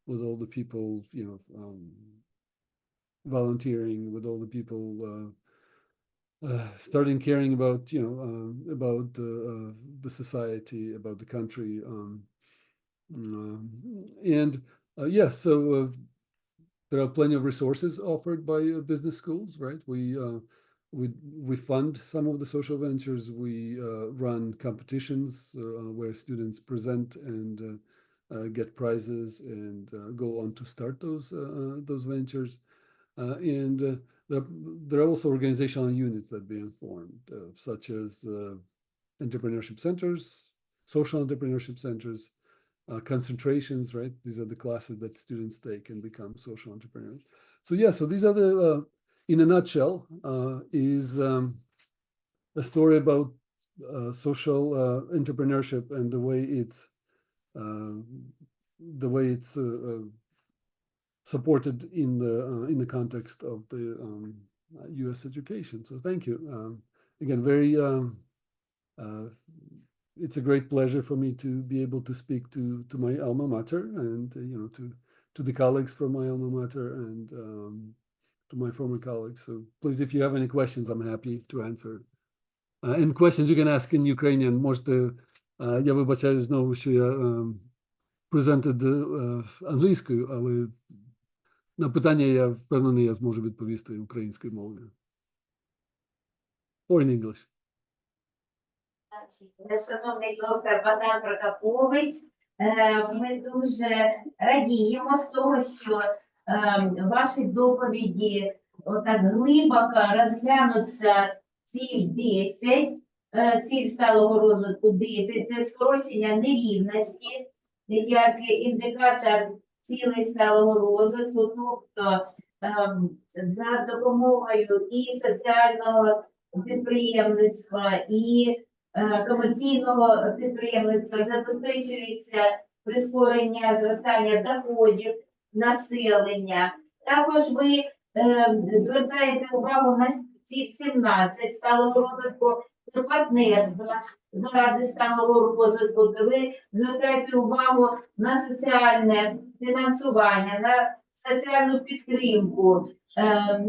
With all the people, volunteering, with all the people starting caring about, about the society, about the country. So there are plenty of resources offered by business schools, right? We fund some of the social ventures. We run competitions where students present and get prizes and go on to start those ventures. And there are also organizational units that are being formed, such as entrepreneurship centers, social entrepreneurship centers, concentrations, right? These are the classes that students take and become social entrepreneurs. So yeah, so these are the, in a nutshell, is a story about social entrepreneurship and the way it's supported in the context of the U.S. education. So thank you. Again, it's a great pleasure for me to be able to speak to my alma mater and to the colleagues from my alma mater and to my former colleagues. So please, if you have any questions, I'm happy to answer. And questions you can ask in Ukrainian. Можете, я вибачаю знову, що я презентед англійською, але на питання я впевнений, я зможу відповісти українською мовою. Or in English. Шановний доктор Богдан Прокопович, ми дуже радіємо з того, що ваші доповіді отак глибоко розглянуться ціль 10, ціль сталого розвитку 10, це скорочення нерівності, як індикатор цілей сталого розвитку, тобто за допомогою і соціального підприємництва, і комерційного підприємництва забезпечується прискорення зростання доходів населення. Також ви звертаєте увагу на ці 17 сталого розвитку, це партнерство заради сталого розвитку. Ви звертаєте увагу на соціальне фінансування, на соціальну підтримку,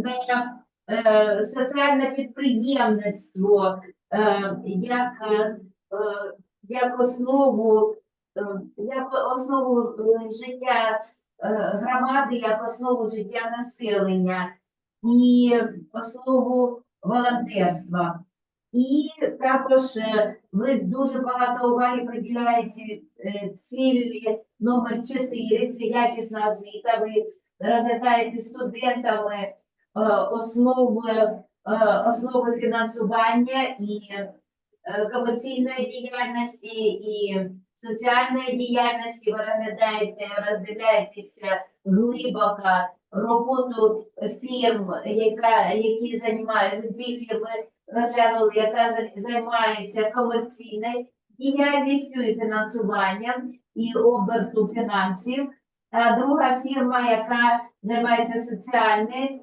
на соціальне підприємництво, як основу життя громади, як основу життя населення і основу волонтерства. І також ви дуже багато уваги приділяєте цілі номер 4, це якісна освіта. Ви розглядаєте студентами основи фінансування і комерційної діяльності, і соціальної діяльності. Ви роздивляєтеся глибоко роботу фірм, які займаються, дві фірми розглянули, яка займається комерційною діяльністю і фінансуванням, і оберту фінансів. А друга фірма, яка займається соціальною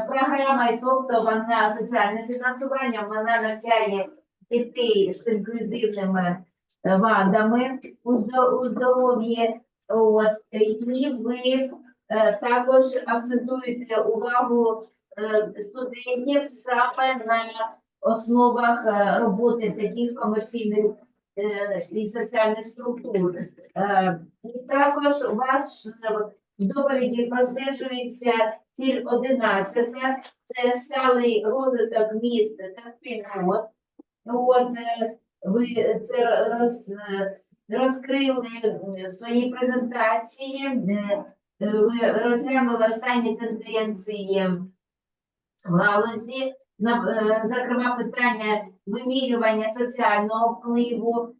програмою, тобто вона соціальним фінансуванням, вона навчає дітей з інклюзивними вадами у здоров'ї. І ви також акцентуєте увагу студентів саме на основах роботи таких комерційних і соціальних структур. І також у вас в доповіді простежується ціль 11, це сталий розвиток міст та спільнот. Ви це розкрили в своїй презентації, ви розглянули останні тенденції в галузі, зокрема питання вимірювання соціального впливу,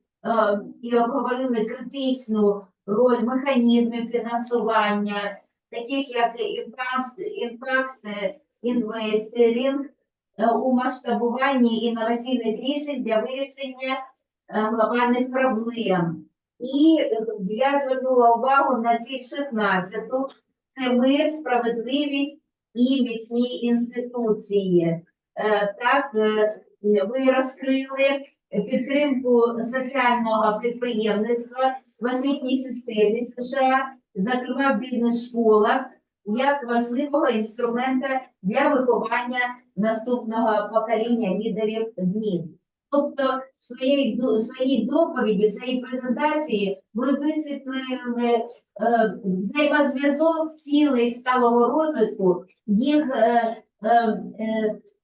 і обговорили критичну роль механізмів фінансування, таких як імпакт інвесторинг у масштабуванні інноваційних рішень для вирішення глобальних проблем. І я звернула увагу на ціль 16, це мир, справедливість і міцні інституції. Так, ви розкрили підтримку соціального підприємництва в освітній системі США, зокрема в бізнес-школах, як важливого інструмента для виховання наступного покоління лідерів змін. Тобто своїй доповіді, своїй презентації ви висвітлили взаємозв'язок цілей сталого розвитку, їх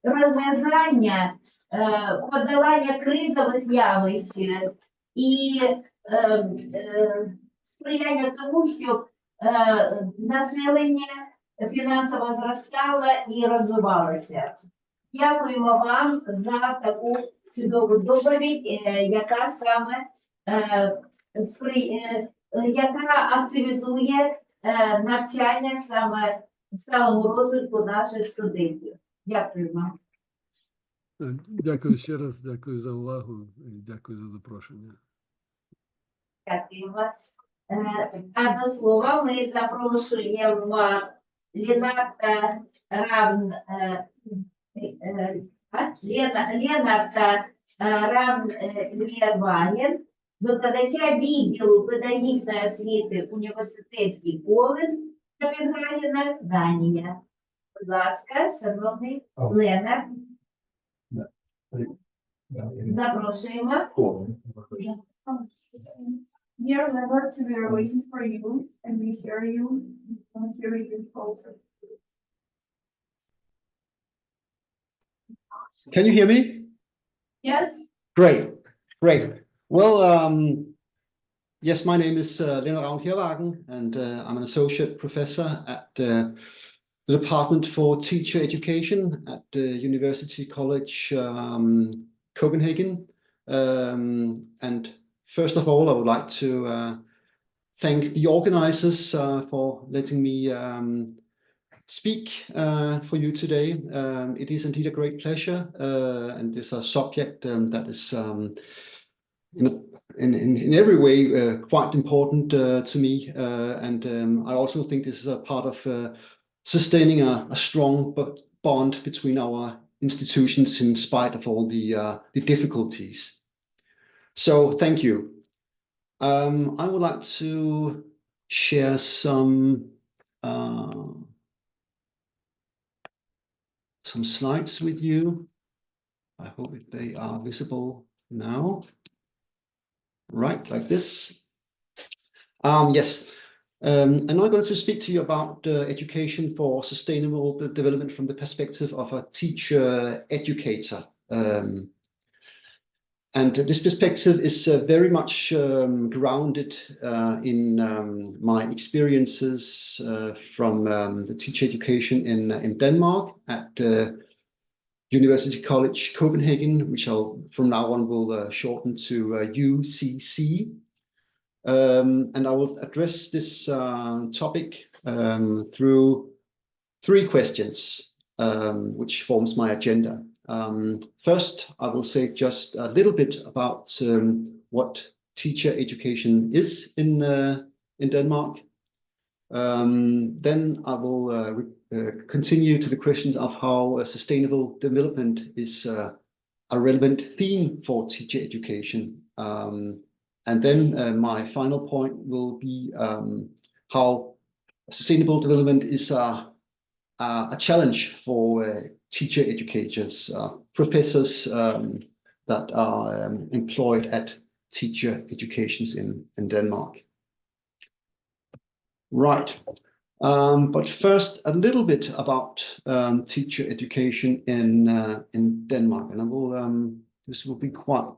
розв'язання, подолання кризових явищ і сприяння тому, щоб населення фінансово зростало і розвивалося. Дякуємо вам за таку чудову доповідь, яка саме яка активізує навчання саме сталому розвитку наших студентів. Дякую вам. Дякую ще раз, дякую за увагу і дякую за запрошення. Дякую вас. А до слова ми запрошуємо Ленарта Равлєваєн, викладача відділу педагогічної освіти університетський коледж Копенгагена, Данія. Будь ласка, шановний Ленард. Запрошуємо. Dear Leonard, we are waiting for you and we hear you also. Can you hear me? Yes. Great, great. Well, yes, my name is Leonard Ravn-Kjærvagen, and I'm an associate professor at the Department for Teacher Education at the University College Copenhagen. And first of all, I would like to thank the organizers for letting me speak for you today. It is indeed a great pleasure, and it's a subject that is in every way quite important to me. And I also think this is a part of sustaining a strong bond between our institutions in spite of all the difficulties. So thank you. I would like to share some slides with you. I hope they are visible now. Right, like this. Yes. And I'm going to speak to you about education for sustainable development from the perspective of a teacher educator. And this perspective is very much grounded in my experiences from the teacher education in Denmark at University College Copenhagen, which I'll from now on will shorten to UCC. And I will address this topic through 3 questions, which forms my agenda. First, I will say just a little bit about what teacher education is in Denmark. Then I will continue to the questions of how sustainable development is a relevant theme for teacher education. And then my final point will be how sustainable development is a challenge for teacher educators, professors that are employed at teacher educations in Denmark. Right. But first, a little bit about teacher education in Denmark, and I will this will be quite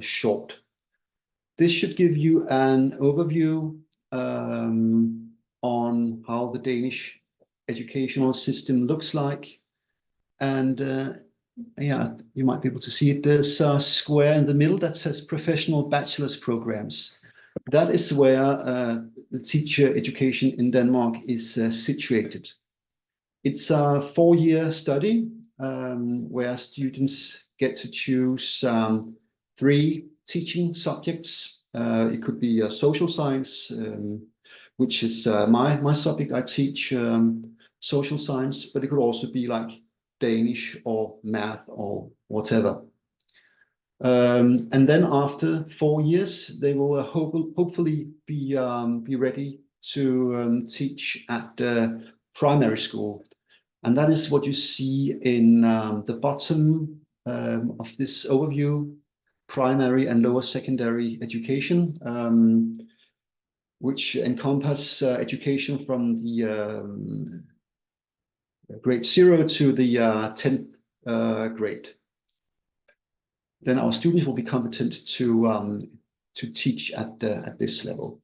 short. This should give you an overview on how the Danish educational system looks like. And yeah, you might be able to see it. There's a square in the middle that says professional bachelor's programs. That is where the teacher education in Denmark is situated. It's a 4-year study where students get to choose 3 teaching subjects. It could be social science, which is my subject. I teach social science, but it could also be like Danish or math or whatever. And then after 4 years, they will hopefully be ready to teach at primary school. And that is what you see in the bottom of this overview, primary and lower secondary education, which encompass education from the grade 0 to the 10th grade. Then our students will be competent to teach at this level.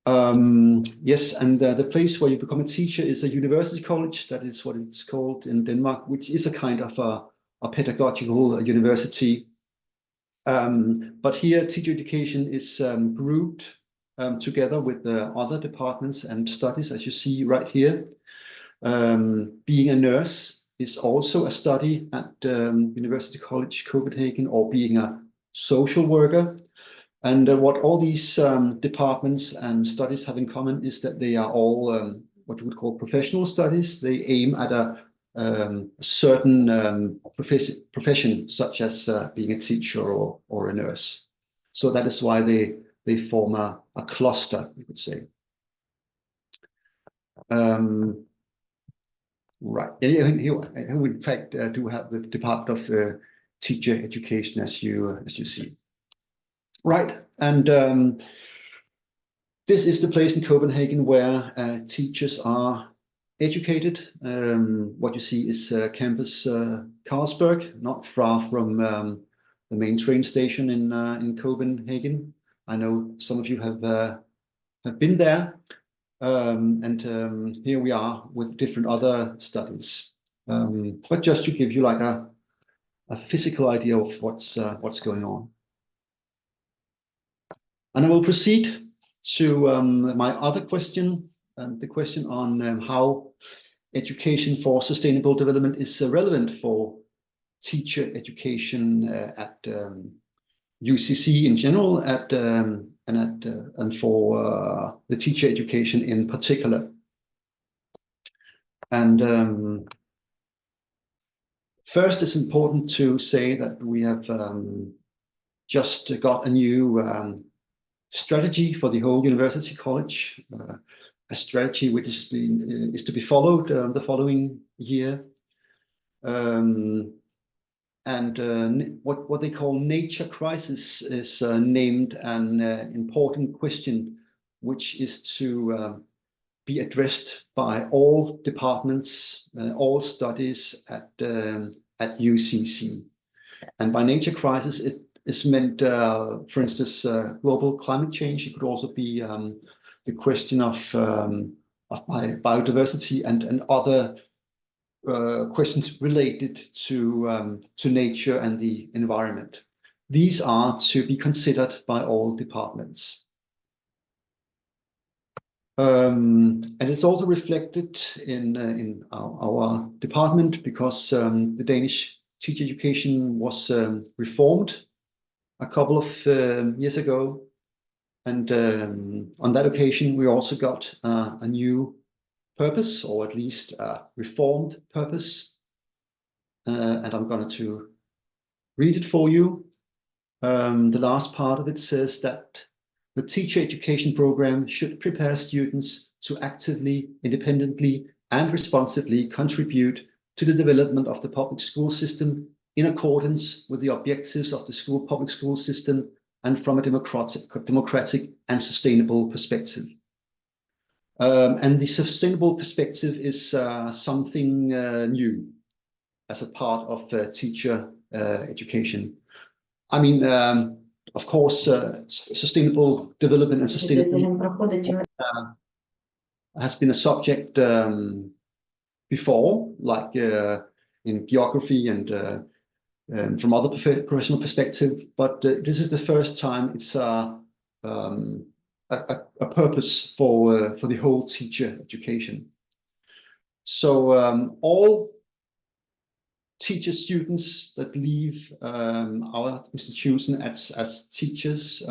Yes, and the place where you become a teacher is a university college. That is what it's called in Denmark, which is a kind of a pedagogical university. But here, teacher education is grouped together with the other departments and studies, as you see right here. Being a nurse is also a study at University College Copenhagen, or being a social worker. And what all these departments and studies have in common is that they are all what you would call professional studies. They aim at a certain profession, such as being a teacher or a nurse. So that is why they form a cluster, you could say. Right. Here, in fact, do have the Department of Teacher Education, as you see. Right, and this is the place in Copenhagen where teachers are educated. What you see is campus Carlsberg, not far from the main train station in Copenhagen. I know some of you have been there. And here we are with different other studies, but just to give you like a physical idea of what's going on. And I will proceed to my other question, the question on how education for sustainable development is relevant for teacher education at UCC in general, and for the teacher education in particular. And first, it's important to say that we have just got a new strategy for the whole university college, a strategy which is to be followed the following year. And what they call nature crisis is named an important question, which is to be addressed by all departments, all studies at UCC. And by nature crisis, it is meant, for instance, global climate change. It could also be the question of biodiversity and other questions related to nature and the environment. These are to be considered by all departments. And it's also reflected in our department, because the Danish teacher education was reformed a couple of years ago. And on that occasion, we also got a new purpose, or at least a reformed purpose. And I'm going to read it for you. The last part of it says that the teacher education program should prepare students to actively, independently, and responsibly contribute to the development of the public school system in accordance with the objectives of the public school system, and from a democratic and sustainable perspective. And the sustainable perspective is something new as a part of teacher education. I mean, of course, sustainable development and sustainability has been a subject before, like in geography and from other professional perspective, but this is the first time it's a purpose for the whole teacher education. So all teacher students that leave our institution as teachers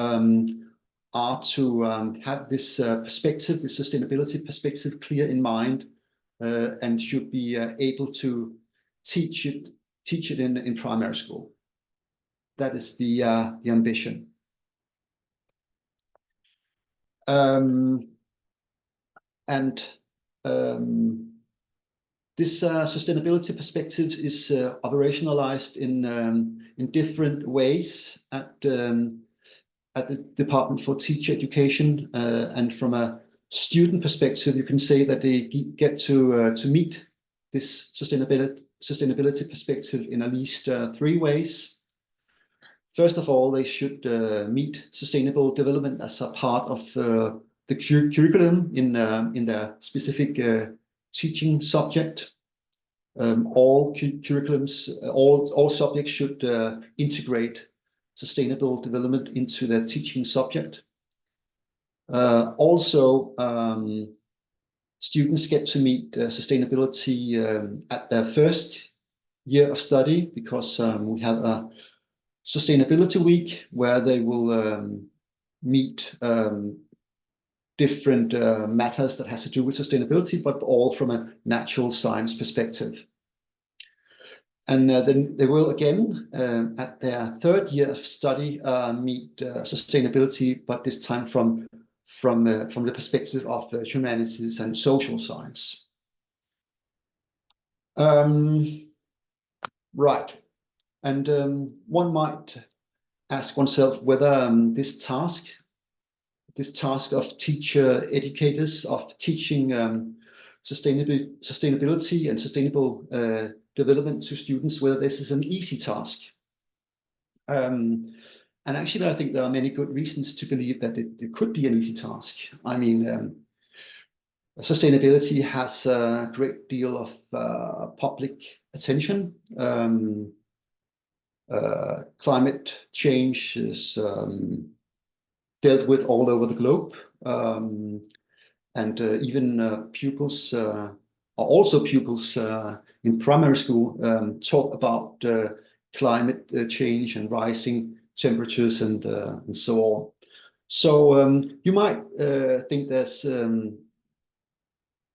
are to have this perspective, this sustainability perspective, clear in mind, and should be able to teach it in primary school. That is the ambition. This sustainability perspective is operationalized in different ways at the Department for Teacher Education, and from a student perspective, you can say that they get to meet this sustainability perspective in at least 3 ways. First of all, they should meet sustainable development as a part of the curriculum in their specific teaching subject. All curriculums, all subjects should integrate sustainable development into their teaching subject. Also, students get to meet sustainability at their first year of study, because we have a sustainability week where they will meet different matters that has to do with sustainability, but all from a natural science perspective. And then they will again, at their 3rd year of study, meet sustainability, but this time from the perspective of humanities and social science. Right, and one might ask oneself whether this task of teacher educators, of teaching sustainability and sustainable development to students, whether this is an easy task. And actually, I think there are many good reasons to believe that it could be an easy task. I mean, sustainability has a great deal of public attention. Climate change is dealt with all over the globe, and even pupils are also pupils in primary school talk about climate change and rising temperatures and so on. So you might think there's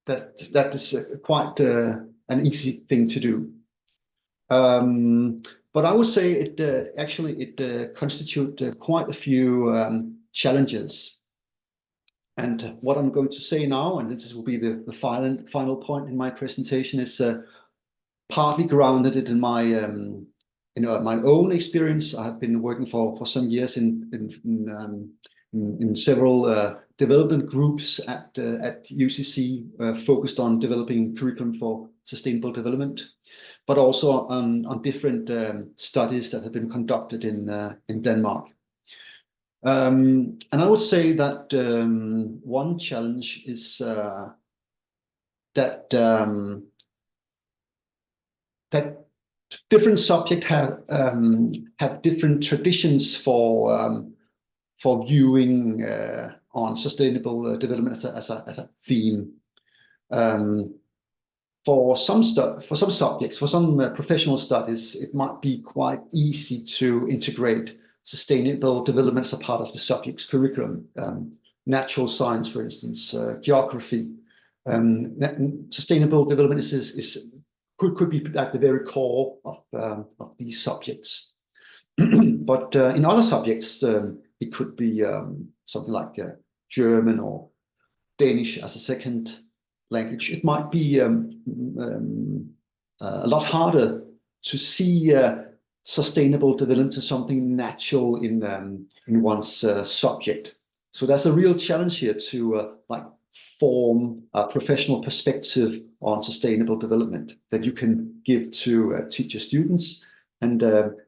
that is quite an easy thing to do. But I would say it actually constitutes quite a few challenges. And what I'm going to say now, and this will be the final point in my presentation, is partly grounded in my my own experience. I have been working for some years in several development groups at UCC, focused on developing curriculum for sustainable development, but also on different studies that have been conducted in Denmark. And I would say that one challenge is that that different subjects have different traditions for viewing on sustainable development as a theme. For some subjects, for some professional studies, it might be quite easy to integrate sustainable development as a part of the subject's curriculum. Natural science, for instance, geography. Sustainable development could be at the very core of these subjects. But in other subjects, it could be something like German or Danish as a second language. It might be a lot harder to see sustainable development as something natural in one's subject. So there's a real challenge here to form a professional perspective on sustainable development that you can give to teach your students, and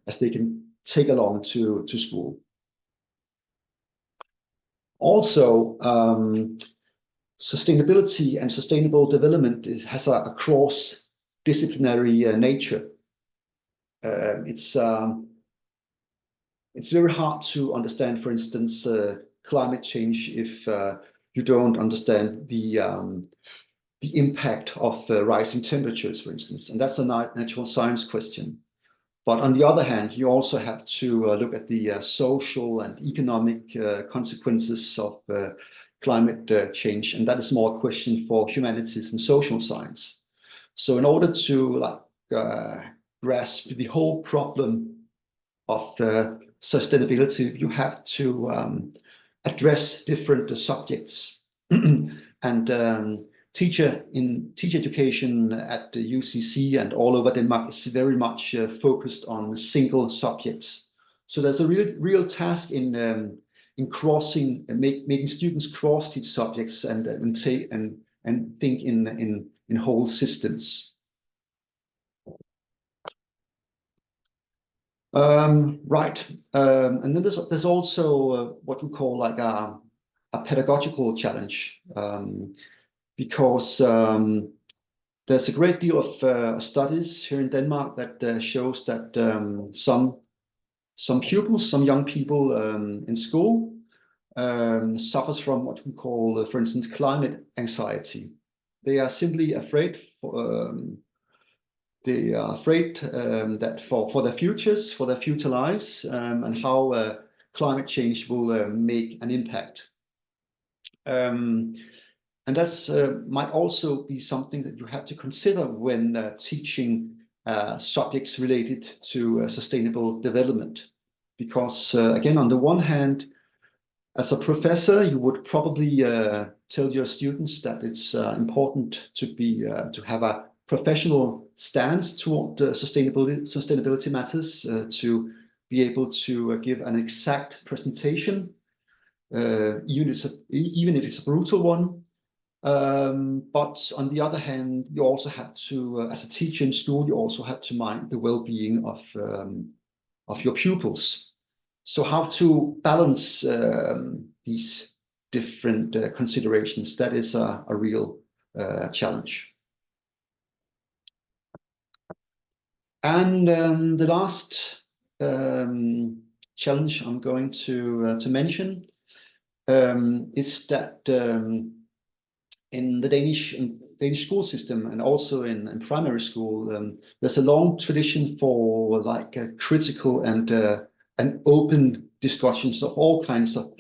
as they can take along to school. Also, sustainability and sustainable development has a cross-disciplinary nature. It's very hard to understand, for instance, climate change if you don't understand the impact of rising temperatures, for instance, and that's a natural science question. But on the other hand, you also have to look at the social and economic consequences of climate change, and that is more a question for humanities and social science. So in order to grasp the whole problem of sustainability, you have to address different subjects and teacher education at the UCC and all over Denmark is very much focused on single subjects. So there's a real task in crossing and making students cross these subjects and think in whole systems. Right, and then there's also what we call like a pedagogical challenge, because there's a great deal of studies here in Denmark that shows that some pupils, some young people in school suffers from what we call, for instance, climate anxiety. They are simply afraid that for their futures, for their future lives, and how climate change will make an impact. And that's might also be something that you have to consider when teaching subjects related to sustainable development. Because again, on the one hand, as a professor, you would probably tell your students that it's important to have a professional stance toward sustainability matters, to be able to give an exact presentation, even if it's a brutal one. But on the other hand, you also have to, as a teacher in school, you also have to mind the well-being of your pupils. So how to balance these different considerations, that is a real challenge. And the last challenge I'm going to mention is that in the Danish school system and also in primary school, there's a long tradition for like critical and open discussions of all kinds of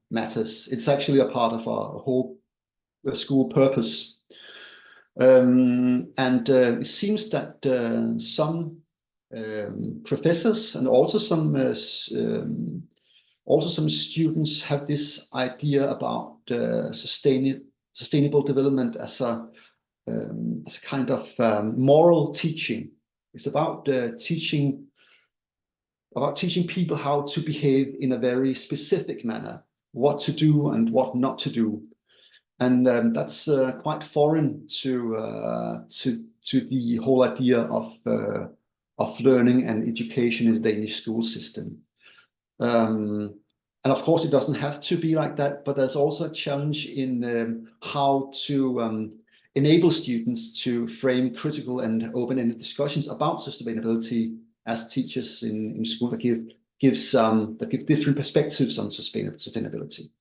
matters. It's actually a part of our whole school purpose. It seems that some professors and also some students have this idea about sustainable development as a kind of moral teaching. It's about teaching people how to behave in a very specific manner, what to do and what not to do. And that's quite foreign to the whole idea of learning and education in the Danish school system. And of course, it doesn't have to be like that, but there's also a challenge in how to enable students to frame critical and open-ended discussions about sustainability as teachers in school that give different perspectives on sustainability.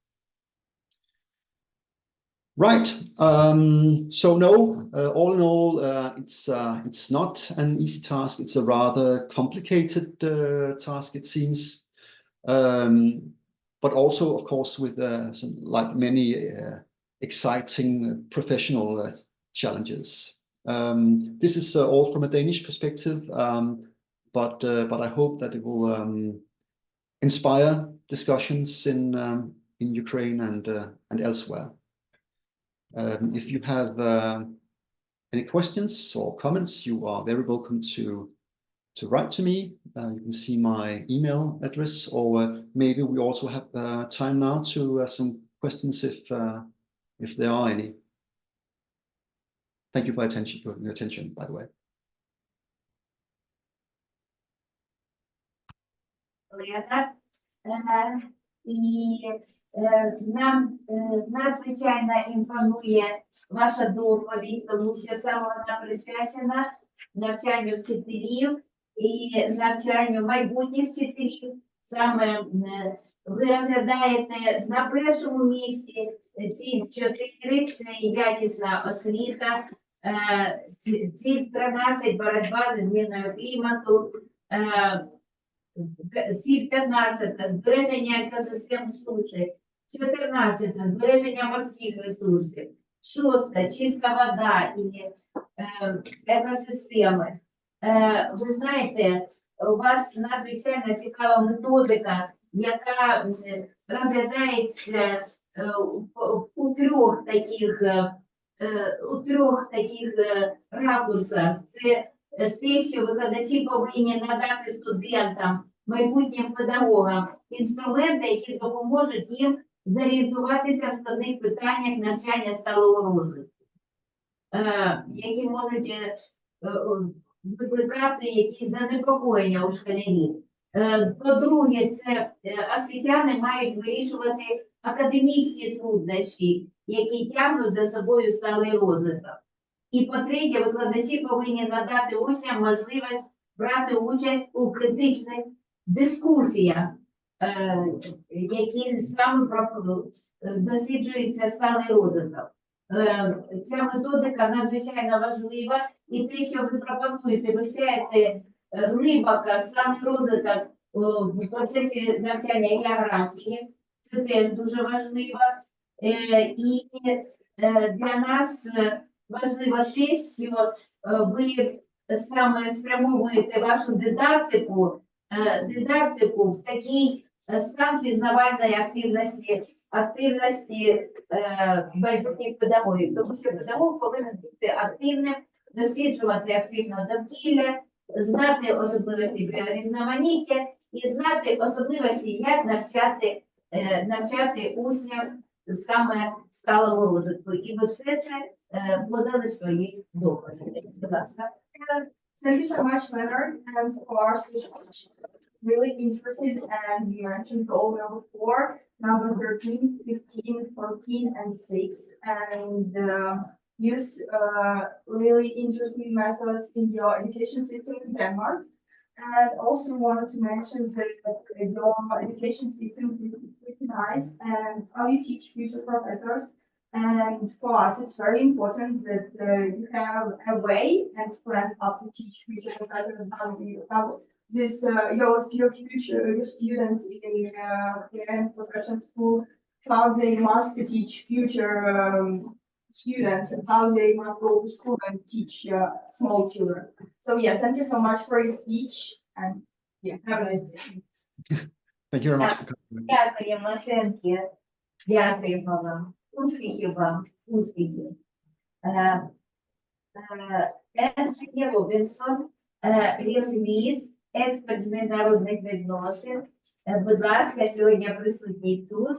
Right. So no, all in all, it's not an easy task. It's a rather complicated task, it seems. But also, of course, with like many exciting professional challenges. This is all from a Danish perspective, but I hope that it will inspire discussions in Ukraine and elsewhere. If you have any questions or comments, you are very welcome to write to me. You can see my email address, or maybe we also have time now to some questions if there are any. Thank you for your attention, by the way. І нам надзвичайно імпонує ваша доповідь, тому що саме вона присвячена навчанню вчителів і навчанню майбутніх вчителів. Саме ви розглядаєте на першому місці ці 4, це якісна освіта, ціль 13 – боротьба зі зміною клімату, ціль 15 – збереження екосистем суші, 14 – збереження морських ресурсів, 6 – чиста вода і екосистеми. Ви знаєте, у вас надзвичайно цікава методика, яка розглядається у 3 таких у трьох таких ракурсах. Це те, що викладачі повинні надати студентам, майбутнім педагогам інструменти, які допоможуть їм зорієнтуватися в складних питаннях навчання сталого розвитку, які можуть викликати якісь занепокоєння у школярів. По-друге, це освітяни мають вирішувати академічні труднощі, які тягнуть за собою сталий розвиток. І по-третє, викладачі повинні надати учням можливість брати участь у критичних дискусіях, які саме досліджується сталий розвиток. Ця методика надзвичайно важлива, і те, що ви пропонуєте, вивчаєте глибоко сталий розвиток в процесі навчання географії, це теж дуже важливо. І для нас важливо те, що ви саме спрямовуєте вашу дидактику в такий стан пізнавальної активності майбутніх педагогів. Тому що педагог повинен бути активним, досліджувати активно довкілля, знати особливості біорізноманіття і знати особливості, як навчати учнів саме сталого розвитку. І ви все це подали в своїх доказах. Будь ласка. Thank you so much, Leonard, and for our speech. Really interested, and you mentioned goal number 4, number 13, 15, 14, and 6, and use really interesting methods in your education system in Denmark. And also wanted to mention that your education system is pretty nice, and how you teach future professors. And for us, it's very important that you have a way and plan how to teach future professors, how this your future your students in professional school, how they must teach future students, and how they must go to school and teach small children. So yes, thank you so much for your speech, and yeah, have a nice day. Thank you very much. Дякуємо, Сенкі. Дякуємо вам. Успіхів вам. Успіхів. Енсі Робінсон, лінгвіст, експерт з міжнародних відносин. Будь ласка, сьогодні присутній тут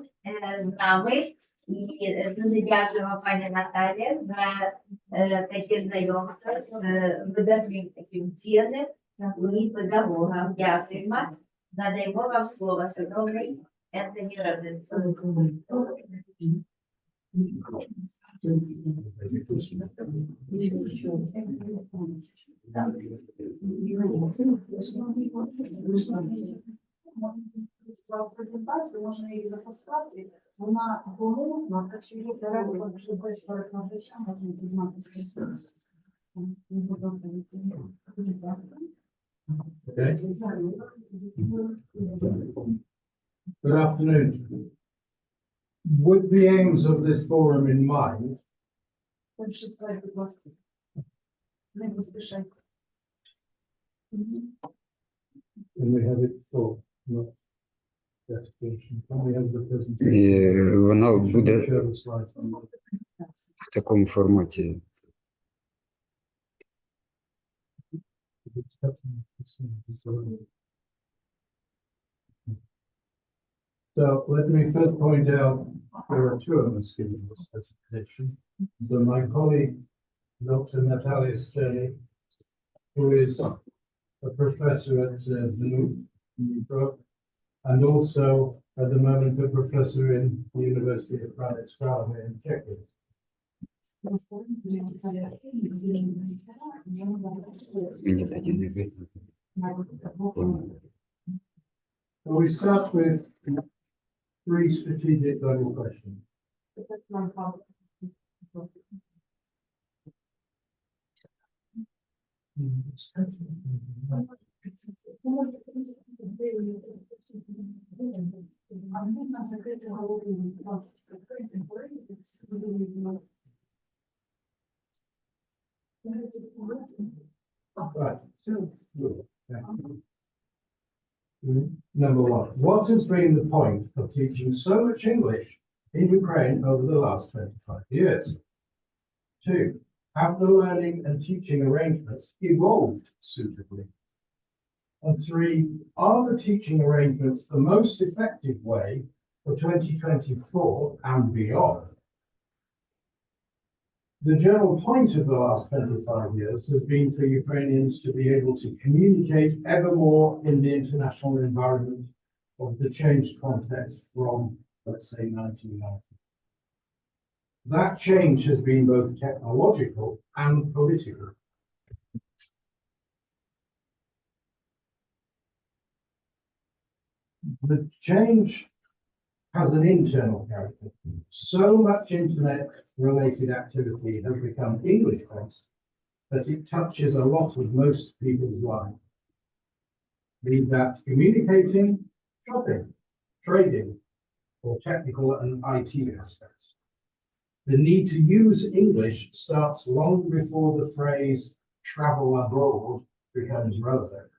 з нами. І дуже дякуємо пані Наталі за таке знайомство з видатним таким вченим і педагогом. Дякуємо. Надаємо вам слово, шановний Енсі Робінсон. Презентацію можна її запускати, вона помовна, так що є треба, що без перекладача можна дізнатися. Good afternoon. With the aims of this forum in mind, can we have it for not presentation? Can we have the presentation? Вона буде в такому форматі. So let me first point out there are two of us giving this presentation. So my colleague, Dr. Natalia Stay, who is a professor at VU, and also at the moment a professor in the University of Prague in Czechia. So we start with 3 strategic level questions. Right. Number 1, what has been the point of teaching so much English in Ukraine over the last 25 years? 2, have the learning and teaching arrangements evolved suitably? And 3, are the teaching arrangements the most effective way for 2024 and beyond? The general point of the last 25 years has been for Ukrainians to be able to communicate ever more in the international environment of the changed context from, let's say, 1990. That change has been both technological and political. The change has an internal character. So much internet-related activity has become English-based that it touches a lot of most people's lives. Be that communicating, shopping, trading, or technical and IT aspects. The need to use English starts long before the phrase travel abroad becomes relevant.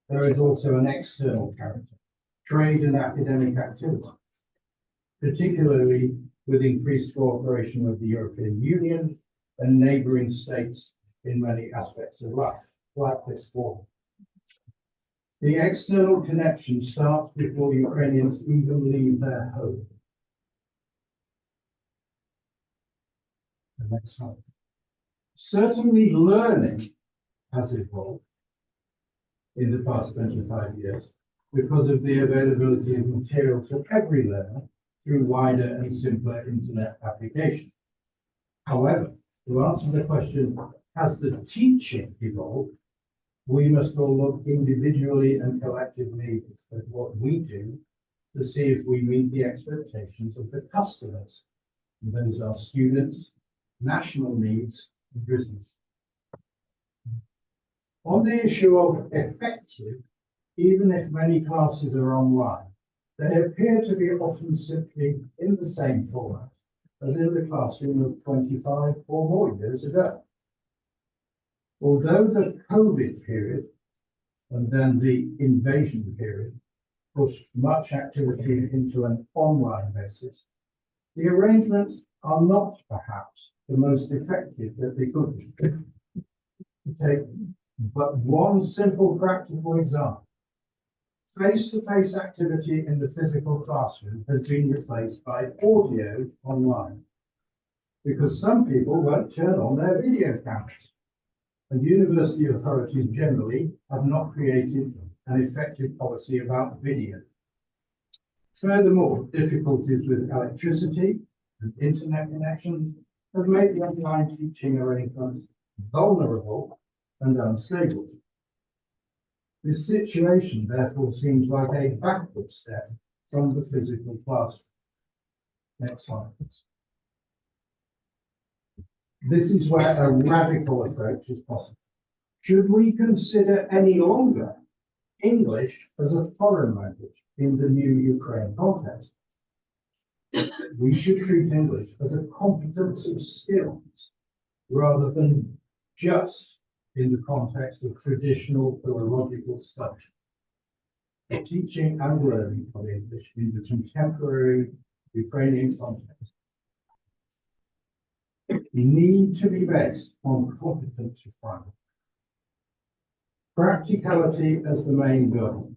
There is also an external character, trade and academic activity, particularly with increased cooperation with the European Union and neighbouring states in many aspects of life, like this forum. The external connection starts before Ukrainians even leave their home. The next slide. Certainly learning has evolved in the past 25 years because of the availability of material to every learner through wider and simpler internet applications. However, to answer the question, has the teaching evolved? We must all look individually and collectively at what we do to see if we meet the expectations of the customers. And those are students, national needs, and business. On the issue of effective, even if many classes are online, they appear to be often simply in the same format as in the classroom of 25 or more years ago. Although the COVID period and then the invasion period pushed much activity into an online basis, the arrangements are not perhaps the most effective that they could be. To take but one simple practical example, face-to-face activity in the physical classroom has been replaced by audio online because some people won't turn on their video cameras, and university authorities generally have not created an effective policy about video. Furthermore, difficulties with electricity and internet connections have made the online teaching arrangements vulnerable and unstable. This situation, therefore, seems like a backward step from the physical classroom. Next slide, please. This is where a radical approach is possible. Should we consider any longer English as a foreign language in the new Ukraine context? We should treat English as a competence of skills rather than just in the context of traditional philological study. The teaching and learning of English in the contemporary Ukrainian context need to be based on competence requirements. Practicality as the main goal.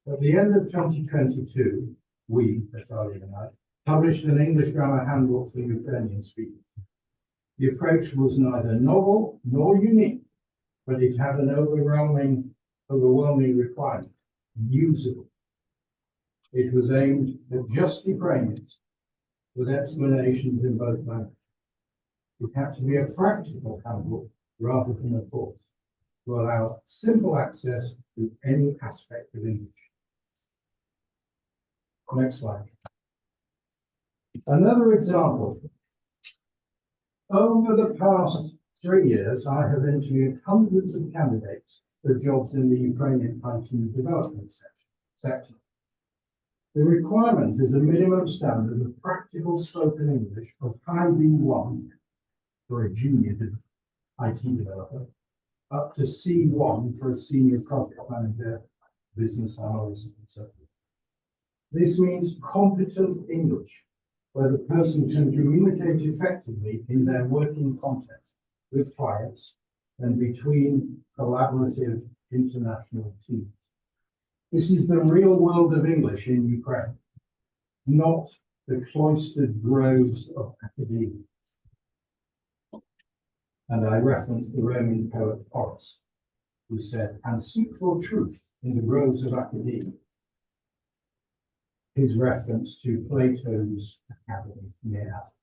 At the end of 2022, we, Natalia and I, published an English grammar handbook for Ukrainian speakers. The approach was neither novel nor unique, but it had an overwhelming requirement: usable. It was aimed at just Ukrainians, with explanations in both languages. It had to be a practical handbook rather than a course, to allow simple access to any aspect of English. Next slide. Another example. Over the past 3 years, I have interviewed hundreds of candidates for jobs in the Ukrainian IT development sector. The requirement is a minimum standard of practical spoken English of high B1 for a junior IT developer, up to C1 for a senior project manager, business analyst, and so forth. This means competent English where the person can communicate effectively in their working context with clients and between collaborative international teams. This is the real world of English in Ukraine, not the cloistered groves of academia. And I reference the Roman poet Horace, who said, "And seek for truth in the groves of academia." His reference to Plato's Academy near Athens.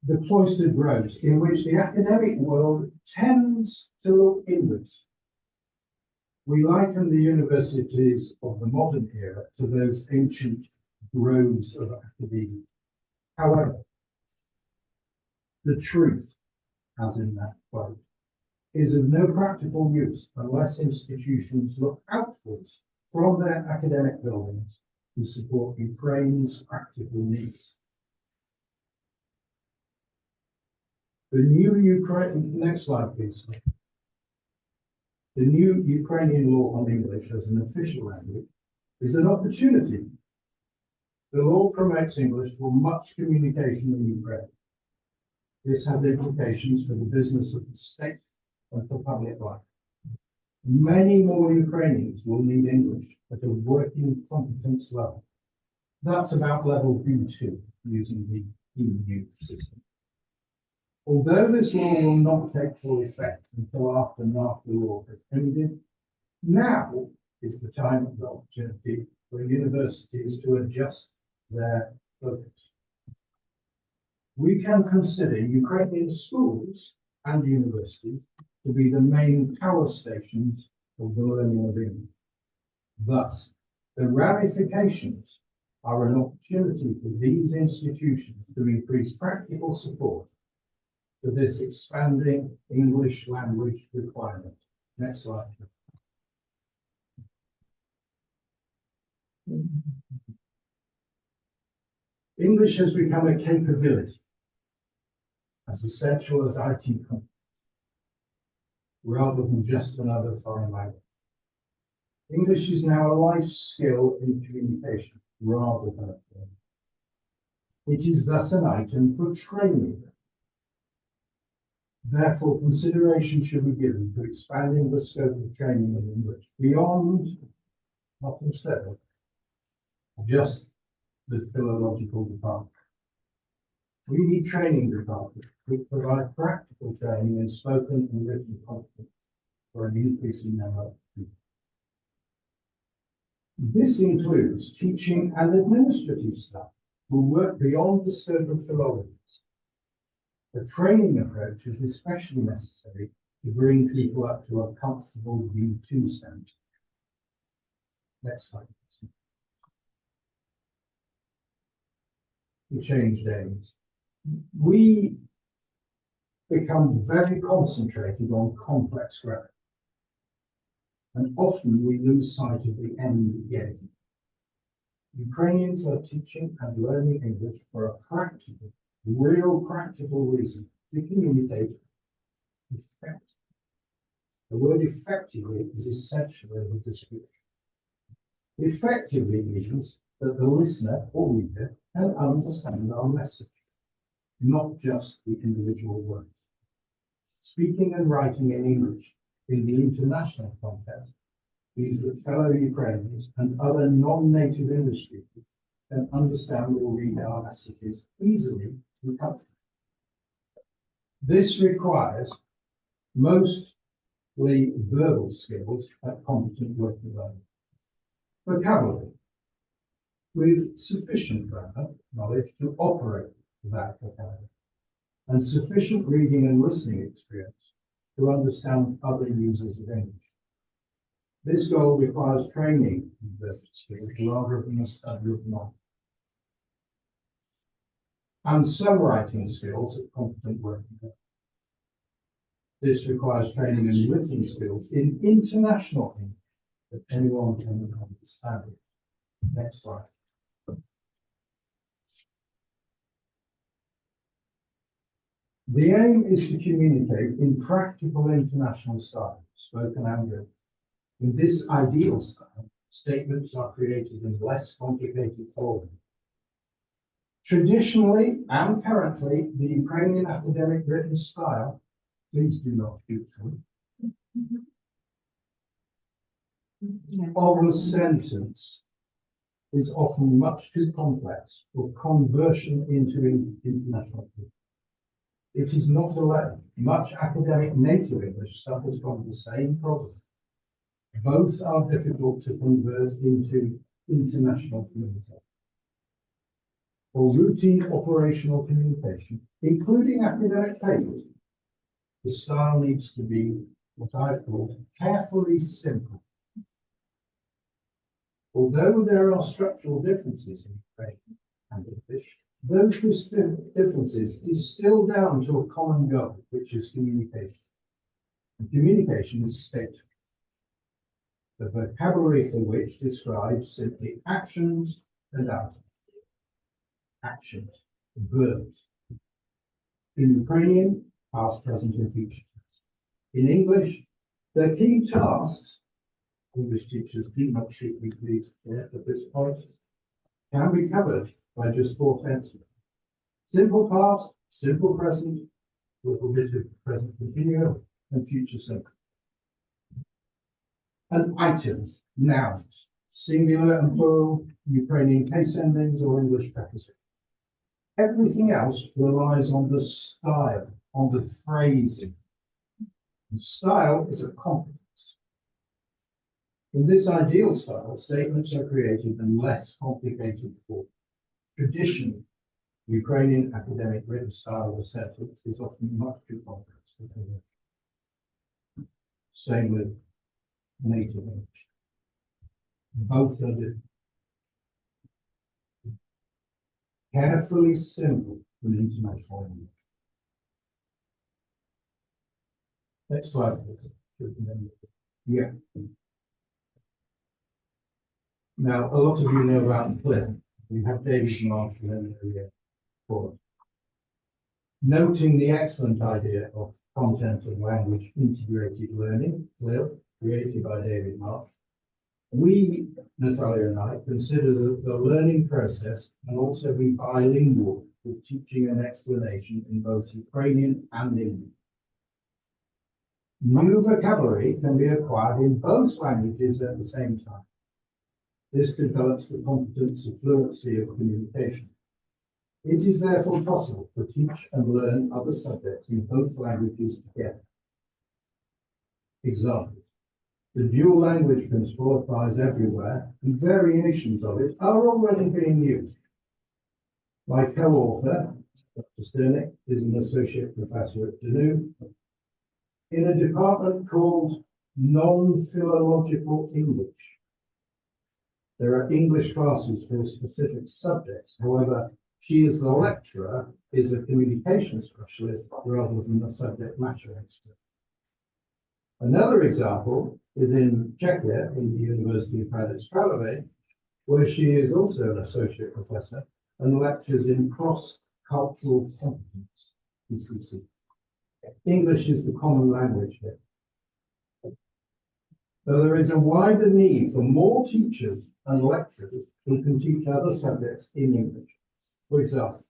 The cloistered groves in which the academic world tends to look inwards. We liken the universities of the modern era to those ancient groves of academia. However, the truth, as in that quote, is of no practical use unless institutions look outwards from their academic buildings to support Ukraine's practical needs. The new Ukraine, next slide please. The new Ukrainian law on English as an official language is an opportunity. The law promotes English for much communication in Ukraine. This has implications for the business of the state and for public life. Many more Ukrainians will need English at a working competence level. That's about level B2 using the EU system. Although this law will not take full effect until after NAFTA law has ended, now is the time and the opportunity for universities to adjust their focus. We can consider Ukrainian schools and universities to be the main power stations of the learning of English. Thus, the ramifications are an opportunity for these institutions to increase practical support for this expanding English language requirement. Next slide. English has become a capability as essential as IT competence, rather than just another foreign language. English is now a life skill in communication, rather than a form. It is thus an item for training. Therefore, consideration should be given to expanding the scope of training in English beyond, not instead of, just the philological department. We need training departments which provide practical training in spoken and written content for an increasing number of people. This includes teaching and administrative staff who work beyond the scope of philology. The training approach is especially necessary to bring people up to a comfortable B2 standard. Next slide. The change aims. We become very concentrated on complex grammar, and often we lose sight of the end game. Ukrainians are teaching and learning English for a practical, real practical reason, to communicate effectively. The word effectively is essentially a description. Effectively means that the listener or reader can understand our message, not just the individual words. Speaking and writing in English in the international context means that fellow Ukrainians and other non-native English speakers can understand or read our messages easily and comfortably. This requires mostly verbal skills at competent working level. Vocabulary with sufficient grammar knowledge to operate that vocabulary, and sufficient reading and listening experience to understand other users of English. This goal requires training in those skills rather than a study of knowledge. And some writing skills at competent working level. This requires training and written skills in international English that anyone can understand. Next slide. The aim is to communicate in practical international style, spoken and written. In this ideal style, statements are created in less complicated form Traditionally and currently, the Ukrainian academic written style, please do not shoot them, of a sentence is often much too complex for conversion into international English. It is not allowed. Much academic native English suffers from the same problem. Both are difficult to convert into international communication. For routine operational communication, including academic papers, the style needs to be what I've called carefully simple. Although there are structural differences in Ukrainian and English, those differences distill down to a common goal, which is communication. And communication is statement, the vocabulary for which describes simply actions and outcomes. Actions, verbs. In Ukrainian, past, present, and future tense. In English, the key tasks, English teachers do not shoot me please at this point, can be covered by just 4 tenses. Simple past, simple present, a little bit of present continuous, and future simple. And items, nouns, singular and plural, Ukrainian case endings, or English prepositions. Everything else relies on the style, on the phrasing. And style is a competence. In this ideal style, statements are created in less complicated form. Traditionally, Ukrainian academic written style of a sentence is often much too complex for conversion. Same with native English. Both are different. Carefully simple for an international English. Next slide. Yeah. Now, a lot of you know about CLIP. We have David Marsh in the forum. Noting the excellent idea of content and language integrated learning, CLIP, created by David Marsh, we, Natalia and I, consider the learning process and also be bilingual with teaching and explanation in both Ukrainian and English. New vocabulary can be acquired in both languages at the same time. This develops the competence of fluency of communication. It is therefore possible to teach and learn other subjects in both languages together. Examples. The dual language principle applies everywhere, and variations of it are already being used. My co-author, Dr. Sternick, is an associate professor at DNU in a department called Non-Philological English. There are English classes for specific subjects. However, she as the lecturer is a communication specialist rather than a subject matter expert. Another example is in Czechia, in the University of Karlovy, where she is also an associate professor and lectures in cross-cultural competence, ECC. English is the common language here. So there is a wider need for more teachers and lecturers who can teach other subjects in English. For example,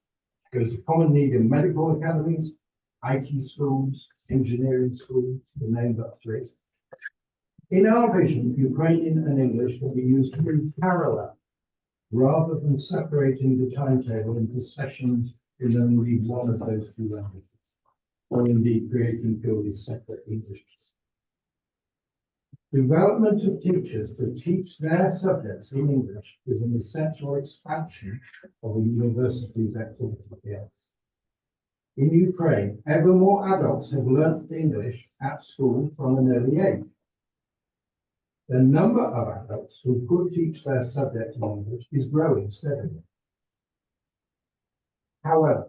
there is a common need in medical academies, IT schools, engineering schools, to name but 3. In our vision, Ukrainian and English can be used in parallel, rather than separating the timetable into sessions in only one of those 2 languages, or indeed creating purely separate Englishes. Development of teachers to teach their subjects in English is an essential expansion of a university's activity here. In Ukraine, ever more adults have learnt English at school from an early age. The number of adults who could teach their subject in English is growing steadily. However,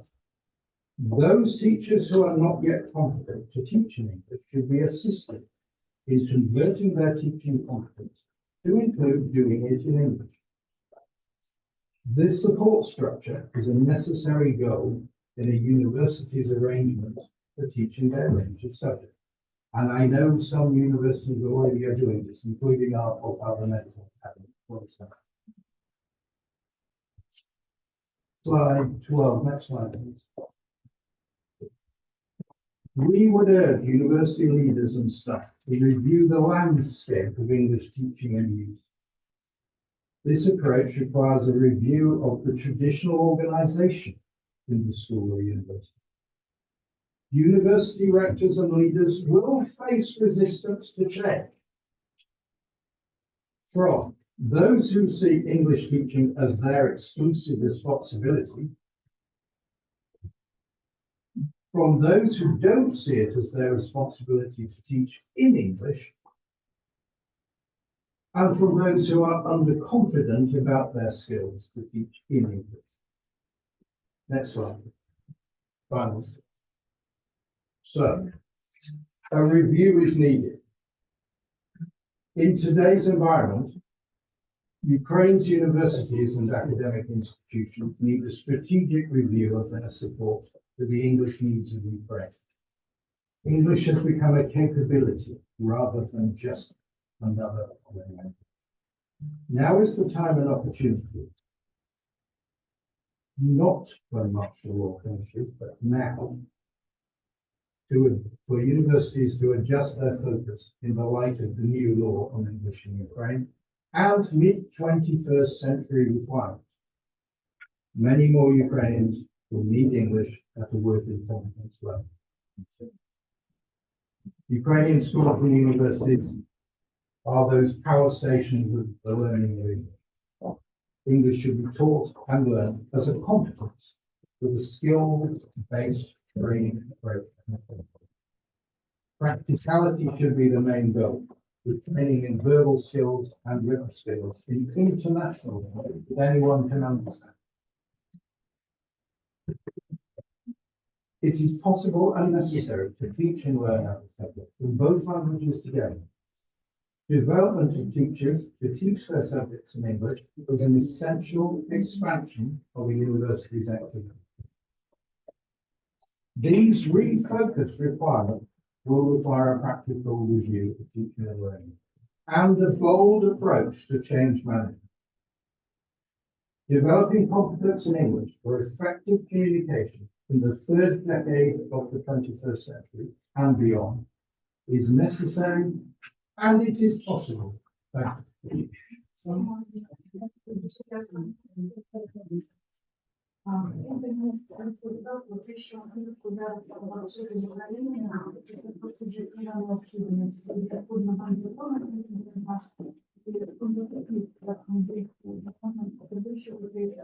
those teachers who are not yet confident to teach in English should be assisted in converting their teaching competence to include doing it in English. This support structure is a necessary goal in a university's arrangements for teaching their range of subjects. And I know some universities already are doing this, including our medical academy, for example. Slide 12, next slide, please. We would urge university leaders and staff to review the landscape of English teaching and use. This approach requires a review of the traditional organization in the school or university. University rectors and leaders will face resistance to change from those who see English teaching as their exclusive responsibility, from those who don't see it as their responsibility to teach in English, and from those who are underconfident about their skills to teach in English. Next slide. Final. So, a review is needed. In today's environment, Ukraine's universities and academic institutions need a strategic review of their support for the English needs of Ukraine. English has become a capability rather than just another language. Now is the time and opportunity, not when martial law finishes, but now, for universities to adjust their focus in the light of the new law on English in Ukraine and mid-21st century requirements. Many more Ukrainians will need English at a working competence level. Ukrainian schools and universities are those power stations of the learning of English. English should be taught and learned as a competence with a skill-based training approach. Practicality should be the main goal, with training in verbal skills and written skills in international language that anyone can understand. It is possible and necessary to teach and learn our subjects in both languages together. Development of teachers to teach their subjects in English is an essential expansion of a university's activity. These refocused requirements will require a practical review of teaching and learning and a bold approach to change management. Developing competence in English for effective communication in the third decade of the 21st century and beyond is necessary and it is possible. Thank you. Розповідав про те, що англійську зараз треба вчити з України, просто життєва необхідність. Відповідно, вам законом, і англійську законом потребує, щоб ви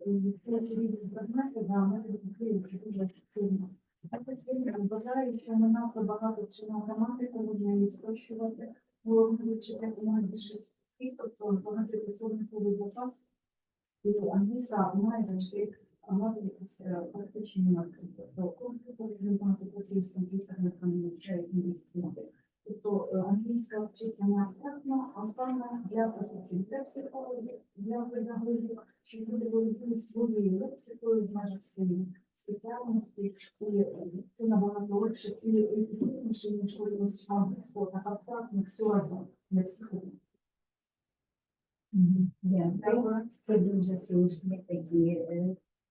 різні предмети, да, ми відкриємо дуже активно. Також я вважаю, що ми надто багато вчимо граматику, можна її спрощувати, вивчити більше слів, тобто багато словниковий запас. І англійська має завжди мати якісь практичні напрямки. Тобто комп'ютери багато працюють з англійськими, вони вивчають англійську мову. Тобто англійська вчиться не абстрактно, а саме для практиків, для психологів, для педагогів, щоб люди володіли своєю лексикою в межах своєї спеціальності. І це набагато легше і ефективніше, ніж коли ми вчимо англійську, так абстрактно все разом для психологів. Це дуже слушні такі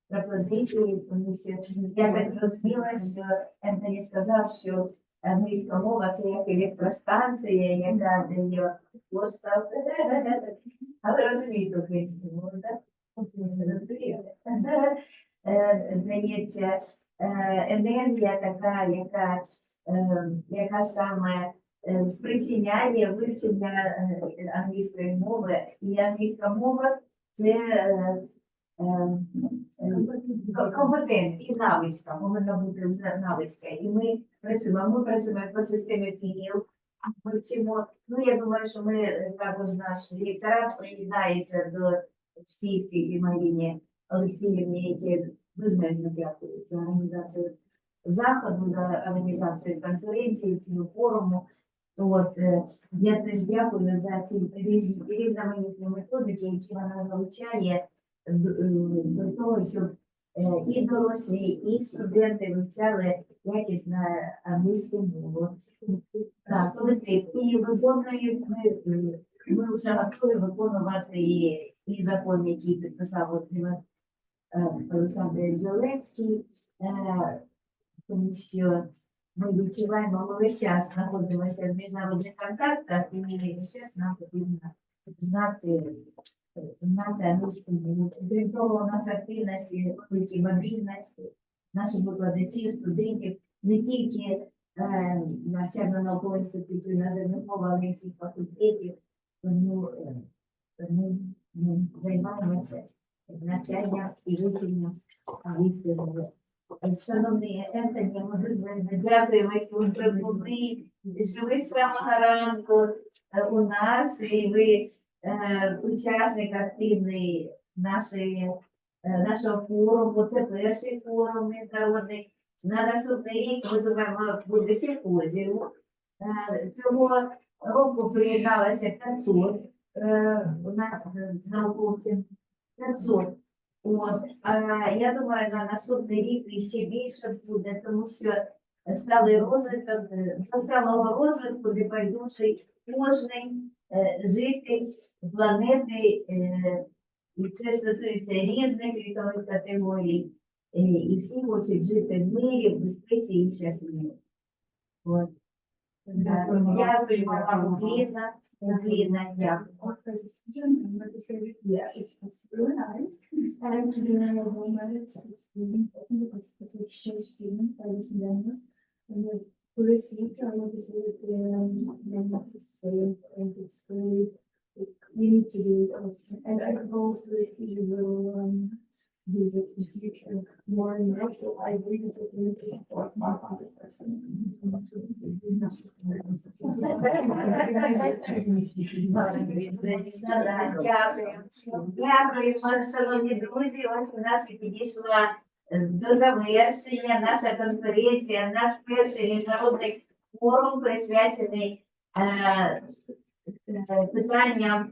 пропозиції, тому що я так зрозуміла, що Ентоні сказав, що англійська мова – це як електростанція, яка дає поштовх. А ви розумієте українську мову, так? Дається енергія така, яка саме спричиняє вивчення англійської мови. І англійська мова – це компетенція і навичка, повинна бути вже навичка. І ми працюємо по системі ЦІЛІ. Ми вчимо, я думаю, що ми також наш директорат приєднається до всіх цих і Маріні Олексіївні, які безмежно дякують за організацію заходу, за організацію конференції, цього форуму. Я теж дякую за ці різноманітні методики, які вона залучає до того, щоб і дорослі, і студенти вивчали якісно англійську мову. Так, колектив. І виконують, ми вже готові виконувати і закон, який підписав Олександр Зеленський, тому що ми відчуваємо, ми весь час знаходимося в міжнародних контактах, і весь час нам потрібно знати англійську мову. Крім того, у нас активності, великі мобільності наших викладачів, студентів, не тільки навчально-наукового інституту іноземних мов, але й всіх факультетів. Тому ми займаємося навчанням і вивченням англійської мови. Шановний Ентоні, ми дуже дякуємо, що ви прибули, що ви з самого ранку у нас, і ви учасник активний нашого форуму. Це перший форум міжнародний. На наступний рік ми думаємо, буде симпозіум. Цього року приєдналося 500 у нас науковців. 500. Я думаю, на наступний рік і ще більше буде, тому що сталий розвиток, до сталого розвитку небайдужий кожний житель планети, і це стосується різних вікових категорій, і всі хочуть жити в мирі, в безпеці і щасливі. Дякую вам, Ліна. Yeah. Also, it's really nice. And we managed to stream, I think it was a show streaming by this Denver. And we received our notices and it's really, we need to do it also. And I hope that you will visit in the future more and more. So I agree with the community for 100%. Дякую, шановні друзі. Ось у нас і підійшла до завершення наша конференція, наш перший міжнародний форум, присвячений питанням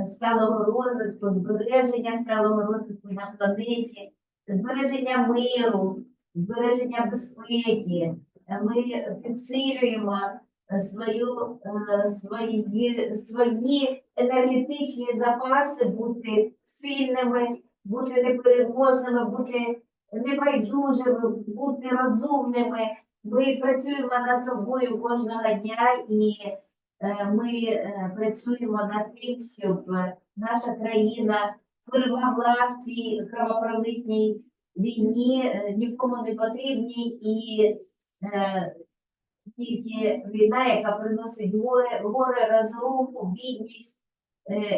сталого розвитку, збереження сталого розвитку на планеті, збереження миру, збереження безпеки. Ми підсилюємо свої енергетичні запаси, бути сильними, бути непереможними, бути небайдужими, бути розумними. Ми працюємо над собою кожного дня і ми працюємо над тим, щоб наша країна перемогла в цій кровопролитній війні, нікому не потрібній, і тільки війна, яка приносить горе, розруху, бідність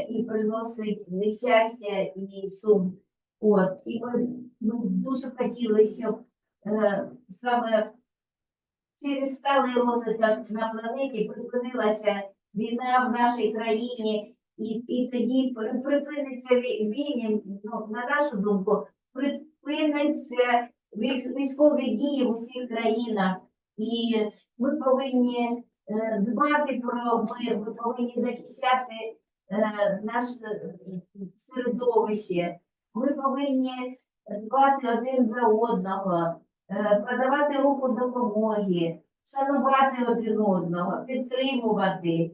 і приносить нещастя і сум. І ми дуже хотіли, щоб саме через сталий розвиток на планеті припинилася війна в нашій країні, і тоді припиниться війни, на нашу думку, припиниться військові дії в усіх країнах. І ми повинні дбати про мир, ми повинні захищати наше середовище, ми повинні дбати один за одного, подавати руку допомоги, шанувати один одного, підтримувати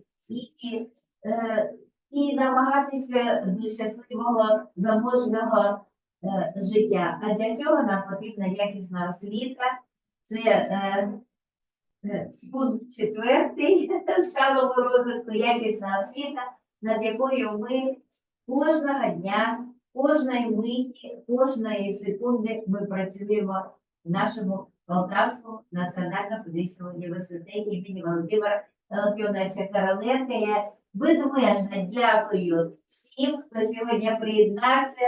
і намагатися до щасливого, заможного життя. А для цього нам потрібна якісна освіта. Це пункт 4 сталого розвитку, якісна освіта, над якою ми кожного дня, кожної миті, кожної секунди ми працюємо в нашому Полтавському національному педагогічному університеті імені Володимира Елфіоновича Короленка. Я безмежно дякую всім, хто сьогодні приєднався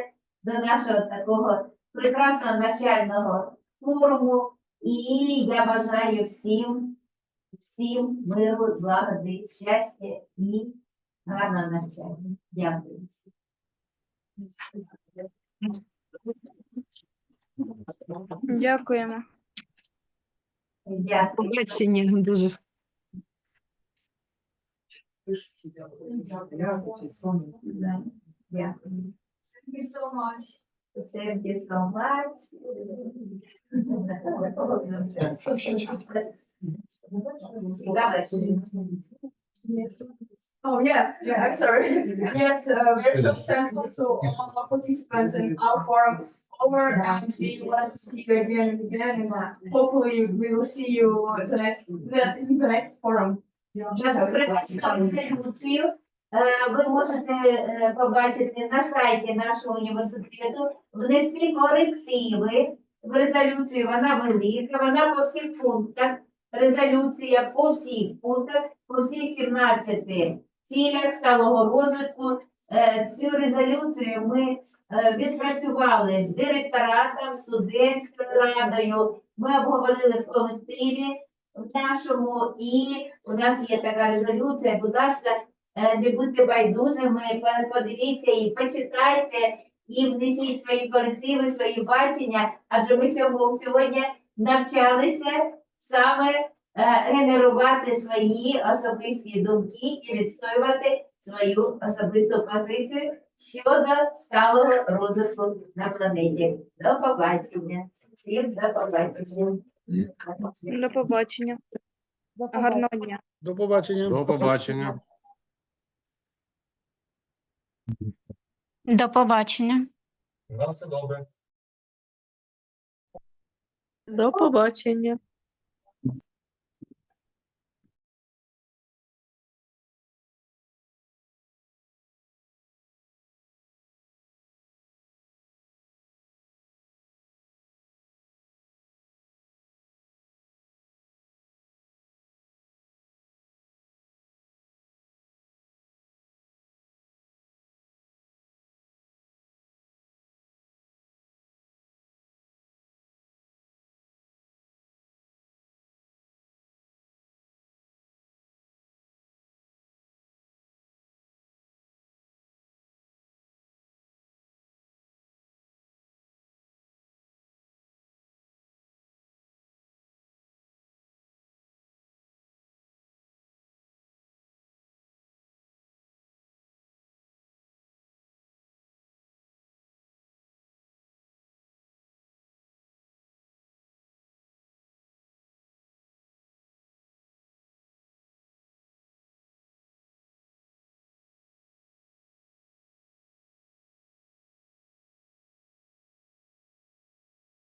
до нашого такого прекрасного навчального форуму. І я бажаю всім миру, злагоди, щастя і гарного навчання. Дякую всім. Дякуємо. Дякую. Побачення дуже. Дякую. Thank you so much. Thank you so much. Oh yeah, I'm sorry. Yes, we're so thankful to all our participants in our forums over, and we want to see you again and again, and hopefully we will see you in the next forum. Резолюцію ви можете побачити на сайті нашого університету, внести корективи в резолюцію, вона велика, вона по всіх пунктах, резолюція по всіх пунктах, по всіх 17 цілях сталого розвитку. Цю резолюцію ми відпрацювали з директоратом, студентською радою, ми обговорили в колективі в нашому, і у нас є така резолюція. Будь ласка, не будьте байдужими, подивіться і почитайте, і внесіть свої корективи, свої бачення, адже ми сьогодні навчалися саме генерувати свої особисті думки і відстоювати свою особисту позицію щодо сталого розвитку на планеті. До побачення. Всім до побачення. До побачення. Гарного дня. До побачення. До побачення. До побачення. На все добре. До побачення.